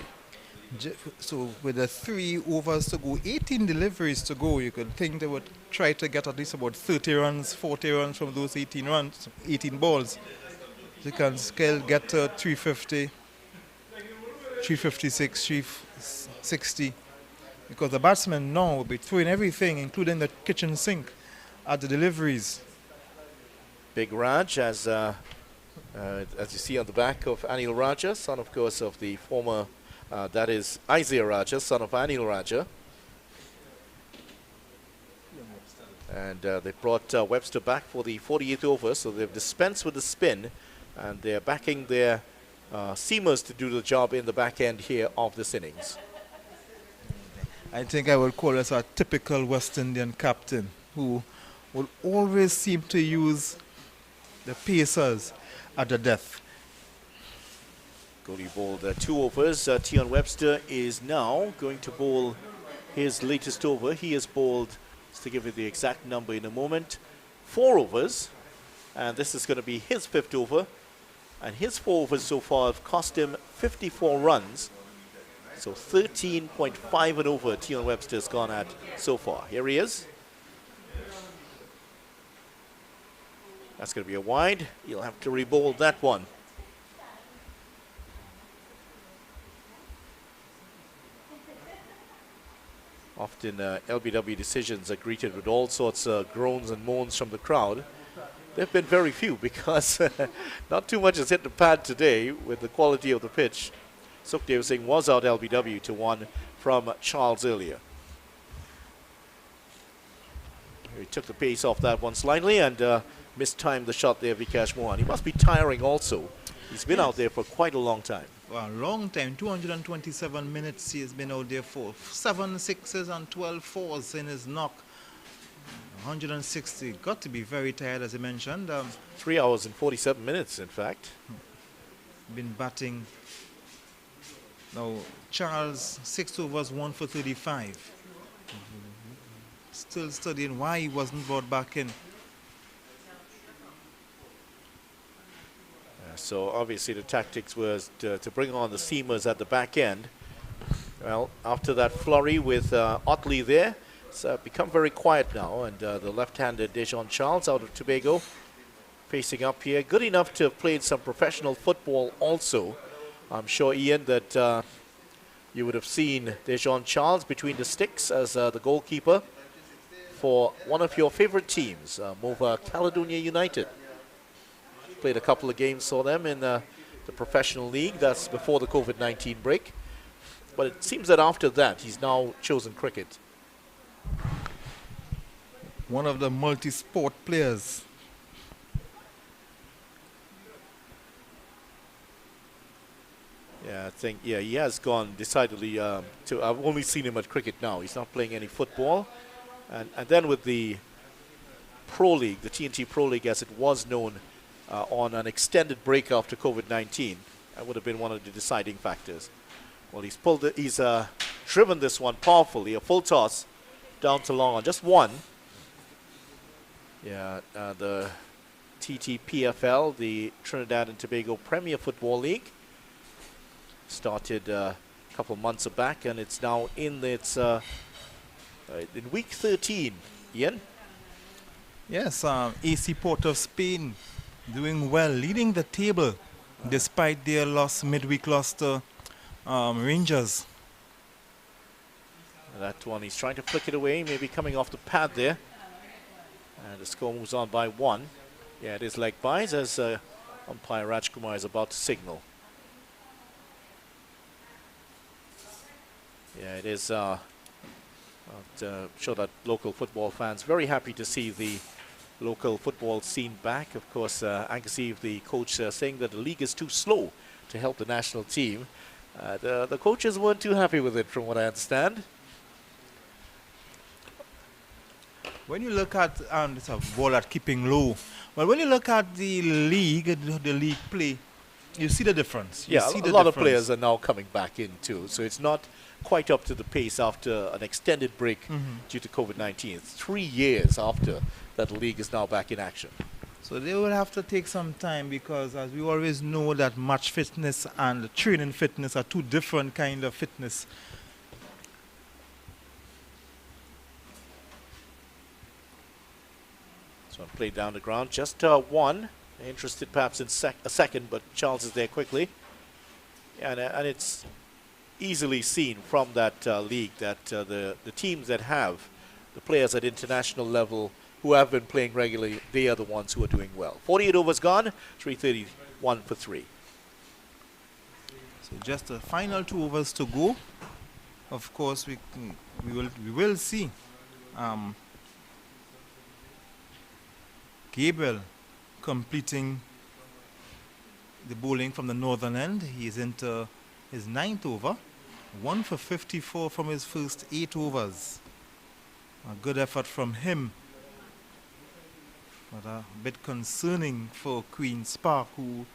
So with the 3 overs to go, 18 deliveries to go, you could think they would try to get at least about 30 runs, 40 runs from those 18 balls. You can still get to 350, 356, 360. Because the batsmen now will be throwing everything, including the kitchen sink, at the deliveries. Big Raj, as you see on the back of Anil Raja, son, of course, of the former, that is Isaiah Raja, son of Anil Raja. And they brought Webster back for the 48th over, so they've dispensed with the spin, and they're backing their seamers to do the job in the back end here of this innings. I think I would call this a typical West Indian captain who will always seem to use the pacers at the death. Kohli bowled 2 overs. Tion Webster is now going to bowl his latest over. He has bowled, just to give you the exact number in a moment, 4 overs. And this is going to be his 5th over. And his 4 overs so far have cost him 54 runs. So 13.5 and over Tion Webster's gone at so far. Here he is. That's going to be a wide. He'll have to re-bowl that one. Often LBW decisions are greeted with all sorts of groans and moans from the crowd. There have been very few because not too much has hit the pad today with the quality of the pitch. Sukhdev Singh was out LBW to 1 from Charles earlier. He took the pace off that one slightly and mistimed the shot there, Vikash Mohan. He must be tiring also. He's been out there for quite a long time. Well, a long time, 227 minutes he has been out there for. 7 sixes and 12 fours in his knock. 160, got to be very tired as I mentioned. 3 hours and 47 minutes in fact. Been batting. Now, Charles, 6 overs, 1 for 35. Still studying why he wasn't brought back in. So obviously the tactics was to bring on the seamers at the back end. Well, after that flurry with Ottley there, it's become very quiet now, and the left-handed Dejan Charles out of Tobago facing up here. Good enough to have played some professional football also. I'm sure, Ian, that you would have seen Dejan Charles between the sticks as the goalkeeper for one of your favorite teams, Mova Caledonia United. Played a couple of games for them in the professional league. That's before the COVID-19 break. But it seems that after that, he's now chosen cricket. One of the multi-sport players. Yeah, I think, yeah, he has gone decidedly to, I've only seen him at cricket now. He's not playing any football. And then with the Pro League, the TNT Pro League as it was known, on an extended break after COVID-19, that would have been one of the deciding factors. Well, he's driven this one powerfully, a full toss down to long on, just one. Yeah, the TTPFL, the Trinidad and Tobago Premier Football League, started a couple months back, and it's now in its in week 13. Ian? Yes, AC Port of Spain doing well, leading the table despite their midweek loss to Rangers. That one, he's trying to flick it away, maybe coming off the pad there. And the score moves on by 1. Yeah, it is leg byes as umpire Rajkumar is about to signal. Yeah, it is. I'm sure that local football fans very happy to see the local football scene back. Of course, Ankasiv, the coach, saying that the league is too slow to help the national team. The coaches weren't too happy with it, from what I understand. When you look at it's a ball at keeping low. Well, when you look at the league play, you see the difference. Yeah, a lot of players are now coming back in too, so it's not quite up to the pace after an extended break due to COVID-19. It's 3 years after that the league is now back in action. So they will have to take some time, because as we always know that match fitness and training fitness are two different kind of fitness. So played down the ground, just 1. Interested perhaps in a second, but Charles is there quickly. And it's easily seen from that league that the teams that have the players at international level who have been playing regularly, they are the ones who are doing well. 48 overs gone, 331 for 3. So just the final 2 overs to go. Of course, we will see Gabriel completing the bowling from the northern end. He is into his 9th over. 1 for 54 from his first 8 overs. A good effort from him. But a bit concerning for Queen's Park, who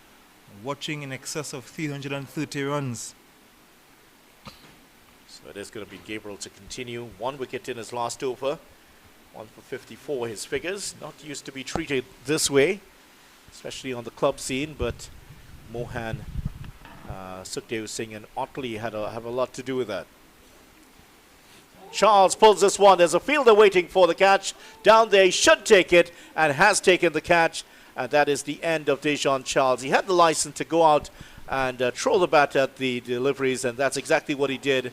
are watching in excess of 330 runs. So it is going to be Gabriel to continue. 1 wicket in his last over. 1 for 54, his figures. Not used to be treated this way, especially on the club scene, but Mohan, Sukhdev Singh and Otley have a lot to do with that. Charles pulls this one. There's a fielder waiting for the catch. Down there, he should take it and has taken the catch. And that is the end of Dejan Charles. He had the license to go out and throw the bat at the deliveries, and that's exactly what he did.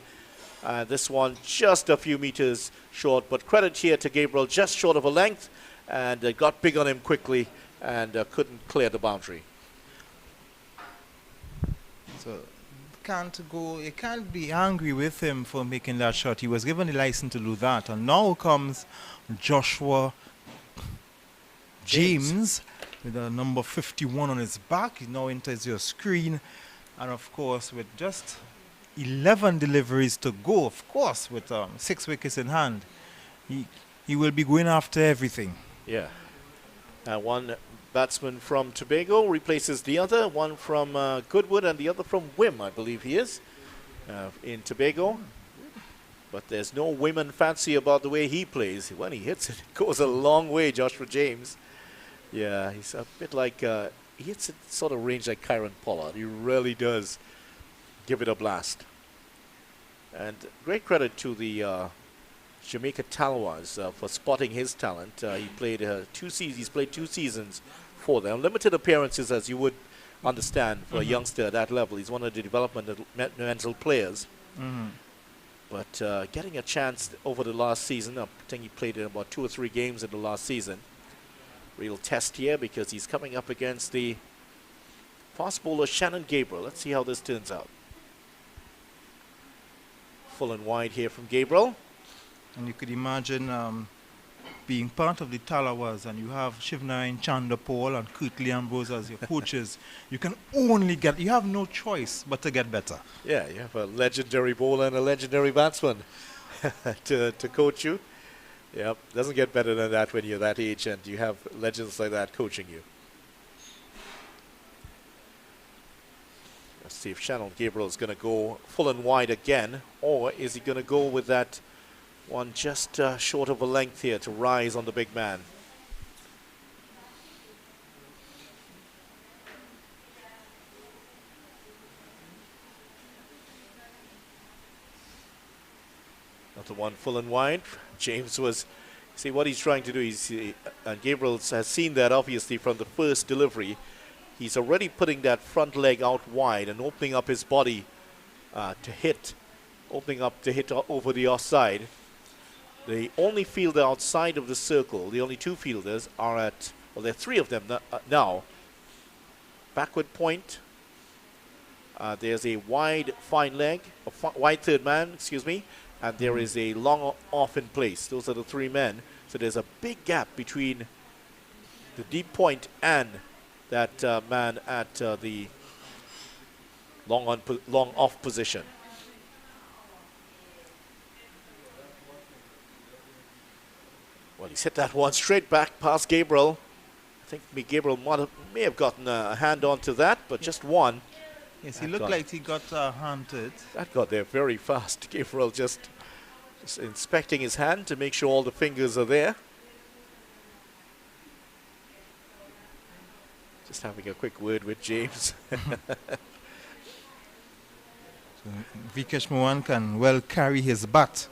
This one just a few meters short, but credit here to Gabriel, just short of a length, and got big on him quickly and couldn't clear the boundary. So you can't be angry with him for making that shot. He was given the license to do that, and now comes Joshua James with a number 51 on his back. He now enters your screen, and of course with just 11 deliveries to go, of course, with 6 wickets in hand, he will be going after everything. Yeah. One batsman from Tobago replaces the other, one from Goodwood and the other from Wim, I believe he is, in Tobago. But there's no women fancy about the way he plays. When he hits it, it goes a long way, Joshua James. Yeah, he's a bit like, he hits it sort of range like Kyron Pollard. He really does give it a blast. And great credit to the Jamaica Talwas for spotting his talent. He played 2 seasons. He's played 2 seasons for them. Limited appearances, as you would understand, for a youngster at that level. He's one of the developmental players. But getting a chance over the last season, I think he played in about 2 or 3 games in the last season. Real test here because he's coming up against the fast bowler Shannon Gabriel. Let's see how this turns out. Full and wide here from Gabriel. And you could imagine being part of the Talawas, and you have Shivnarayan Chandapal and Kirtley Ambrose as your coaches. You have no choice but to get better. Yeah, you have a legendary bowler and a legendary batsman to coach you. Yeah, doesn't get better than that when you're that age and you have legends like that coaching you. Let's see if Shannon Gabriel is going to go full and wide again, or is he going to go with that one just short of a length here to rise on the big man. After one full and wide, James was, see what he's trying to do, and Gabriel has seen that obviously from the first delivery. He's already putting that front leg out wide and opening up his body to hit, over the offside. The only fielder outside of the circle, the only two fielders are at, well, there are three of them now. Backward point. There's a wide fine leg, a wide third man, excuse me, and there is a long off in place. Those are the three men. So there's a big gap between the deep point and that man at the long off position. Well, he's hit that one straight back past Gabriel. I think Gabriel may have gotten a hand onto that, but just one. Yes, he looked like he got a hand to it. That got there very fast. Gabriel just inspecting his hand to make sure all the fingers are there. Just having a quick word with James. So Vikesh Mohan can well carry his bat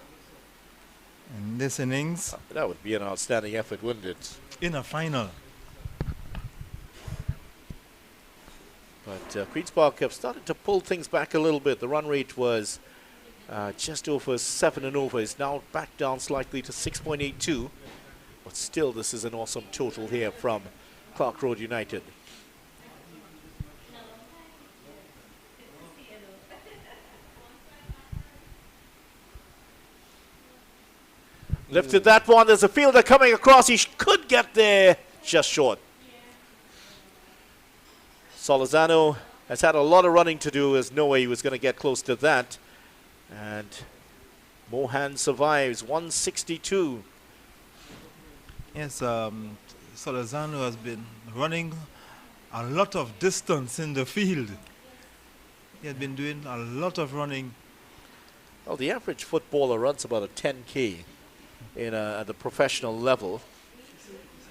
in this innings. That would be an outstanding effort, wouldn't it? In a final. But Queen's Park have started to pull things back a little bit. The run rate was just over 7 and over. It's now back down slightly to 6.82. But still, this is an awesome total here from Clarke Road United. Lifted that one. There's a fielder coming across. He could get there just short. Solizano has had a lot of running to do. There's no way he was going to get close to that. And Mohan survives, 162. Yes, Solizano has been running a lot of distance in the field. He has been doing a lot of running. Well, the average footballer runs about a 10K at the professional level.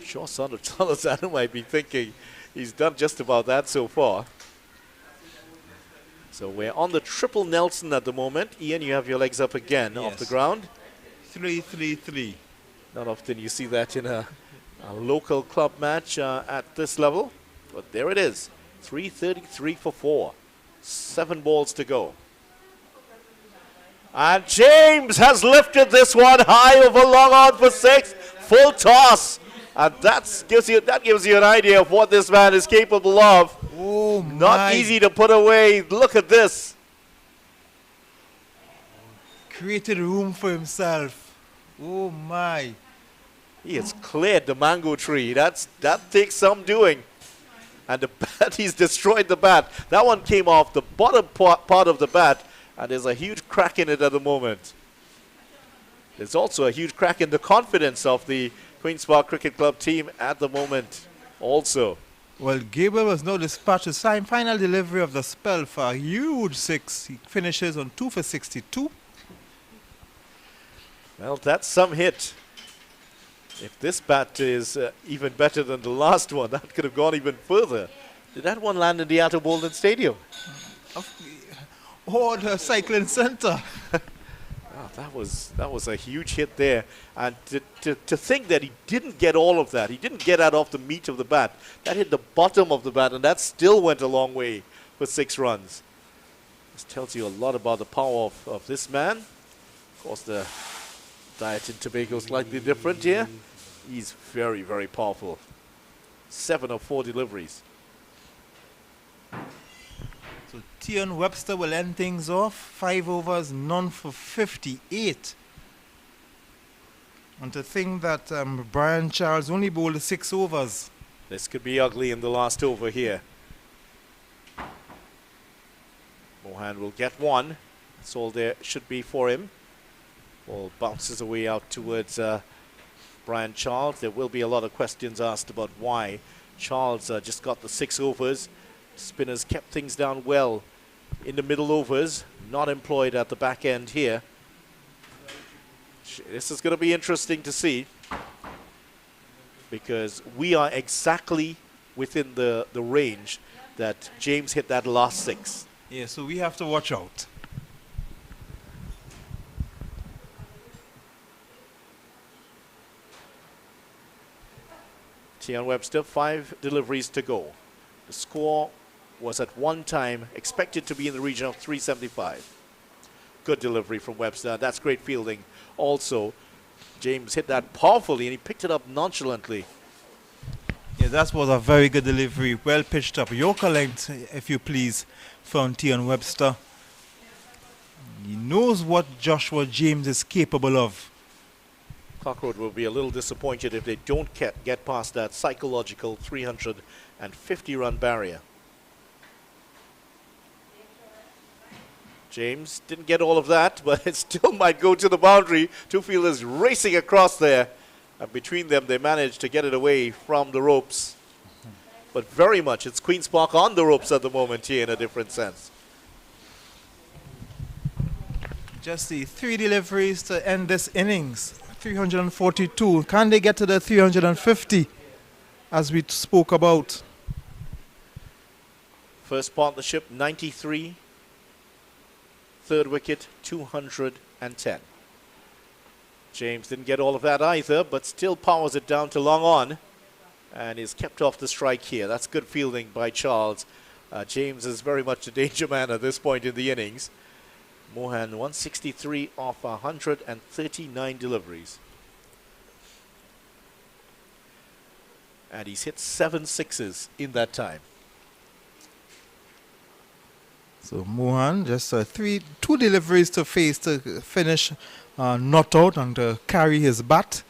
Sure, son of Solizano might be thinking he's done just about that so far. So we're on the triple Nelson at the moment. Ian, you have your legs up again off the ground. 3-3-3. Not often you see that in a local club match at this level. But there it is. 3:33 for 4. 7 balls to go. And James has lifted this one high over long on for 6. Full toss. And that gives you an idea of what this man is capable of. Oh, not easy to put away. Look at this. Created room for himself. Oh my. He has cleared the mango tree. That takes some doing. And the bat, he's destroyed the bat. That one came off the bottom part of the bat, and there's a huge crack in it at the moment. There's also a huge crack in the confidence of the Queen's Park Cricket Club team at the moment also. Well, Gabriel was now dispatched his final delivery of the spell for a huge 6. He finishes on 2 for 62. Well, that's some hit. If this bat is even better than the last one, that could have gone even further. Did that one land in the Ato Bolden Stadium? Oh, the cycling center. Oh, that was a huge hit there. And to think that he didn't get all of that, he didn't get that off the meat of the bat. That hit the bottom of the bat, and that still went a long way for 6 runs. This tells you a lot about the power of this man. Of course, the diet in Tobago is slightly different here. He's very, very powerful. 7 of 4 deliveries. So Tion Webster will end things off. 5 overs, none for 58. And to think that Brian Charles only bowled 6 overs. This could be ugly in the last over here. Mohan will get 1. That's all there should be for him. Ball bounces away out towards Brian Charles. There will be a lot of questions asked about why Charles just got the 6 overs. Spinners kept things down well in the middle overs, not employed at the back end here. This is going to be interesting to see because we are exactly within the range that James hit that last 6. Yeah, so we have to watch out. Tian Webster, 5 deliveries to go. The score was at one time expected to be in the region of 375. Good delivery from Webster. That's great fielding. Also, James hit that powerfully and he picked it up nonchalantly. Yeah, that was a very good delivery. Well pitched up. Yorker length, if you please, from Tian Webster. He knows what Joshua James is capable of. Clarke Road will be a little disappointed if they don't get past that psychological 350-run barrier. James didn't get all of that, but it still might go to the boundary. Two fielders racing across there. And between them, they managed to get it away from the ropes. But very much, it's Queen's Park on the ropes at the moment here in a different sense. Just the 3 deliveries to end this innings. 342. Can they get to the 350 as we spoke about? First partnership, 93. Third wicket, 210. James didn't get all of that either, but still powers it down to long on and is kept off the strike here. That's good fielding by Charles. James is very much the danger man at this point in the innings. Mohan 163 off 139 deliveries. And he's hit 7 sixes in that time. So Mohan just 2 deliveries to face to finish not out and to carry his bat.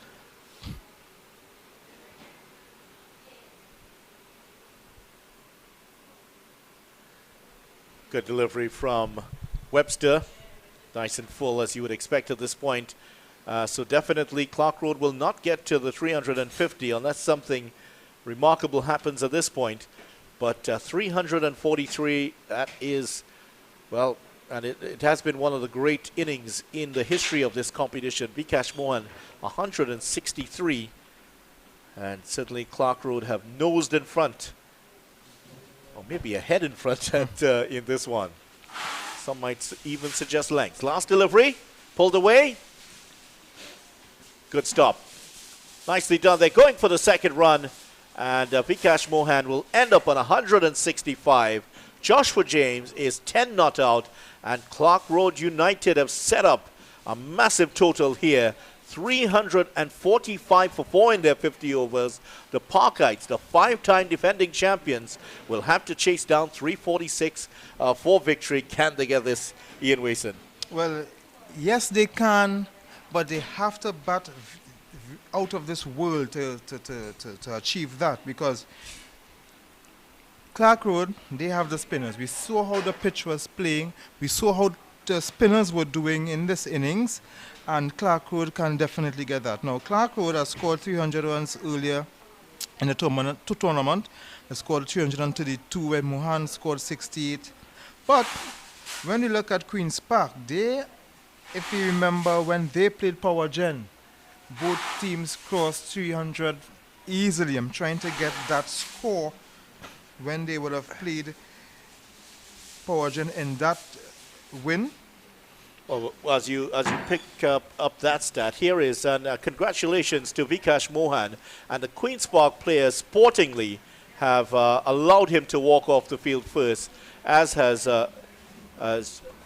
Good delivery from Webster. Nice and full as you would expect at this point. So definitely Clarke Road will not get to the 350 unless something remarkable happens at this point. But 343, that is, well, and it has been one of the great innings in the history of this competition. Vikash Mohan, 163. And certainly Clarke Road have nosed in front. Or maybe ahead in front in this one. Some might even suggest length. Last delivery, pulled away. Good stop. Nicely done. They're going for the second run. And Vikash Mohan will end up on 165. Joshua James is 10 not out. And Clarke Road United have set up a massive total here. 345 for 4 in their 50 overs. The Parkites, the 5-time defending champions, will have to chase down 346 for victory. Can they get this, Ian Wason? Well, yes, they can, but they have to bat out of this world to achieve that, because Clarke Road, they have the spinners. We saw how the pitch was playing. We saw how the spinners were doing in this innings, and Clarke Road can definitely get that. Now, Clarke Road has scored 300 runs earlier in the tournament. They scored 332 when Mohan scored 68. But when you look at Queen's Park, they, if you remember when they played Power Gen, both teams crossed 300 easily. I'm trying to get that score when they would have played Power Gen in that win. Well, as you pick up that stat, here is, and congratulations to Vikash Mohan, and the Queen's Park players sportingly have allowed him to walk off the field first, as has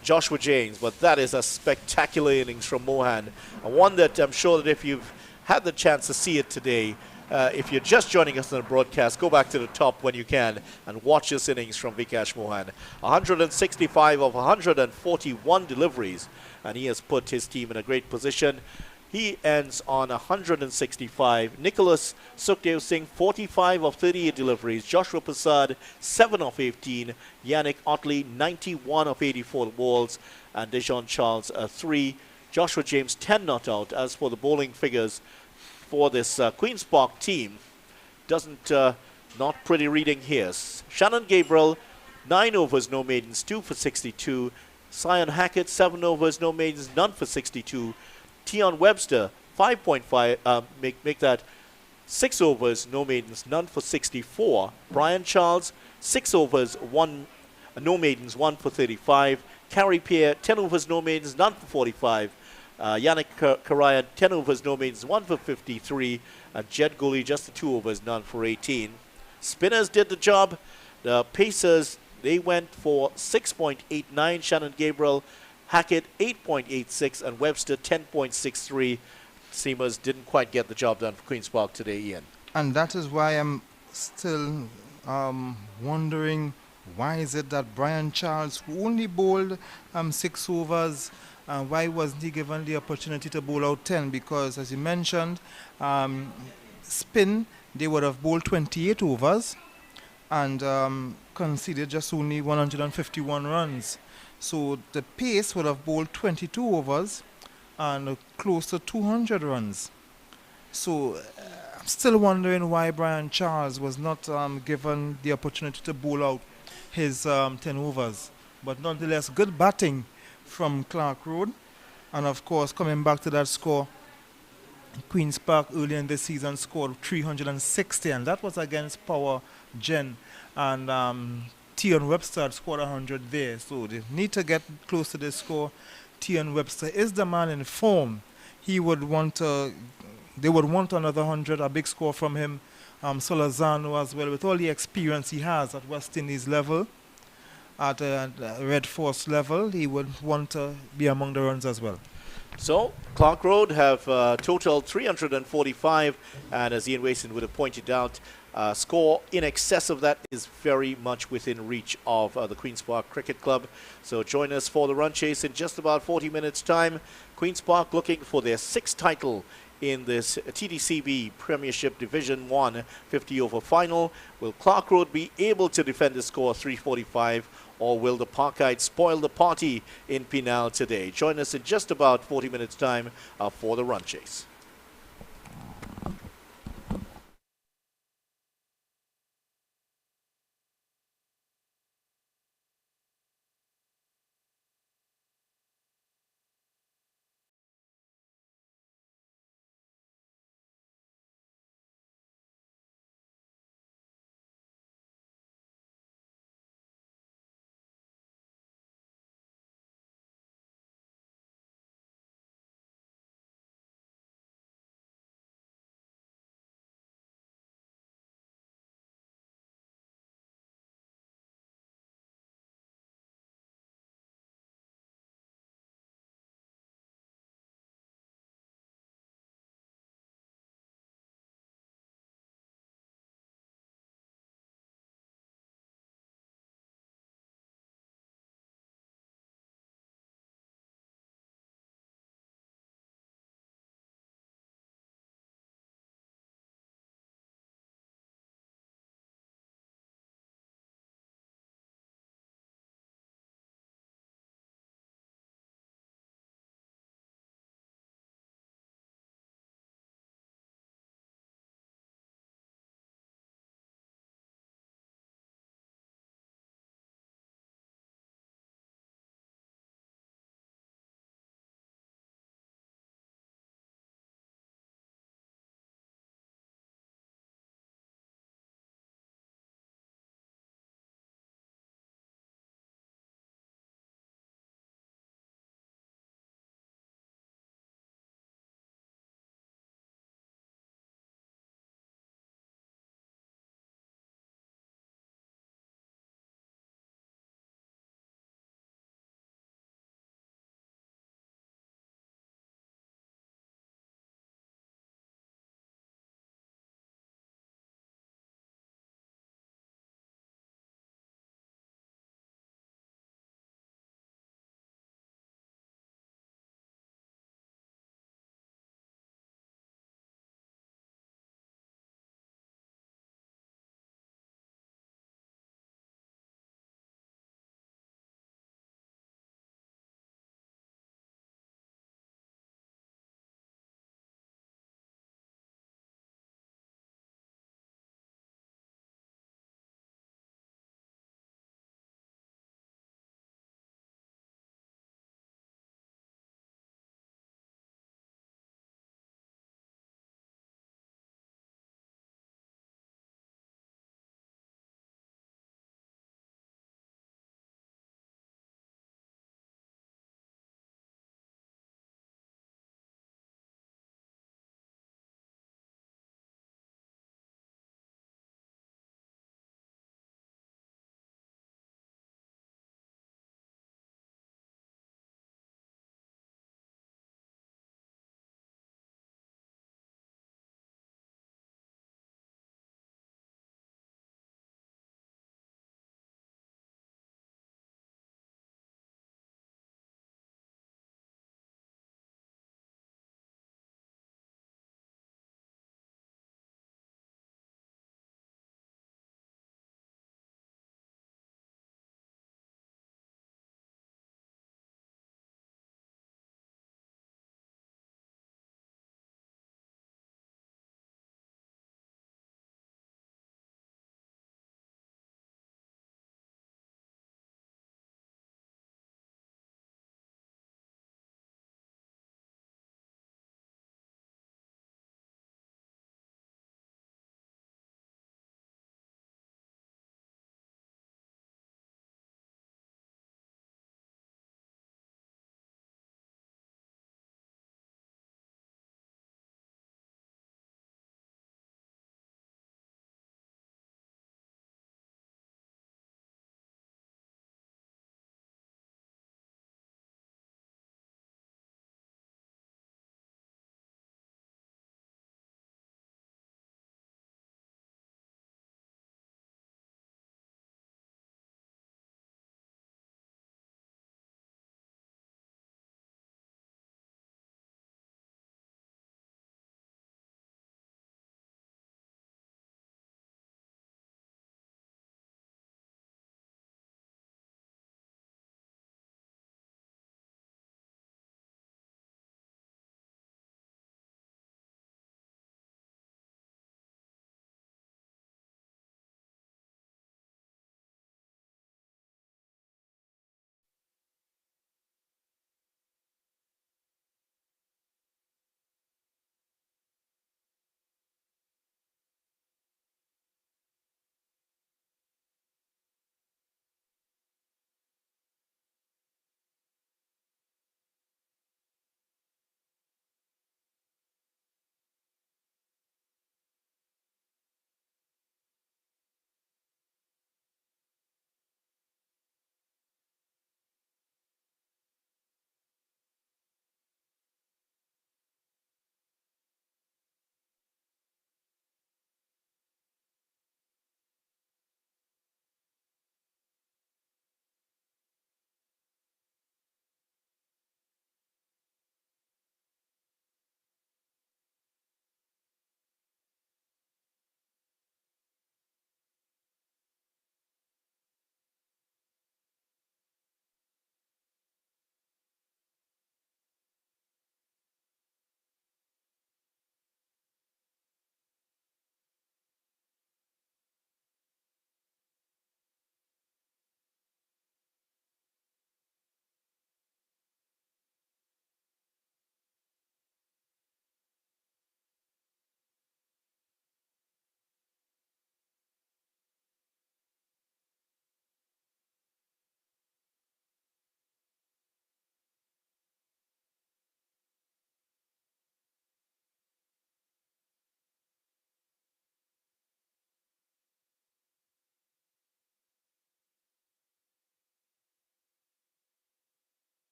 Joshua James. But that is a spectacular innings from Mohan, and one that I'm sure that if you've had the chance to see it today, if you're just joining us on the broadcast, go back to the top when you can and watch this innings from Vikash Mohan. 165 of 141 deliveries, and he has put his team in a great position. He ends on 165. Nicholas Sukhdev Singh, 45 of 38 deliveries. Joshua Prasad, 7 of 18. Yannick Otley, 91 of 84 balls. And Dejon Charles, 3. Joshua James, 10 not out. As for the bowling figures for this Queen's Park team, doesn't not pretty reading here. Shannon Gabriel, 9 overs, no maidens, 2 for 62. Sion Hackett, 7 overs, no maidens, none for 62. Tian Webster, 5.5, make that 6 overs, no maidens, none for 64. Brian Charles, 6 overs, no maidens, 1 for 35. Carrie Pierre, 10 overs, no maidens, none for 45. Yannick Karayan, 10 overs, no means, 1 for 53. And Jed Gully, just the 2 overs, none for 18. Spinners did the job. The Pacers, they went for 6.89. Shannon Gabriel, Hackett 8.86, and Webster 10.63. Seamers didn't quite get the job done for Queen's Park today, Ian. And that is why I'm still wondering why is it that Brian Charles, who only bowled 6 overs, why wasn't he given the opportunity to bowl out 10? Because, as you mentioned, spin, they would have bowled 28 overs and conceded just only 151 runs. So the pace would have bowled 22 overs and close to 200 runs. So I'm still wondering why Brian Charles was not given the opportunity to bowl out his 10 overs. But nonetheless, good batting from Clarke Road. And of course, coming back to that score, Queen's Park early in this season scored 360, and that was against Power Gen. And Tion Webster had scored 100 there. So they need to get close to this score. Tion Webster is the man in form. He would want to, they would want another 100, a big score from him. Solazano as well, with all the experience he has at West Indies level, at Red Force level, he would want to be among the runs as well. So, Clarke Road have total 345, and as Ian Wason would have pointed out, score in excess of that is very much within reach of the Queen's Park Cricket Club. So join us for the run chase in just about 40 minutes' time. Queen's Park looking for their 6th title in this TTCB Premiership Division 1 50 over final. Will Clarke Road be able to defend the score 345, or will the Parkites spoil the party in Penal today? Join us in just about 40 minutes' time for the run chase.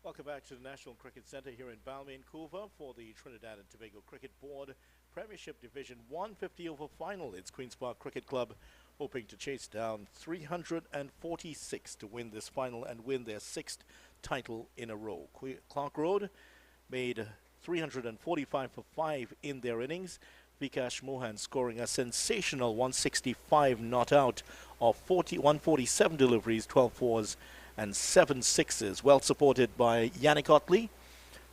Welcome back to the National Cricket Centre here in Balmain, Couva for the Trinidad and Tobago Cricket Board Premiership Division 150 over final. It's Queen's Park Cricket Club hoping to chase down 346 to win this final and win their 6th title in a row. Clarke Road made 345 for 5 in their innings. Vikash Mohan scoring a sensational 165 not out of 147 deliveries, 12 fours and 7 sixes. Well supported by Yannick Otley,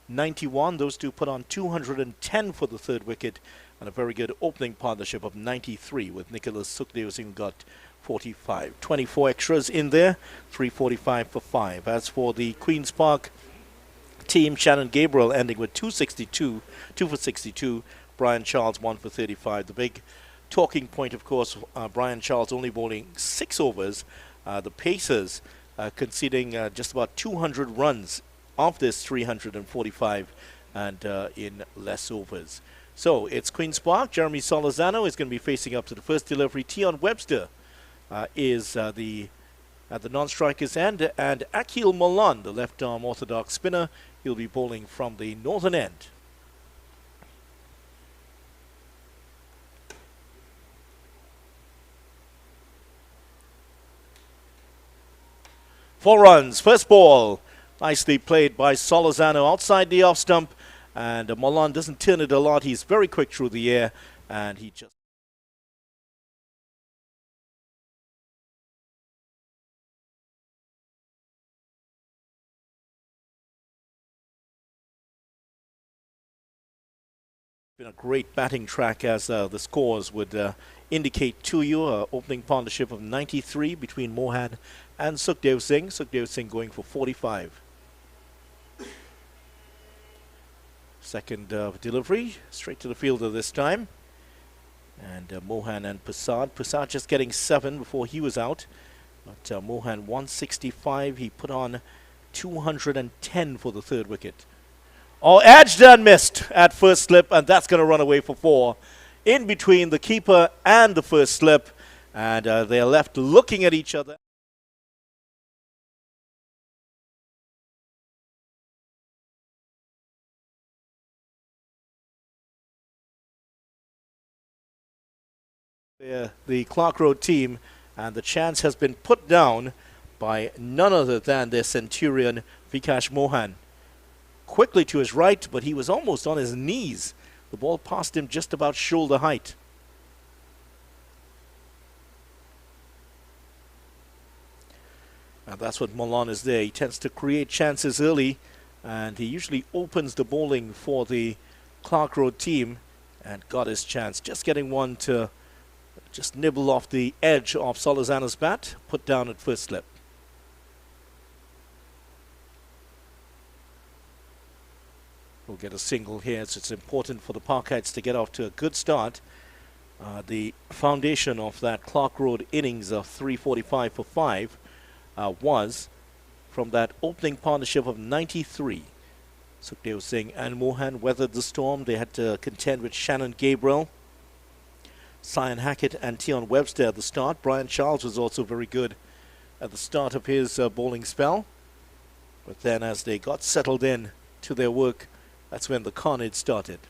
91. Those two put on 210 for the 3rd wicket, and a very good opening partnership of 93 with Nicholas Sukhdev Singh got 45. 24 extras in there, 345 for 5. As for the Queen's Park team, Shannon Gabriel ending with 262, 2 for 62. Brian Charles 1 for 35. The big talking point, of course, Brian Charles only bowling 6 overs. The Pacers conceding just about 200 runs of this 345 and in less overs. So it's Queen's Park. Jeremy Solozano is going to be facing up to the first delivery. Tion Webster is at the non-strikers end, and Akhil Malan, the left-arm orthodox spinner, he'll be bowling from the northern end. Four runs, first ball, nicely played by Solozano outside the off stump, and Malan doesn't turn it a lot. He's very quick through the air, and he just been a great batting track, as the scores would indicate to you. Opening partnership of 93 between Mohan and Sukhdev Singh. Sukhdev Singh going for 45. Second delivery, straight to the fielder this time. And Mohan and Prasad. Prasad just getting 7 before he was out. But Mohan 165. He put on 210 for the 3rd wicket. Oh, edged and missed at first slip, and that's going to run away for 4. In between the keeper and the first slip, and they are left looking at each other. The Clarke Road team, and the chance has been put down by none other than their centurion Vikash Mohan. Quickly to his right, but he was almost on his knees. The ball passed him just about shoulder height. And that's what Malan is there. He tends to create chances early, and he usually opens the bowling for the Clarke Road team, and got his chance. Just getting one to just nibble off the edge of Solozano's bat, put down at first slip. We'll get a single here, so it's important for the Parkites to get off to a good start. The foundation of that Clarke Road innings of 345 for 5 was from that opening partnership of 93. Sukhdev Singh and Mohan weathered the storm. They had to contend with Shannon Gabriel, Cyan Hackett and Tion Webster at the start. Brian Charles was also very good at the start of his bowling spell. But then as they got settled in to their work, that's when the carnage started.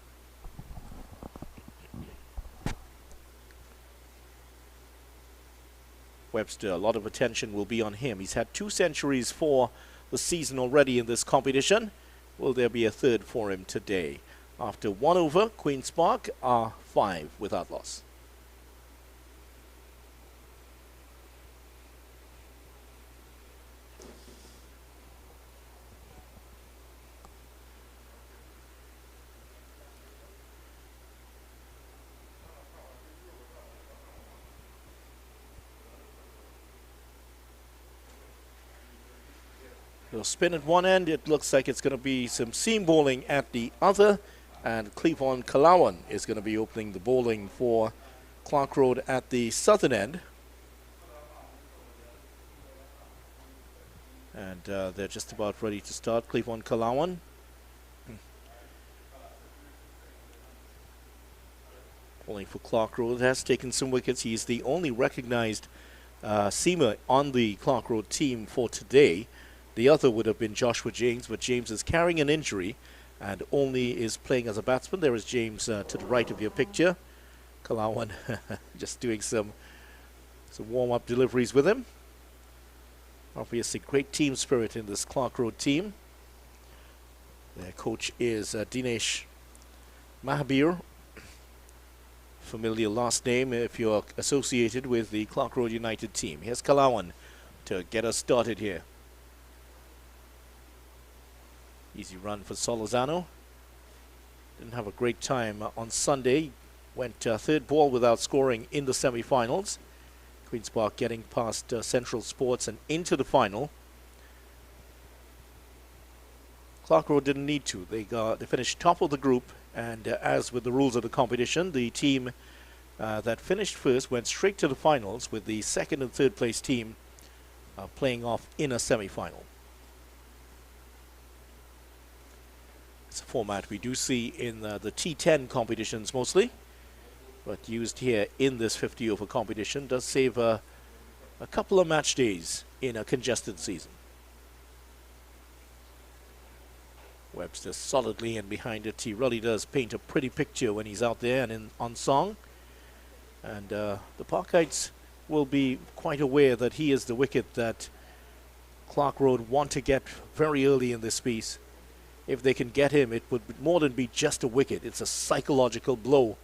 Webster, a lot of attention will be on him. He's had 2 centuries for the season already in this competition. Will there be a 3rd for him today? After 1 over, Queen's Park are 5 without loss. They'll spin at one end. It looks like it's going to be some seam bowling at the other. And Cleavon Kalawan is going to be opening the bowling for Clarke Road at the southern end. And they're just about ready to start. Cleavon Kalawan. Bowling for Clarke Road. Has taken some wickets. He's the only recognized seamer on the Clarke Road team for today. The other would have been Joshua James, but James is carrying an injury and only is playing as a batsman. There is James to the right of your picture. Kalawan just doing some warm-up deliveries with him. Obviously, great team spirit in this Clarke Road team. Their coach is Dinesh Mahabir. Familiar last name if you're associated with the Clarke Road United team. Here's Kalawan to get us started here. Easy run for Solozano. Didn't have a great time on Sunday. Went third ball without scoring in the semi-finals. Queen's Park getting past Central Sports and into the final. Clarke Road didn't need to. They finished top of the group, and as with the rules of the competition, the team that finished first went straight to the finals, with the second and third place team playing off in a semi-final. It's a format we do see in the T10 competitions mostly, but used here in this 50-over competition does save a couple of match days in a congested season. Webster solidly in behind it. He really does paint a pretty picture when he's out there and on song. And the Parkites will be quite aware that he is the wicket that Clarke Road want to get very early in this piece. If they can get him, it would more than be just a wicket. It's a psychological blow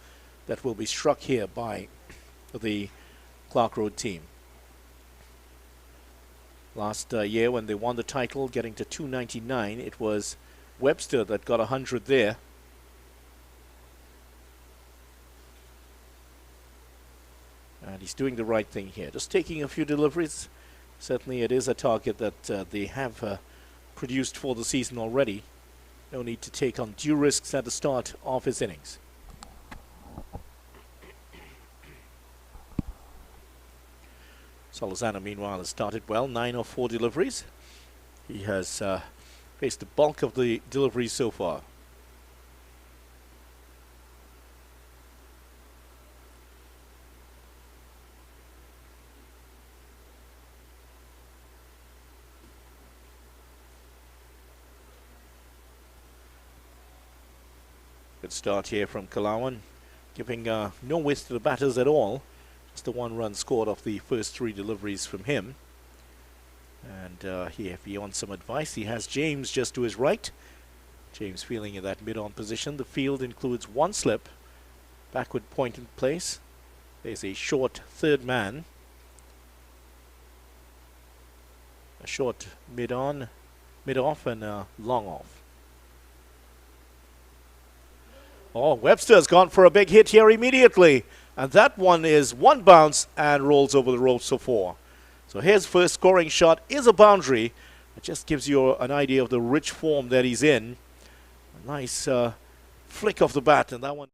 that will be struck here by the Clarke Road team. Last year when they won the title, getting to 299, it was Webster that got 100 there. And he's doing the right thing here. Just taking a few deliveries. Certainly it is a target that they have produced for the season already. No need to take undue risks at the start of his innings. Solozano, meanwhile, has started well. 9 of 4 deliveries. He has faced the bulk of the deliveries so far. Good start here from Kalawan, giving no width to the batters at all. Just the 1 run scored off the first 3 deliveries from him. And here, if he wants some advice, he has James just to his right. James feeling in that mid-on position. The field includes 1 slip, backward point in place. There's a short third man. A short mid-on, mid-off, and a long off. Oh, Webster's gone for a big hit here immediately. And that one is 1 bounce and rolls over the ropes for 4. So his first scoring shot is a boundary. It just gives you an idea of the rich form that he's in. A nice flick of the bat, and that one.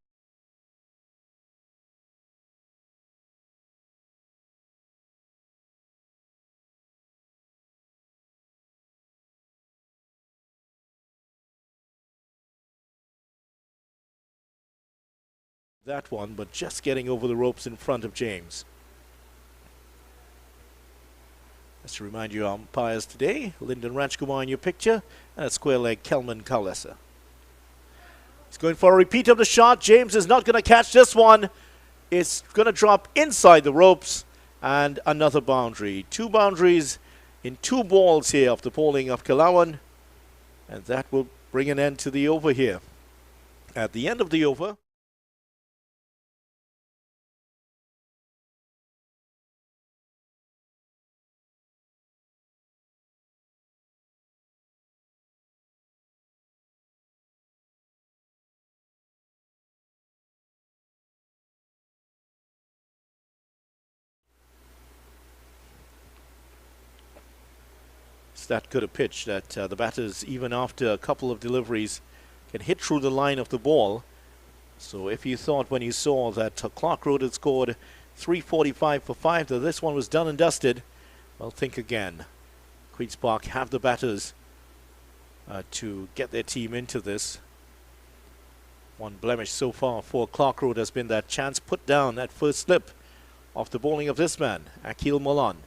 That one, but just getting over the ropes in front of James. Just to remind you, umpires today, Lyndon Rajkumar in your picture, and at square leg, Kelman Kaulesa. He's going for a repeat of the shot. James is not going to catch this one. It's going to drop inside the ropes, and another boundary. 2 boundaries in 2 balls here of the bowling of Kalawan, and that will bring an end to the over here. At the end of the over, that good a pitch that the batters, even after a couple of deliveries, can hit through the line of the ball. So if you thought when you saw that Clarke Road had scored 345 for 5 that this one was done and dusted, well, think again. Queen's Park have the batters to get their team into this. One blemish so far for Clarke Road has been that chance put down at first slip of the bowling of this man, Akil Molan.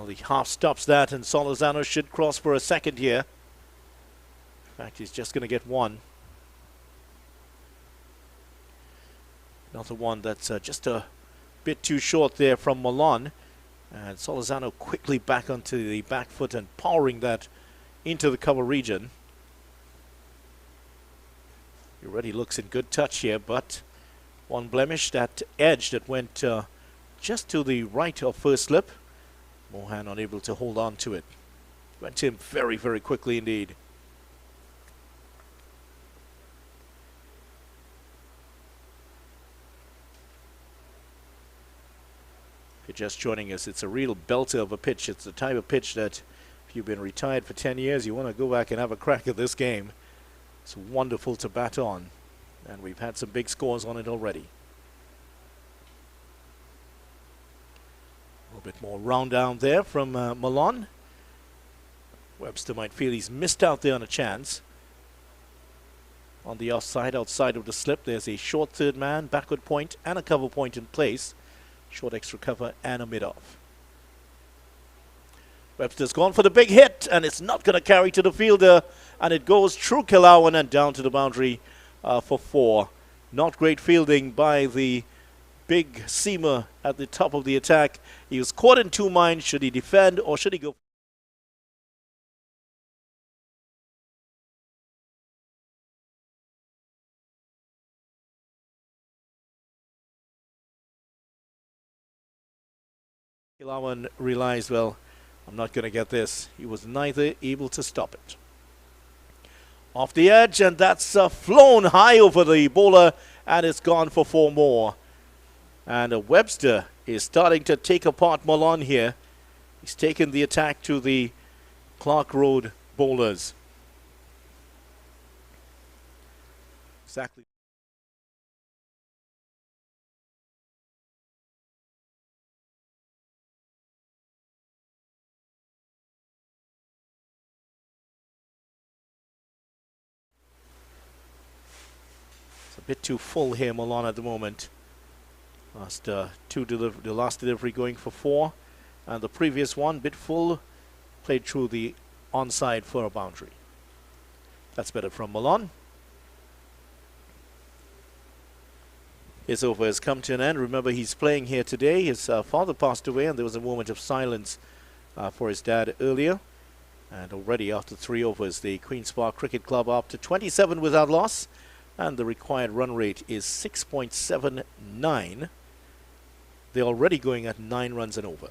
Well, he half stops that, and Solozano should cross for a second here. In fact, he's just going to get one. Another one that's just a bit too short there from Milan. And Solozano quickly back onto the back foot and powering that into the cover region. He already looks in good touch here, but one blemish, that edge that went just to the right of first slip. Mohan unable to hold on to it. Went to him very, very quickly indeed. If you're just joining us, it's a real belter of a pitch. It's the type of pitch that if you've been retired for 10 years, you want to go back and have a crack at this game. It's wonderful to bat on, and we've had some big scores on it already. A little bit more round down there from Milan. Webster might feel he's missed out there on a chance. On the offside, outside of the slip, there's a short third man, backward point, and a cover point in place. Short extra cover and a mid-off. Webster's gone for the big hit, and it's not going to carry to the fielder, and it goes through Kilawan and down to the boundary for 4. Not great fielding by the big seamer at the top of the attack. He was caught in two minds. Should he defend or should he go? Kilawan realized, well, I'm not going to get this. He was neither able to stop it. Off the edge, and that's flown high over the bowler, and it's gone for 4 more. And Webster is starting to take apart Milan here. He's taken the attack to the Clarke Road bowlers. Exactly. It's a bit too full here, Milan, at the moment. The last delivery going for 4, and the previous one, bit full, played through the onside for a boundary. That's better from Milan. His over has come to an end. Remember, he's playing here today. His father passed away, and there was a moment of silence for his dad earlier. And already after 3 overs, the Queen's Park Cricket Club are up to 27 without loss, and the required run rate is 6.79. They're already going at 9 runs and over.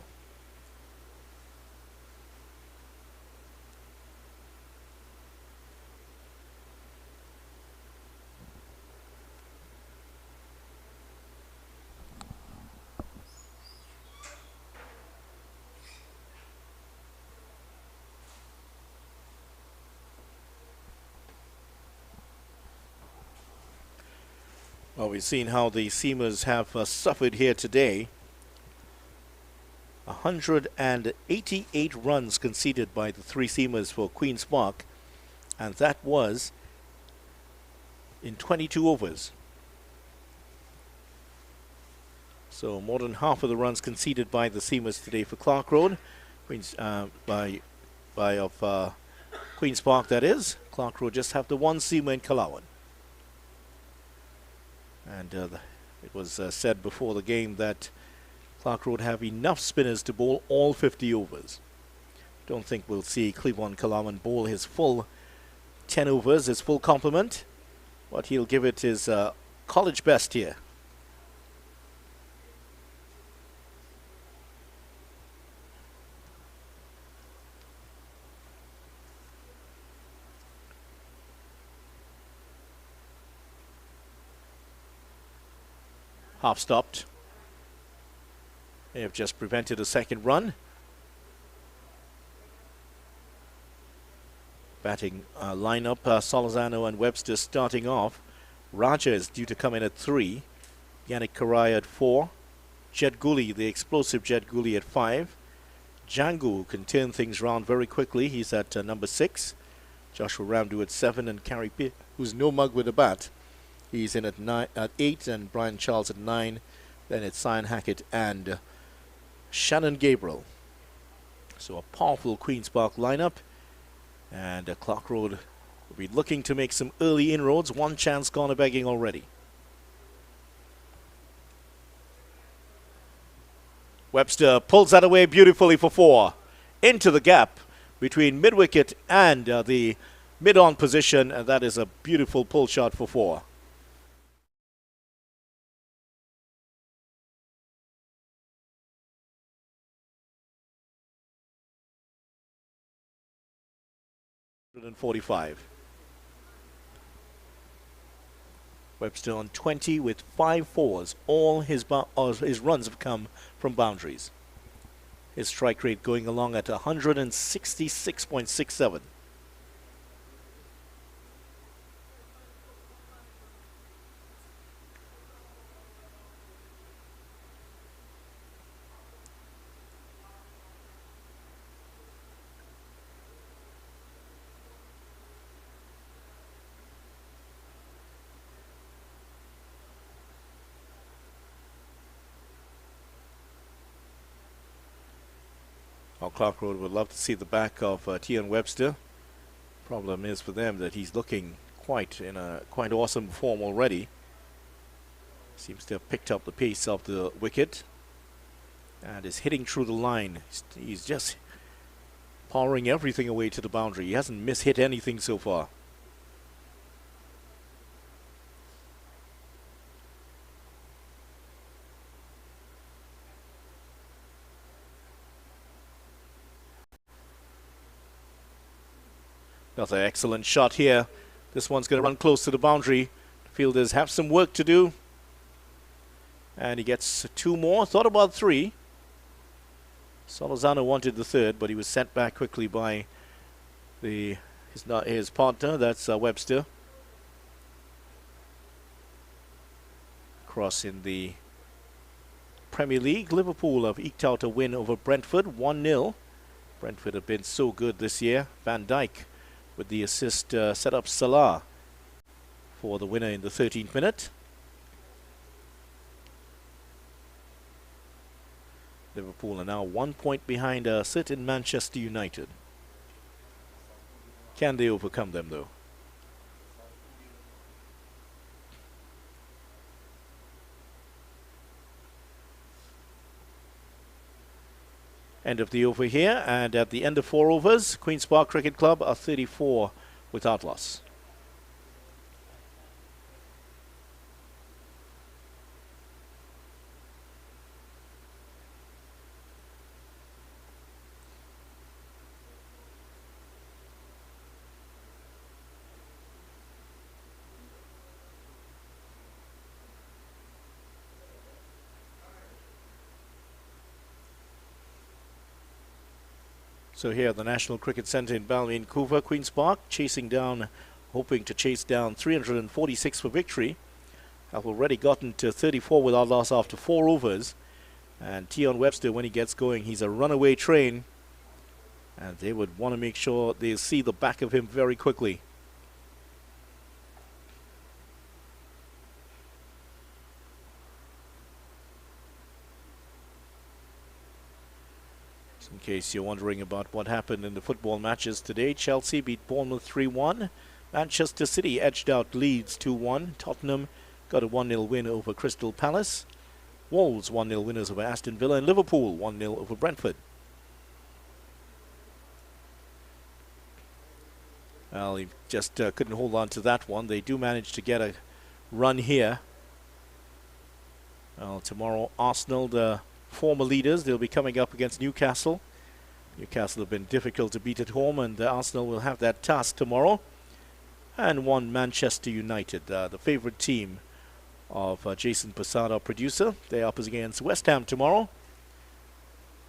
Well, we've seen how the seamers have suffered here today. 188 runs conceded by the 3 seamers for Queen's Park, and that was in 22 overs. So more than half of the runs conceded by the seamers today for Clarke Road, Queen's Queen's Park, that is. Clarke Road just have the 1 seamer in Kilawan. And it was said before the game that Clarke Road have enough spinners to bowl all 50 overs. Don't think we'll see Cleveland Kilawan bowl his full 10 overs, his full complement, but he'll give it his college best here. Half stopped. They have just prevented a second run. Batting lineup, Solozano and Webster starting off. Raja is due to come in at 3. Yannick Karai at 4. Jet Gully, the explosive Jet Gully, at 5. Django can turn things around very quickly. He's at number 6. Joshua Ramdu at 7, and Carrie Pitt, who's no mug with a bat, he's in at 8, and Brian Charles at 9. Then it's Cyan Hackett and Shannon Gabriel So a powerful Queen's Park lineup. And Clarke Road will be looking to make some early inroads. One chance corner begging already. Webster pulls that away beautifully for 4. Into the gap between mid-wicket and the mid-on position. And that is a beautiful pull shot for 4. And 45. Webster on 20 with 5 fours. All his runs have come from boundaries. His strike rate going along at 166.67. Clarke Road would love to see the back of Tian Webster. Problem is for them that he's looking in a quite awesome form already. Seems to have picked up the pace of the wicket and is hitting through the line. He's just powering everything away to the boundary. He hasn't mishit anything so far. Another excellent shot here. This one's going to run close to the boundary. Fielders have some work to do. And he gets 2 more. Thought about 3. Solozano wanted the 3rd, but he was sent back quickly by his partner. That's Webster. Across in the Premier League, Liverpool have eked out a win over Brentford, 1-0. Brentford have been so good this year. Van Dijk with the assist set up Salah for the winner in the 13th minute. Liverpool are now 1 point behind certain Manchester United. Can they overcome them though? End of the over here, and at the end of 4 overs, Queen's Park Cricket Club are 34 without loss. So here at the National Cricket Centre in Balmain, Queen's Park, hoping to chase down 346 for victory. Have already gotten to 34 without loss after 4 overs. And Tian Webster, when he gets going, he's a runaway train. And they would want to make sure they see the back of him very quickly. In case you're wondering about what happened in the football matches today, Chelsea beat Bournemouth 3-1. Manchester City edged out Leeds 2-1. Tottenham got a 1-0 win over Crystal Palace. Wolves 1-0 winners over Aston Villa, and Liverpool 1-0 over Brentford. Well, he just couldn't hold on to that one. They do manage to get a run here. Well, tomorrow Arsenal, the former leaders, they'll be coming up against Newcastle. Newcastle have been difficult to beat at home, and Arsenal will have that task tomorrow. And one Manchester United, the favourite team of Jason Passad, our producer. They're up against West Ham tomorrow.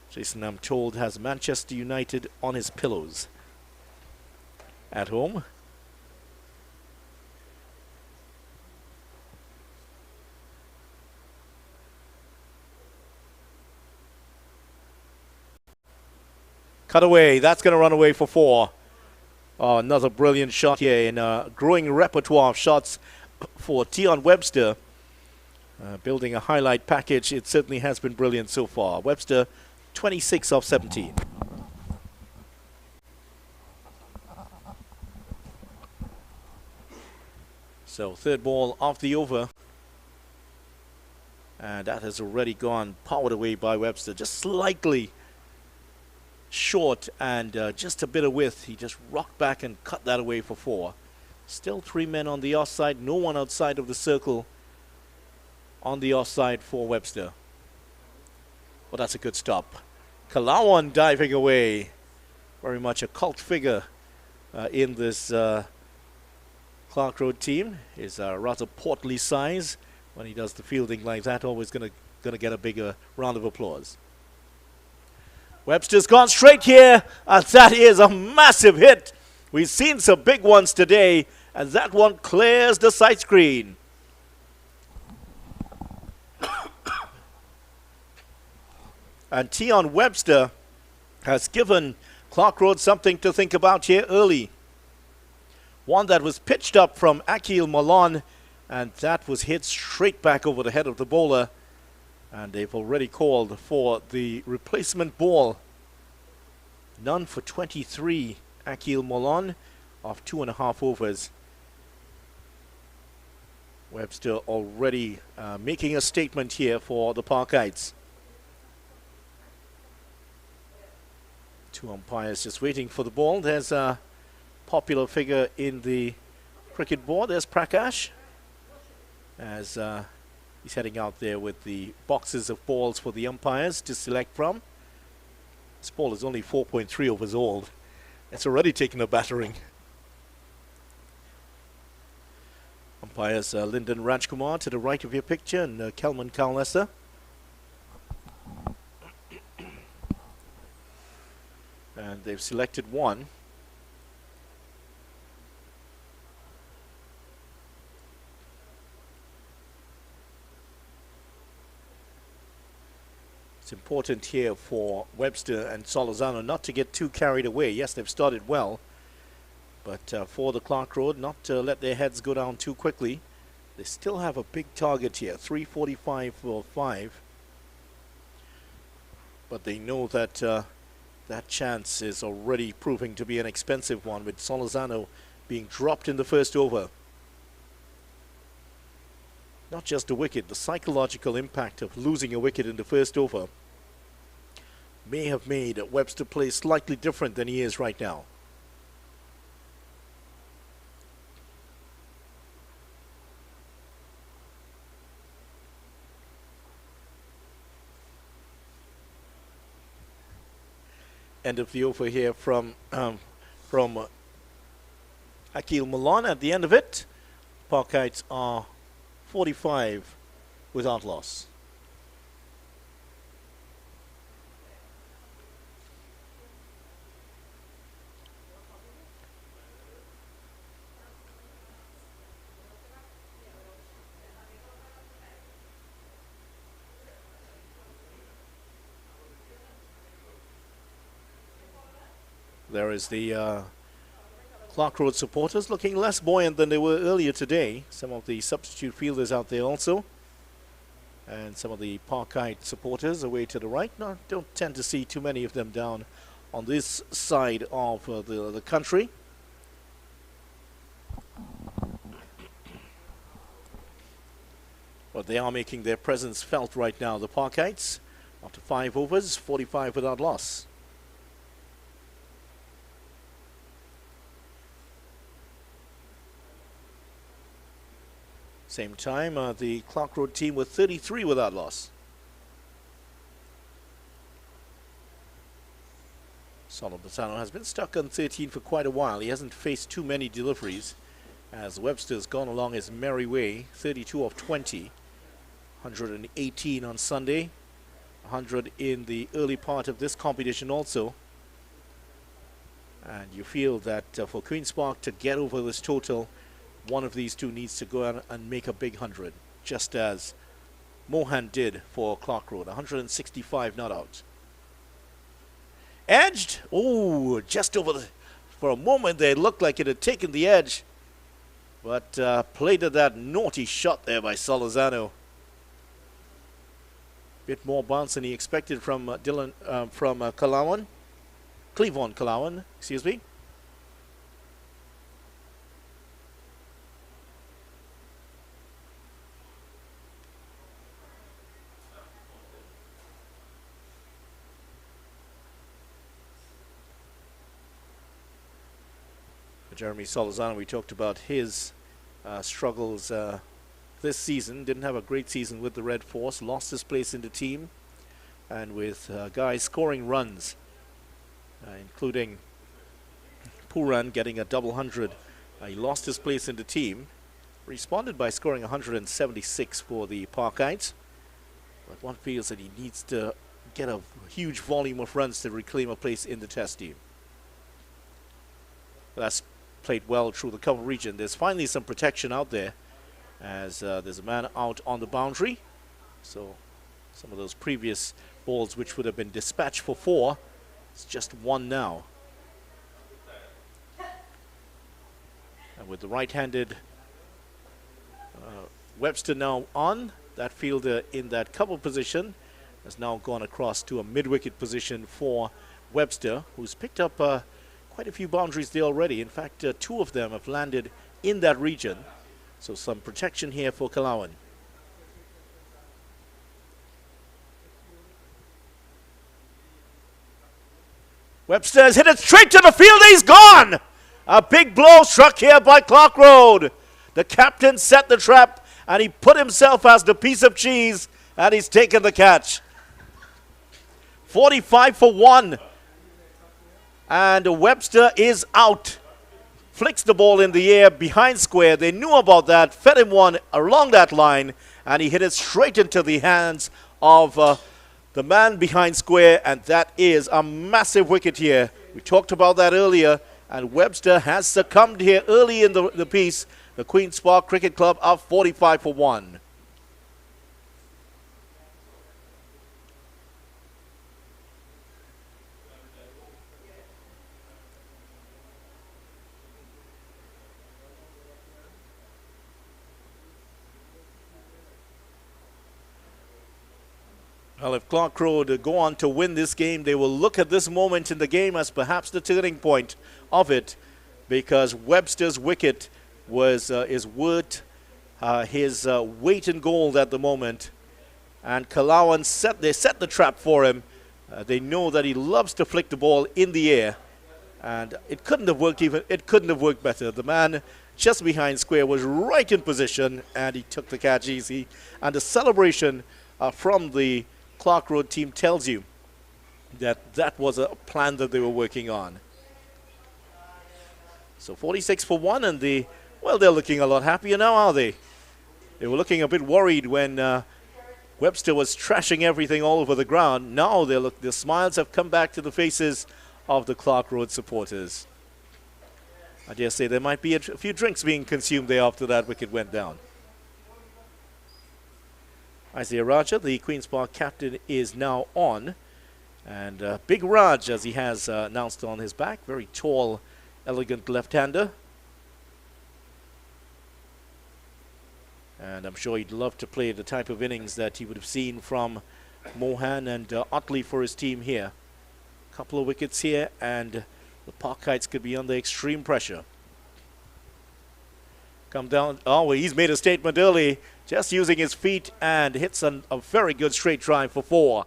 Jason, I'm told, has Manchester United on his pillows at home. Cut away. That's going to run away for 4. Oh, another brilliant shot here in a growing repertoire of shots for Tian Webster. Building a highlight package. It certainly has been brilliant so far. Webster, 26 of 17. So third ball of the over. And that has already gone powered away by Webster. Just slightly short and just a bit of width. He just rocked back and cut that away for 4. Still 3 men on the offside. No one outside of the circle on the offside for Webster. Well, that's a good stop. Kalawan diving away. Very much a cult figure in this Clarke Road team. Is a rather portly size. When he does the fielding like that, always gonna get a bigger round of applause. Webster's gone straight here, and that is a massive hit. We've seen some big ones today, and that one clears the sight screen. And Tion Webster has given Clarke Road something to think about here early. One that was pitched up from Akil Malon, and that was hit straight back over the head of the bowler. And they've already called for the replacement ball. None for 23, Akil Malon, of 2.5 overs. Webster already making a statement here for the Parkites. 2 umpires just waiting for the ball. There's a popular figure in the cricket board. There's Prakash, as he's heading out there with the boxes of balls for the umpires to select from. This ball is only 4.3 overs old. It's already taken a battering. Umpires Lyndon Rajkumar to the right of your picture, and Kelman Kaulester. And they've selected one. It's important here for Webster and Solozano not to get too carried away. Yes, they've started well, but for the Clarke Road, not to let their heads go down too quickly. They still have a big target here, 345 for 5. But they know that that chance is already proving to be an expensive one, with Solozano being dropped in the first over. Not just a wicket, the psychological impact of losing a wicket in the first over may have made Webster play slightly different than he is right now. End of the over here from Akil Malon. At the end of it, Parkites are 45 without loss. There is the Clarke Road supporters looking less buoyant than they were earlier today. Some of the substitute fielders out there also. And some of the Parkite supporters away to the right. No, don't tend to see too many of them down on this side of the country. But they are making their presence felt right now, the Parkites. After 5 overs, 45 without loss. Same time, the Clarke Road team with 33 without loss. Solombatano has been stuck on 13 for quite a while. He hasn't faced too many deliveries, as Webster's gone along his merry way. 32 of 20, 118 on Sunday, 100 in the early part of this competition also. And you feel that for Queen's Park to get over this total, one of these two needs to go out and make a big 100, just as Mohan did for Clarke Road. 165 not out. Edged. Oh, just over the... For a moment, they looked like it had taken the edge. But played at that naughty shot there by Solozano. Bit more bounce than he expected from Kalawan. Cleavon Kalawan, excuse me. Jeremy Solizano, we talked about his struggles this season. Didn't have a great season with the Red Force, lost his place in the team, and with guys scoring runs, including Puran getting a double hundred. He lost his place in the team, responded by scoring 176 for the Parkites, but one feels that he needs to get a huge volume of runs to reclaim a place in the test team. That's played well through the cover region. There's finally some protection out there, as there's a man out on the boundary. So some of those previous balls which would have been dispatched for 4, it's just 1 now. And with the right-handed Webster now on, that fielder in that cover position has now gone across to a mid-wicket position for Webster, who's picked up quite a few boundaries there already. In fact, 2 of them have landed in that region. So some protection here for Kalauan. Webster's hit it straight to the field. He's gone! A big blow struck here by Clarke Road. The captain set the trap, and he put himself as the piece of cheese, and he's taken the catch. 45 for 1. And Webster is out. Flicks the ball in the air behind square. They knew about that, fed him one along that line, and he hit it straight into the hands of the man behind square, and that is a massive wicket here. We talked about that earlier, and Webster has succumbed here early in the piece. The Queen's Park Cricket Club up 45 for 1. Well, if Clarke Road go on to win this game, they will look at this moment in the game as perhaps the turning point of it, because Webster's wicket is worth his weight in gold at the moment. And Kalauan set the trap for him. They know that he loves to flick the ball in the air, and it couldn't have worked better. The man just behind square was right in position, and he took the catch easy. And the celebration from the Clarke Road team tells you that that was a plan that they were working on. So 46 for 1, and they're looking a lot happier now, are they? They were looking a bit worried when Webster was trashing everything all over the ground. Now the smiles have come back to the faces of the Clarke Road supporters. I dare say there might be a few drinks being consumed there after that wicket went down. Isaiah Raja, the Queen's Park captain, is now on. And Big Raj, as he has announced on his back, very tall, elegant left-hander. And I'm sure he'd love to play the type of innings that he would have seen from Mohan and Utley for his team here. A couple of wickets here, and the Parkites could be under extreme pressure. Come down. Oh, well, he's made a statement early, just using his feet, and hits a very good straight drive for 4.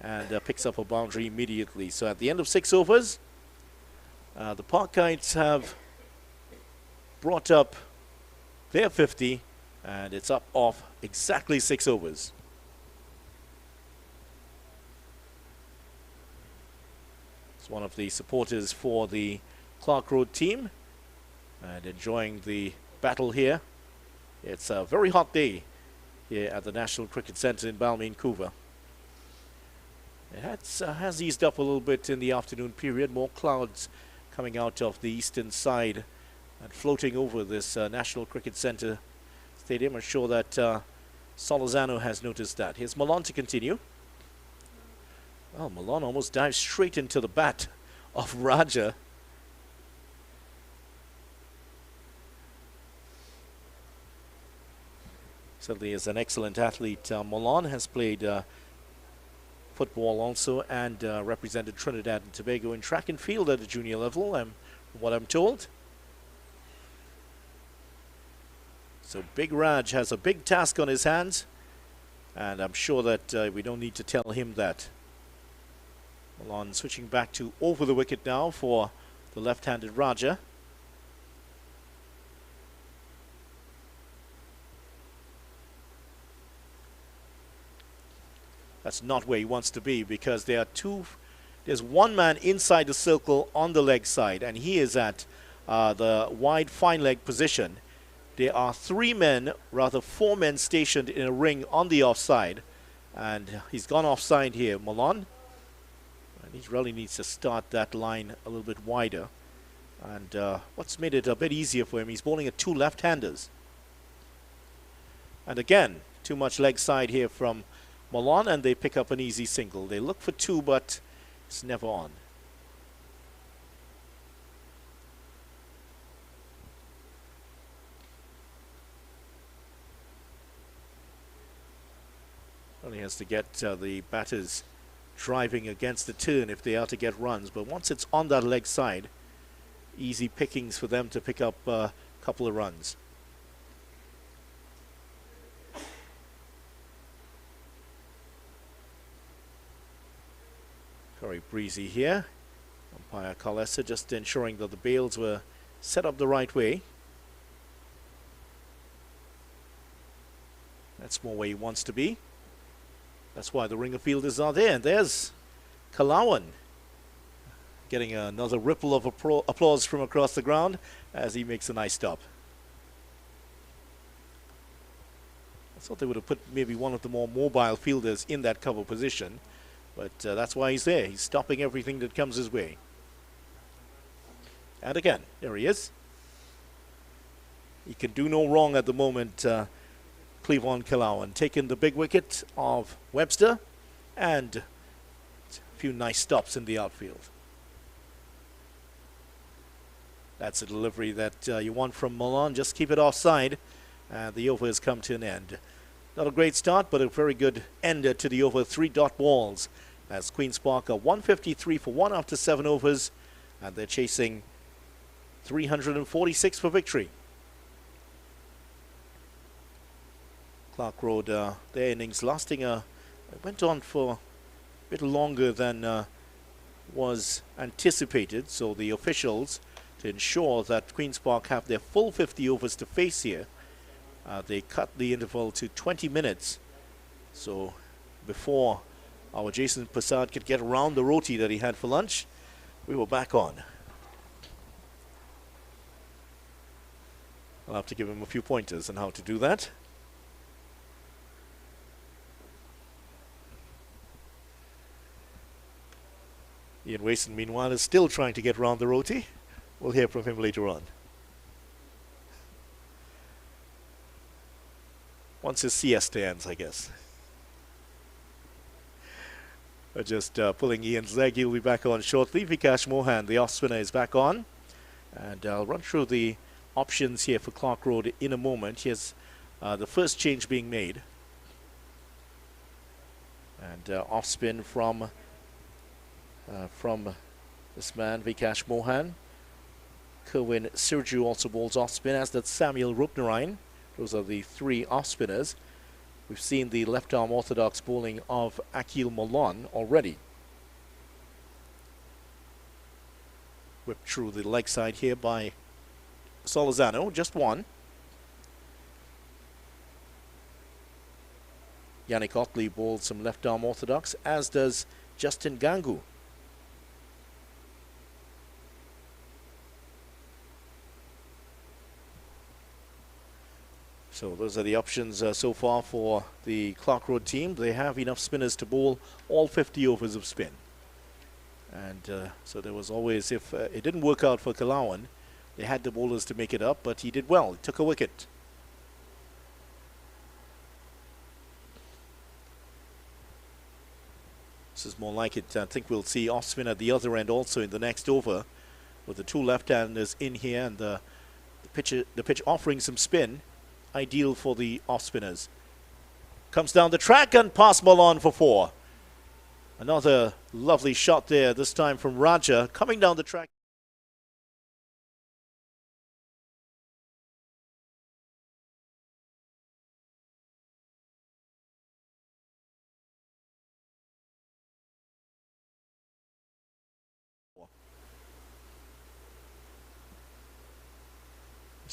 And picks up a boundary immediately. So at the end of 6 overs, the Parkites have brought up their 50, and it's up off exactly 6 overs. It's one of the supporters for the Clarke Road team, and enjoying the battle here. It's a very hot day here at the National Cricket Centre in Balmain-Couva. It has eased up a little bit in the afternoon period. More clouds coming out of the eastern side and floating over this National Cricket Centre stadium. I'm sure that Solizano has noticed that. Here's Malone to continue. Well, Malone almost dives straight into the bat of Raja. Certainly is an excellent athlete. Malone has played football also, and represented Trinidad and Tobago in track and field at the junior level, from what I'm told. So Big Raj has a big task on his hands, and I'm sure that we don't need to tell him that. Malan switching back to over the wicket now for the left-handed Raja. That's not where he wants to be, because there's one man inside the circle on the leg side, and he is at the wide fine leg position. There are four men stationed in a ring on the offside, and he's gone offside here, Malan. And he really needs to start that line a little bit wider. And what's made it a bit easier for him, he's bowling at two left-handers. And again, too much leg side here from Malan, and they pick up an easy single. They look for two, but it's never on. Only has to get the batters driving against the turn if they are to get runs, but once it's on that leg side, easy pickings for them to pick up a couple of runs. Very breezy here. Umpire Kalesa just ensuring that the bails were set up the right way. That's more where he wants to be. That's why the ringer fielders are there. And there's Kalawan getting another ripple of applause from across the ground as he makes a nice stop. I thought they would have put maybe one of the more mobile fielders in that cover position, but that's why he's there. He's stopping everything that comes his way. And again, there he is. He can do no wrong at the moment, Cleavon Kalawan, taking the big wicket of Webster, and a few nice stops in the outfield. That's a delivery that you want from Malan. Just keep it offside, and the over has come to an end. Not a great start, but a very good ender to the over. 3 dot balls as Queen's Park are 153 for 1 after 7 overs, and they're chasing 346 for victory. Clarke Road, their innings lasting went on for a bit longer than was anticipated, so the officials, to ensure that Queen's Park have their full 50 overs to face here, they cut the interval to 20 minutes. So before our Jason Prasad could get around the roti that he had for lunch, we were back on. I'll have to give him a few pointers on how to do that. Ian Wason, meanwhile, is still trying to get around the roti. We'll hear from him later on. Once his siesta ends, I guess. Just pulling Ian's leg. He'll be back on shortly. Vikash Mohan, the off spinner, is back on. And I'll run through the options here for Clarke Road in a moment. Here's the first change being made. And off spin from this man, Vikash Mohan. Kerwin Sirju also bowls off spin, as does Samuel Rupnarine. Those are the 3 off spinners. We've seen the left arm orthodox bowling of Akil Malan already. Whipped through the leg side here by Solizano, just one. Yannick Otley bowls some left arm orthodox, as does Justin Gangu. So those are the options so far for the Clarke Road team. They have enough spinners to bowl all 50 overs of spin. And so there was always, if it didn't work out for Kalawan, they had the bowlers to make it up, but he did well. He took a wicket. This is more like it. I think we'll see off spin at the other end also in the next over, with the 2 left-handers in here, and the pitch offering some spin. Ideal for the off spinners. Comes down the track and past Malan for 4. Another lovely shot there, this time from Raja, coming down the track.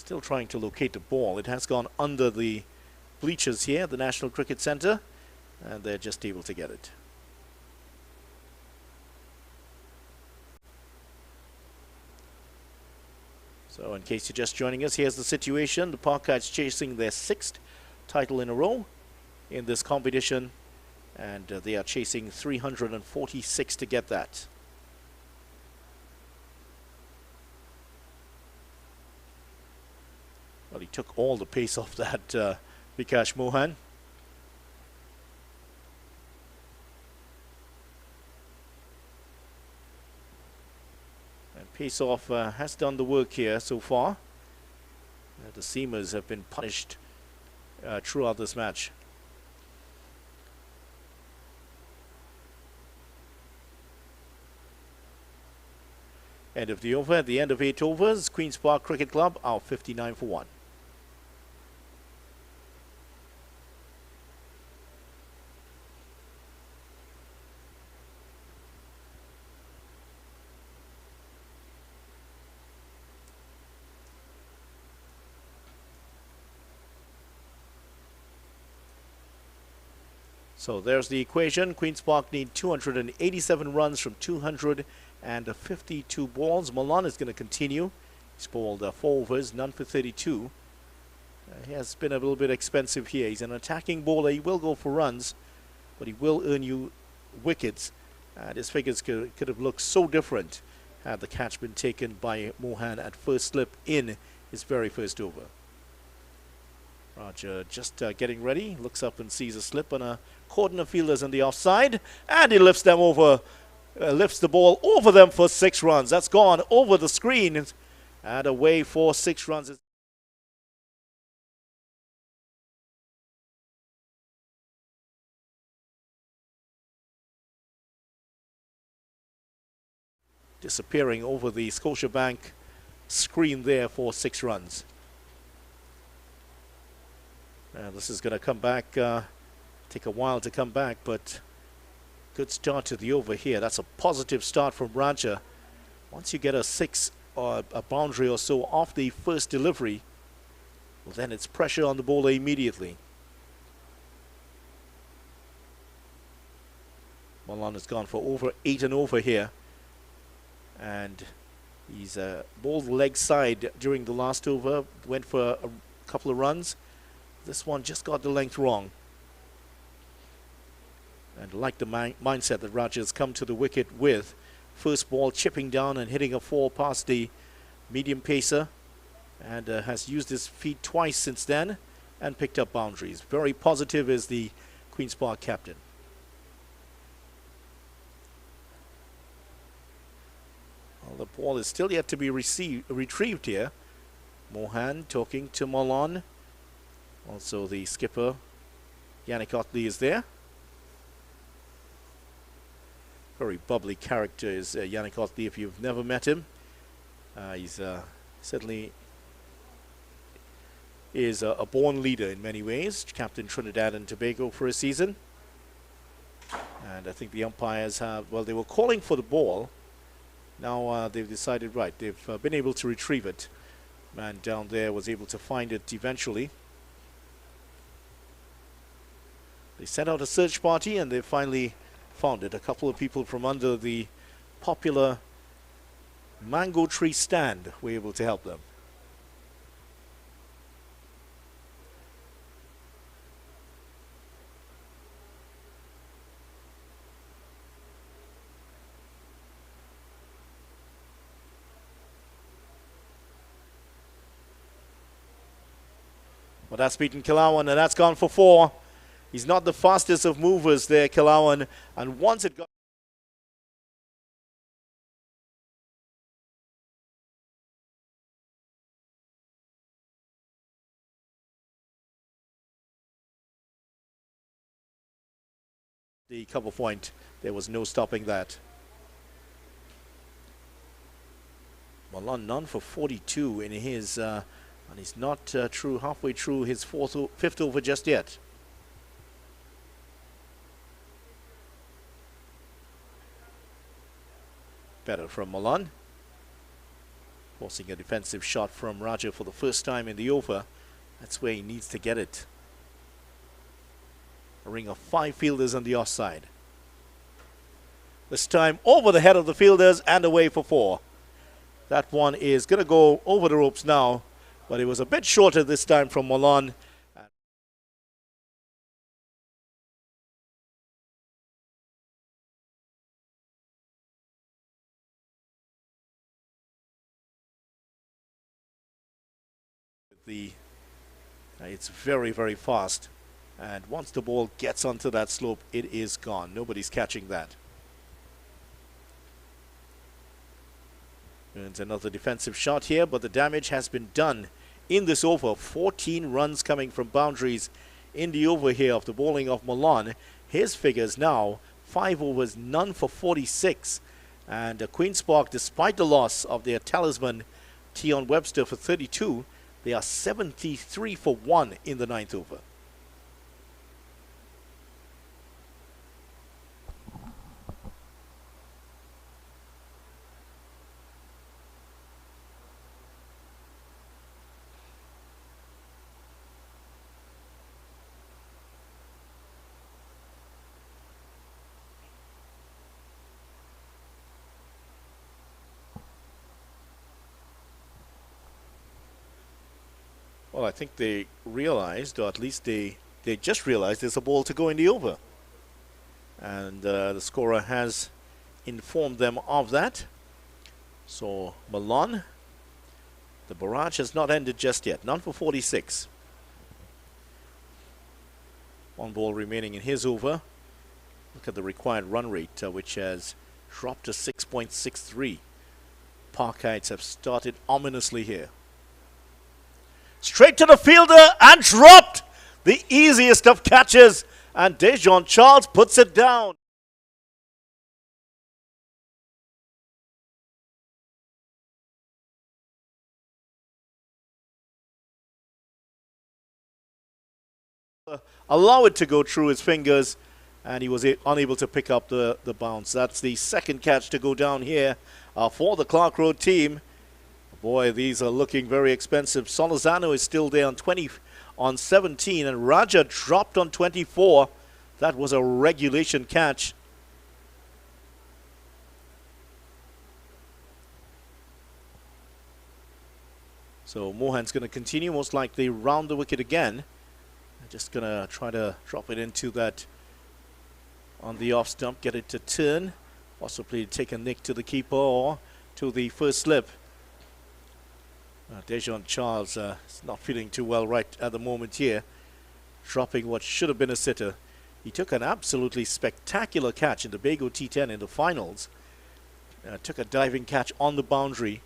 Still trying to locate the ball. It has gone under the bleachers here at the National Cricket Centre, and they're just able to get it. So in case you're just joining us, here's the situation. The Park Kites chasing their 6th title in a row in this competition, and they are chasing 346 to get that. Well, he took all the pace off that Vikash Mohan. Pace off has done the work here so far. The seamers have been punished throughout this match. End of the over. At the end of 8 overs, Queen's Park Cricket Club out 59 for 1. So there's the equation. Queen's Park need 287 runs from 252 balls. Malan is going to continue. He's bowled 4 overs, none for 32. He has been a little bit expensive here. He's an attacking bowler. He will go for runs, but he will earn you wickets. And his figures could have looked so different had the catch been taken by Mohan at first slip in his very first over. Roger just getting ready, looks up and sees a slip on a cordon of fielders on the offside, and he lifts them over, lifts the ball over them for 6 runs. That's gone over the screen and away for 6 runs. Disappearing over the Scotiabank screen there for 6 runs. This is going to come back, take a while to come back, but good start to the over here. That's a positive start from Raja. Once you get a 6 or a boundary or so off the first delivery, well, then it's pressure on the bowler immediately. Malan has gone for over 8 and over here, and he's bowled leg side during the last over, went for a couple of runs. This one just got the length wrong. And like the mindset that Raja's come to the wicket with, first ball chipping down and hitting a 4 past the medium pacer, and has used his feet twice since then and picked up boundaries. Very positive is the Queen's Park captain. Well, the ball is still yet to be retrieved here. Mohan talking to Malan. Also the skipper, Yannick Otley, is there. Very bubbly character is Yannick Otley if you've never met him. He's certainly is a born leader in many ways. Captain Trinidad and Tobago for a season. And I think the umpires have, well, they were calling for the ball. Now they've decided, right, they've been able to retrieve it. Man down there was able to find it eventually. They sent out a search party and they finally found it. A couple of people from under the popular mango tree stand were able to help them. Well, that's beaten Kilawan, and that's gone for 4. He's not the fastest of movers there, Kilawan, and once it got the cover point, there was no stopping that. Malan none for 42 in his, and he's not halfway through his 5th over just yet. Better from Malan. Forcing a defensive shot from Raja for the first time in the over. That's where he needs to get it. A ring of 5 fielders on the offside. This time over the head of the fielders and away for 4. That one is going to go over the ropes now, but it was a bit shorter this time from Malan. It's very, very fast, and once the ball gets onto that slope, it is gone. Nobody's catching that. And another defensive shot here, but the damage has been done in this over. 14 runs coming from boundaries in the over here of the bowling of Malan. His figures now 5 overs, none for 46. And Queen's Park, despite the loss of their talisman Tion Webster for 32, they are 73 for 1 in the 9th over. Well, I think they realized, or at least they just realized there's a ball to go in the over. And the scorer has informed them of that. So Malan, the barrage has not ended just yet. None for 46. 1 ball remaining in his over. Look at the required run rate, which has dropped to 6.63. Parkites have started ominously here. Straight to the fielder and dropped. The easiest of catches. And Dejon Charles puts it down. Allow it to go through his fingers, and he was unable to pick up the bounce. That's the second catch to go down here for the Clarke Road team. Boy, these are looking very expensive. Solozano is still there on 17, and Raja dropped on 24. That was a regulation catch. So Mohan's going to continue, most likely round the wicket again. Just going to try to drop it into that on the off stump, get it to turn, possibly take a nick to the keeper or to the first slip. Dejon Charles is not feeling too well right at the moment here, dropping what should have been a sitter. He took an absolutely spectacular catch in the Bago T10 in the finals. Took a diving catch on the boundary.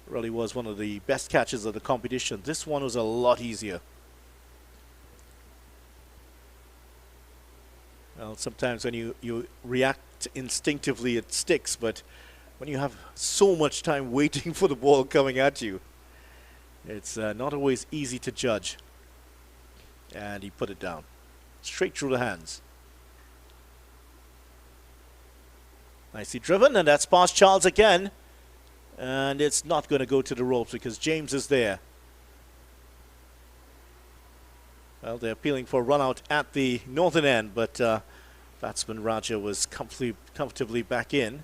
Really was one of the best catches of the competition. This one was a lot easier. Well, sometimes when you react instinctively, it sticks, but when you have so much time waiting for the ball coming at you, it's not always easy to judge. And he put it down. Straight through the hands. Nicely driven, and that's past Charles again. And it's not going to go to the ropes because James is there. Well, they're appealing for a run out at the northern end, but batsman Raja was comfortably back in.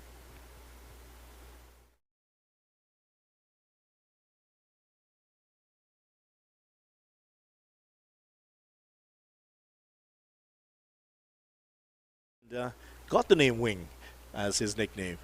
And, got the name Wing as his nickname.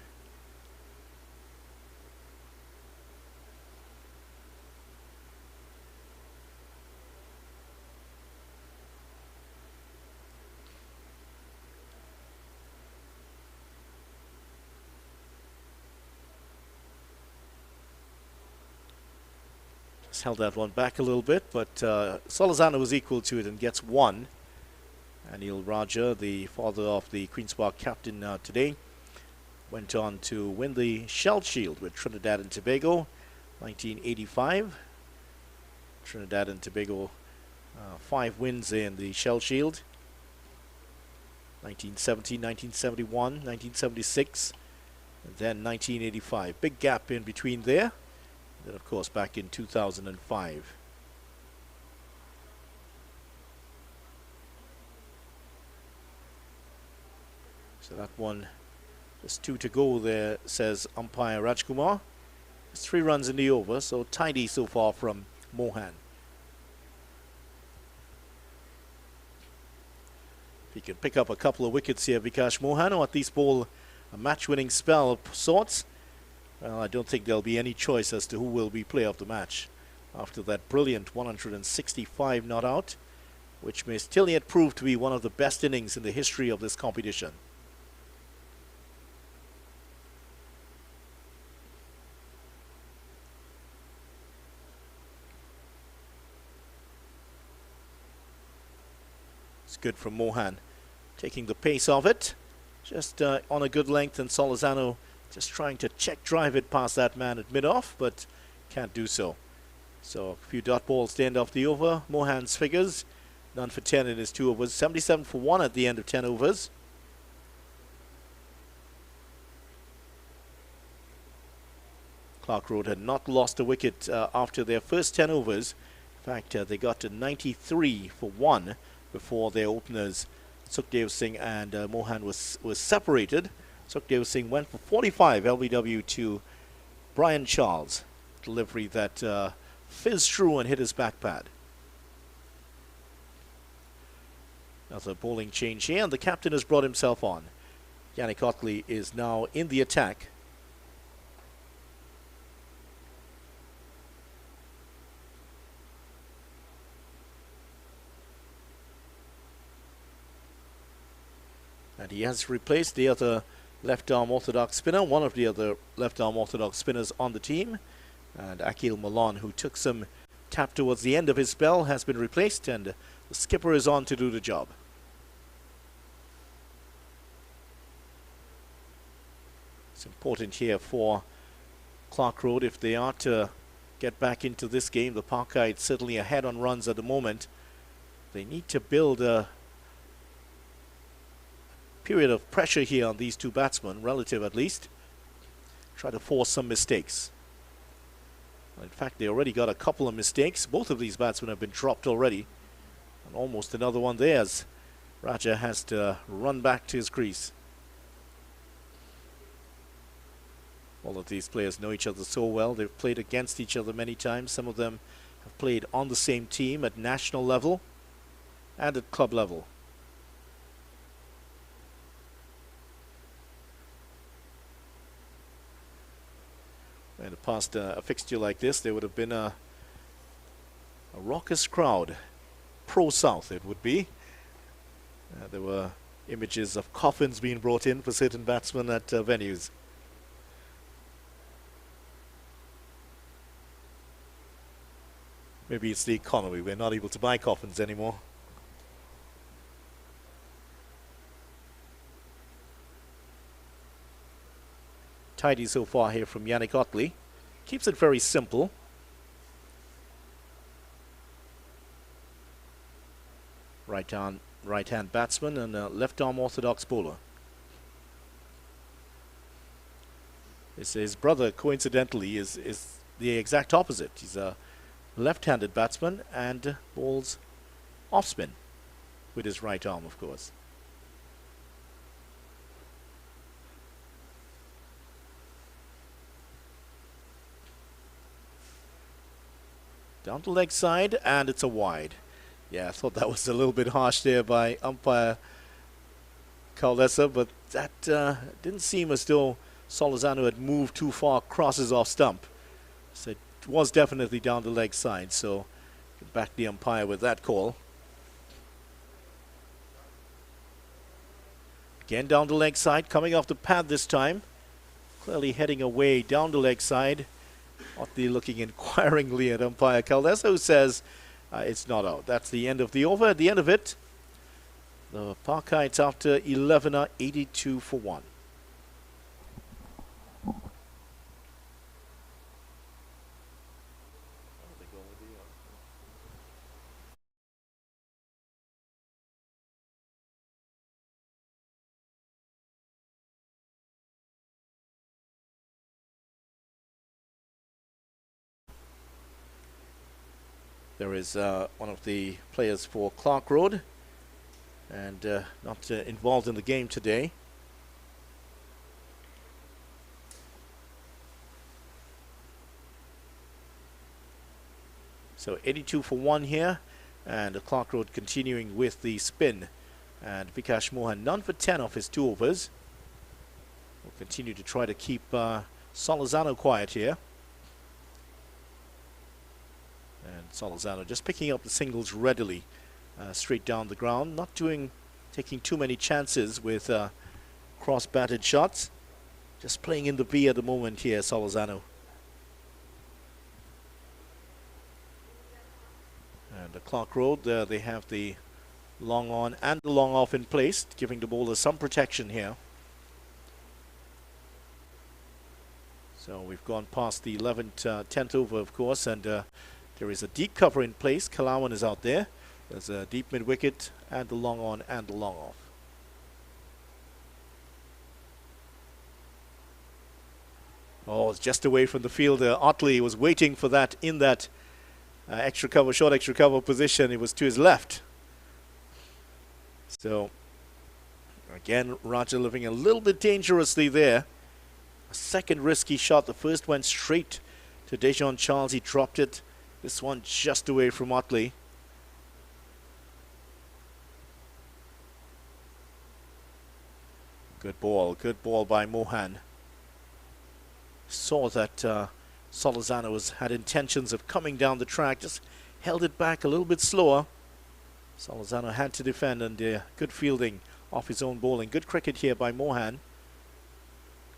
Just held that one back a little bit, but Solozano was equal to it and gets 1. Anil Raja, the father of the Queen's Park captain today, went on to win the Shell Shield with Trinidad and Tobago, 1985. Trinidad and Tobago, 5 wins in the Shell Shield. 1970, 1971, 1976, and then 1985. Big gap in between there. Then, of course, back in 2005. So that one, there's 2 to go there, says umpire Rajkumar. There's 3 runs in the over, so tidy so far from Mohan. If he can pick up a couple of wickets here, Vikash Mohan, or at least bowl a match-winning spell of sorts, well, I don't think there'll be any choice as to who will be player of the match after that brilliant 165 not out, which may still yet prove to be one of the best innings in the history of this competition. It's good from Mohan, taking the pace of it, just on a good length, and Solozano just trying to check drive it past that man at mid-off, but can't do so. So a few dot balls to end off the over. Mohan's figures, none for 10 in his 2 overs, 77 for 1 at the end of 10 overs. Clarke Road had not lost a wicket after their first 10 overs. In fact, they got to 93 for 1 before their openers Sukhdev Singh and Mohan was separated. Sukhdev Singh went for 45 LBW to Brian Charles. Delivery that fizzed through and hit his back pad. Another bowling change here, and the captain has brought himself on. Yannick Otley is now in the attack. And he has replaced the other left-arm orthodox spinner, one of the other left-arm orthodox spinners on the team. And Akil Malan, who took some tap towards the end of his spell, has been replaced, and the skipper is on to do the job. It's important here for Clarke Road if they are to get back into this game. The Parkite certainly ahead on runs at the moment. They need to build a period of pressure here on these 2 batsmen, relative at least. Try to force some mistakes. In fact, they already got a couple of mistakes. Both of these batsmen have been dropped already. And almost another one there as Raja has to run back to his crease. All of these players know each other so well. They've played against each other many times. Some of them have played on the same team at national level and at club level. In the past, a fixture like this, there would have been a raucous crowd. Pro-South it would be. There were images of coffins being brought in for certain batsmen at venues. Maybe it's the economy. We're not able to buy coffins anymore. Tidy so far here from Yannick Otley. Keeps it very simple. Right-hand batsman and a left-arm orthodox bowler. His brother, coincidentally, is the exact opposite. He's a left-handed batsman and bowls off-spin with his right arm, of course. Down to leg side, and it's a wide. Yeah, I thought that was a little bit harsh there by umpire Caldesa, but that didn't seem as though Solozano had moved too far, crosses off stump. So it was definitely down the leg side, so back the umpire with that call. Again down the leg side, coming off the pad this time. Clearly heading away down the leg side. Otley looking inquiringly at umpire Caldesa, who says it's not out. That's the end of the over. At the end of it, the Parkites after 11 are 82 for 1. There is one of the players for Clarke Road, and not involved in the game today. So 82 for 1 here, and Clarke Road continuing with the spin. And Vikash Mohan none for 10 off his 2 overs. Will continue to try to keep Solizano quiet here. And Solizano just picking up the singles readily, straight down the ground, not taking too many chances with cross-batted shots. Just playing in the V at the moment here, Solizano. And the Clarke Road, they have the long on and the long off in place, giving the bowler some protection here. So we've gone past the 11th, 10th over, of course, and there is a deep cover in place. Kalawan is out there. There's a deep mid-wicket and the long on and the long off. Oh, it's just away from the fielder. Otley was waiting for that in that extra cover, short extra cover position. It was to his left. So, again, Raja living a little bit dangerously there. A second risky shot. The first went straight to Dejon Charles. He dropped it. This one just away from Otley. Good ball by Mohan. Saw that Solizano had intentions of coming down the track, just held it back a little bit slower. Solizano had to defend, and good fielding off his own bowling. Good cricket here by Mohan.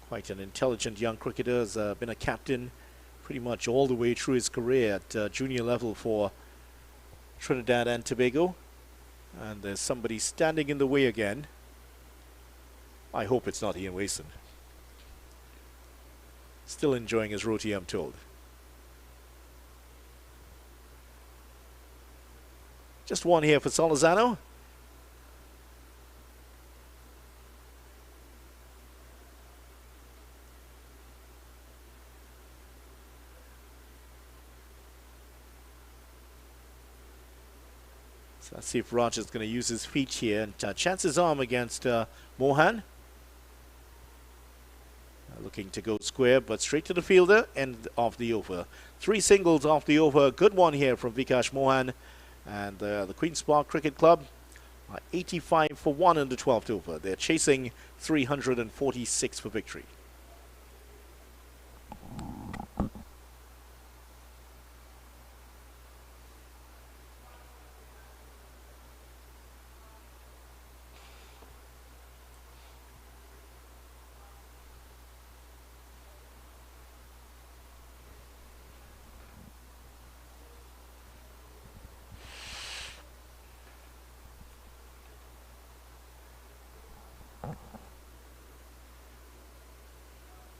Quite an intelligent young cricketer, has been a captain pretty much all the way through his career at junior level for Trinidad and Tobago. And there's somebody standing in the way again. I hope it's not Ian Wason. Still enjoying his roti, I'm told. Just one here for Solizano. So let's see if Roger's going to use his feet here. And chances arm against Mohan. Looking to go square, but straight to the fielder, end of the over. 3 singles off the over. Good one here from Vikash Mohan. And the Queen's Park Cricket Club are 85 for 1 in the 12th over. They're chasing 346 for victory.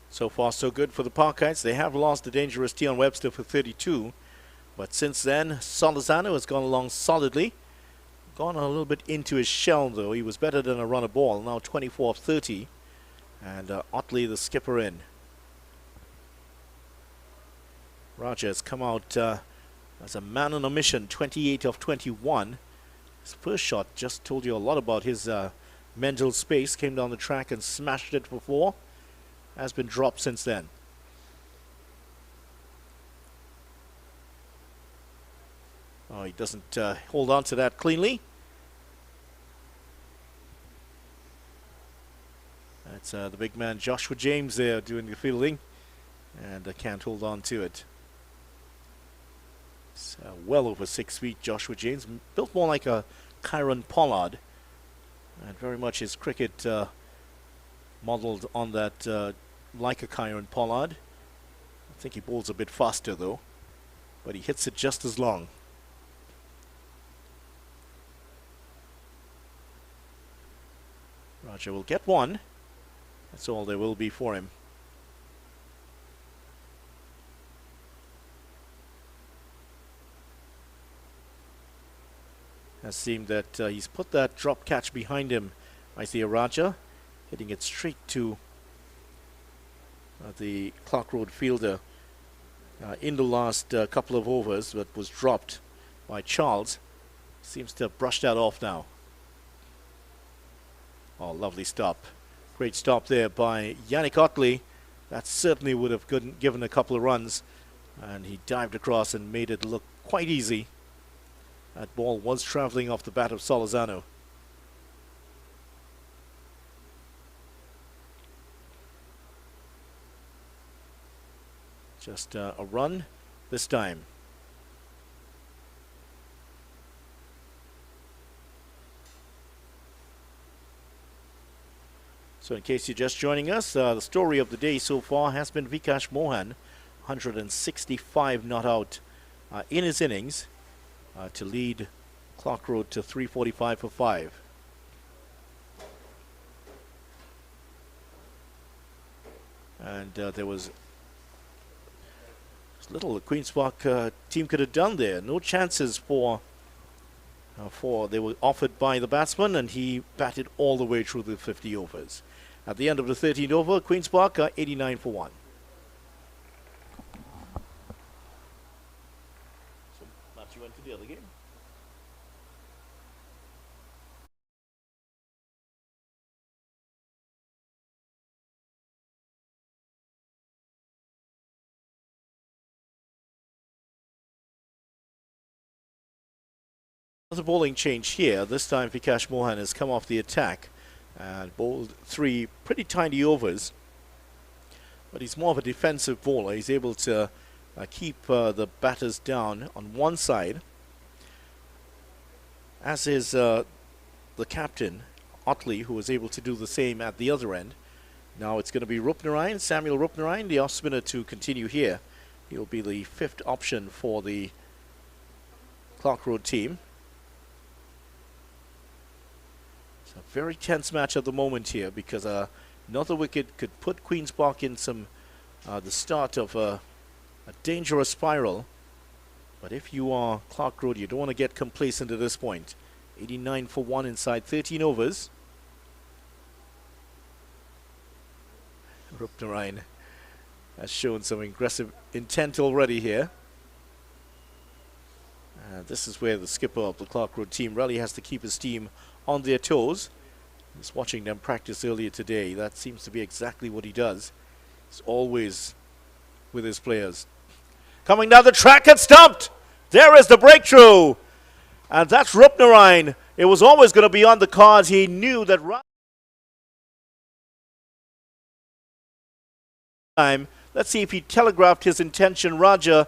So far, so good for the Parkites. They have lost the dangerous Tion Webster for 32. But since then, Solizano has gone along solidly. Gone a little bit into his shell, though. He was better than a runner ball. Now 24 of 30. And Otley, the skipper, in. Raja has come out as a man on a mission. 28 of 21. His first shot just told you a lot about his mental space. Came down the track and smashed it for 4. Has been dropped since then. Oh, he doesn't hold on to that cleanly. That's the big man Joshua James there doing the fielding, and can't hold on to it. It's well over 6 feet, Joshua James, built more like a Kyron Pollard, and very much his cricket modeled on that like a Kyron Pollard. I think he bowls a bit faster though, but he hits it just as long. Raja will get one. That's all there will be for him. Has seemed that he's put that drop catch behind him. Isaiah Raja hitting it straight to the Clarke Road fielder in the last couple of overs, but was dropped by Charles. Seems to have brushed that off now. Oh, lovely stop. Great stop there by Yannick Otley. That certainly would have given a couple of runs. And he dived across and made it look quite easy. That ball was traveling off the bat of Solorzano. Just a run this time. So in case you're just joining us, the story of the day so far has been Vikash Mohan, 165 not out in his innings to lead Clarke Road to 345 for 5. And there was little the Queen's Park team could have done there. No chances for they were offered by the batsman, and he batted all the way through the 50 overs. At the end of the 13th over, Queen's Park 89 for 1. So Matthew went to the other game. The bowling change here. This time Vikash Mohan has come off the attack and bowled 3 pretty tiny overs, but he's more of a defensive bowler. He's able to keep the batters down on one side, as is the captain Otley, who was able to do the same at the other end. Now it's going to be Rupnarine, Samuel Rupnarine, the off spinner, to continue here. He'll be the 5th option for the Clarke Road team. A very tense match at the moment here, because another wicket could put Queen's Park in the start of a dangerous spiral. But if you are Clarke Road, you don't want to get complacent at this point. 89 for 1 inside 13 overs. Rupnarine has shown some aggressive intent already here. This is where the skipper of the Clarke Road team really has to keep his team on their toes. Just watching them practice earlier today, that seems to be exactly what he does. He's always with his players. Coming down the track and stumped! There is the breakthrough! And that's Rupnarine. It was always going to be on the cards. He knew that time. Let's see if he telegraphed his intention. Raja,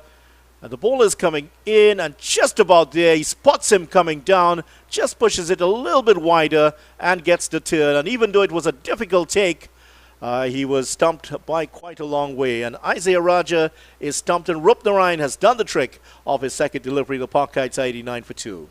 and the ball is coming in, and just about there, he spots him coming down, just pushes it a little bit wider and gets the turn. And even though it was a difficult take, he was stumped by quite a long way. And Isaiah Raja is stumped, and Rupnarine has done the trick of his second delivery. The Park Kites 89 for 2.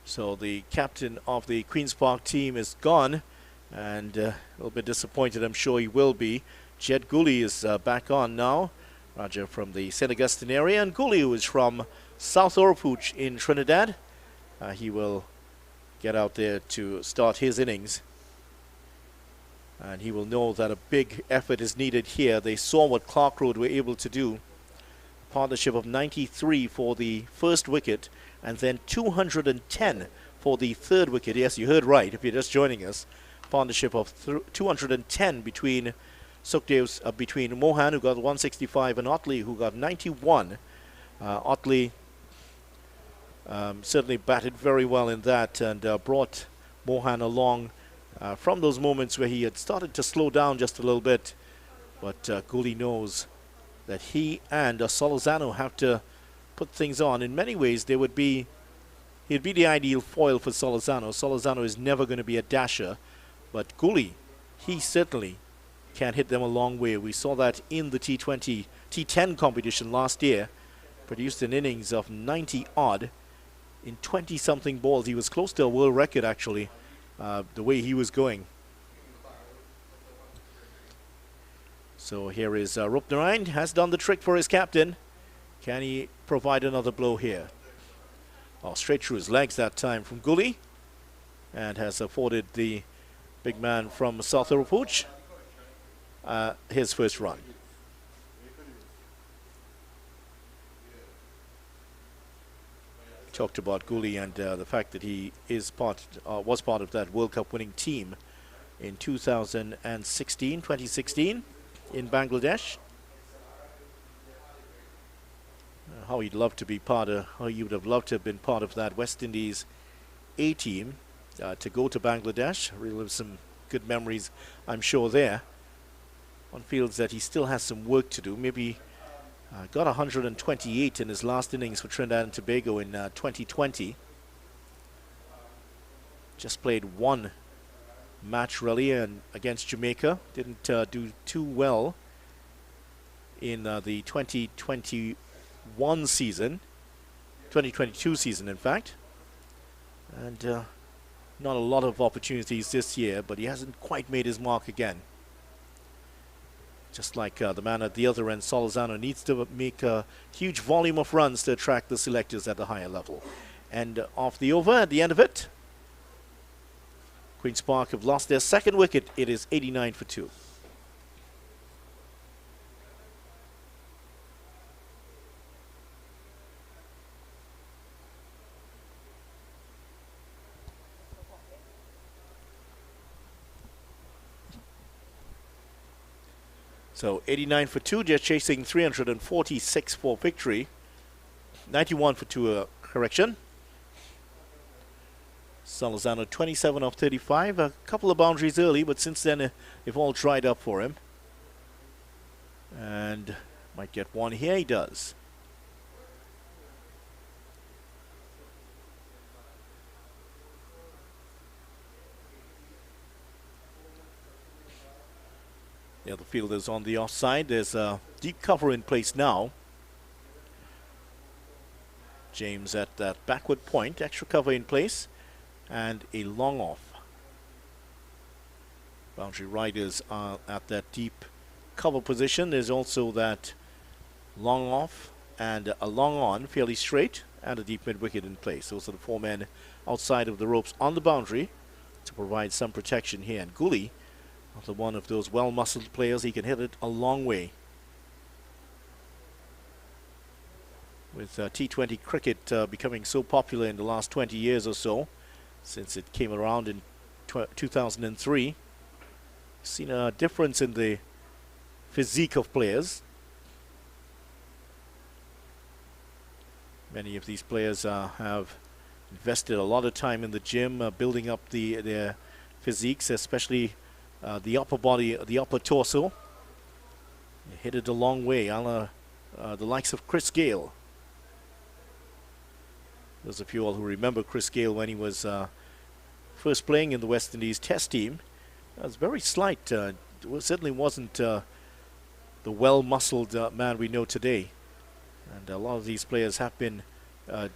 So the captain of the Queen's Park team is gone, and a little bit disappointed, I'm sure he will be. Jed Gooley is back on now. Raja from the St. Augustine area, and Gooley, who is from South Orapooch in Trinidad. He will get out there to start his innings, and he will know that a big effort is needed here. They saw what Clarke Road were able to do. Partnership of 93 for the first wicket, and then 210 for the third wicket. Yes, you heard right if you're just joining us. Partnership of 210 between between Mohan, who got 165, and Otley, who got 91. Otley certainly batted very well in that, and brought Mohan along from those moments where he had started to slow down just a little bit. But Gooley knows that he and Solorzano have to put things on. In many ways, he'd be the ideal foil for Solorzano. Solorzano is never going to be a dasher, but Gooley, he certainly can hit them a long way. We saw that in the T10 competition last year. Produced an innings of 90 odd in 20 something balls. He was close to a world record actually the way he was going. So here is Rupnarine, has done the trick for his captain. Can he provide another blow here? Oh, straight through his legs that time from Gully, and has afforded the big man from South Urupuch his first run. Talked about Gully and the fact that he is was part of that World Cup winning team in 2016 in Bangladesh. How he'd love to be how he would have loved to have been part of that West Indies A team to go to Bangladesh, relive some good memories, I'm sure there. One feels that he still has some work to do. Maybe got 128 in his last innings for Trinidad and Tobago in 2020. Just played one match really and against Jamaica. Didn't do too well in the 2022 season in fact. And not a lot of opportunities this year, but he hasn't quite made his mark again. Just like the man at the other end, Solizano, needs to make a huge volume of runs to attract the selectors at the higher level. And off the over at the end of it, Queen's Park have lost their second wicket. It is 89 for 2. So 89 for 2, just chasing 346 for victory. 91 for 2, correction. Solizano 27 of 35, a couple of boundaries early, but since then they've all dried up for him. And might get one here, he does. The other fielders on the offside. There's a deep cover in place now. James at that backward point, extra cover in place, and a long off. Boundary riders are at that deep cover position. There's also that long off and a long on, fairly straight, and a deep mid wicket in place. Those are the four men outside of the ropes on the boundary to provide some protection here. And Gully, one of those well-muscled players, he can hit it a long way. With T20 cricket becoming so popular in the last 20 years or so, since it came around in 2003, seen a difference in the physique of players. Many of these players have invested a lot of time in the gym, building up their physiques, especially the upper body, the upper torso. They hit it a long way, a la the likes of Chris Gayle. Those of you all who remember Chris Gayle when he was first playing in the West Indies Test team, was very slight. Certainly wasn't the well-muscled man we know today. And a lot of these players have been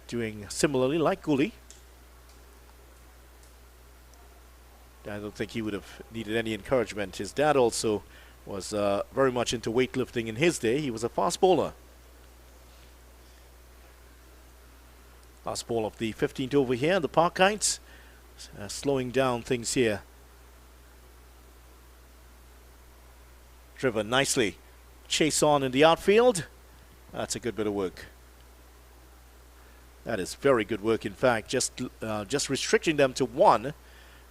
doing similarly, like Gully. I don't think he would have needed any encouragement. His dad also was very much into weightlifting in his day. He was a fast bowler. Last ball of the 15th over here. The Parkites slowing down things here. Driven nicely. Chase on in the outfield. That's a good bit of work. That is very good work, in fact. Just restricting them to one.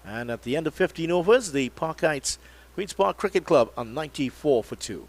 And at the end of 15 overs, the Parkites Queen's Park Cricket Club are 94 for 2.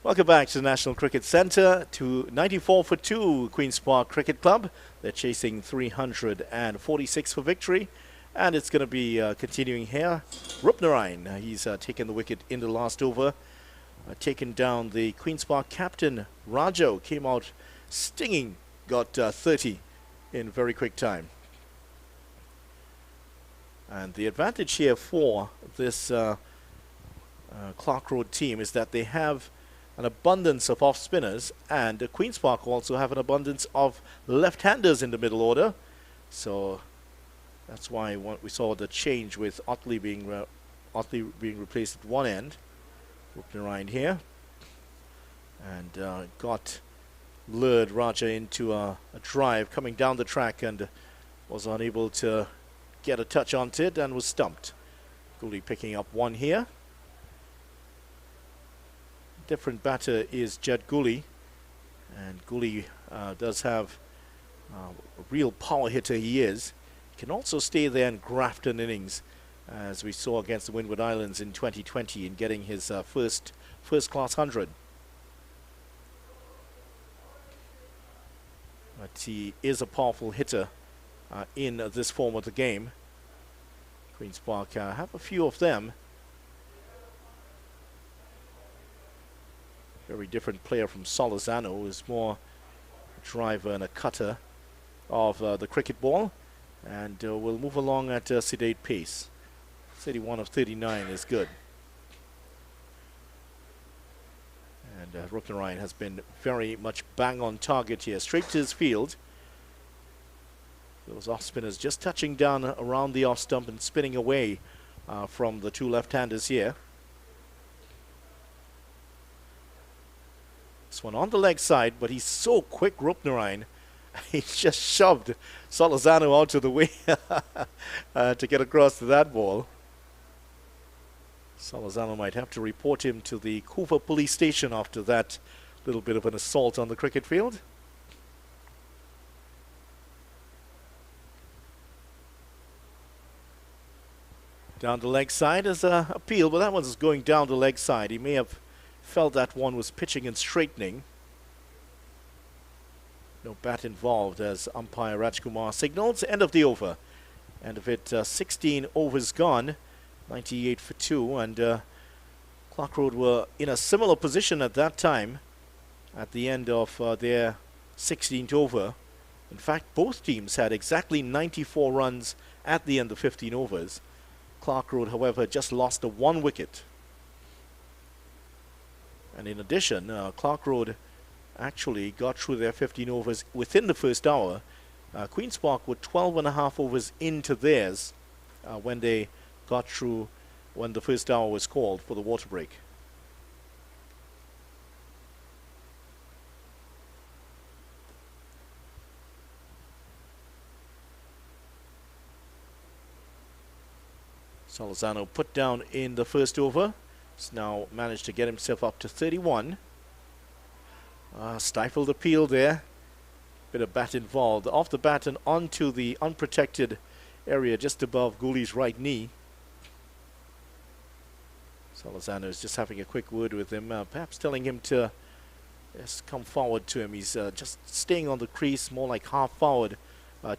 Welcome back to the National Cricket Centre to 94 for 2 Queen's Park Cricket Club. They're chasing 346 for victory, and it's going to be continuing here. Rupnarine, he's taken the wicket in the last over, taken down the Queen's Park captain. Rajo came out stinging, got 30 in very quick time. And the advantage here for this Clarke Road team is that they have an abundance of off-spinners, and Queen's Park also have an abundance of left-handers in the middle order. So that's why we saw the change with Otley being replaced at one end. Rupnarine here, and lured Raja into a drive coming down the track and was unable to get a touch onto it and was stumped. Gully picking up one here. Different batter is Jed Gully, and Gully does have a real power hitter. He is. He can also stay there and graft an innings, as we saw against the Windward Islands in 2020 in getting his first class 100. But he is a powerful hitter in this form of the game. Queen's Park have a few of them. Very different player from Solizano, who is more a driver and a cutter of the cricket ball. And we'll move along at a sedate pace. 31 of 39 is good. And Rupnarine has been very much bang on target here. Straight to his field. Those off spinners just touching down around the off stump and spinning away from the two left-handers here. This one on the leg side, but he's so quick, Rupnarine. He just shoved Solizano out of the way to get across to that ball. Solizano might have to report him to the Kuva police station after that little bit of an assault on the cricket field. Down the leg side is a appeal, but that one's going down the leg side. He may have felt that one was pitching and straightening. No bat involved as umpire Rajkumar signals. End of the over. End of it, 16 overs gone. 98 for 2. And Clarke Road were in a similar position at that time at the end of their 16th over. In fact, both teams had exactly 94 runs at the end of 15 overs. Clarke Road, however, just lost a 1 wicket. And in addition, Clarke Road actually got through their 15 overs within the first hour. Queen's Park were 12.5 overs into theirs when they got through, when the first hour was called for the water break. Solizano put down in the first over. He's now managed to get himself up to 31. Stifled appeal there. Bit of bat involved. Off the bat and onto the unprotected area just above Gully's right knee. Solizano is just having a quick word with him, perhaps telling him to just come forward to him. He's just staying on the crease, more like half forward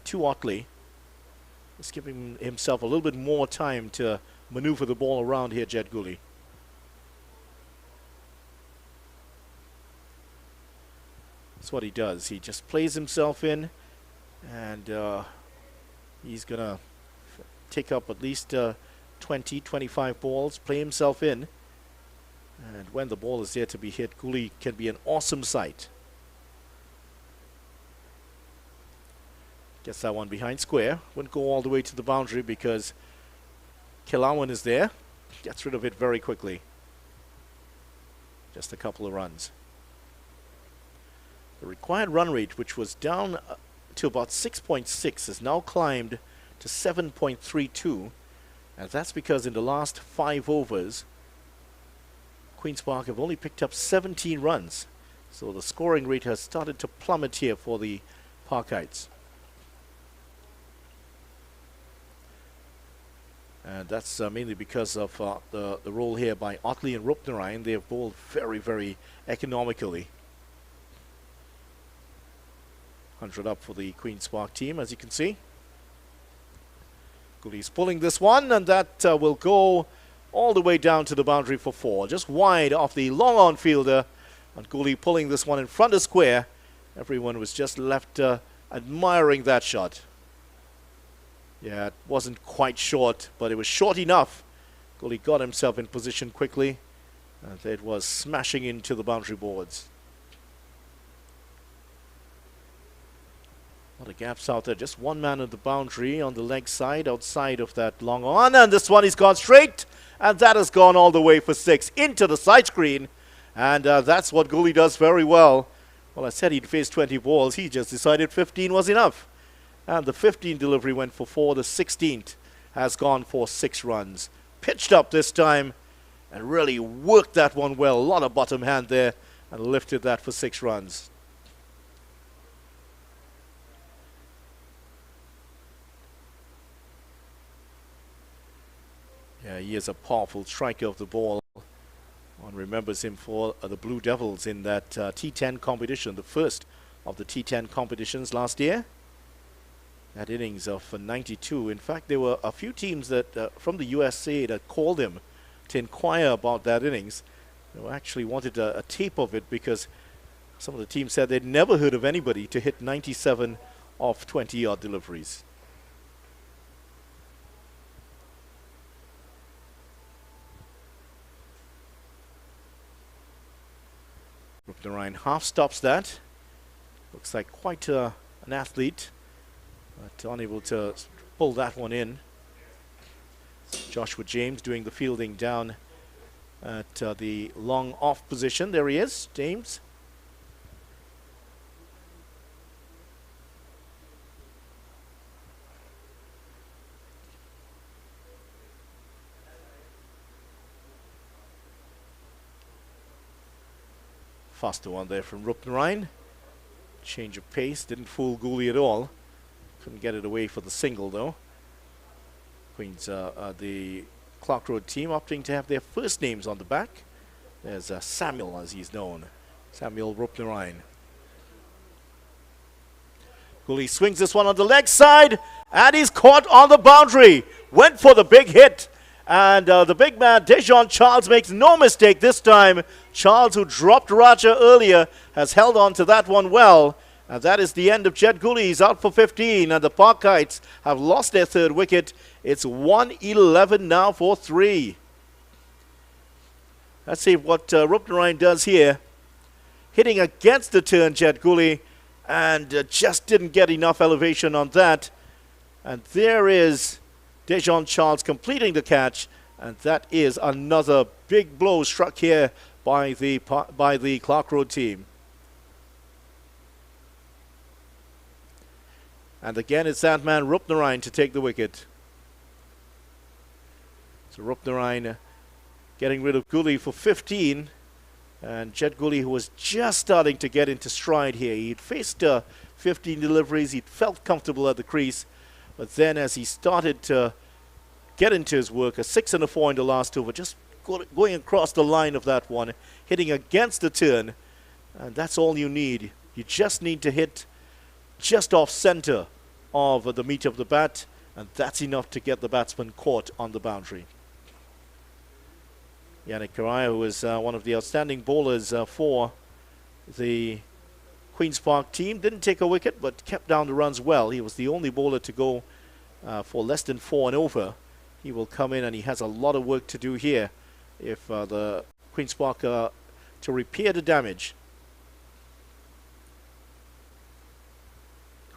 to Otley. Just giving himself a little bit more time to maneuver the ball around here, Jed Gully. That's what he does. He just plays himself in, and he's going to take up at least 20, 25 balls, play himself in. And when the ball is there to be hit, Gully can be an awesome sight. Gets that one behind square. Wouldn't go all the way to the boundary because Kilawan is there. Gets rid of it very quickly. Just a couple of runs. The required run rate, which was down to about 6.6, has now climbed to 7.32. And that's because in the last 5 overs, Queen's Park have only picked up 17 runs. So the scoring rate has started to plummet here for the Parkites. And that's mainly because of the role here by Otley and Rupnarine. They have bowled very, very economically. 100 up for the Queen's Park team, as you can see. Cooley's pulling this one, and that will go all the way down to the boundary for 4. Just wide off the long-on fielder. And Cooley pulling this one in front of square. Everyone was just left admiring that shot. Yeah, it wasn't quite short, but it was short enough. Cooley got himself in position quickly, and it was smashing into the boundary boards. A lot of gaps out there. Just one man at the boundary on the leg side, outside of that long on, and this one is gone straight, and that has gone all the way for 6 into the side screen, and that's what Cooley does very well. Well, I said he'd face 20 balls. He just decided 15 was enough. And the 15 delivery went for 4. The 16th has gone for 6 runs. Pitched up this time and really worked that one well. A lot of bottom hand there and lifted that for 6 runs. Yeah, he is a powerful striker of the ball. One remembers him for the Blue Devils in that T10 competition, the first of the T10 competitions last year. That innings of 92. In fact, there were a few teams that from the USA that called him to inquire about that innings. They actually wanted a tape of it because some of the teams said they'd never heard of anybody to hit 97 off 20-yard deliveries. Rupnarine half stops that. Looks like quite an athlete, but unable to pull that one in. Joshua James doing the fielding down at the long off position. There he is, James. Faster one there from Rupnarine. Change of pace, didn't fool Cooley at all. Couldn't get it away for the single though. Queens, the Clarke Road team opting to have their first names on the back. There's Samuel, as he's known. Samuel Rupnarine. Cooley swings this one on the leg side, and he's caught on the boundary. Went for the big hit. And the big man, Dejon Charles, makes no mistake this time. Charles, who dropped Raja earlier, has held on to that one well. And that is the end of Jed Cooley. He's out for 15. And the Parkites have lost their third wicket. It's 111 now for 3. Let's see what Rupnarine does here. Hitting against the turn, Jed Cooley. And just didn't get enough elevation on that. And there is Dejon Charles completing the catch, and that is another big blow struck here by the Clarke Road team. And again, it's that man Rupnarine to take the wicket. So Rupnarine getting rid of Cooley for 15, and Jed Cooley, who was just starting to get into stride here. He'd faced 15 deliveries. He'd felt comfortable at the crease. But then as he started to get into his work, a 6 and a 4 in the last over, just going across the line of that one, hitting against the turn, and that's all you need. You just need to hit just off center of the meat of the bat, and that's enough to get the batsman caught on the boundary. Yannick Karaya, who is one of the outstanding bowlers for the Queen's Park team, didn't take a wicket but kept down the runs well. He was the only bowler to go for less than 4 and over. He will come in, and he has a lot of work to do here if the Queen's Park to repair the damage.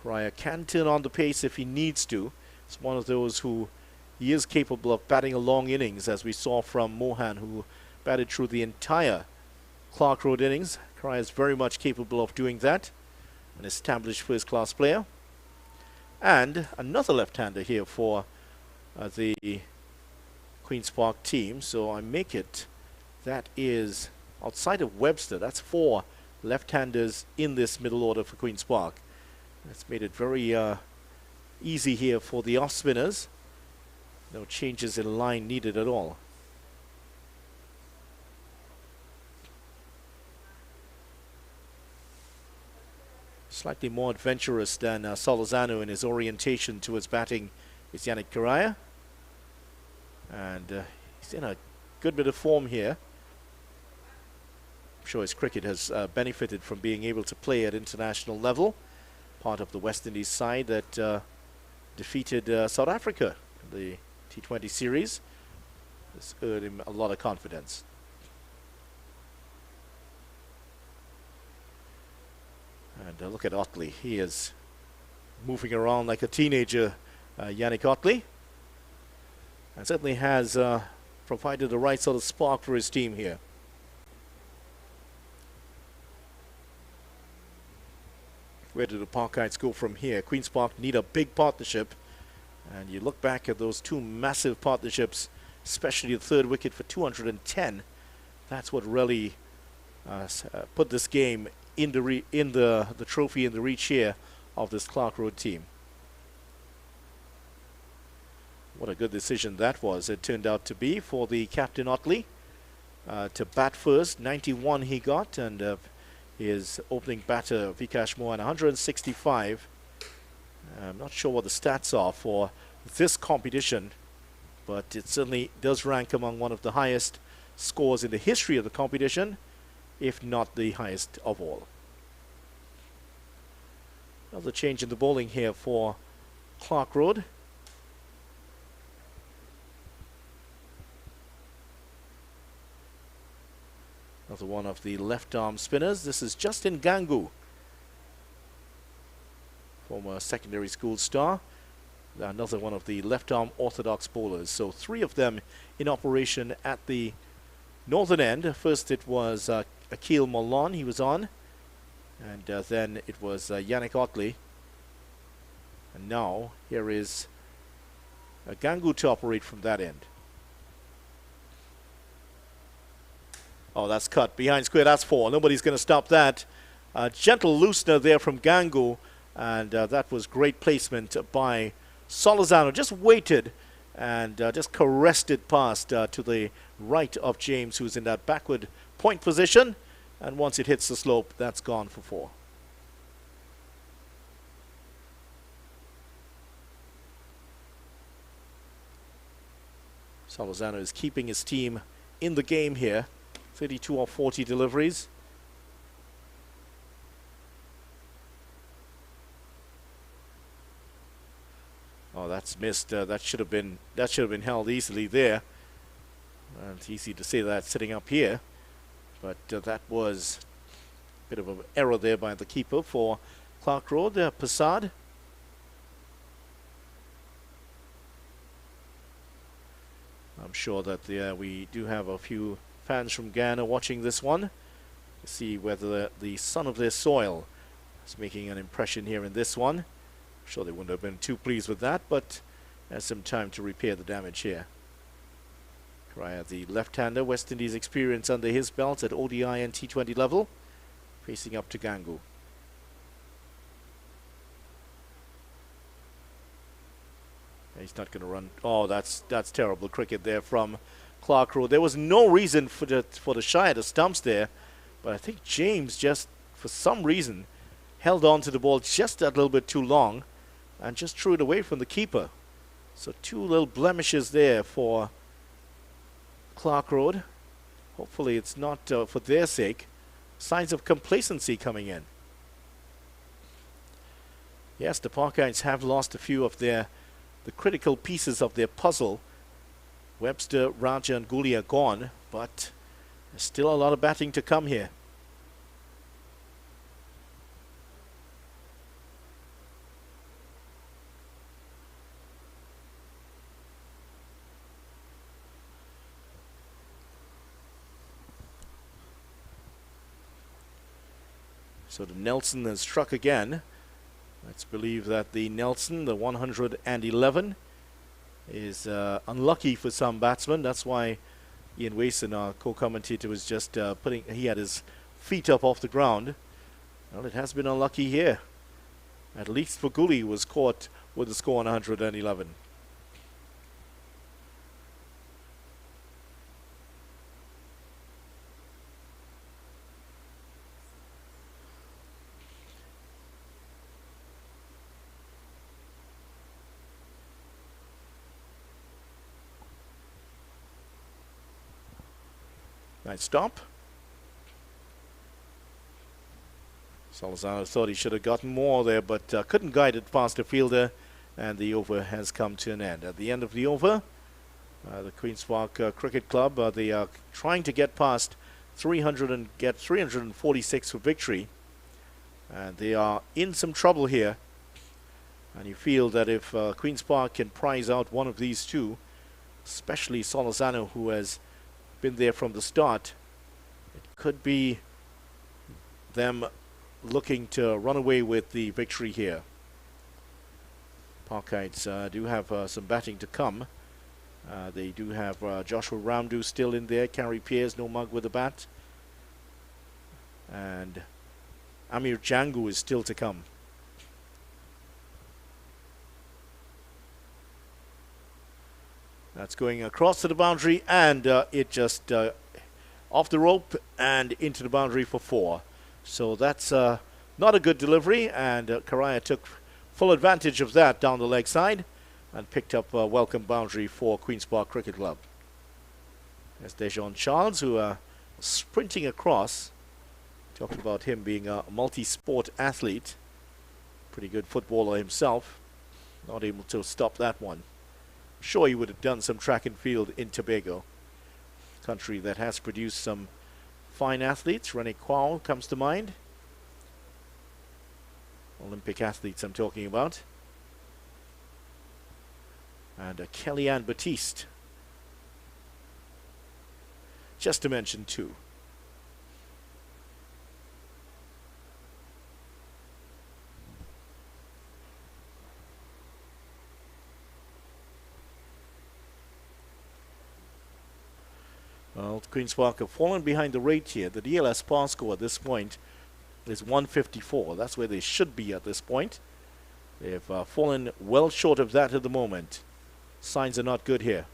Karaya can turn on the pace if he needs to. It's one of those who he is capable of batting a long innings, as we saw from Mohan, who batted through the entire Clarke Road innings. Karaya is very much capable of doing that. An established first-class player. And another left-hander here for the Queen's Park team. So I make it, that is outside of Webster, that's 4 left-handers in this middle order for Queen's Park. That's made it very easy here for the off spinners. No changes in line needed at all. Slightly more adventurous than Solozano in his orientation towards batting is Yannick Correa. And he's in a good bit of form here. I'm sure his cricket has benefited from being able to play at international level. Part of the West Indies side that defeated South Africa in the T20 series. This earned him a lot of confidence. And look at Otley. He is moving around like a teenager, Yannick Otley. And certainly has provided the right sort of spark for his team here. Where do the Parkites go from here? Queen's Park need a big partnership. And you look back at those two massive partnerships, especially the third wicket for 210. That's what really put this game in the trophy in the reach here of this Clarke Road team. What a good decision that was. It turned out to be for the captain Otley to bat first. 91 he got, and his opening batter Vikash Mohan 165. I'm not sure what the stats are for this competition, but it certainly does rank among one of the highest scores in the history of the competition, if not the highest of all. Another change in the bowling here for Clarke Road. Another one of the left-arm spinners. This is Justin Gangu, former secondary school star. Another one of the left-arm orthodox bowlers. So three of them in operation at the northern end. First it was Akil Mollon, he was on. And then it was Yannick Otley. And now here is Gangu to operate from that end. Oh, that's cut. Behind square, that's 4. Nobody's going to stop that. Gentle loosener there from Gangu. And that was great placement by Solozano. Just waited and just caressed it past to the right of James, who's in that backward point position. And once it hits the slope, that's gone for 4. Solozano is keeping his team in the game here. 32 of 40 deliveries. Oh, that's missed. That should have been held easily there. And it's easy to say that sitting up here, but that was a bit of an error there by the keeper for Clarke Road. Passad. I'm sure that we do have a few fans from Ghana watching this one to see whether the son of their soil is making an impression here in this one. I'm sure they wouldn't have been too pleased with that, but has some time to repair the damage here. Correa, the left-hander, West Indies experience under his belt at ODI and T20 level, facing up to Gangu. He's not going to run. Oh, that's terrible cricket there from Clarke Road. There was no reason for the shy of the stumps there, but I think James just, for some reason, held on to the ball just a little bit too long and just threw it away from the keeper. So 2 little blemishes there for Clarke Road. Hopefully it's not for their sake. Signs of complacency coming in. Yes, the Parkites have lost a few of the critical pieces of their puzzle. Webster, Raja and Guli are gone, but there's still a lot of batting to come here. So the Nelson has struck again. Let's believe that the Nelson, the 111, is unlucky for some batsmen. That's why Ian Wason, our co-commentator, was just he had his feet up off the ground. Well, it has been unlucky here. At least for Guli, was caught with the score on 111. Nice stop. Salazar thought he should have gotten more there, but couldn't guide it past the fielder, and the over has come to an end. At the end of the over, the Queen's Park Cricket Club, they are trying to get past 300 and get 346 for victory, and they are in some trouble here. And you feel that if Queen's Park can prize out one of these two, especially Salazar, who has been there from the start, it could be them looking to run away with the victory here. Parkites do have some batting to come. They do have Joshua Ramdu still in there, Carrie Pierce, no mug with a bat, and Amir Jangu is still to come. That's going across to the boundary, and it just off the rope and into the boundary for 4. So that's not a good delivery, and Karaya took full advantage of that down the leg side and picked up a welcome boundary for Queen's Park Cricket Club. There's Dejon Charles, who sprinting across. Talked about him being a multi-sport athlete. Pretty good footballer himself. Not able to stop that one. Sure, he would have done some track and field in Tobago, country that has produced some fine athletes. Rene Kwao comes to mind. Olympic athletes I'm talking about. And Kellyanne Batiste, just to mention 2. Well, Queen's Park have fallen behind the rate here. The DLS par score at this point is 154. That's where they should be at this point. They've fallen well short of that at the moment. Signs are not good here.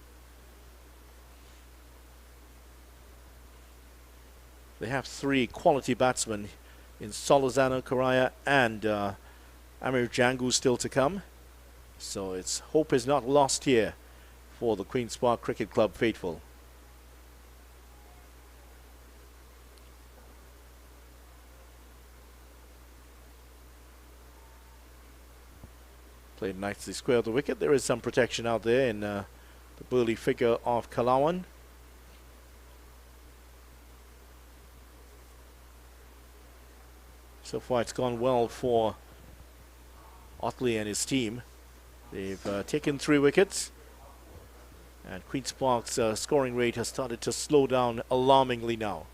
They have 3 quality batsmen in Salazar, Karaya, and Amir Jangu still to come. So its hope is not lost here for the Queen's Park Cricket Club faithful. Played nicely square of the wicket. There is some protection out there in the burly figure of Kalawan. So far it's gone well for Otley and his team. They've taken 3 wickets, and Queen's Park's scoring rate has started to slow down alarmingly now.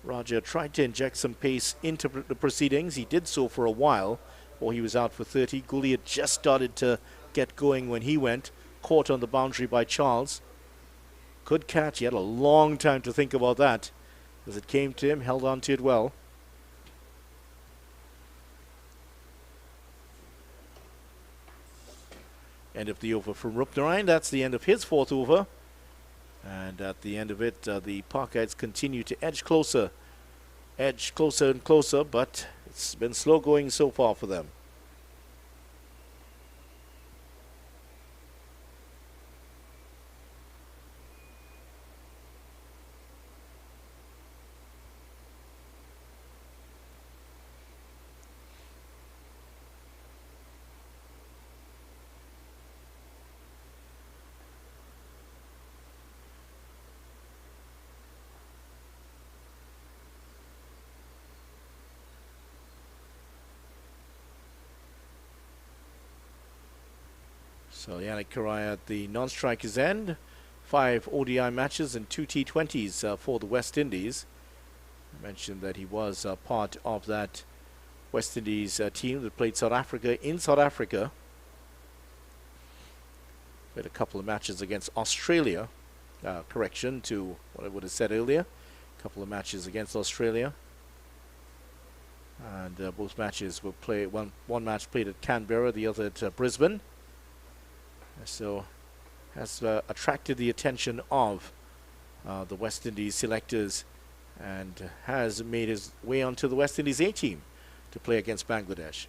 Raja tried to inject some pace into the proceedings. He did so for a while, or he was out for 30. Gully had just started to get going when he went, caught on the boundary by Charles. Good catch. He had a long time to think about that. As it came to him, held on to it well. End of the over from Rupnarayan. That's the end of his 4th over. And at the end of it, the Parkites continue to edge closer and closer, but it's been slow going so far for them. So Yannick Karaya at the non-striker's end. 5 ODI matches and 2 T20s for the West Indies. I mentioned that he was part of that West Indies team that played South Africa in South Africa. Played a couple of matches against Australia. Correction to what I would have said earlier. A couple of matches against Australia. And both matches were played. One match played at Canberra, the other at Brisbane. So has attracted the attention of the West Indies selectors, and has made his way onto the West Indies A team to play against Bangladesh.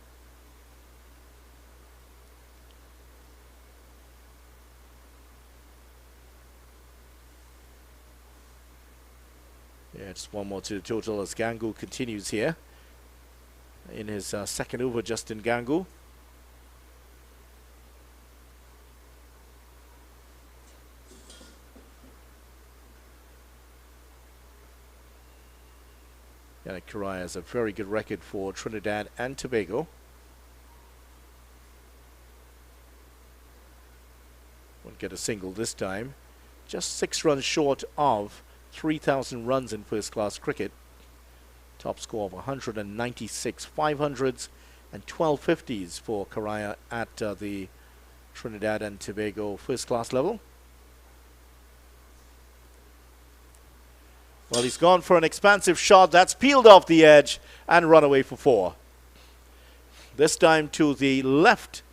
Yeah, just one more to the total as Gangu continues here in his second over. Justin Gangu. Yannick Correa has a very good record for Trinidad and Tobago. Won't get a single this time. Just 6 runs short of 3,000 runs in first-class cricket. Top score of 196 500s and 12 50s for Correa at the Trinidad and Tobago first-class level. Well, he's gone for an expansive shot that's peeled off the edge and run away for 4. This time to the left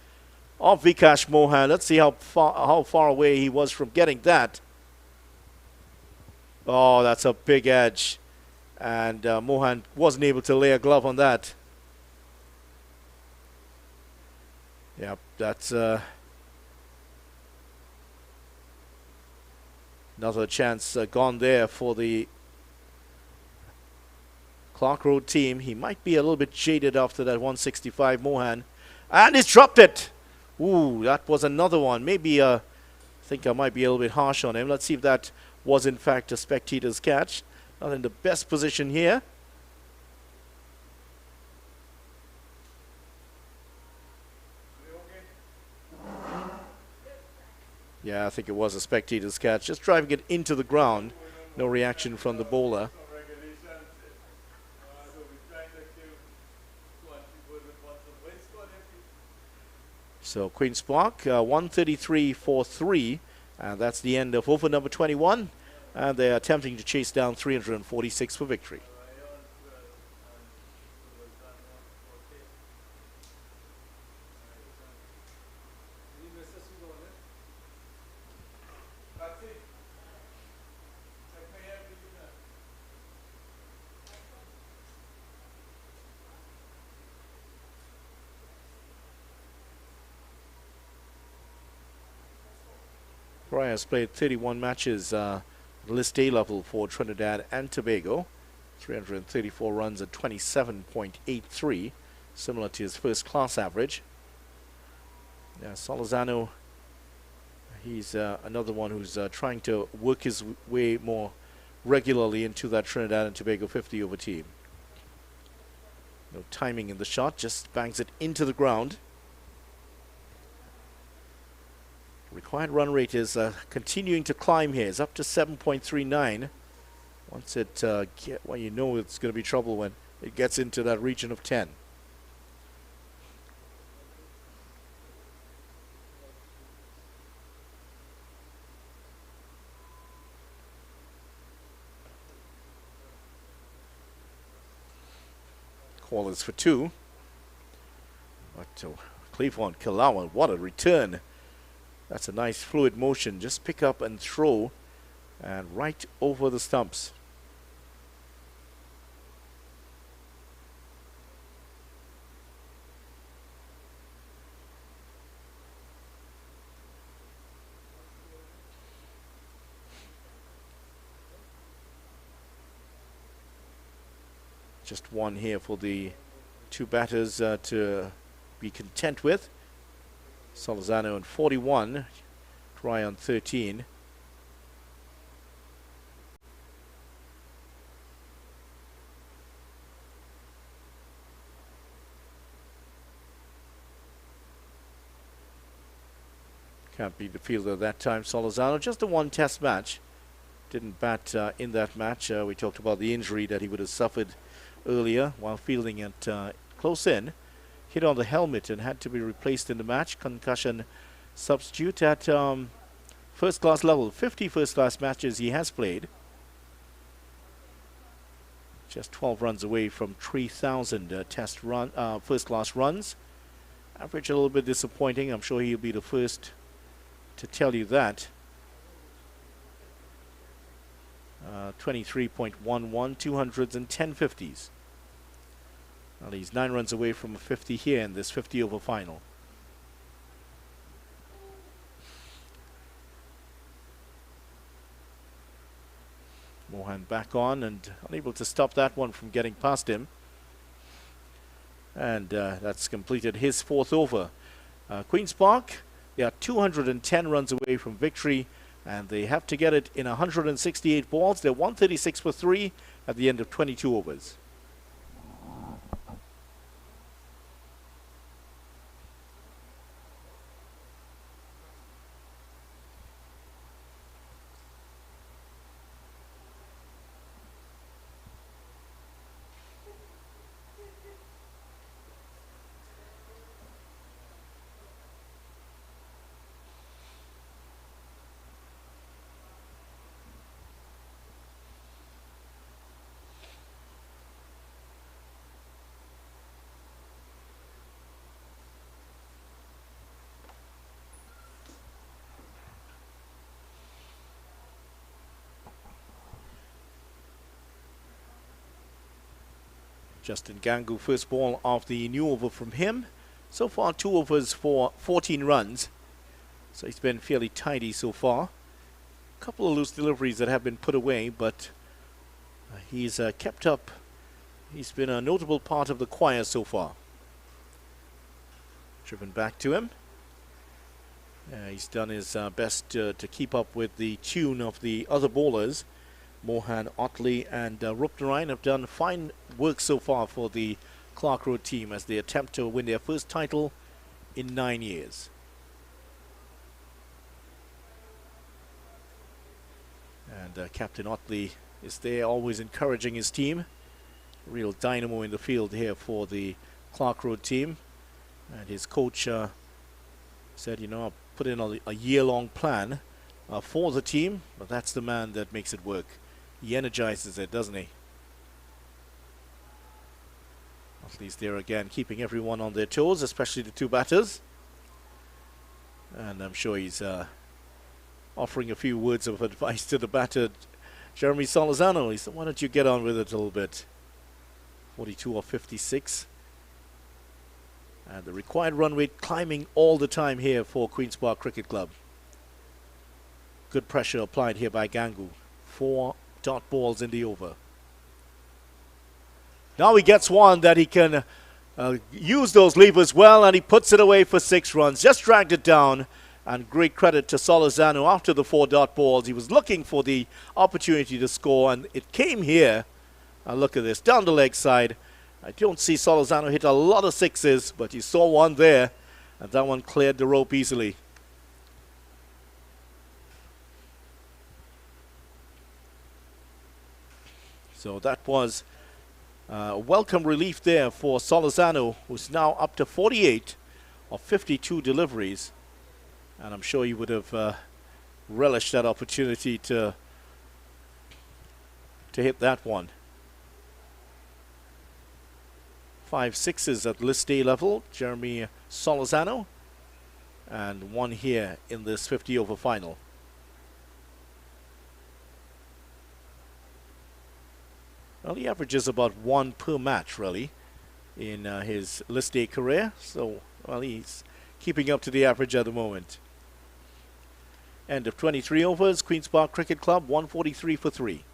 of Vikash Mohan. Let's see how far away he was from getting that. Oh, that's a big edge. And Mohan wasn't able to lay a glove on that. Yep, that's another chance gone there for the Clarke Road team. He might be a little bit jaded after that 165, Mohan. And he's dropped it. Ooh, that was another one. Maybe, I think I might be a little bit harsh on him. Let's see if that was in fact a spectator's catch. Not in the best position here. Yeah, I think it was a spectator's catch. Just driving it into the ground. No reaction from the bowler. So Queen's Park, 133 for 3. And that's the end of over number 21. And they're attempting to chase down 346 for victory. Correa has played 31 matches, list A level for Trinidad and Tobago. 334 runs at 27.83, similar to his first class average. Yeah, Solozano, he's another one who's trying to work his way more regularly into that Trinidad and Tobago 50 over team. No timing in the shot, just bangs it into the ground. Required run rate is continuing to climb here. It's up to 7.39. Once it well, you know it's going to be trouble when it gets into that region of 10. Call is for 2. But Cleveland Kilawan, what a return. That's a nice fluid motion. Just pick up and throw and right over the stumps. Just one here for the two batters to be content with. Solozano on 41, Correa on 13. Can't beat the fielder that time, Solozano. Just a one test match. Didn't bat in that match. We talked about the injury that he would have suffered earlier while fielding at close in. Hit on the helmet and had to be replaced in the match. Concussion substitute at first class level. 50 first class matches he has played. Just 12 runs away from 3,000 test run first class runs. Average a little bit disappointing. I'm sure he'll be the first to tell you that. 23.11, 200s and 10 50s. Well, he's 9 runs away from a 50 here in this 50 over final. Mohan And back on and unable to stop that one from getting past him. And that's completed his fourth over. Queen's Park, they are 210 runs away from victory, and they have to get it in 168 balls. They're 136 for 3 at the end of 22 overs. Justin Gangu, first ball of the new over from him. So far, 2 overs for 14 runs. So he's been fairly tidy so far. A couple of loose deliveries that have been put away, but he's kept up. He's been a notable part of the choir so far. Driven back to him. He's done his best to keep up with the tune of the other bowlers. Mohan, Otley and Rupnarayan have done fine work so far for the Clarke Road team as they attempt to win their first title in 9 years. And Captain Otley is there, always encouraging his team. Real dynamo in the field here for the Clarke Road team. And his coach said, you know, I'll put in a year-long plan for the team, but that's the man that makes it work. He energizes it, doesn't he? At least there again, keeping everyone on their toes, especially the 2 batters. And I'm sure he's offering a few words of advice to the batter, Jeremy Solizano. He said, why don't you get on with it a little bit? 42 or 56. And the required run rate climbing all the time here for Queen's Park Cricket Club. Good pressure applied here by Gangu. 4 dot balls in the over. Now he gets one that he can use those levers well, and he puts it away for 6 runs. Just dragged it down, and great credit to Solizano after the 4 dot balls. He was looking for the opportunity to score, and it came here. Look at this, down the leg side. I don't see Solizano hit a lot of 6s, but you saw one there, and that one cleared the rope easily. So that was welcome relief there for Solizano, who's now up to 48 of 52 deliveries. And I'm sure he would have relished that opportunity to hit that one. 5 6s at list day level, Jeremy Solizano, and 1 here in this 50 over final. Well, he averages about 1 per match, really, in his list day career. So, well, he's keeping up to the average at the moment. End of 23 overs, Queen's Park Cricket Club, 143 for 3.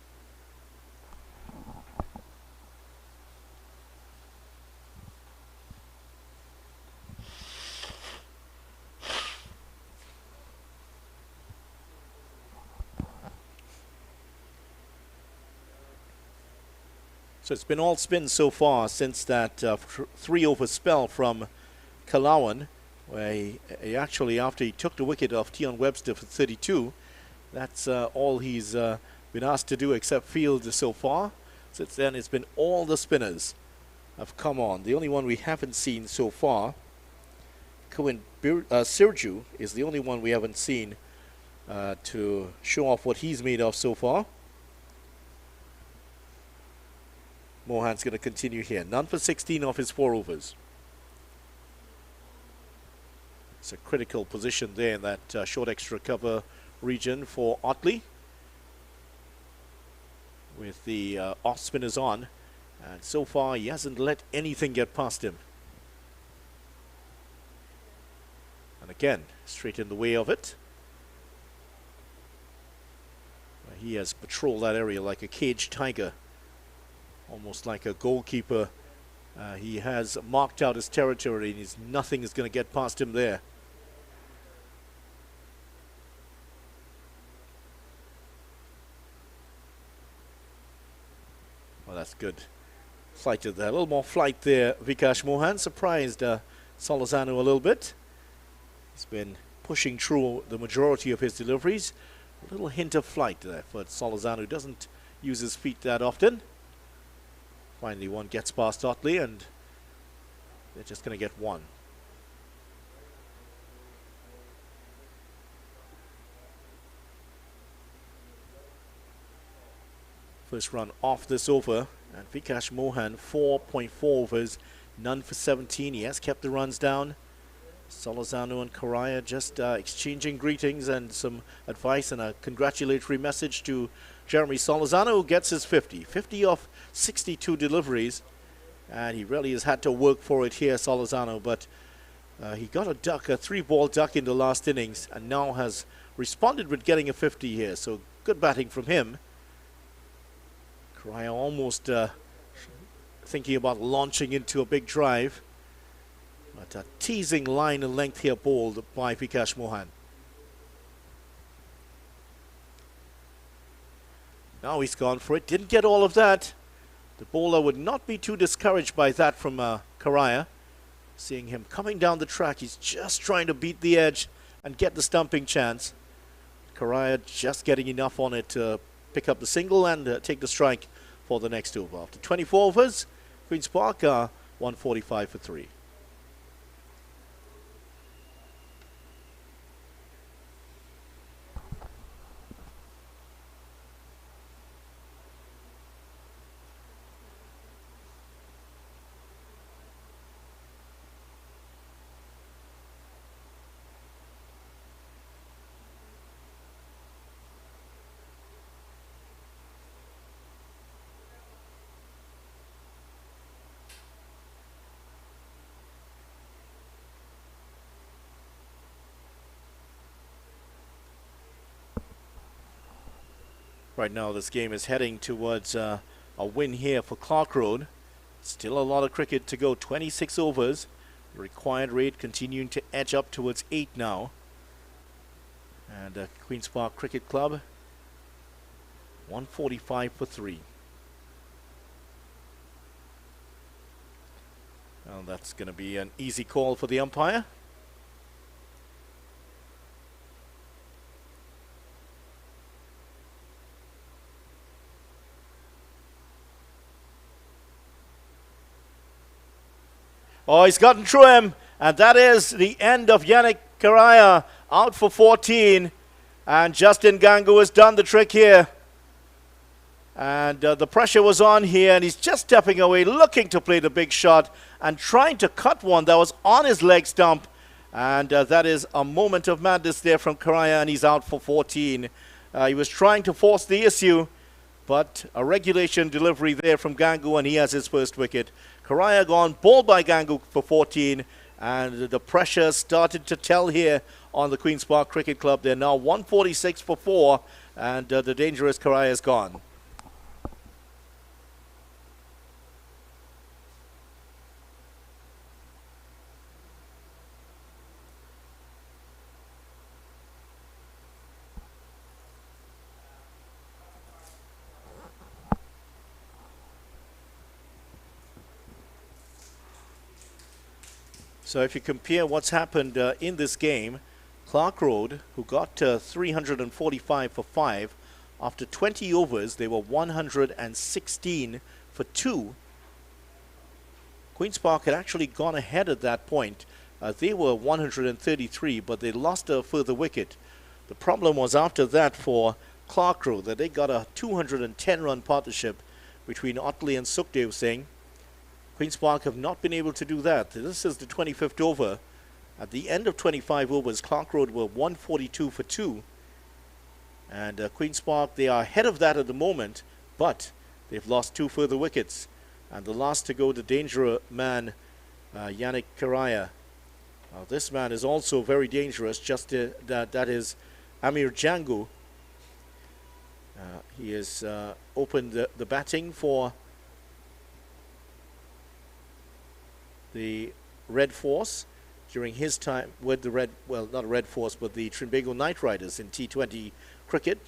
So it's been all spin so far since that 3 over spell from Kalawan, where he actually, after he took the wicket off Tion Webster for 32, that's all he's been asked to do except field so far. Since then, it's been all the spinners have come on. The only one we haven't seen so far, Cohen Sirju, is the only one we haven't seen to show off what he's made of so far. Mohan's going to continue here. None for 16 off his 4 overs. It's a critical position there in that short extra cover region for Otley, with the off spinners on. And so far, he hasn't let anything get past him. And again, straight in the way of it. He has patrolled that area like a caged tiger, almost like a goalkeeper. He has marked out his territory, and nothing is going to get past him there. Well, that's good. Flighted there. A little more flight there. Vikash Mohan surprised Solozano a little bit. He's been pushing through the majority of his deliveries. A little hint of flight there for Solozano, who doesn't use his feet that often. Finally, one gets past Otley, and they're just going to get one. First run off this over, and Vikash Mohan 4.4 overs, none for 17. He has kept the runs down. Solozano and Correa just exchanging greetings and some advice and a congratulatory message to Jeremy Solozano, who gets his 50. 50 off 62 deliveries, and he really has had to work for it here, Solozano, but he got a duck, a 3-ball duck in the last innings, and now has responded with getting a 50 here, so good batting from him. Correa almost thinking about launching into a big drive. But a teasing line and length here bowled by Vikash Mohan. Now he's gone for it. Didn't get all of that. The bowler would not be too discouraged by that from Correa. Seeing him coming down the track, he's just trying to beat the edge and get the stumping chance. Correa just getting enough on it to pick up the single and take the strike for the next over. After 24 overs, Queen's Park 145 for 3. Right now, this game is heading towards a win here for Clarke Road. Still a lot of cricket to go. 26 overs. The required rate continuing to edge up towards 8 now. And Queen's Park Cricket Club, 145 for 3. Well, that's going to be an easy call for the umpire. Oh, he's gotten through him, and that is the end of Yannick Correa, out for 14. And Justin Gangu has done the trick here. And the pressure was on here, and he's just stepping away, looking to play the big shot and trying to cut one that was on his leg stump. And that is a moment of madness there from Correa, and he's out for 14. He was trying to force the issue, but a regulation delivery there from Gangu, and he has his first wicket. Correa gone, bowled by Gangu for 14, and the pressure started to tell here on the Queen's Park Cricket Club. They're now 146 for 4, and the dangerous Correa is gone. So if you compare what's happened in this game, Clarke Road, who got 345 for 5, after 20 overs, they were 116 for 2. Queen's Park had actually gone ahead at that point. They were 133, but they lost a further wicket. The problem was after that for Clarke Road, that they got a 210-run partnership between Otley and Sukhdev Singh. Queen's Park have not been able to do that. This is the 25th over. At the end of 25 overs, Clarke Road were 142 for 2. And Queen's Park, they are ahead of that at the moment, but they've lost 2 further wickets. And the last to go, the danger man, Yannick Correa. This man is also very dangerous, just that is Amir Jangu. He has opened the batting for the Red Force during his time with the Red, well, not Red Force, but the Trinbago Knight Riders in T20 cricket.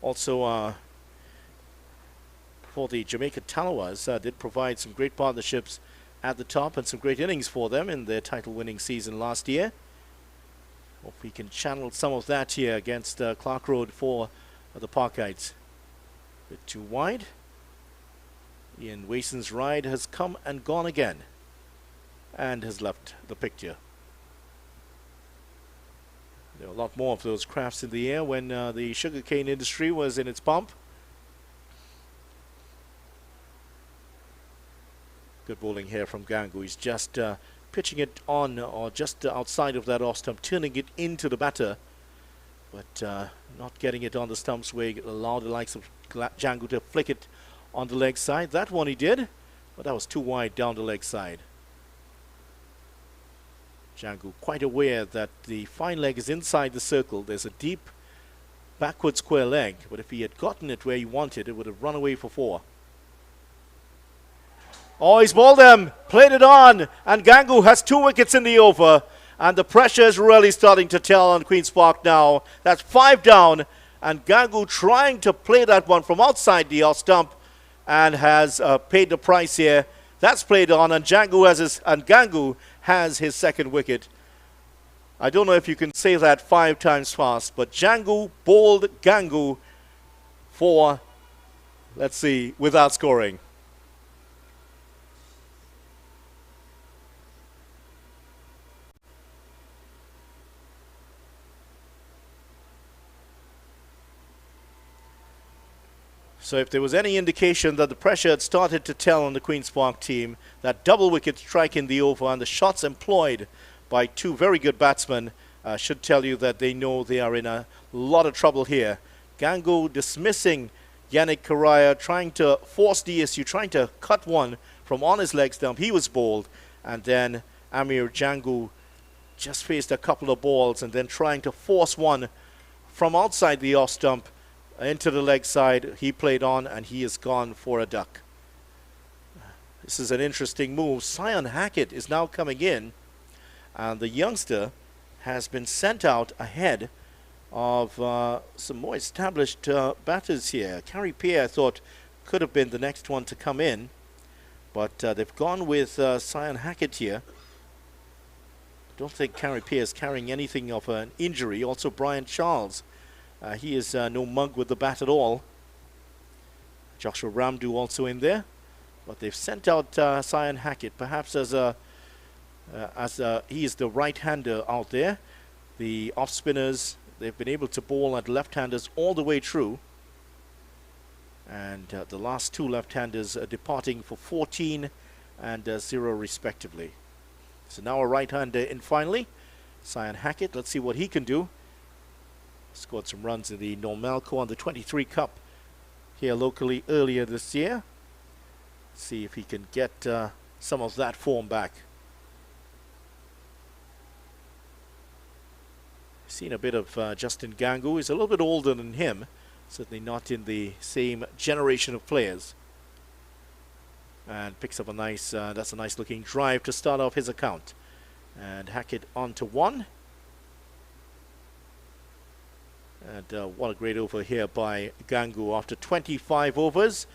Also, for the Jamaica Tallawahs, did provide some great partnerships at the top and some great innings for them in their title-winning season last year. Hope we can channel some of that here against Clarke Road for the Parkites. A bit too wide. Ian Wason's ride has come and gone again and has left the picture. There were a lot more of those crafts in the air when the sugarcane industry was in its pomp. Good bowling here from Gangu. He's just pitching it on or just outside of that off stump, turning it into the batter, but not getting it on the stumps where he allowed the likes of Gangu to flick it on the leg side. That one he did, but that was too wide down the leg side. Gangu quite aware that the fine leg is inside the circle. There's a deep backward square leg, but if he had gotten it where he wanted, it would have run away for 4. Oh, he's bowled them, played it on, and Gangu has 2 wickets in the over, and the pressure is really starting to tell on Queen's Park now. That's 5 down, and Gangu trying to play that one from outside the off stump, and has paid the price here. That's played on, and Gangu has his second wicket. I don't know if you can say that 5 times fast, but Gangu bowled Gangu for, let's see, without scoring. So if there was any indication that the pressure had started to tell on the Queen's Park team, that double wicket strike in the over and the shots employed by 2 very good batsmen should tell you that they know they are in a lot of trouble here. Gangu dismissing Yannick Karaya, trying to force the issue, trying to cut one from on his leg stump. He was bowled, and then Amir Gangu just faced a couple of balls and then trying to force one from outside the off stump into the leg side. He played on, and he is gone for a duck. This is an interesting move. Sion Hackett is now coming in, and the youngster has been sent out ahead of some more established batters here. Carrie Peer, I thought, could have been the next one to come in, but they've gone with Sion Hackett here. Don't think Carrie Peer is carrying anything of an injury. Also, Brian Charles. He is no mug with the bat at all. Joshua Ramdu also in there, but they've sent out Sion Hackett, perhaps as he is the right-hander out there. The off-spinners, they've been able to bowl at left-handers all the way through, and the last 2 left-handers are departing for 14 and 0 respectively. So now a right-hander in finally, Sion Hackett. Let's see what he can do. Scored some runs in the Normalco on the 23 Cup here locally earlier this year. See if he can get some of that form back. Seen a bit of Justin Gangu. He's a little bit older than him, certainly not in the same generation of players. And picks up a nice, that's a nice looking drive to start off his account. And Hackett on to 1. And what a great over here by Gangu after 25 overs.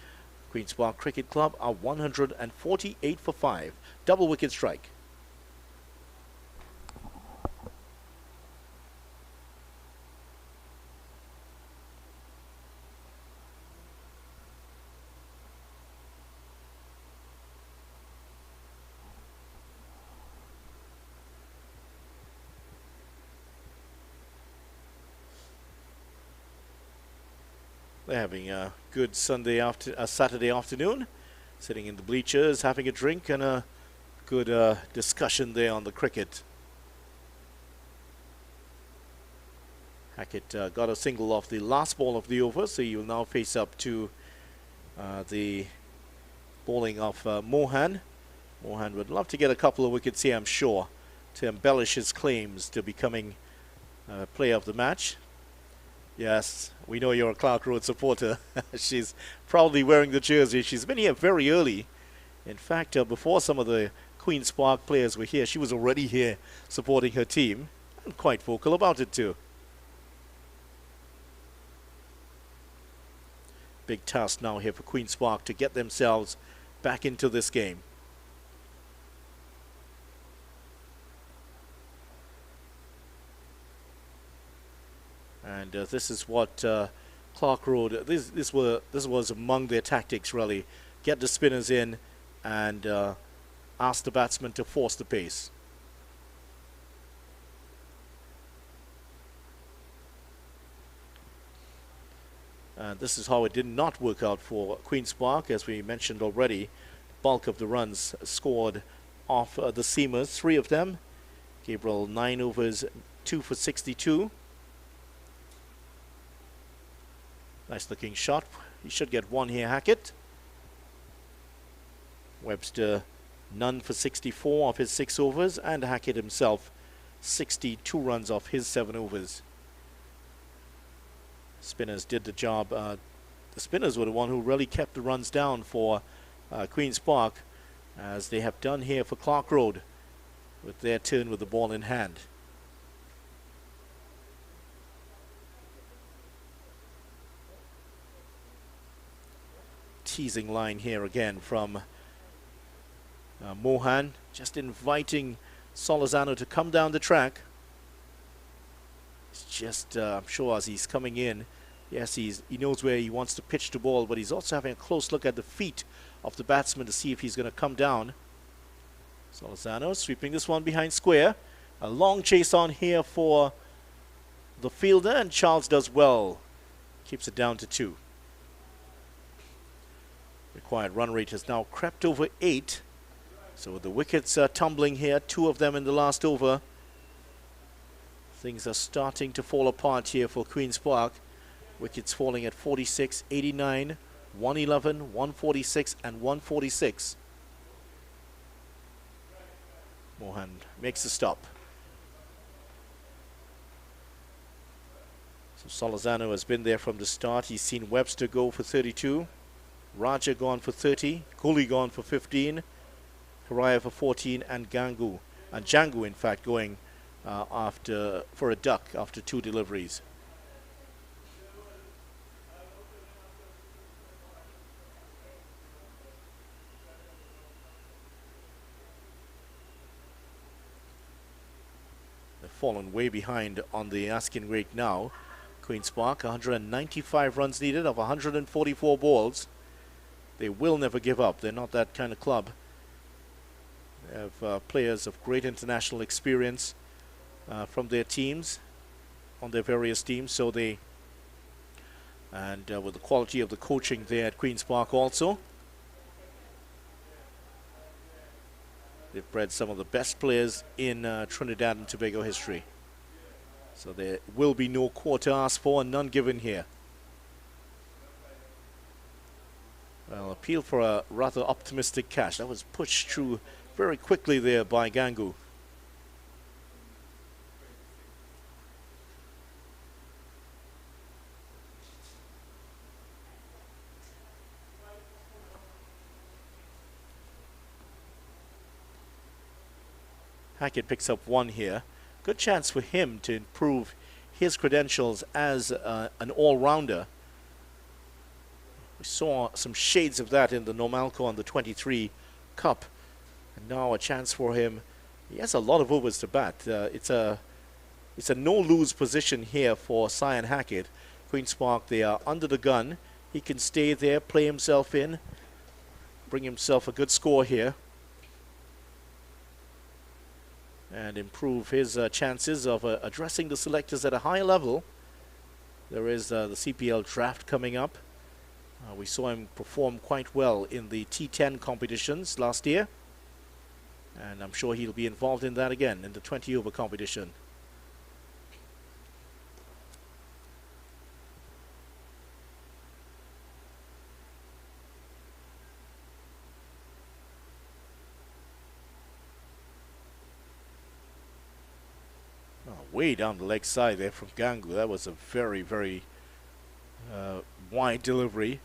Queen's Park Cricket Club are 148 for 5. Double wicket strike. They're having a good Saturday afternoon, sitting in the bleachers, having a drink and a good discussion there on the cricket. Hackett got a single off the last ball of the over, so he will now face up to the bowling of Mohan. Mohan would love to get a couple of wickets here, I'm sure, to embellish his claims to becoming player of the match. Yes, we know you're a Clarke Road supporter. She's proudly wearing the jersey. She's been here very early. In fact, before some of the Queen's Park players were here, she was already here supporting her team, and quite vocal about it too. Big task now here for Queen's Park to get themselves back into this game. And this is what Clarke Road, this was among their tactics really. Get the spinners in and ask the batsmen to force the pace. This is how it did not work out for Queen's Park, as we mentioned already. Bulk of the runs scored off the seamers, 3 of them. Gabriel 9 overs, 2 for 62. Nice looking shot. He should get 1 here, Hackett. Webster none for 64 off his 6 overs, and Hackett himself 62 runs off his 7 overs. Spinners did the job. The spinners were the one who really kept the runs down for Queen's Park, as they have done here for Clarke Road with their turn with the ball in hand. Teasing line here again from Mohan, just inviting Solozano to come down the track. It's just, I'm sure as he's coming in, yes, he knows where he wants to pitch the ball, but he's also having a close look at the feet of the batsman to see if he's going to come down. Solozano sweeping this one behind square. A long chase on here for the fielder, and Charles does well. Keeps it down to 2. Required run rate has now crept over 8. So with the wickets tumbling here, 2 of them in the last over, things are starting to fall apart here for Queen's Park. Wickets falling at 46, 89, 111, 146 and 146. Mohan makes the stop. So Solozano has been there from the start. He's seen Webster go for 32. Raja gone for 30, Cooley gone for 15, Karaya for 14, and Jangu in fact going for a duck after 2 deliveries. They've fallen way behind on the asking rate now. Queen's Park, 195 runs needed of 144 balls. They will never give up. They're not that kind of club. They have players of great international experience from their teams, on their various teams. So they, and with the quality of the coaching there at Queen's Park also, they've bred some of the best players in Trinidad and Tobago history. So there will be no quarter asked for and none given here. Well, appeal for a rather optimistic catch. That was pushed through very quickly there by Gangu. Hackett picks up 1 here. Good chance for him to improve his credentials as an all-rounder. We saw some shades of that in the Nomalco on the 23 Cup. And now a chance for him. He has a lot of overs to bat. It's a no-lose position here for Cyan Hackett. Queen's Park, they are under the gun. He can stay there, play himself in, bring himself a good score here, and improve his chances of addressing the selectors at a high level. There is the CPL draft coming up. We saw him perform quite well in the T10 competitions last year, and I'm sure he'll be involved in that again in the 20-over competition. way down the leg side there from Gangu. That was a very, very wide delivery.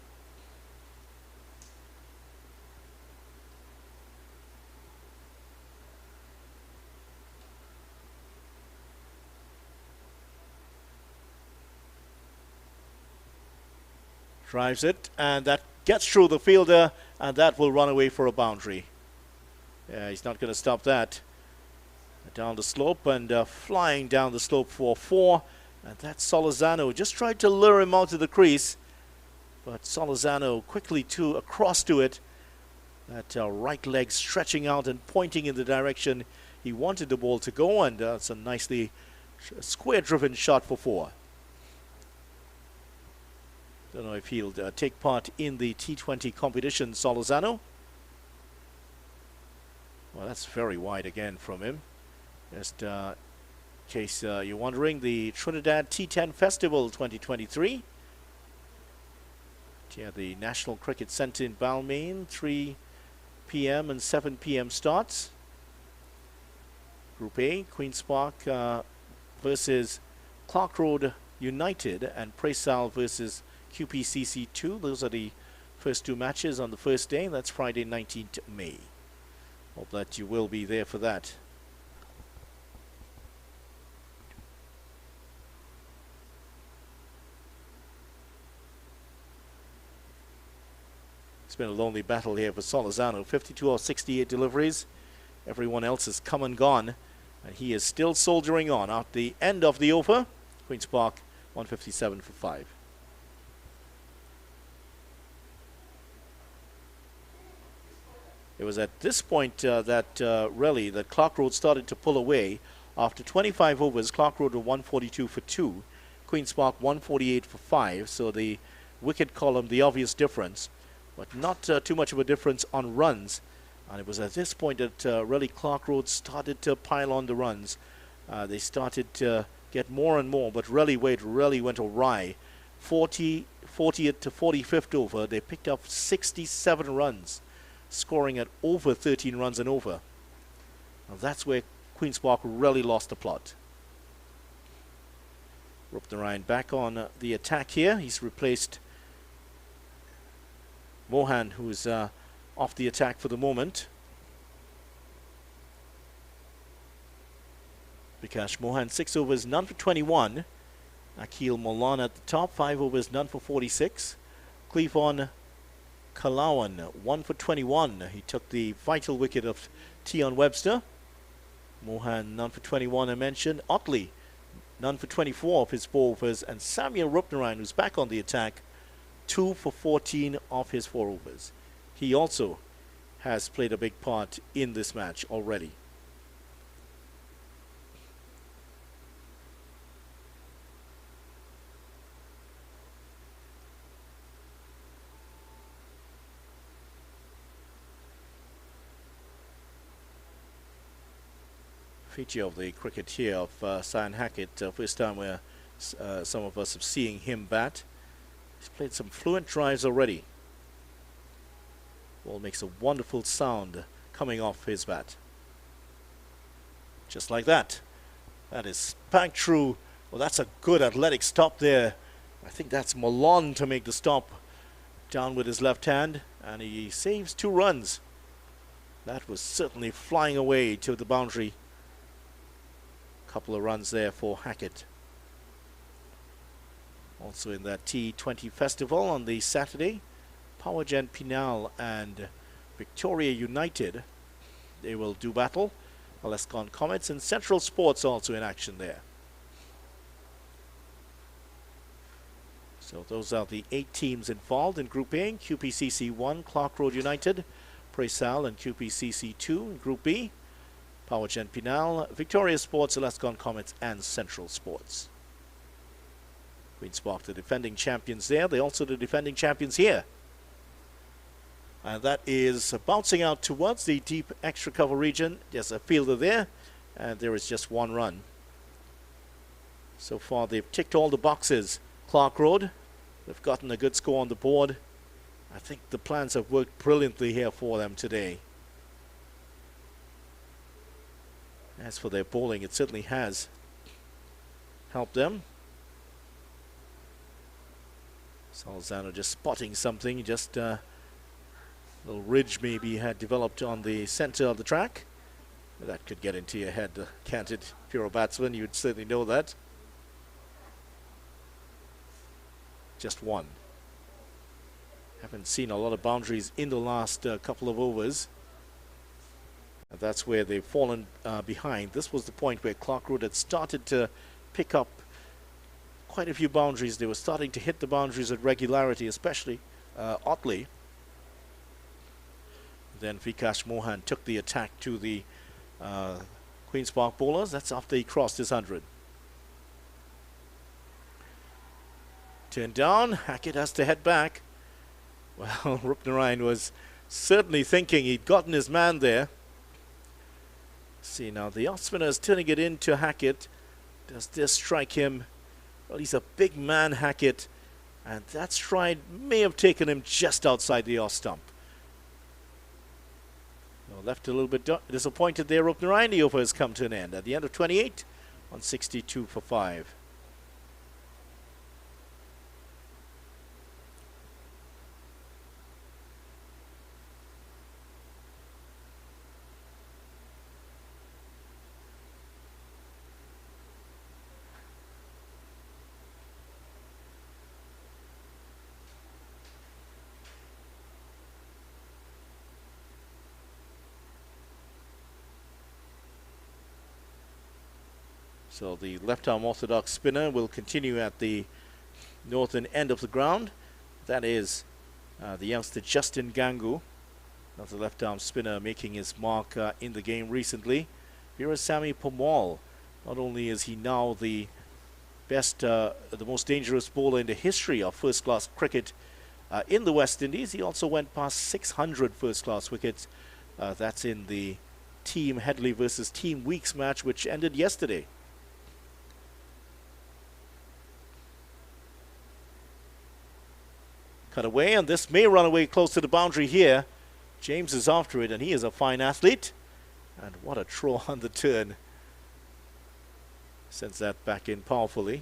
Drives it, and that gets through the fielder, and that will run away for a boundary. Yeah, he's not going to stop that. Down the slope and flying down the slope for 4. And that's Solizano. Just tried to lure him out of the crease, but Solizano quickly across to it. That right leg stretching out and pointing in the direction he wanted the ball to go, and it's a nicely square-driven shot for 4. Don't know if he'll take part in the T20 competition, Solizano. Well, that's very wide again from him. Just in case you're wondering, the Trinidad T10 Festival 2023. Yeah, the National Cricket Centre in Balmain, 3 p.m. and 7 p.m. starts. Group A, Queen's Park versus Clarke Road United, and Presal versus QPCC 2. Those are the first 2 matches on the first day. That's Friday, 19th May. Hope that you will be there for that. It's been a lonely battle here for Solizano. 52 or 68 deliveries. Everyone else has come and gone, and he is still soldiering on. At the end of the over, Queen's Park 157 for 5. It was at this point that really that Clarke Road started to pull away. After 25 overs, Clarke Road were 142 for 2, Queen's Park 148 for 5. So the wicket column, the obvious difference, but not too much of a difference on runs. And it was at this point that really Clarke Road started to pile on the runs. They started to get more and more, but really went awry. 40th to 45th over, they picked up 67 runs, scoring at over 13 runs and over. Now that's where Queen's Park really lost the plot. Rupnarayan back on the attack here. He's replaced Mohan, who's off the attack for the moment. Vikash Mohan, 6 overs, none for 21. Akhil Molan at the top, 5 overs, none for 46. Cleavon Kalawan, 1 for 21. He took the vital wicket of Tion Webster. Mohan, none for 21, I mentioned. Otley, none for 24 of his 4 overs. And Samuel Rupnarayan, who's back on the attack, 2 for 14 of his 4 overs. He also has played a big part in this match already. Feature of the cricket here of Sian Hackett. First time where some of us are seeing him bat. He's played some fluent drives already. Ball makes a wonderful sound coming off his bat. Just like that. That is spanked through. Well, that's a good athletic stop there. I think that's Malone to make the stop. Down with his left hand, and he saves 2 runs. That was certainly flying away to the boundary. Couple of runs there for Hackett. Also in that T20 festival on the Saturday, Powergen Pinal and Victoria United, they will do battle. Alescon Comets and Central Sports also in action there. So those are the 8 teams involved in Group A. QPCC 1, Clarke Road United, Presal and QPCC 2 in Group B. Powergen Pinal, Victoria Sports, Alescon Comets and Central Sports. Queen's Park, the defending champions there. They're also the defending champions here. And that is bouncing out towards the deep extra cover region. There's a fielder there, and there is just 1 run. So far they've ticked all the boxes. Clarke Road, they've gotten a good score on the board. I think the plans have worked brilliantly here for them today. As for their bowling, it certainly has. help them. Salzano just spotting something, just a little ridge maybe had developed on the center of the track. That could get into your head, can't it? If you're a batsman, you'd certainly know that. Just one. Haven't seen a lot of boundaries in the last couple of overs. And that's where they've fallen behind. This was the point where Clarke had started to pick up quite a few boundaries. They were starting to hit the boundaries at regularity, especially Otley. Then Vikash Mohan took the attack to the Queen's Park bowlers. That's after he crossed his 100. Turned down. Hackett has to head back. Well, Rupnarayan was certainly thinking he'd gotten his man there. See now, the off spinner is turning it into Hackett. Does this strike him? Well, he's a big man, Hackett, and that stride may have taken him just outside the off stump. Well, left a little bit disappointed there. Rupnarayan. The over has come to an end at the end of 28 on 62 for 5. So the left-arm orthodox spinner will continue at the northern end of the ground. That is the youngster Justin Gangu, another left-arm spinner making his mark in the game recently. Veerasamy Permaul, not only is he now the best, the most dangerous bowler in the history of first-class cricket in the West Indies, he also went past 600 first-class wickets. That's in the Team Headley versus Team Weeks match, which ended yesterday. Cut away, and this may run away close to the boundary here. James is after it, and he is a fine athlete. And what a throw on the turn. Sends that back in powerfully.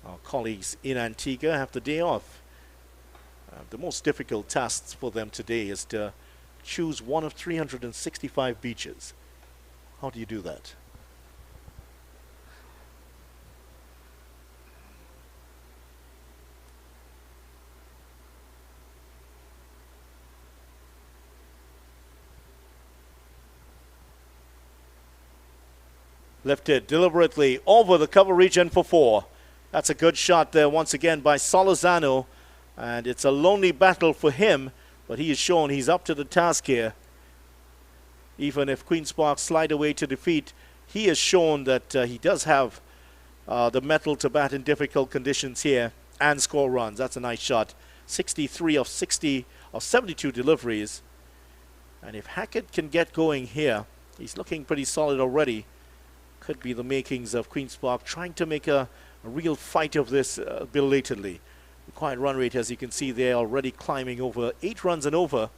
Our colleagues in Antigua have the day off. The most difficult tasks for them today is to choose one of 365 beaches. How do you do that? Lifted deliberately over the cover region for 4. That's a good shot there once again by Salazano. And it's a lonely battle for him, but he has shown he's up to the task here. Even if Queen's Park slide away to defeat, he has shown that he does have the mettle to bat in difficult conditions here and score runs. That's a nice shot. 63 of 72 deliveries. And if Hackett can get going here, he's looking pretty solid already. Could be the makings of Queen's Park trying to make a real fight of this belatedly. The quiet run rate, as you can see there, already climbing over 8 runs and over.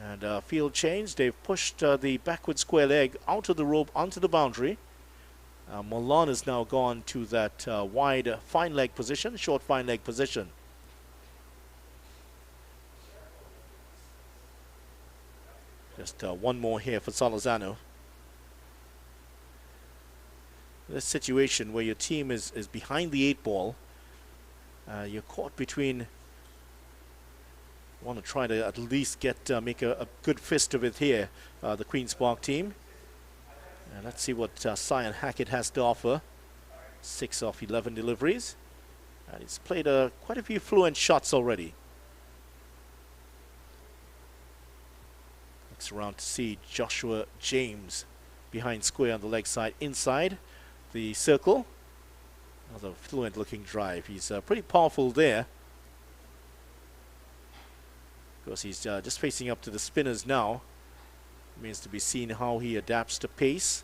And field change. They've pushed the backward square leg out of the rope onto the boundary. Milan has now gone to that wide fine leg position, short fine leg position. Just one more here for Salazano. This situation where your team is behind the 8 ball, you're caught between, want to try to at least get make a good fist of it here, the Queen's Park team. And let's see what Cyan Hackett has to offer. 6 of 11 deliveries, and he's played quite a few fluent shots already. Looks around to see Joshua James behind square on the leg side inside the circle. Another fluent looking drive. He's pretty powerful there. Of course, he's just facing up to the spinners now. Remains to be seen how he adapts to pace.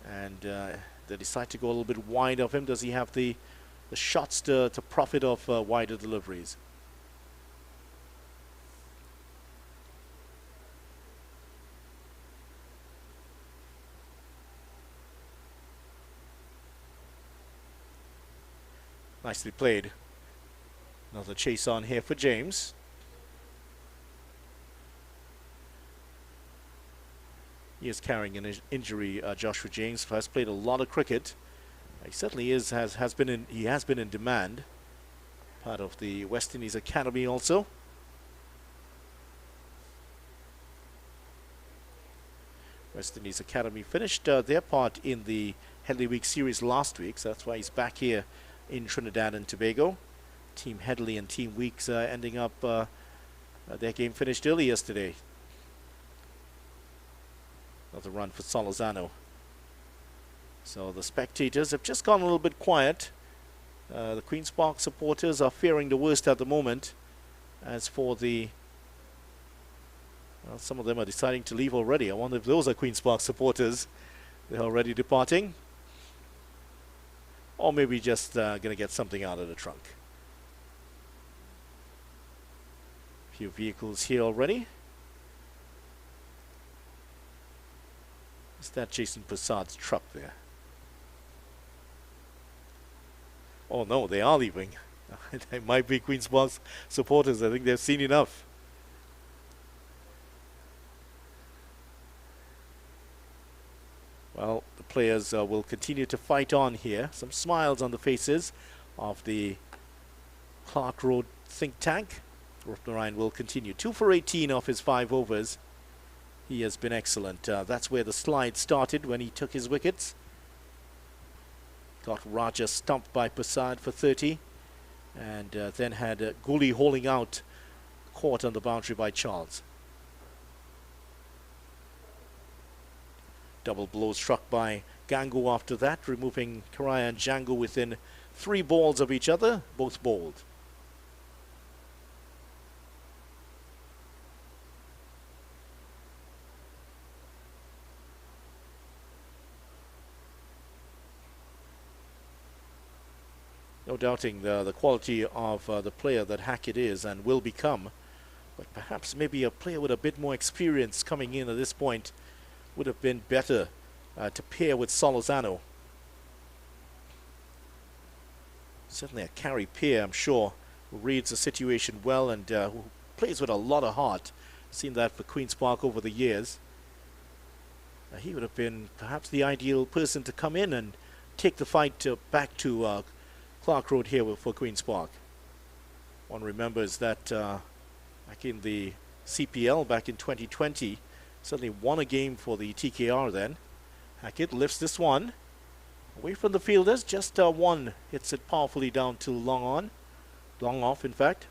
And they decide to go a little bit wide of him. Does he have the shots to profit of wider deliveries? Nicely played. Another chase on here for James. He is carrying an injury, Joshua James, who has played a lot of cricket. He certainly has been in demand. Part of the West Indies Academy also. West Indies Academy finished their part in the Headley Week series last week, so that's why he's back here in Trinidad and Tobago. Team Headley and Team Weeks ending up their game finished early yesterday. Another run for Solozano. So the spectators have just gone a little bit quiet. The Queen's Park supporters are fearing the worst at the moment. As for the... Well, some of them are deciding to leave already. I wonder if those are Queen's Park supporters. They're already departing. Or maybe just going to get something out of the trunk. A few vehicles here already. Is that Jason Prasad's truck there? Oh no, they are leaving. They might be Queen's Park supporters. I think they've seen enough. Well, the players will continue to fight on here. Some smiles on the faces of the Clarke Road think tank. Rupnarayan will continue. 2 for 18 off his 5 overs. He has been excellent. That's where the slide started when he took his wickets. Got Raja stumped by Prasad for 30. And then had Guli holding out, caught on the boundary by Charles. Double blow struck by Gangu after that, removing Karaya and Django within 3 balls of each other, both bowled. No doubting the quality of the player that Hackett is and will become, but perhaps maybe a player with a bit more experience coming in at this point would have been better to pair with Solozano. Certainly a carry pair, I'm sure, who reads the situation well and who plays with a lot of heart. Seen that for Queen's Park over the years. He would have been perhaps the ideal person to come in and take the fight back to Clarke Road here for Queen's Park. One remembers that back in the CPL back in 2020, certainly won a game for the TKR then. Hackett lifts this one away from the fielders, just one hits it powerfully down to long off in fact.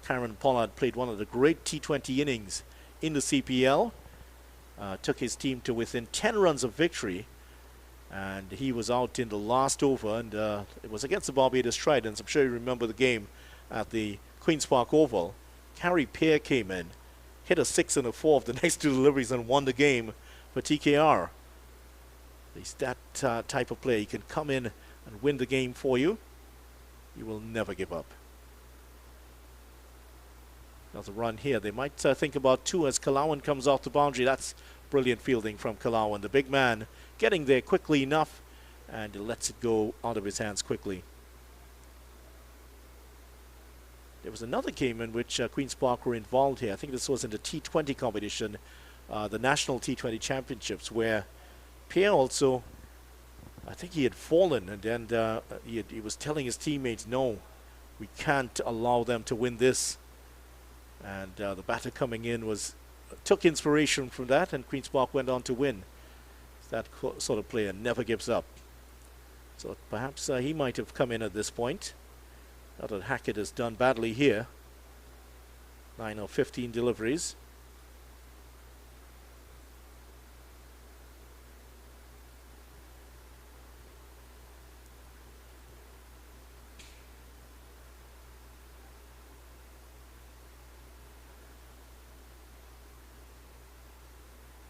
Cameron Pollard played one of the great T20 innings in the CPL, took his team to within 10 runs of victory, and he was out in the last over, and it was against the Barbados Tridents. I'm sure you remember the game at the Queen's Park Oval. Carey Pear came in, hit a 6 and a 4 of the next 2 deliveries and won the game for TKR. He's that type of player. He can come in and win the game for you. You will never give up. Another run here. They might think about 2 as Kalawan comes off the boundary. That's brilliant fielding from Kalawan. The big man getting there quickly enough and lets it go out of his hands quickly. There was another game in which Queen's Park were involved here. I think this was in the T20 competition, the National T20 Championships, where Pierre also, I think he had fallen, and then he was telling his teammates, no, we can't allow them to win this. And the batter coming in took inspiration from that, and Queen's Park went on to win. That sort of player never gives up. So perhaps he might have come in at this point. Not that Hackett has done badly here. 9 or 15 deliveries.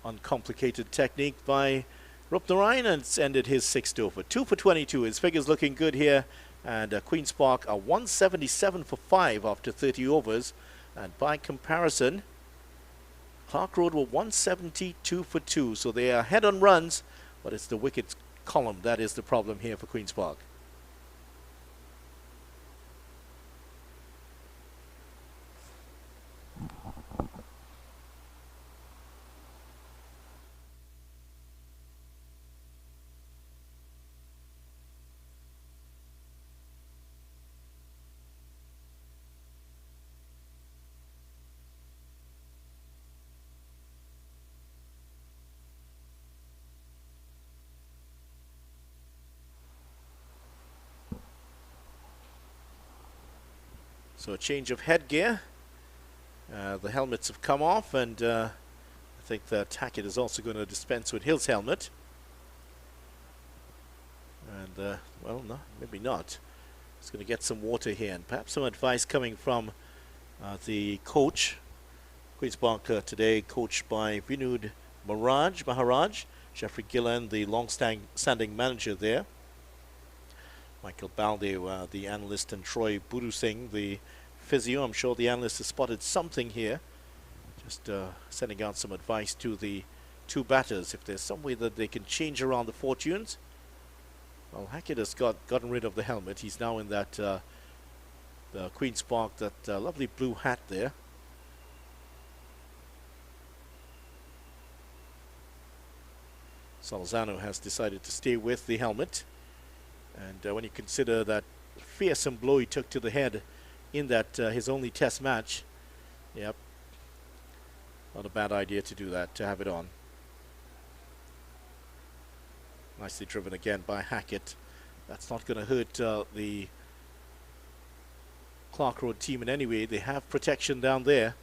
Uncomplicated technique by Rupnarayan, and it's ended his 6th over. 2 for 22. His figure's looking good here. And Queen's Park are 177 for 5 after 30 overs. And by comparison, Clarke Road were 172 for 2. So they are ahead on runs, but it's the wicket column that is the problem here for Queen's Park. So a change of headgear. The helmets have come off, and I think that Hackett is also going to dispense with his helmet. And, well, no, maybe not. He's going to get some water here, and perhaps some advice coming from the coach. Queen's Park today coached by Vinud Maharaj, Jeffrey Gillen, the long-standing manager there. Michael Balde, the analyst, and Troy Budu Singh, the physio. I'm sure the analyst has spotted something here. Just sending out some advice to the two batters. If there's some way that they can change around the fortunes. Well, Hackett has gotten rid of the helmet. He's now in that the Queen's Park, that lovely blue hat there. Salzano has decided to stay with the helmet. And when you consider that fearsome blow he took to the head in that his only test match, yep, not a bad idea to do that, to have it on. Nicely driven again by Hackett. That's not going to hurt the Clarke Road team in any way. They have protection down there,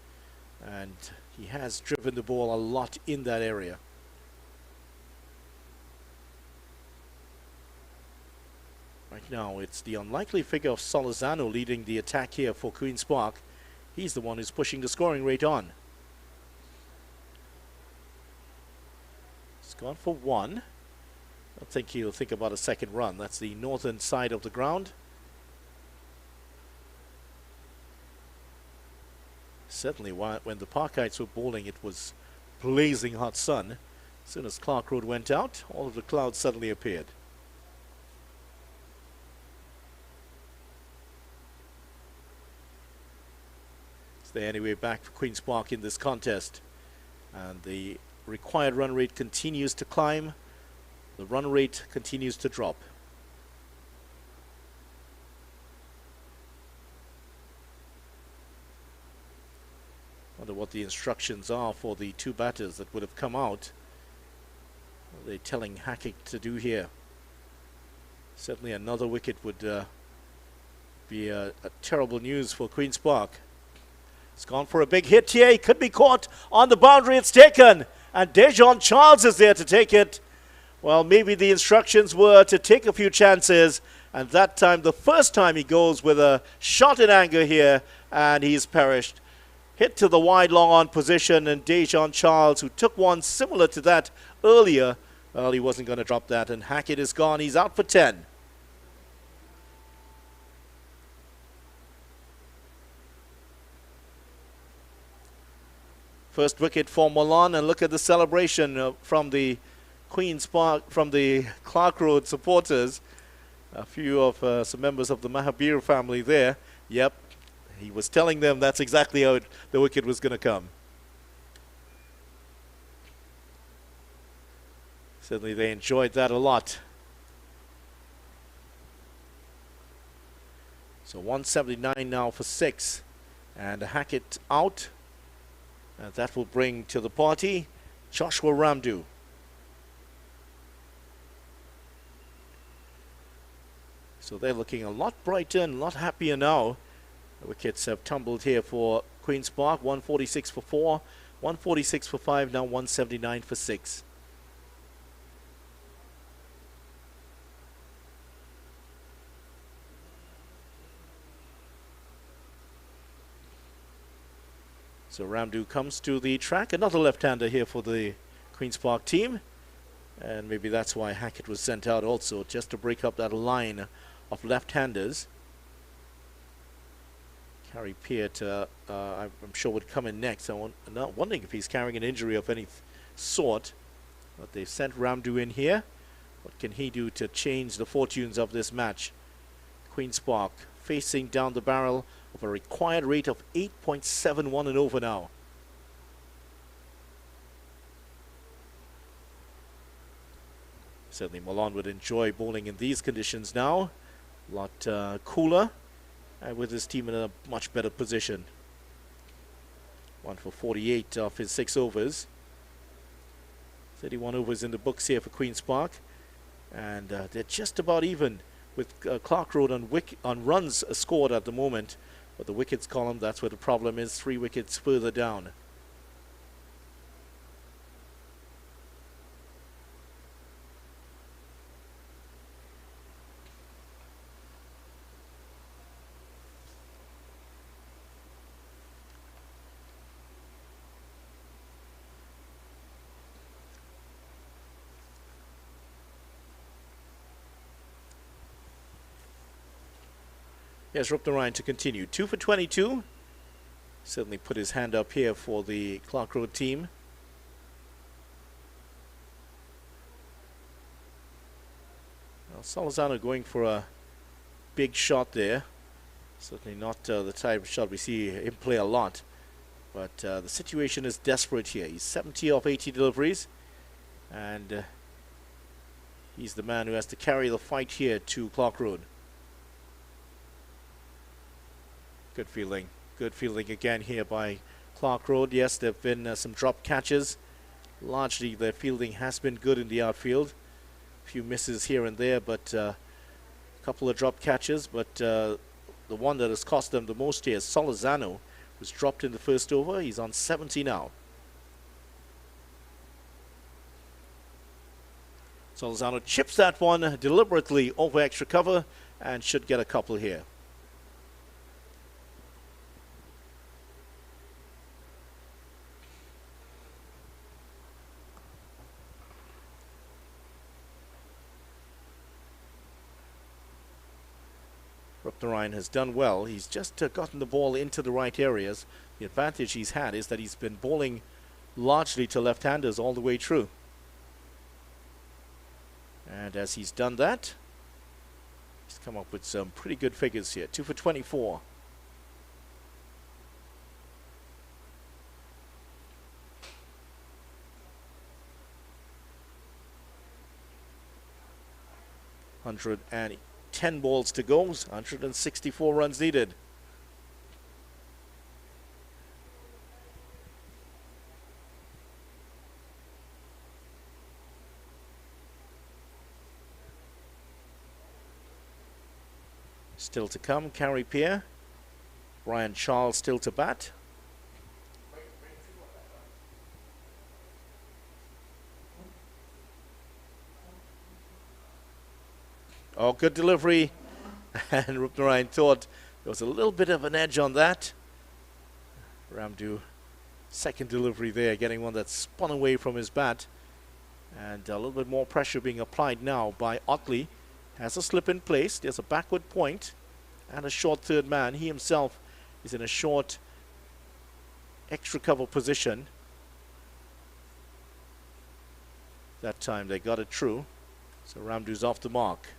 and he has driven the ball a lot in that area. Right now, it's the unlikely figure of Salazano leading the attack here for Queen's Park. He's the one who's pushing the scoring rate on. He's gone for one. I think he'll think about a second run. That's the northern side of the ground. Certainly, when the Parkites were bowling, it was blazing hot sun. As soon as Clarke Road went out, all of the clouds suddenly appeared. They're anyway back for Queen's Park in this contest, and the required run rate continues to climb. The run rate continues to drop. Wonder what the instructions are for the two batters that would have come out. What are they telling Hackett to do here? Certainly another wicket would be a terrible news for Queen's Park. It's gone for a big hit here. He could be caught on the boundary. It's taken. And Dejon Charles is there to take it. Well, maybe the instructions were to take a few chances. And that time, the first time, he goes with a shot in anger here. And he's perished. Hit to the wide long on position. And Dejon Charles, who took one similar to that earlier, well, he wasn't going to drop that. And Hackett is gone. He's out for 10. First wicket for Milan, and look at the celebration from the Queen's Park, from the Clarke Road supporters. A few of some members of the Mahabir family there. Yep, he was telling them that's exactly how the wicket was going to come. Certainly they enjoyed that a lot. So 179 now for 6, and Hackett out. And that will bring to the party Joshua Ramdu. So they're looking a lot brighter and a lot happier now. The wickets have tumbled here for Queen's Park. 146 for 4, 146 for 5, now 179 for 6. So Ramdu comes to the track. Another left-hander here for the Queen's Park team. And maybe that's why Hackett was sent out also, just to break up that line of left-handers. Carrie Peart, I'm sure, would come in next. I'm not wondering if he's carrying an injury of any sort. But they've sent Ramdu in here. What can he do to change the fortunes of this match? Queen's Park facing down the barrel of a required rate of 8.71 and over now. Certainly Milan would enjoy bowling in these conditions now. A lot cooler, and with his team in a much better position. 1 for 48 of his 6 overs. 31 overs in the books here for Queen's Park. And they're just about even with Clarke Road on runs scored at the moment. But the wickets column, that's where the problem is, 3 wickets further down. Here's Rupnarayan to continue. 2 for 22. Certainly put his hand up here for the Clarke Road team. Well, Salazano going for a big shot there. Certainly not the type of shot we see him play a lot. But the situation is desperate here. He's 70 off 80 deliveries. And he's the man who has to carry the fight here to Clarke Road. Good fielding. Good fielding again here by Clarke Road. Yes, there have been some drop catches. Largely their fielding has been good in the outfield. A few misses here and there, but a couple of drop catches. But the one that has cost them the most here is Salazano, who's dropped in the first over. He's on 70 now. Salazano chips that one deliberately over extra cover and should get a couple here. Rupnarayan has done well. He's just gotten the ball into the right areas. The advantage he's had is that he's been bowling largely to left-handers all the way through. And as he's done that, he's come up with some pretty good figures here. 2 for 24. and 10 balls to go, 164 runs needed. Still to come, Carey Pierre. Brian Charles still to bat. Oh, good delivery. And Rupnarayan thought there was a little bit of an edge on that. Ramdew, second delivery there, getting one that spun away from his bat. And a little bit more pressure being applied now by Otley. Has a slip in place. There's a backward point and a short third man. He himself is in a short extra cover position. That time they got it through. So Ramdew's off the mark.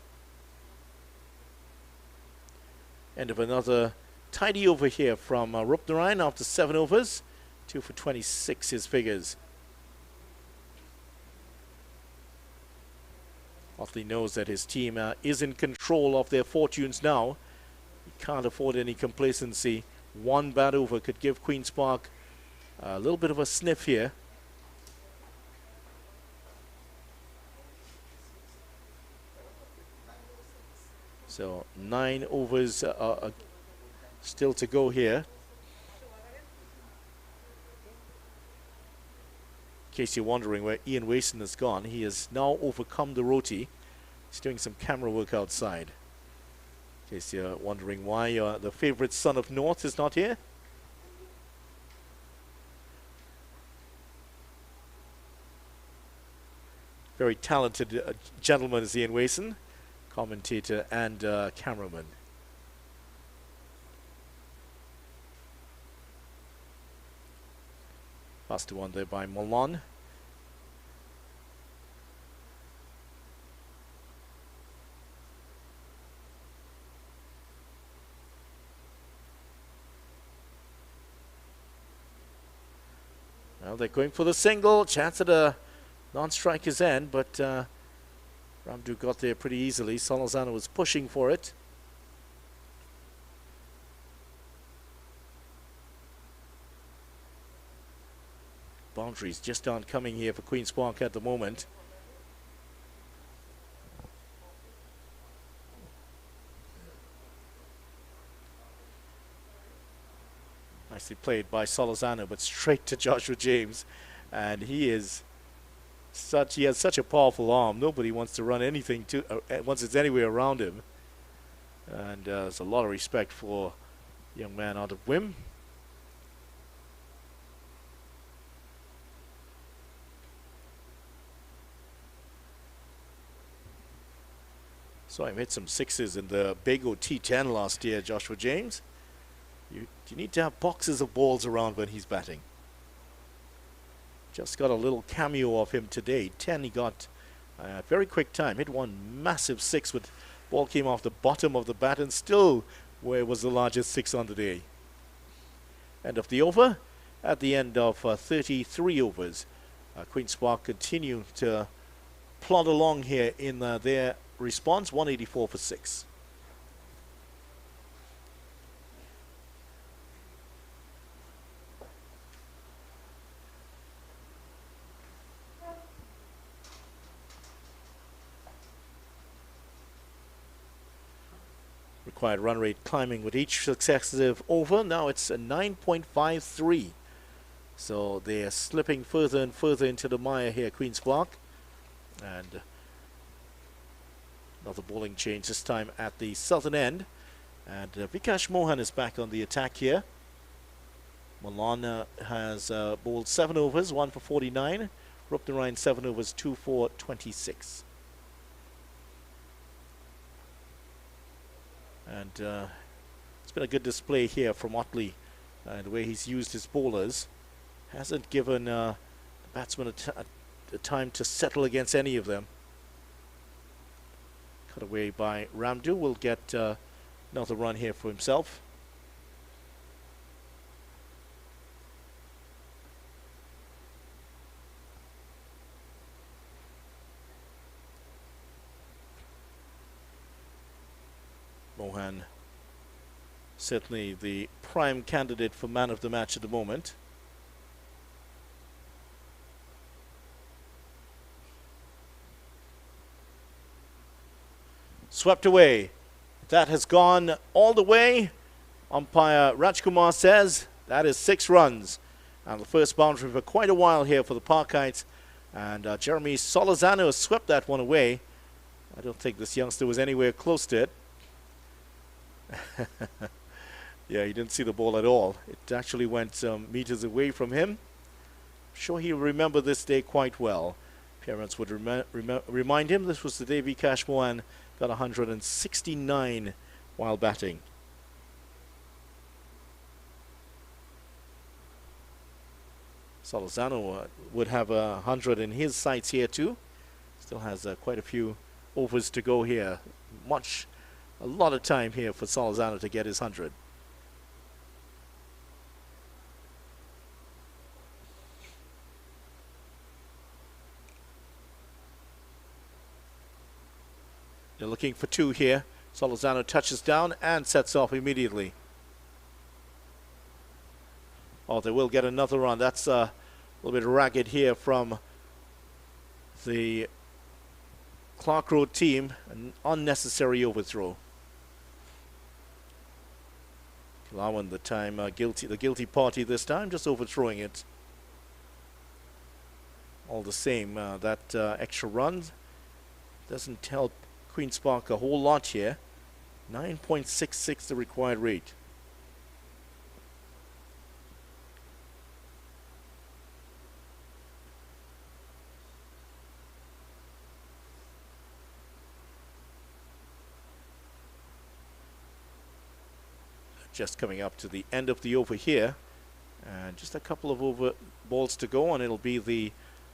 End of another tidy over here from Rupnarayan after 7 overs. 2 for 26 his figures. Otley knows that his team is in control of their fortunes now. He can't afford any complacency. One bad over could give Queen's Park a little bit of a sniff here. So 9 overs still to go here. In case you're wondering where Ian Wason has gone, he has now overcome the roti. He's doing some camera work outside. In case you're wondering why the favorite son of North is not here. Very talented gentleman is Ian Wason, commentator and cameraman. Pass to one there by Malone. Well, they're going for the single. Chance at a non-striker's end, but Ramdew got there pretty easily. Salazano was pushing for it. Boundaries just aren't coming here for Queen's Park at the moment. Nicely played by Solozano, but straight to Joshua James. And he has such a powerful arm. Nobody wants to run anything once it's anywhere around him. And there's a lot of respect for young man out of Wim. So I hit some sixes in the Bago T10 last year, Joshua James. You need to have boxes of balls around when he's batting. Just got a little cameo of him today. 10 he got very quick time. Hit one massive six with ball came off the bottom of the bat and still where it was the largest six on the day. End of the over. At the end of 33 overs, Queen's Park continue to plod along here in their response. 184 for 6. Required run rate climbing with each successive over. Now it's a 9.53. So they're slipping further and further into the mire here, Queen's Park. And another bowling change this time at the southern end. And Vikash Mohan is back on the attack here. Milan has bowled 7 overs, 1 for 49. Rupnarayan 7 overs, 2 for 26. And it's been a good display here from Otley, the way he's used his bowlers. Hasn't given the batsman a time to settle against any of them. Cut away by Ramdu. Will get another run here for himself. Mohan, certainly the prime candidate for man of the match at the moment. Swept away. That has gone all the way. Umpire Rajkumar says that is 6 runs. And the first boundary for quite a while here for the Parkites. And Jeremy Solozano swept that one away. I don't think this youngster was anywhere close to it. Yeah, he didn't see the ball at all. It actually went some meters away from him. I'm sure he'll remember this day quite well. Parents would remind him this was the day Vikash Mohan got 169 while batting. Solozano would have 100 in his sights here too. Still has quite a few overs to go here. A lot of time here for Solozano to get his 100. They're looking for 2 here. Solozano touches down and sets off immediately. Oh, they will get another run. That's a little bit ragged here from the Clarke Road team. An unnecessary overthrow. Kilawan the guilty party this time, just overthrowing it. All the same, that extra run doesn't help Queen's Park a whole lot here. 9.66 the required rate. Just coming up to the end of the over here, and just a couple of over balls to go, and it'll be the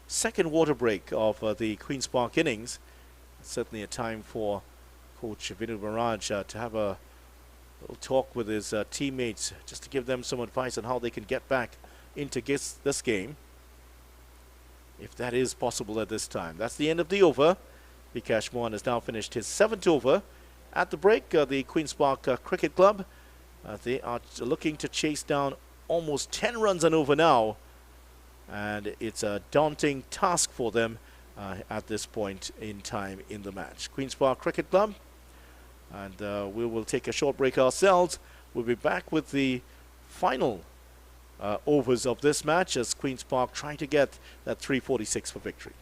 second water break of the Queen's Park innings. Certainly a time for Coach Vinu Maraj to have a little talk with his teammates, just to give them some advice on how they can get back into this game, if that is possible at this time. That's the end of the over. Vikash Mohan has now finished his 7th over. At the break, the Queen's Park Cricket Club, they are looking to chase down almost 10 runs and over now, and it's a daunting task for them at this point in time in the match. Queen's Park Cricket Club, and we will take a short break ourselves. We'll be back with the final overs of this match as Queen's Park trying to get that 346 for victory.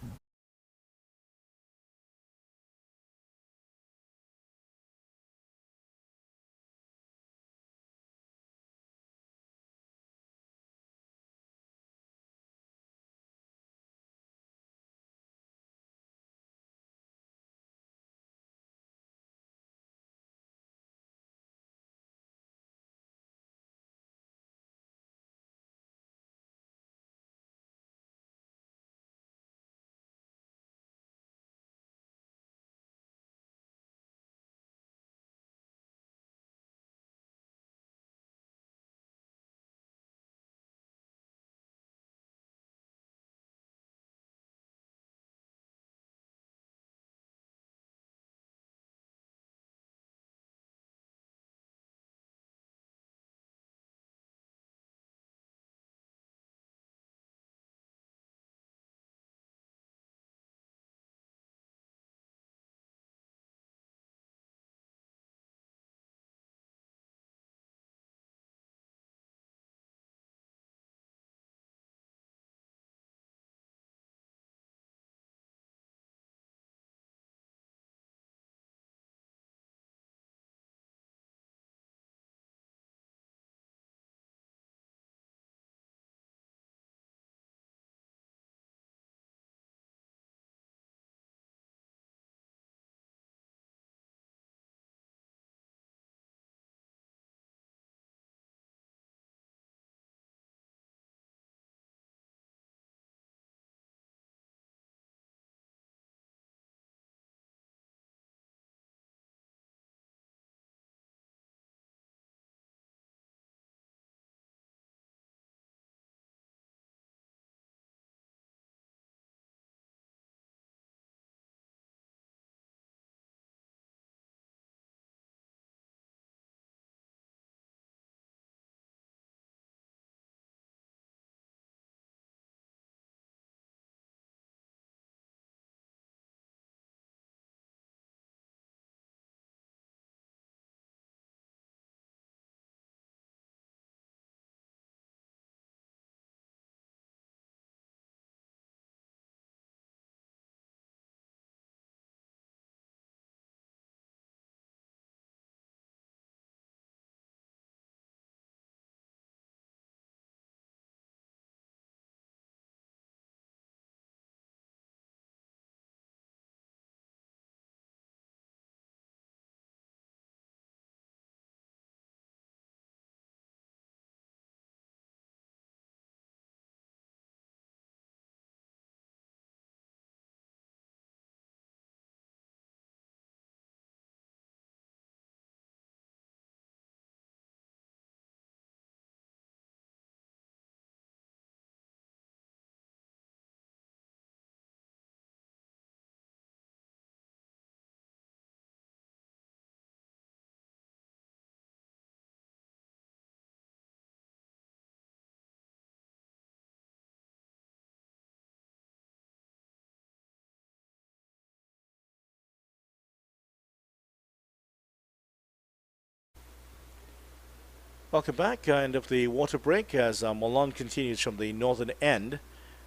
Welcome back. End of the water break as Milan continues from the northern end.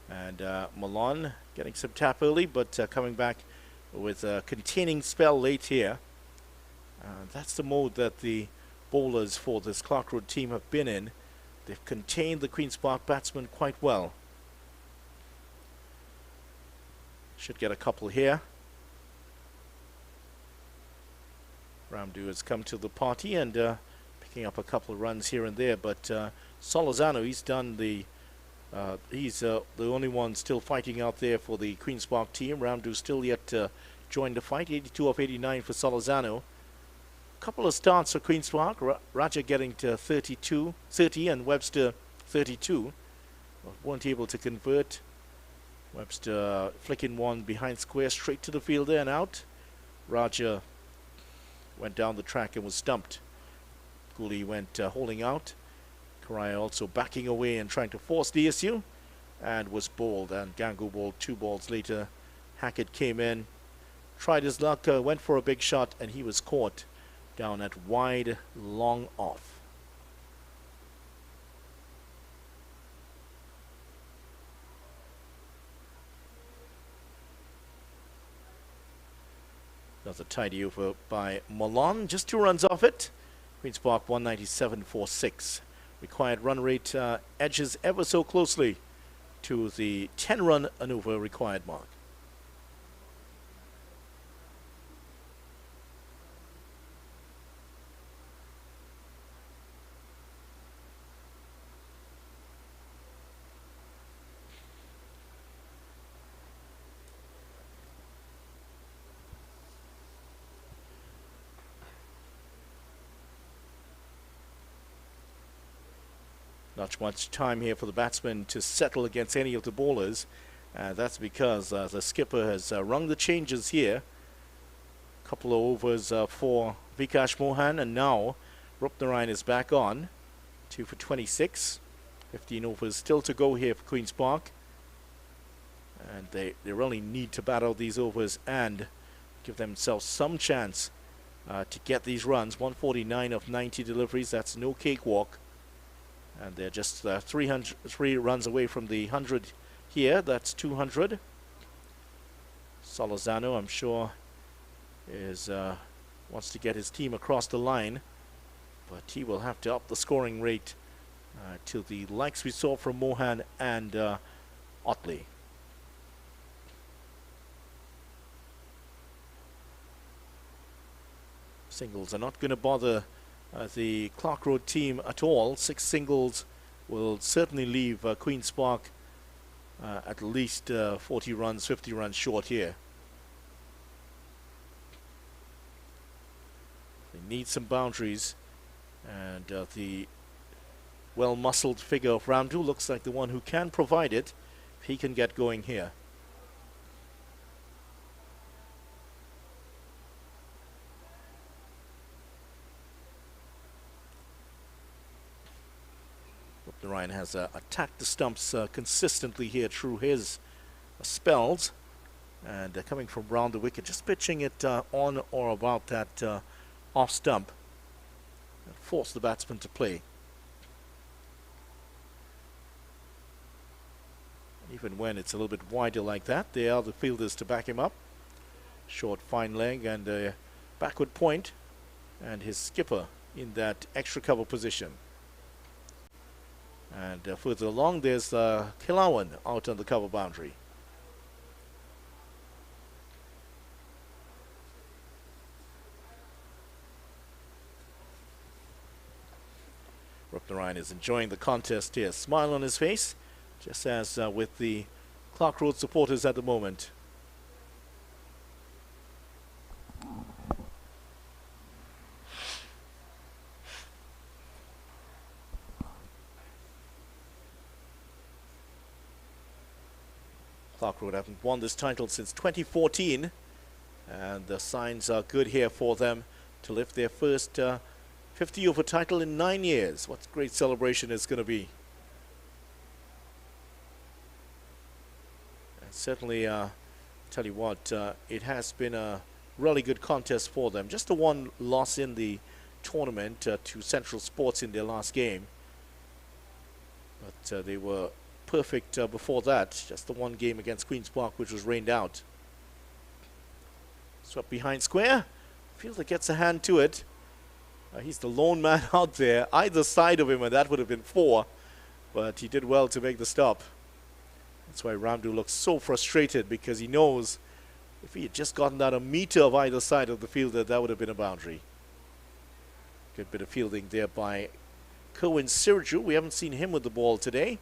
And Milan getting some tap early, but coming back with a containing spell late here. That's the mode that the bowlers for this Clarke Road team have been in. They've contained the Queen's Park batsmen quite well. Should get a couple here. Ramdu has come to the party and picking up a couple of runs here and there, but Solozano, he's done the he's the only one still fighting out there for the Queen's Park team. Ramdu still yet to join the fight. 82 of 89 for Solozano. Couple of starts for Queen's Park. Raja getting to 30 and Webster 32. Weren't able to convert. Webster flicking one behind square straight to the fielder and out. Raja went down the track and was stumped. Cooley went holding out. Karaya also backing away and trying to force the issue and was bowled, and Gangu bowled 2 balls later. Hackett came in, tried his luck, went for a big shot, and he was caught down at wide, long off. Another tidy over by Malone. Just 2 runs off it. Queen's Park 197 for 6. Required run rate edges ever so closely to the 10-run and over required mark. Not much time here for the batsman to settle against any of the bowlers. That's because the skipper has rung the changes here. A couple of overs for Vikash Mohan, and now Rupnarayan is back on. 2 for 26. 15 overs still to go here for Queen's Park. And they really need to bat out these overs and give themselves some chance to get these runs. 149 of 90 deliveries, that's no cakewalk. And they're just 3 runs away from the 100 here. That's 200. Solozano, I'm sure, is wants to get his team across the line, but he will have to up the scoring rate to the likes we saw from Mohan and Otley. Singles are not going to bother the Clarke Road team at all. 6 singles will certainly leave Queen's Park at least 40 runs, 50 runs short here. They need some boundaries, and the well-muscled figure of Ramdu looks like the one who can provide it if he can get going here. Ryan has attacked the stumps consistently here through his spells, and coming from round the wicket, just pitching it on or about that off stump and force the batsman to play. Even when it's a little bit wider like that, there are the fielders to back him up. Short fine leg and a backward point, and his skipper in that extra cover position. And further along, there's Kilawan out on the cover boundary. Rupnarayan is enjoying the contest here. Smile on his face, just as with the Clarke Road supporters at the moment. Clarke Road haven't won this title since 2014, and the signs are good here for them to lift their first 50-over title in 9 years. What a great celebration it's going to be. And certainly, tell you what, it has been a really good contest for them. Just the one loss in the tournament to Central Sports in their last game, but they were perfect before that. Just the one game against Queen's Park which was rained out. Swept behind square. Fielder gets a hand to it. He's the lone man out there either side of him, and that would have been 4, but he did well to make the stop. That's why Ramdu looks so frustrated, because he knows if he had just gotten that a meter of either side of the fielder, that would have been a boundary. Good bit of fielding there by Kerwin Sirju. We haven't seen him with the ball today,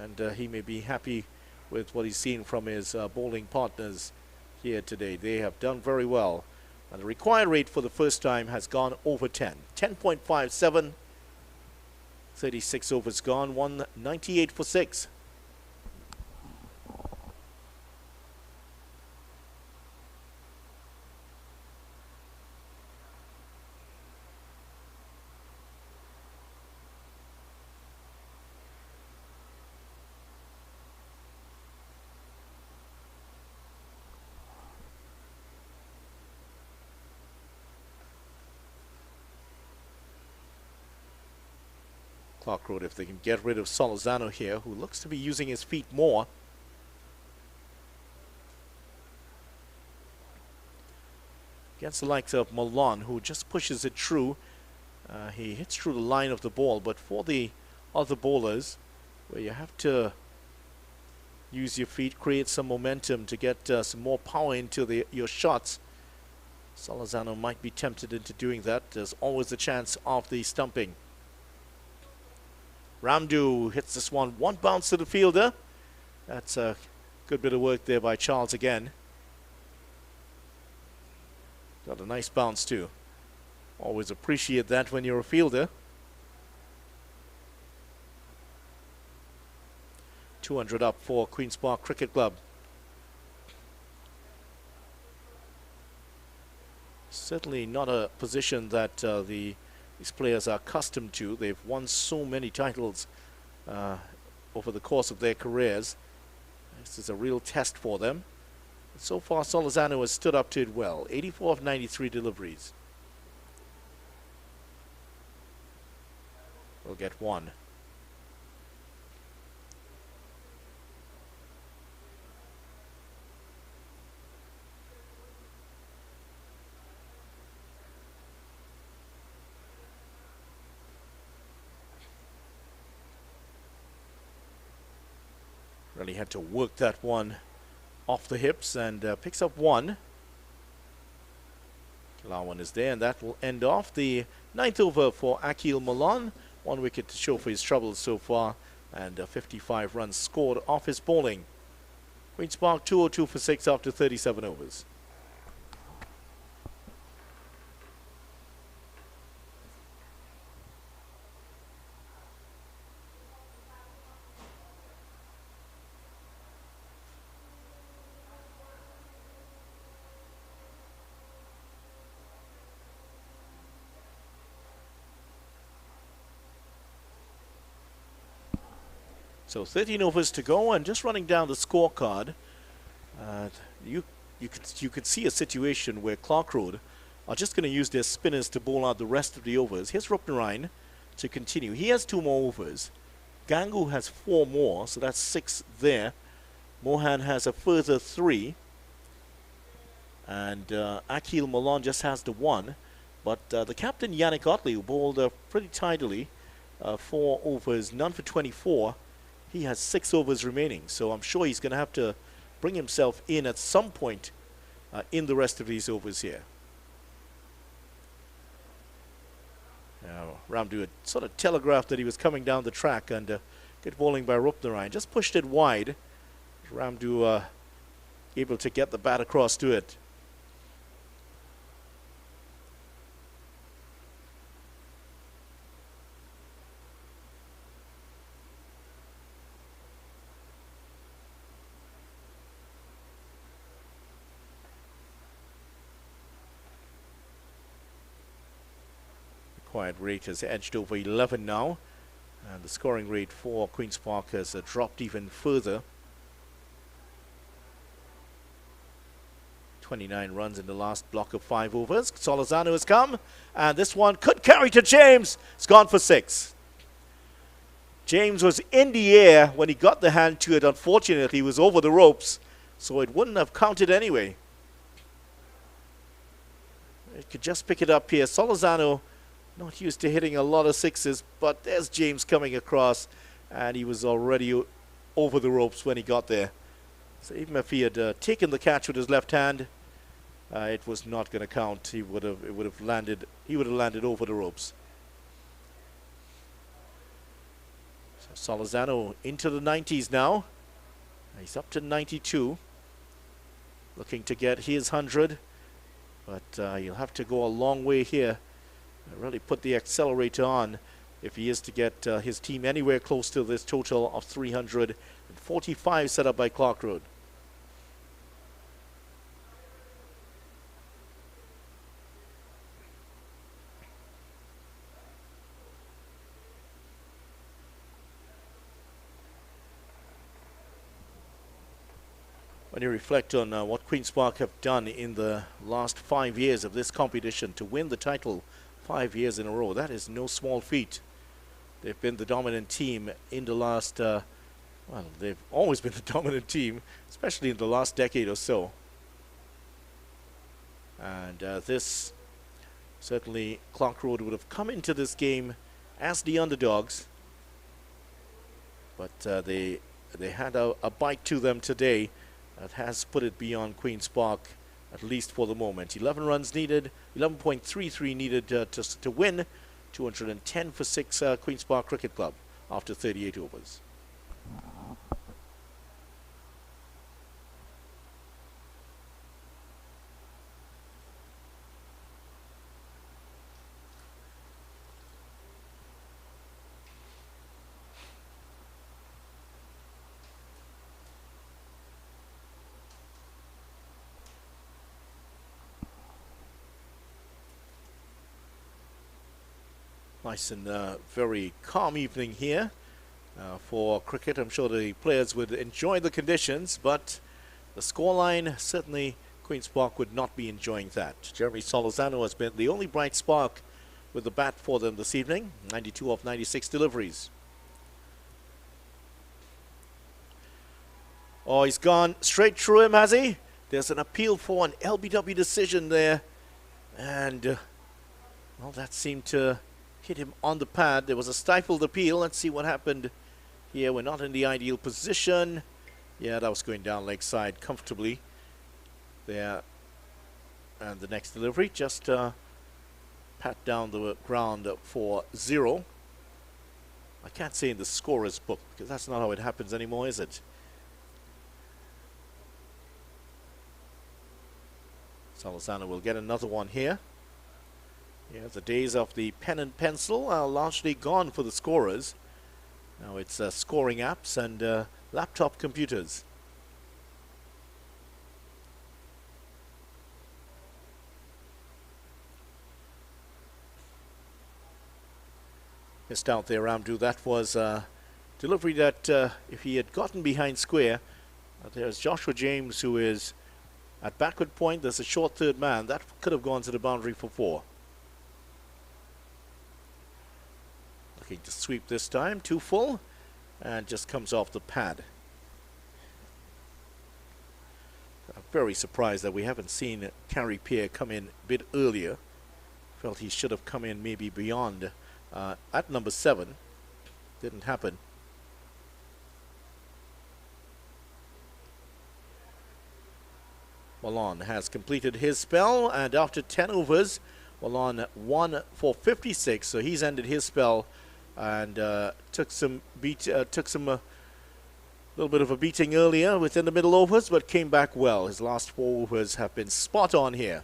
and he may be happy with what he's seen from his bowling partners here today. They have done very well, and the required rate for the first time has gone over 10. 10.57. 36 overs gone. 198 for 6. Clarke Road, if they can get rid of Solozano here, who looks to be using his feet more. against the likes of Milan, who just pushes it through. He hits through the line of the ball, but for the other bowlers, where you have to use your feet, create some momentum to get some more power into your shots, Salazano might be tempted into doing that. There's always a chance of the stumping. Ramdu hits this one bounce to the fielder. That's a good bit of work there by Charles again. Got a nice bounce too. Always appreciate that when you're a fielder. 200 up for Queen's Park Cricket Club. Certainly not a position that these players are accustomed to. They've won so many titles over the course of their careers. This is a real test for them. So far, Salazano has stood up to it well. 84 of 93 deliveries. We'll get one. Really had to work that one off the hips and picks up one. Kilawan is there, and that will end off the 9th over for Akil Malan. 1 wicket to show for his troubles so far, and 55 runs scored off his bowling. Queen's Park 202 for 6 after 37 overs. So 13 overs to go, and just running down the scorecard, you could see a situation where Clarke are just going to use their spinners to bowl out the rest of the overs. Here's Rupnarine to continue. He has 2 more overs. Gangu has 4 more, so that's 6 there. Mohan has a further 3. And Akil Malan just has the 1. But the captain, Yannick Otley, who bowled pretty tidily, 4 overs, none for 24. He has 6 overs remaining, so I'm sure he's going to have to bring himself in at some point in the rest of these overs here. Now, Ramdu had sort of telegraphed that he was coming down the track, and good bowling by Rupnarine. Just pushed it wide. Ramdu able to get the bat across to it. Required rate has edged over 11 now, and the scoring rate for Queen's Park has dropped even further. 29 runs in the last block of 5 overs. Salazano has come, and this one could carry to James. It's gone for 6. James was in the air when he got the hand to it. Unfortunately, he was over the ropes, so it wouldn't have counted anyway. It could just pick it up here. Salazano not used to hitting a lot of 6s, but there's James coming across, and he was already over the ropes when he got there. So even if he had taken the catch with his left hand, it was not going to count. He would have landed over the ropes. So Salazano into the 90s now. He's up to 92, looking to get his 100, but he'll have to go a long way here. Really put the accelerator on if he is to get his team anywhere close to this total of 345 set up by Clarke Road. When you reflect on what Queen's Park have done in the last 5 years of this competition to win the title 5 years in a row, that is no small feat. They've been the dominant team in the last, well, they've always been the dominant team, especially in the last decade or so. And this, certainly Clarke Road would have come into this game as the underdogs. But they had a bite to them today that has put it beyond Queen's Park, at least for the moment. 11 runs needed, 11.33 needed to win. 210 for 6 Queen's Park Cricket Club after 38 overs. Nice and very calm evening here for cricket. I'm sure the players would enjoy the conditions, but the scoreline, certainly Queen's Park would not be enjoying that. Jeremy Solozano has been the only bright spark with the bat for them this evening. 92 of 96 deliveries. Oh, he's gone straight through him, has he? There's an appeal for an LBW decision there. And, well, that seemed to hit him on the pad. There was a stifled appeal. Let's see what happened here. We're not in the ideal position. Yeah, that was going down leg side comfortably there. And the next delivery, just pat down the ground for 0. I can't say in the scorer's book, because that's not how it happens anymore, is it? Solozano will get another one here. Yeah, the days of the pen and pencil are largely gone for the scorers. Now it's scoring apps and laptop computers. Missed out there, Ramdu. That was a delivery that if he had gotten behind square, there's Joshua James, who is at backward point. There's a short third man. That could have gone to the boundary for 4. Looking to sweep this time, 2 full, and just comes off the pad. I'm very surprised that we haven't seen Carey Pierre come in a bit earlier. Felt he should have come in maybe beyond at number 7. Didn't happen. Malone has completed his spell, and after 10 overs, Malone won for 56, so he's ended his spell and took some little bit of a beating earlier within the middle overs, but came back well. His last 4 overs have been spot on here.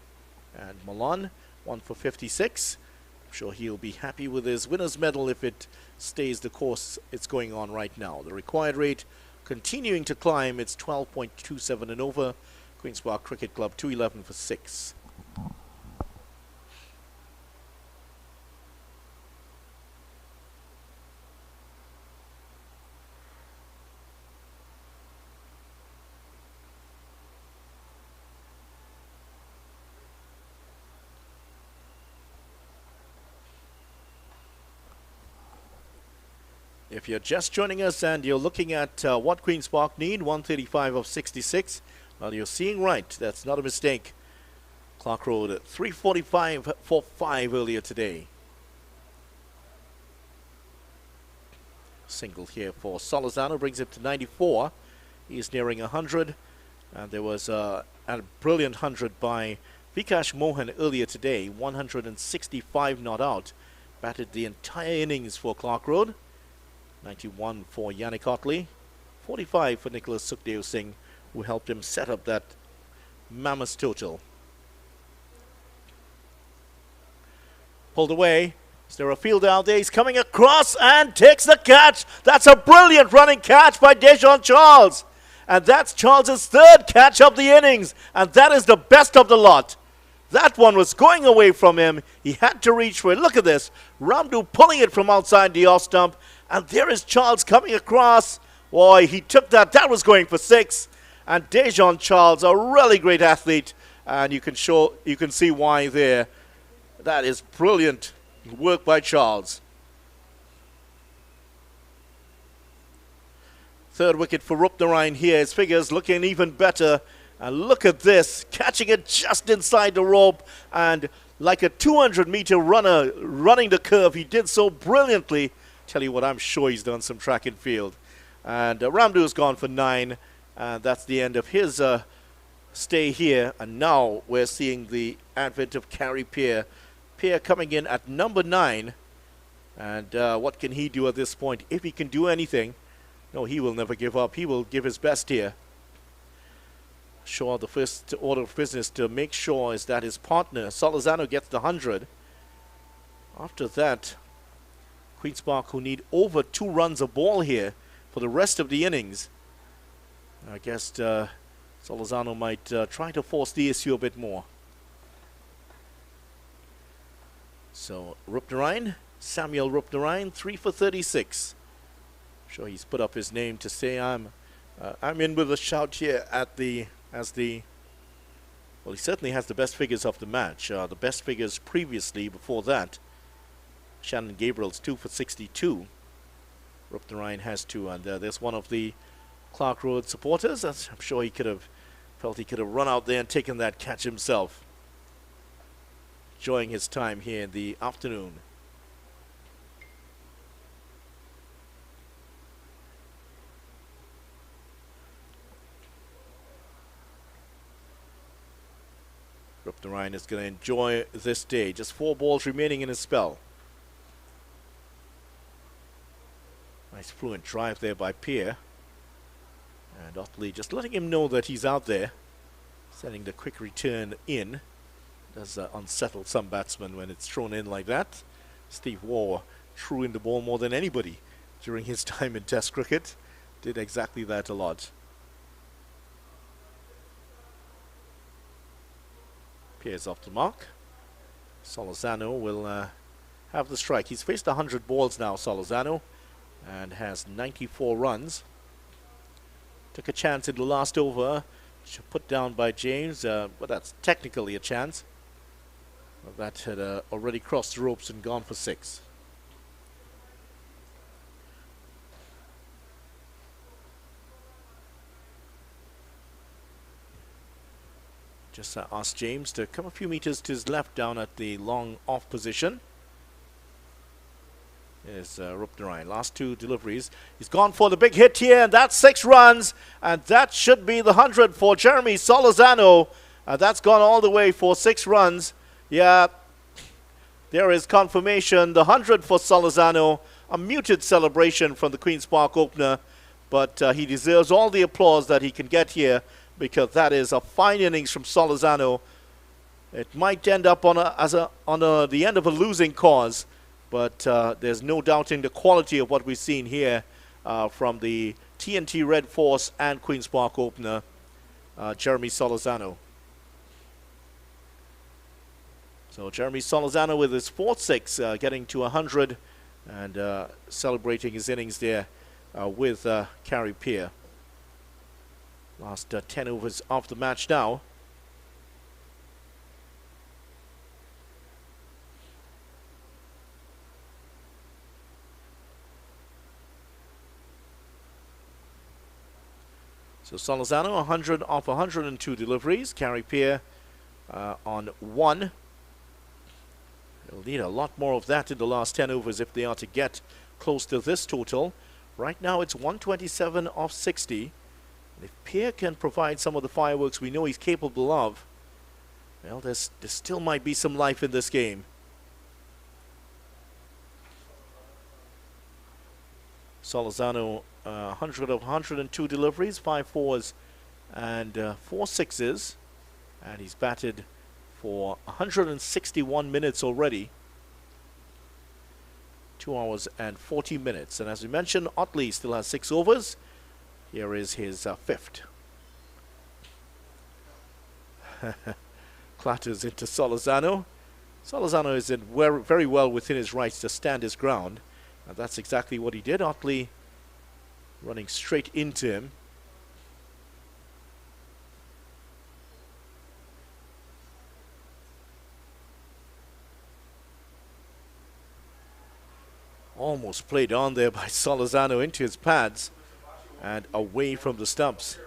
And Malone won for 56. I'm sure he'll be happy with his winner's medal if it stays the course it's going on right now. The required rate continuing to climb. It's 12.27 and over. Queen's Park Cricket Club 211 for 6. If you're just joining us and you're looking at what Queen's Park need, 135 of 66, well, you're seeing right. That's not a mistake. Clarke Road, 345 for 5 earlier today. Single here for Solozano brings it to 94. He's nearing 100. And there was a brilliant 100 by Vikash Mohan earlier today. 165 not out. Batted the entire innings for Clarke Road. 91 for Yannick Otley. 45 for Nicholas Sukhdev Singh, who helped him set up that mammoth total. Pulled away. Is there a fielder out there? He's coming across and takes the catch. That's a brilliant running catch by Dejon Charles. And that's Charles's 3rd catch of the innings. And that is the best of the lot. That one was going away from him. He had to reach for it. Look at this. Ramdu pulling it from outside the off stump. And there is Charles coming across. Boy, he took that. That was going for 6. And Dejon Charles, a really great athlete. And you can see why there. That is brilliant work by Charles. 3rd wicket for Rupnarayan here. His figures looking even better And look at this, catching it just inside the rope, and like a 200-meter runner running the curve, he did so brilliantly. Tell you what, I'm sure he's done some track and field. And Ramdu's gone for 9, and that's the end of his stay here. And now we're seeing the advent of Carey Peer. Peer coming in at number 9. And what can he do at this point? If he can do anything, no, he will never give up. He will give his best here. Sure, the first order of business to make sure is that his partner, Solozano, gets the 100. After that, Queen's Park, who need over 2 runs a ball here for the rest of the innings. I guess Solozano might try to force the issue a bit more. So, Rupnarine, Samuel Rupnarine, 3 for 36. I'm sure he's put up his name to say I'm in with a shout here at the well, he certainly has the best figures of the match. The best figures previously before that. Shannon Gabriel's 2 for 62. Rupnarine has 2, and there's one of the Clarke Road supporters. I'm sure he could have felt he could have run out there and taken that catch himself. Enjoying his time here in the afternoon. Rupnarine is going to enjoy this day. Just 4 balls remaining in his spell. Nice fluent drive there by Peer. And Otley just letting him know that he's out there. Sending the quick return in. Does unsettle some batsmen when it's thrown in like that. Steve Waugh threw in the ball more than anybody during his time in Test cricket. Did exactly that a lot. Peer's off the mark. Solozano will have the strike. He's faced 100 balls now, Solozano, and has 94 runs. Took a chance in the last over, put down by James, but that's technically a chance. But that had already crossed the ropes and gone for 6. Just asked James to come a few meters to his left down at the long off position. There's Rupnarine. Last 2 deliveries. He's gone for the big hit here, and that's 6 runs. And that should be the 100 for Jeremy Solozano. That's gone all the way for 6 runs. Yeah, there is confirmation. The 100 for Solozano. A muted celebration from the Queen's Park opener. But he deserves all the applause that he can get here, because that is a fine innings from Solozano. It might end up on the end of a losing cause, but there's no doubting the quality of what we've seen here from the TNT Red Force and Queen's Park opener, Jeremy Solozano. So Jeremy Solozano with his 4th 6, getting to 100 and celebrating his innings there with Carey Peer. Last 10 overs of the match now. So Solozano 100 off 102 deliveries. Carey Peer on 1. They'll need a lot more of that in the last 10 overs if they are to get close to this total. Right now it's 127 off 60. If Peer can provide some of the fireworks we know he's capable of, well, there still might be some life in this game. Solozano, 100 of 102 deliveries, 5 fours and 4 sixes. And he's batted for 161 minutes already. 2 hours and 40 minutes. And as we mentioned, Otley still has 6 overs. Here is his 5th. Clatters into Solozano. Solozano is in very well within his rights to stand his ground. And that's exactly what he did. Otley running straight into him. Almost played on there by Solozano into his pads and away from the stumps.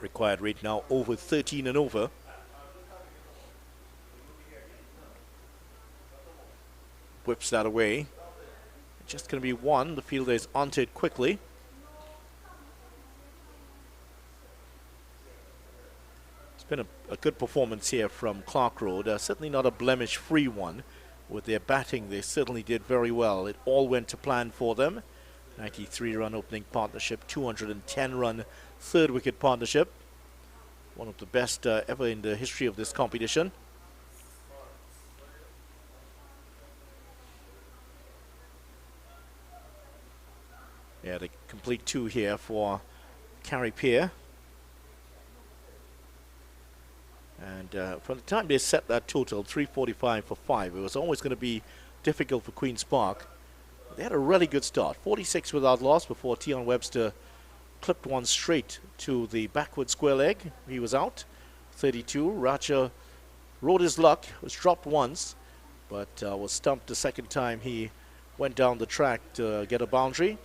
Required rate now over 13 and over. Whips that away. Just going to be one. The fielder is onto it quickly. It's been a good performance here from Clarke Road. Certainly not a blemish-free one. With their batting, they certainly did very well. It all went to plan for them. 93-run opening partnership, 210-run third wicket partnership. One of the best ever in the history of this competition. Yeah, the complete two here for Clarke. And from the time they set that total, 345 for 5, it was always going to be difficult for Queen's Park. They had a really good start, 46 without loss before Tion Webster clipped one straight to the backward square leg. He was out. 32. Raja rode his luck, was dropped once, but was stumped the second time he went down the track to get a boundary.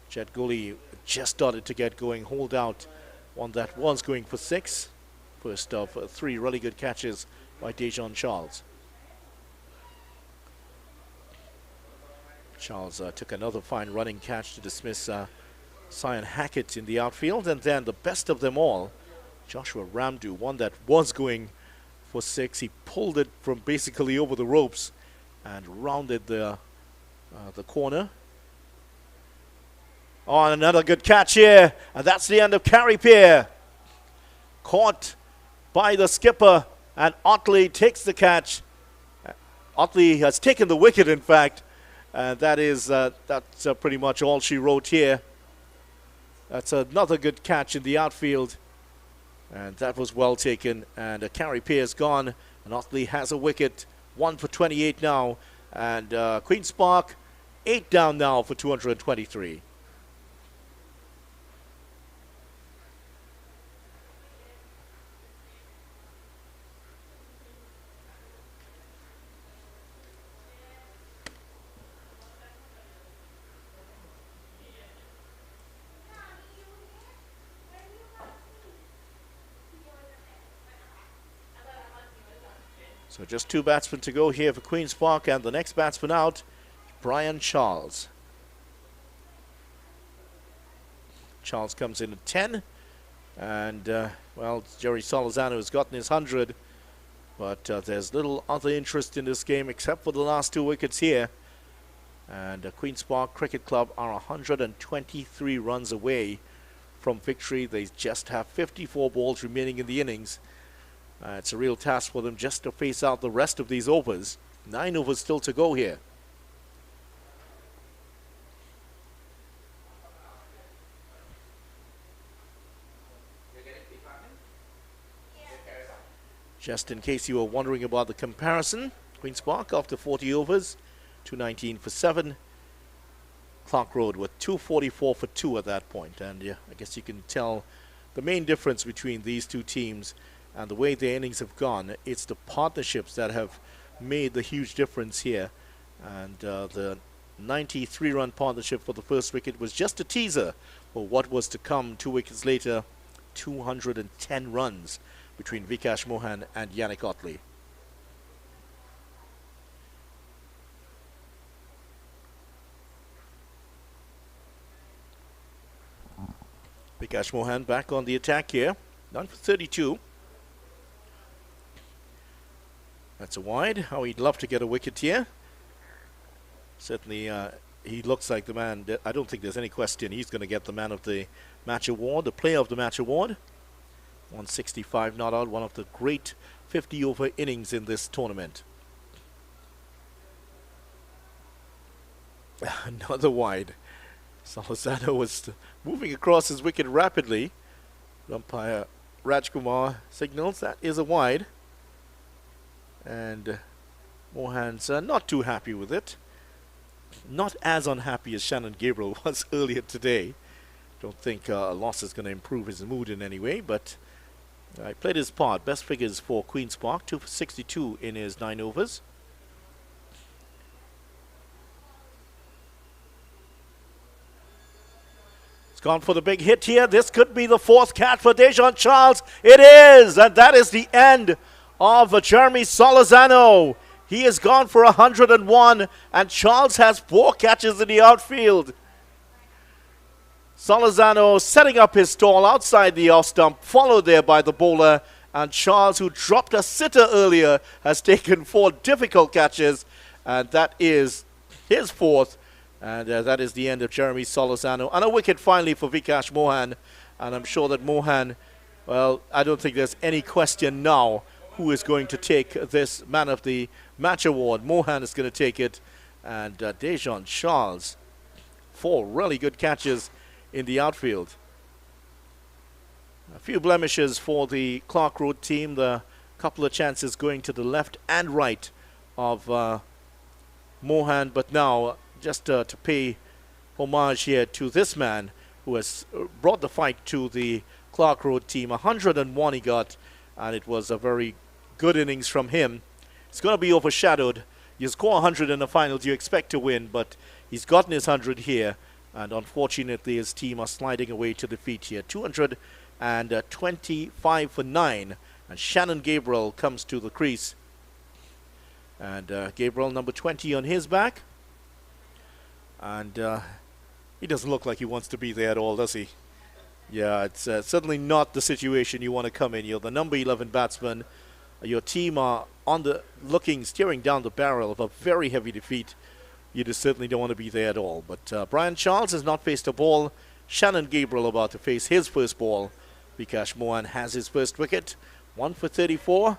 Jet Gully just started to get going, hold out one that was going for 6. First of 3 really good catches by Dejon Charles. Charles took another fine running catch to dismiss Sion Hackett in the outfield. And then the best of them all, Joshua Ramdu, one that was going for 6. He pulled it from basically over the ropes and rounded the corner. Oh, and another good catch here. And that's the end of Clarke. Caught by the skipper, and Otley takes the catch. Otley has taken the wicket, in fact, and that's pretty much all she wrote here. That's another good catch in the outfield, and that was well taken. And Clarke is gone, and Otley has a wicket. 1 for 28 now, and Queen's Park 8 down now for 223. So just 2 batsmen to go here for Queen's Park, and the next batsman out, Brian Charles. Charles comes in at 10, and well, Jerry Solizano has gotten his 100, but there's little other interest in this game except for the last 2 wickets here. And Queen's Park Cricket Club are 123 runs away from victory. They just have 54 balls remaining in the innings. It's a real task for them just to face out the rest of these overs. 9 overs still to go here. Just in case you were wondering about the comparison, Queen's Park after 40 overs, 219 for 7. Clarke Road with 244 for 2 at that point. And yeah, I guess you can tell the main difference between these two teams and the way the innings have gone. It's the partnerships that have made the huge difference here. And the 93-run partnership for the first wicket was just a teaser for what was to come 2 wickets later. 210 runs between Vikash Mohan and Yannick Otley. Vikash Mohan back on the attack here. Done for 32. That's a wide. How he'd love to get a wicket here. Certainly he looks like the man. I don't think there's any question he's going to get the man of the match award, the player of the match award. 165 not out, one of the great 50-over innings in this tournament. Another wide. Salazano was moving across his wicket rapidly. Umpire Rajkumar signals that is a wide. And Mohan's not too happy with it. Not as unhappy as Shannon Gabriel was earlier today. Don't think a loss is going to improve his mood in any way, but he played his part. Best figures for Queen's Park, 2 for 62 in his 9 overs. Gone for the big hit here. This could be the fourth catch for Dejon Charles. It is, and that is the end of Jeremy Solozano. He has gone for 101, and Charles has 4 catches in the outfield. Solozano setting up his stall outside the off stump, followed there by the bowler, and Charles, who dropped a sitter earlier, has taken 4 difficult catches, and that is his 4th. And that is the end of Jeremy Solozano. And a wicket finally for Vikash Mohan. And I'm sure that Mohan, well, I don't think there's any question now who is going to take this Man of the Match award. Mohan is going to take it. And Dejon Charles, 4 really good catches in the outfield. A few blemishes for the Clarke Road team. The couple of chances going to the left and right of Mohan. But now, just to pay homage here to this man who has brought the fight to the Clarke Road team. 101 he got, and it was a very good innings from him. It's going to be overshadowed. You score 100 in the finals, you expect to win, but he's gotten his 100 here, and unfortunately his team are sliding away to defeat here. 225 for 9, and Shannon Gabriel comes to the crease. And Gabriel, number 20 on his back. And he doesn't look like he wants to be there at all, does he? Yeah, it's certainly not the situation you want to come in. You're the number 11 batsman. Your team are steering down the barrel of a very heavy defeat. You just certainly don't want to be there at all. But Brian Charles has not faced a ball. Shannon Gabriel about to face his first ball. Vikash Mohan has his first wicket. 1 for 34.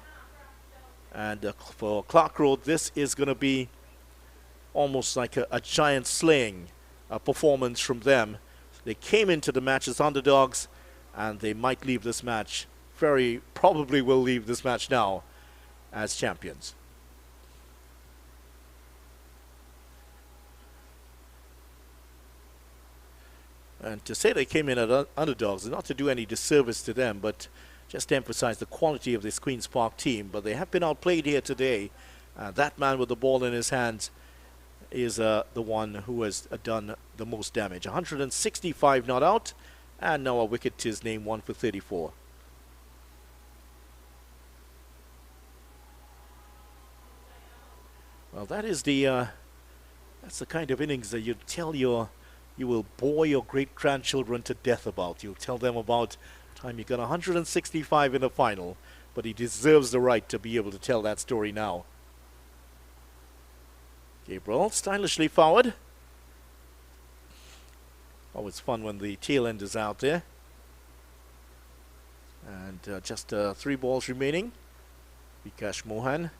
And for Clarke Road, this is going to be almost like a giant slaying performance from them. They came into the match as underdogs, and they might leave this match, very probably will leave this match now as champions. And to say they came in as underdogs is not to do any disservice to them, but just to emphasize the quality of this Queen's Park team. But they have been outplayed here today. That man with the ball in his hands is the one who has done the most damage. 165 not out, and now a wicket to his name, 1 for 34. Well, that is that's the kind of innings that you will bore your great-grandchildren to death about. You'll tell them about the time you got 165 in the final, but he deserves the right to be able to tell that story now. Gabriel stylishly forward. Always fun when the tail end is out there. And just 3 balls remaining. Vikash Mohan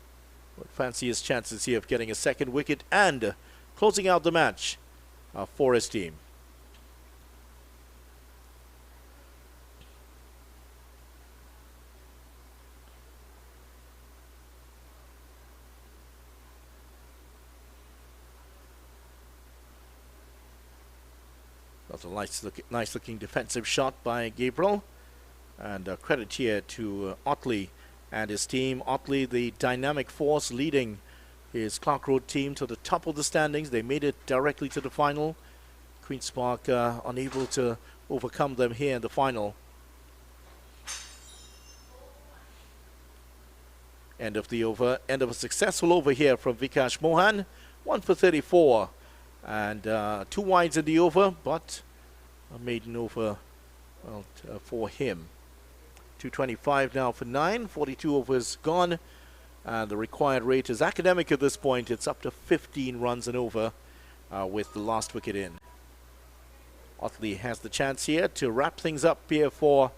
would fancy his chances here of getting a second wicket and closing out the match for his team. That's a nice looking defensive shot by Gabriel. And credit here to Otley and his team. Otley, the dynamic force leading his Clarke Road team to the top of the standings. They made it directly to the final. Queen's Park unable to overcome them here in the final. End of the over. End of a successful over here from Vikash Mohan. 1 for 34. And 2 wides in the over, but a maiden over, well, for him. 225 now for 9. 42 overs gone. And the required rate is academic at this point. It's up to 15 runs and over with the last wicket in. Otley has the chance here to wrap things up here for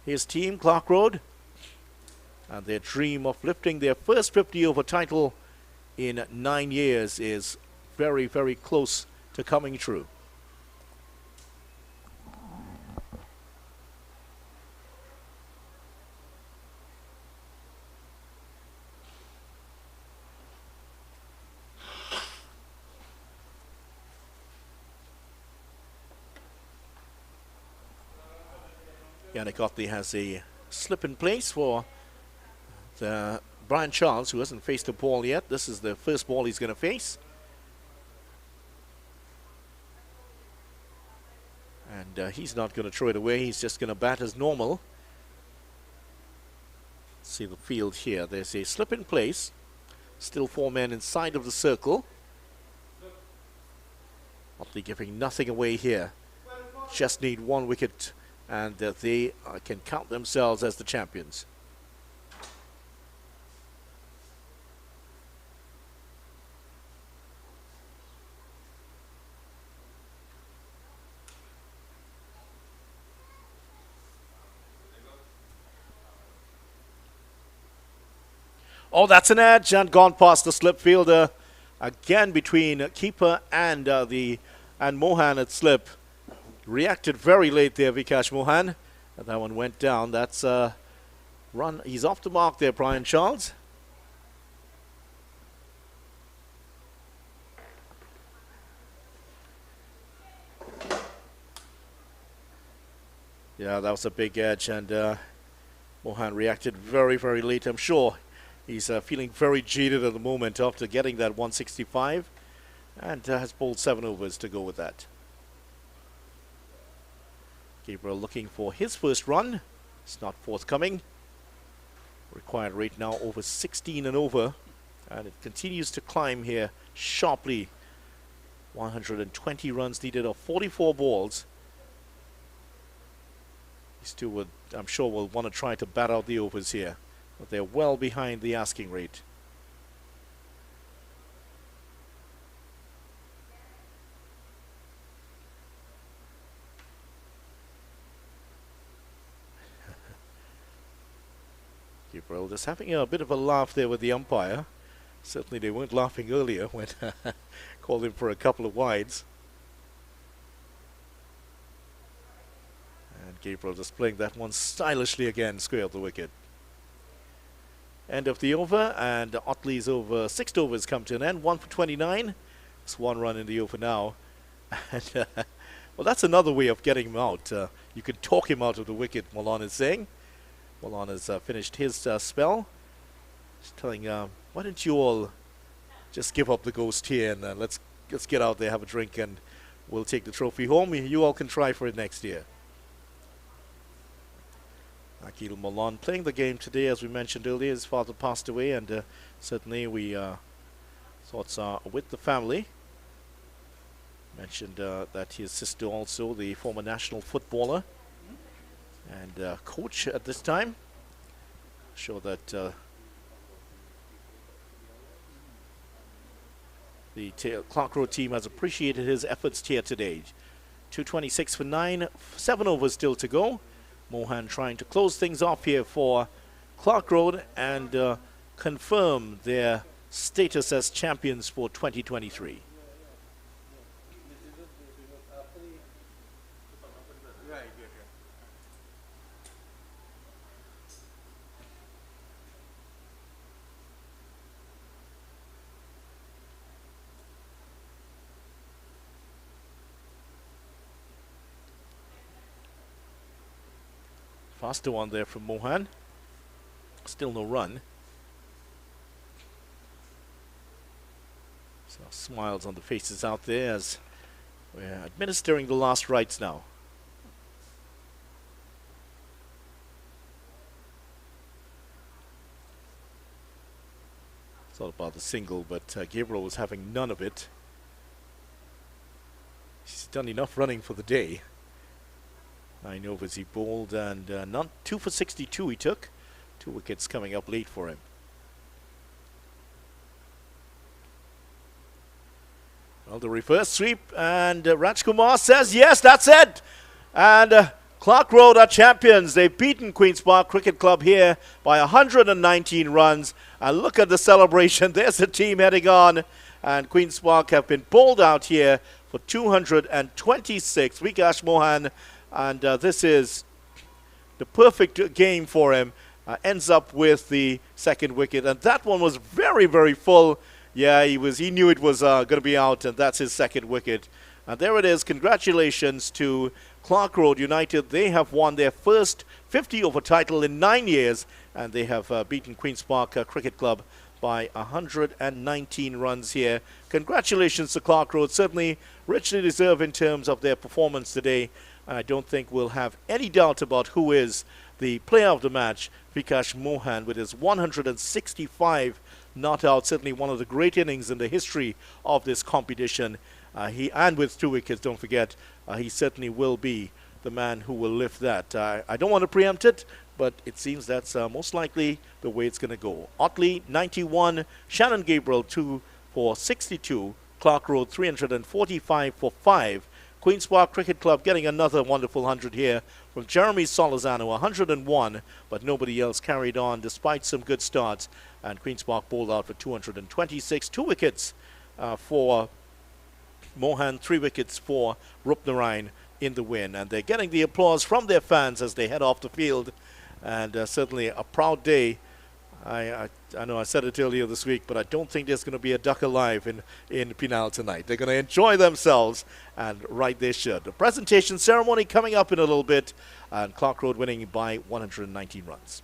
his team, Clarke Road. And their dream of lifting their first 50-over title in 9 years is very, very close to coming true. Yannick Otley has a slip in place for the Brian Charles, who hasn't faced a ball yet. This is the first ball he's going to face. And he's not going to throw it away. He's just going to bat as normal. See the field here. There's a slip in place. Still 4 men inside of the circle. Otley giving nothing away here. Just need 1 wicket, and they can count themselves as the champions. Oh, that's an edge and gone past the slip fielder. Again between keeper and Mohan at slip. Reacted very late there, Vikash Mohan. And that one went down. That's a run. He's off the mark there, Brian Charles. Yeah, that was a big edge, and Mohan reacted very, very late. I'm sure he's feeling very jaded at the moment after getting that 165, and has bowled 7 overs to go with that. Gabriel looking for his first run. It's not forthcoming. Required rate now over 16 and over, and it continues to climb here sharply. 120 runs needed of 44 balls. These two would, I'm sure, will want to try to bat out the overs here, but they're well behind the asking rate. Gabriel just having a bit of a laugh there with the umpire. Certainly they weren't laughing earlier when called him for a couple of wides. And Gabriel just playing that one stylishly again, square of the wicket. End of the over, and Otley's over 6 overs come to an end. 1 for 29. It's 1 run in the over now. And well, that's another way of getting him out. You can talk him out of the wicket, Malan is saying. Malan has finished his spell. He's telling, why don't you all just give up the ghost here and let's get out there, have a drink, and we'll take the trophy home. You all can try for it next year. Akil Malan playing the game today, as we mentioned earlier. His father passed away, and certainly we thoughts are with the family. Mentioned that his sister also, the former national footballer and coach at this time. Sure that the Clarke Road team has appreciated his efforts here today. 226 for 9, 7 overs still to go. Mohan trying to close things off here for Clarke Road and confirm their status as champions for 2023. Faster one there from Mohan. Still no run. So smiles on the faces out there as we're administering the last rites now. It's all about the single, but Gabriel was having none of it. He's done enough running for the day. 9 overs he bowled, and not 2 for 62 he took. 2 wickets coming up late for him. Well, the reverse sweep, and Rajkumar says yes, that's it. And Clarke Road are champions. They've beaten Queen's Park Cricket Club here by 119 runs. And look at the celebration. There's the team heading on, and Queen's Park have been bowled out here for 226. Vikash Mohan. And this is the perfect game for him. Ends up with the second wicket, and that one was very, very full. Yeah, he knew it was going to be out, and that's his second wicket. And there it is. Congratulations to Clarke Road United. They have won their first 50-over title in 9 years, and they have beaten Queen's Park Cricket Club by 119 runs here. Congratulations to Clarke Road. Certainly richly deserved in terms of their performance today. And I don't think we'll have any doubt about who is the player of the match, Vikash Mohan, with his 165 not out, certainly one of the great innings in the history of this competition. And with 2 wickets, don't forget, he certainly will be the man who will lift that. I don't want to preempt it, but it seems that's most likely the way it's going to go. Otley, 91. Shannon Gabriel, 2 for 62. Clarke Road, 345 for 5. Queen's Park Cricket Club getting another wonderful 100 here from Jeremy Solozano, 101, but nobody else carried on despite some good starts. And Queen's Park bowled out for 226. 2 wickets for Mohan, 3 wickets for Rupnarayan in the win. And they're getting the applause from their fans as they head off the field. And certainly a proud day. I know I said it earlier this week, but I don't think there's going to be a duck alive in Penal tonight. They're going to enjoy themselves, and right they should. The presentation ceremony coming up in a little bit, and Clarke Road winning by 119 runs.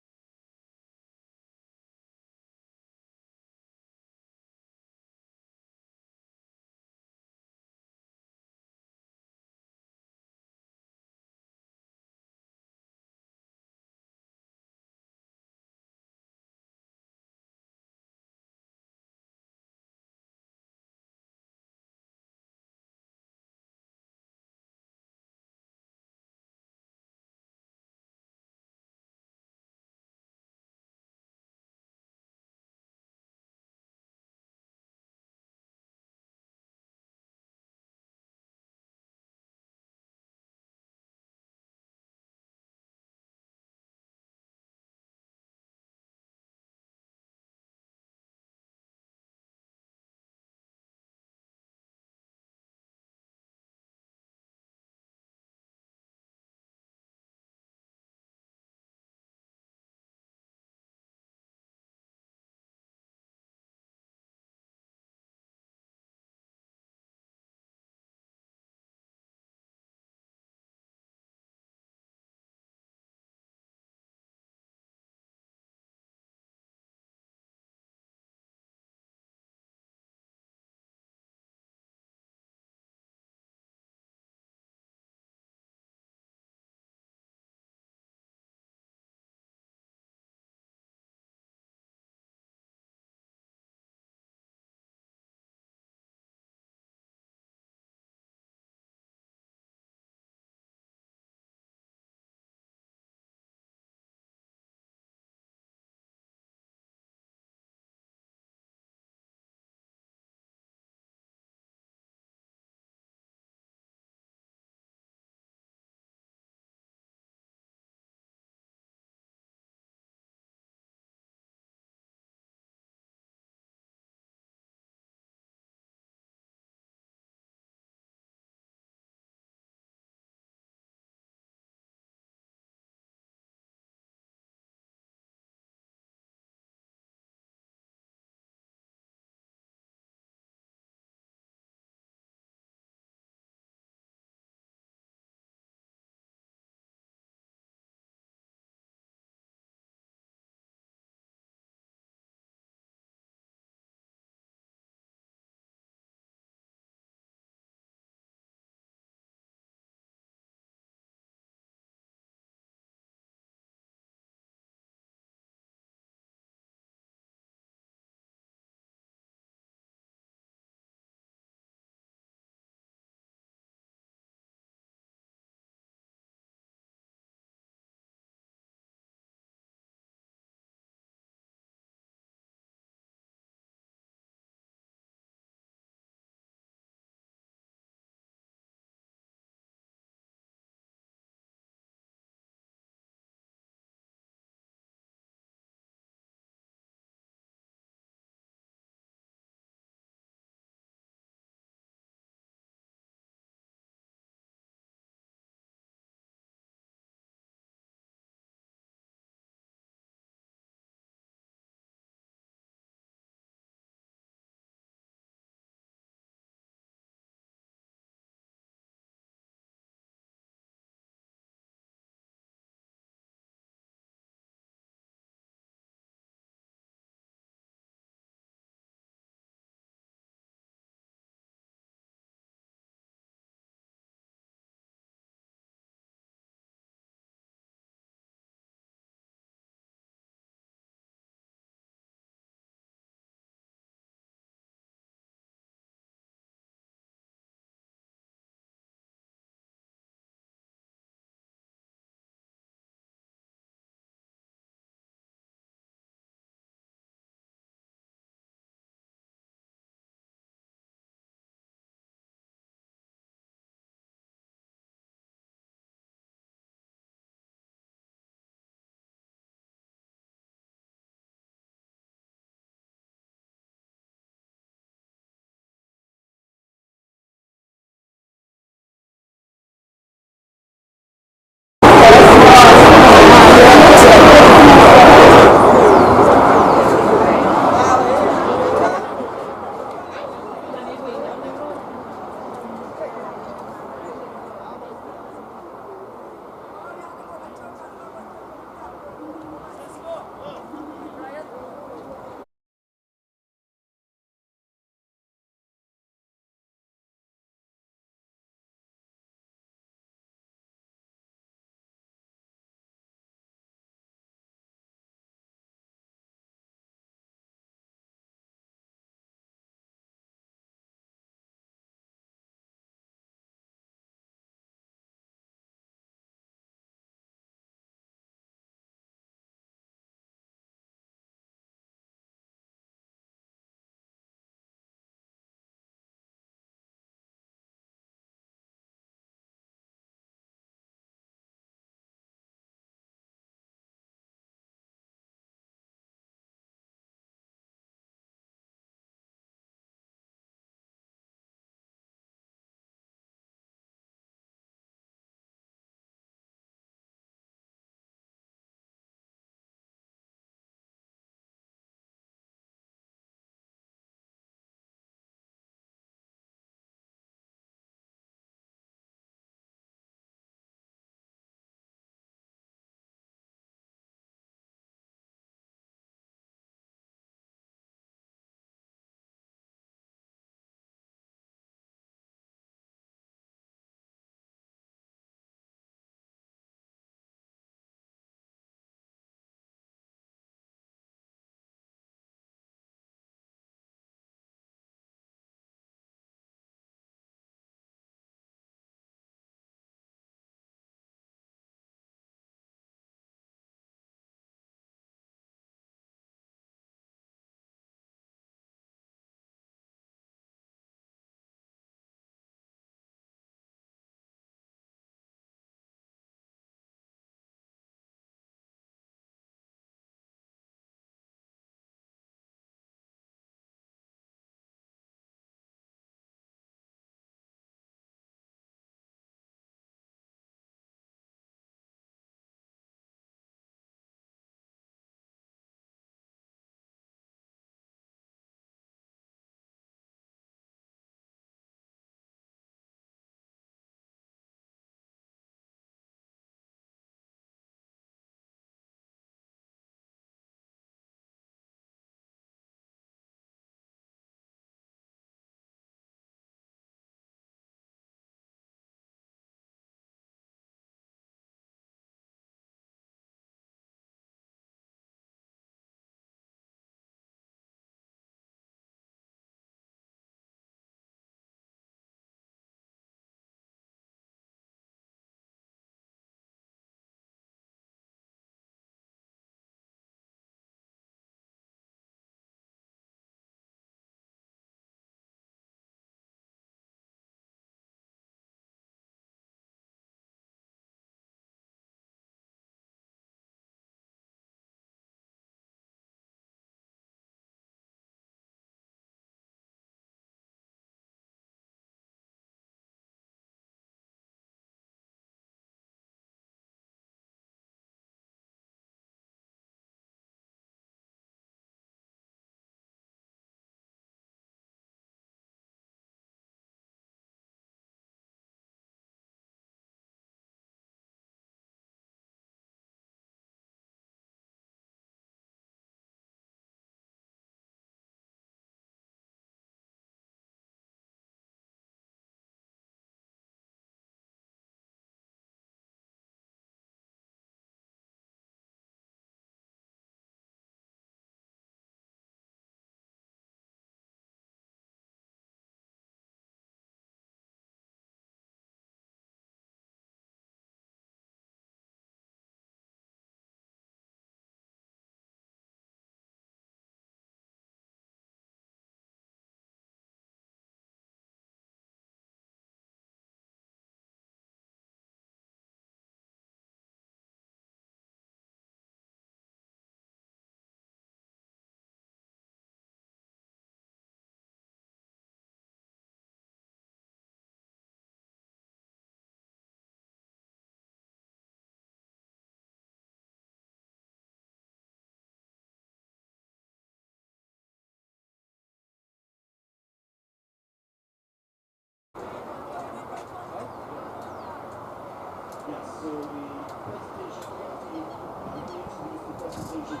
Yes, so the presentation committee will introduce the presentation.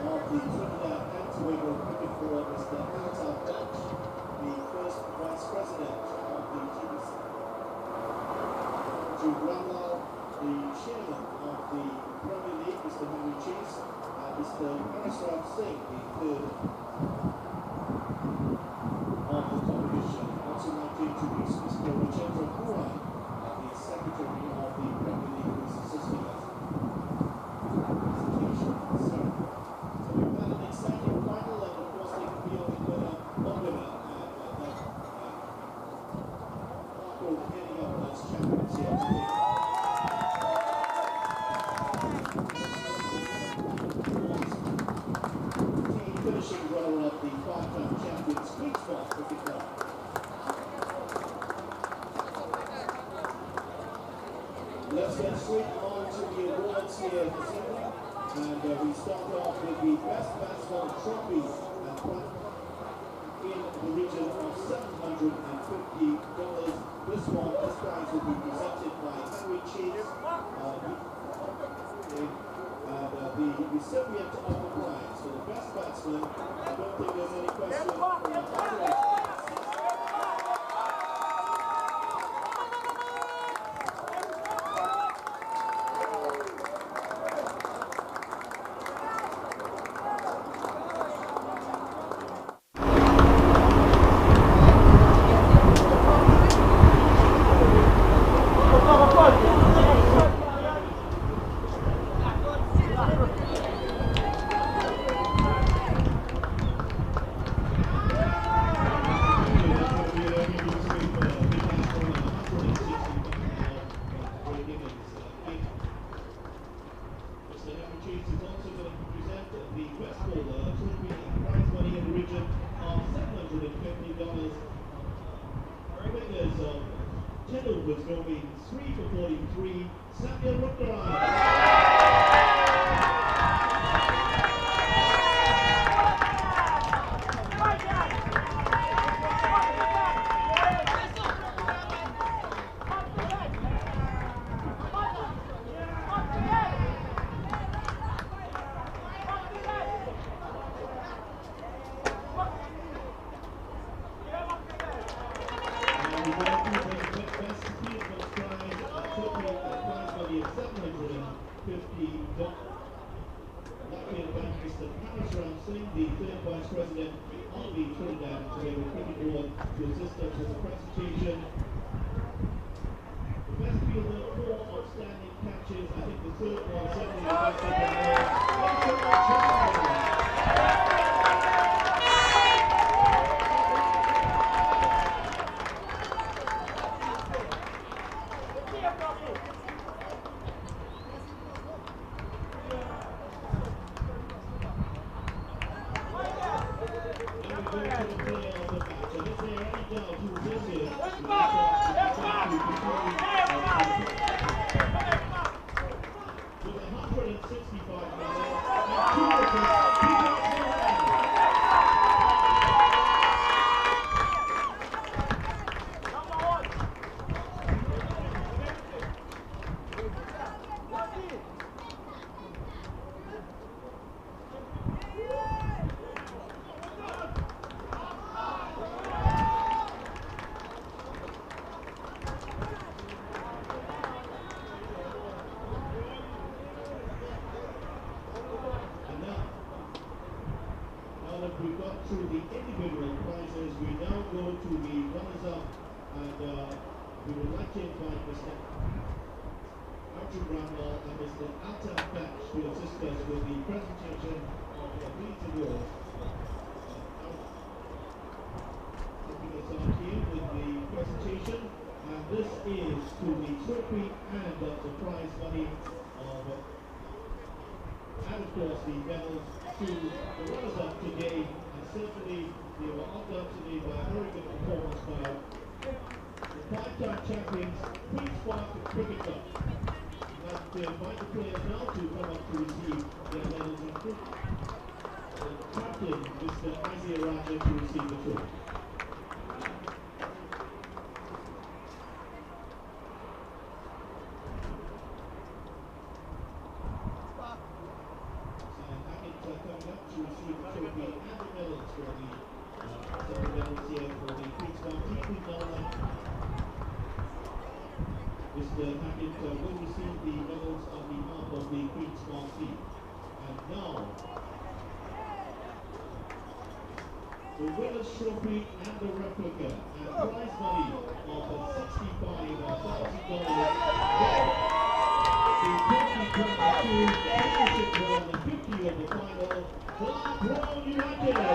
Of the Trinidad and Tobago Cricket Board, Mr. Clarke, the first Vice President of the TTCB. To Ramlal, the Chairman of the Premier League, Mr. Henry Chase, and Mr. Parisram Singh, the third of the competition. Also like to introduce Mr. Rajendra Pura, the Secretary of the Premier League, who is assisting us. Presentation. So we've had an exciting final, and of course they can be on the winner, heading up as champions here today. Team finishing runner-up, the five-time champions, Clarke Cricket Club. Let's get straight on to the awards here this evening. And we start off with the Best Batsman Trophy and in the region of $750. This prize will be presented by Henry Chase, the recipient of the prize for the Best Batsman. I don't think there's any question from the was going 3 for 43. Samuel Mr. Parisram Singh, the third Vice President of the Trinidad and Tobago Cricket Board, to assist us with the presentation. The best fielder, 4 outstanding catches. I think the third one certainly the best of We've got through the individual prizes. We now go to the runners-up, and we would like to invite Mr. Ramlal and Mr. Alta Batch to assist us with the presentation of the Leeds Awards. Taking us on here with the presentation, and this is to the trophy and the prize money of, and of course the medals to the runners-up today, and certainly they were honored up today by a very good performance by the five-time champions, Clarke Cricket Club. I'd like to invite the players now to come up to receive their medals, including the captain, Mr. Isaiah Raja, to receive the trophy. trophy and the medals for the several medals here for the Queensland team. We know that Mr. Hackett will receive the medals on behalf of the Queensland team. And now, the winner's trophy and the replica and prize money of $65,000. The 2022 Premiership Round, the 50 of the final, Clarke United.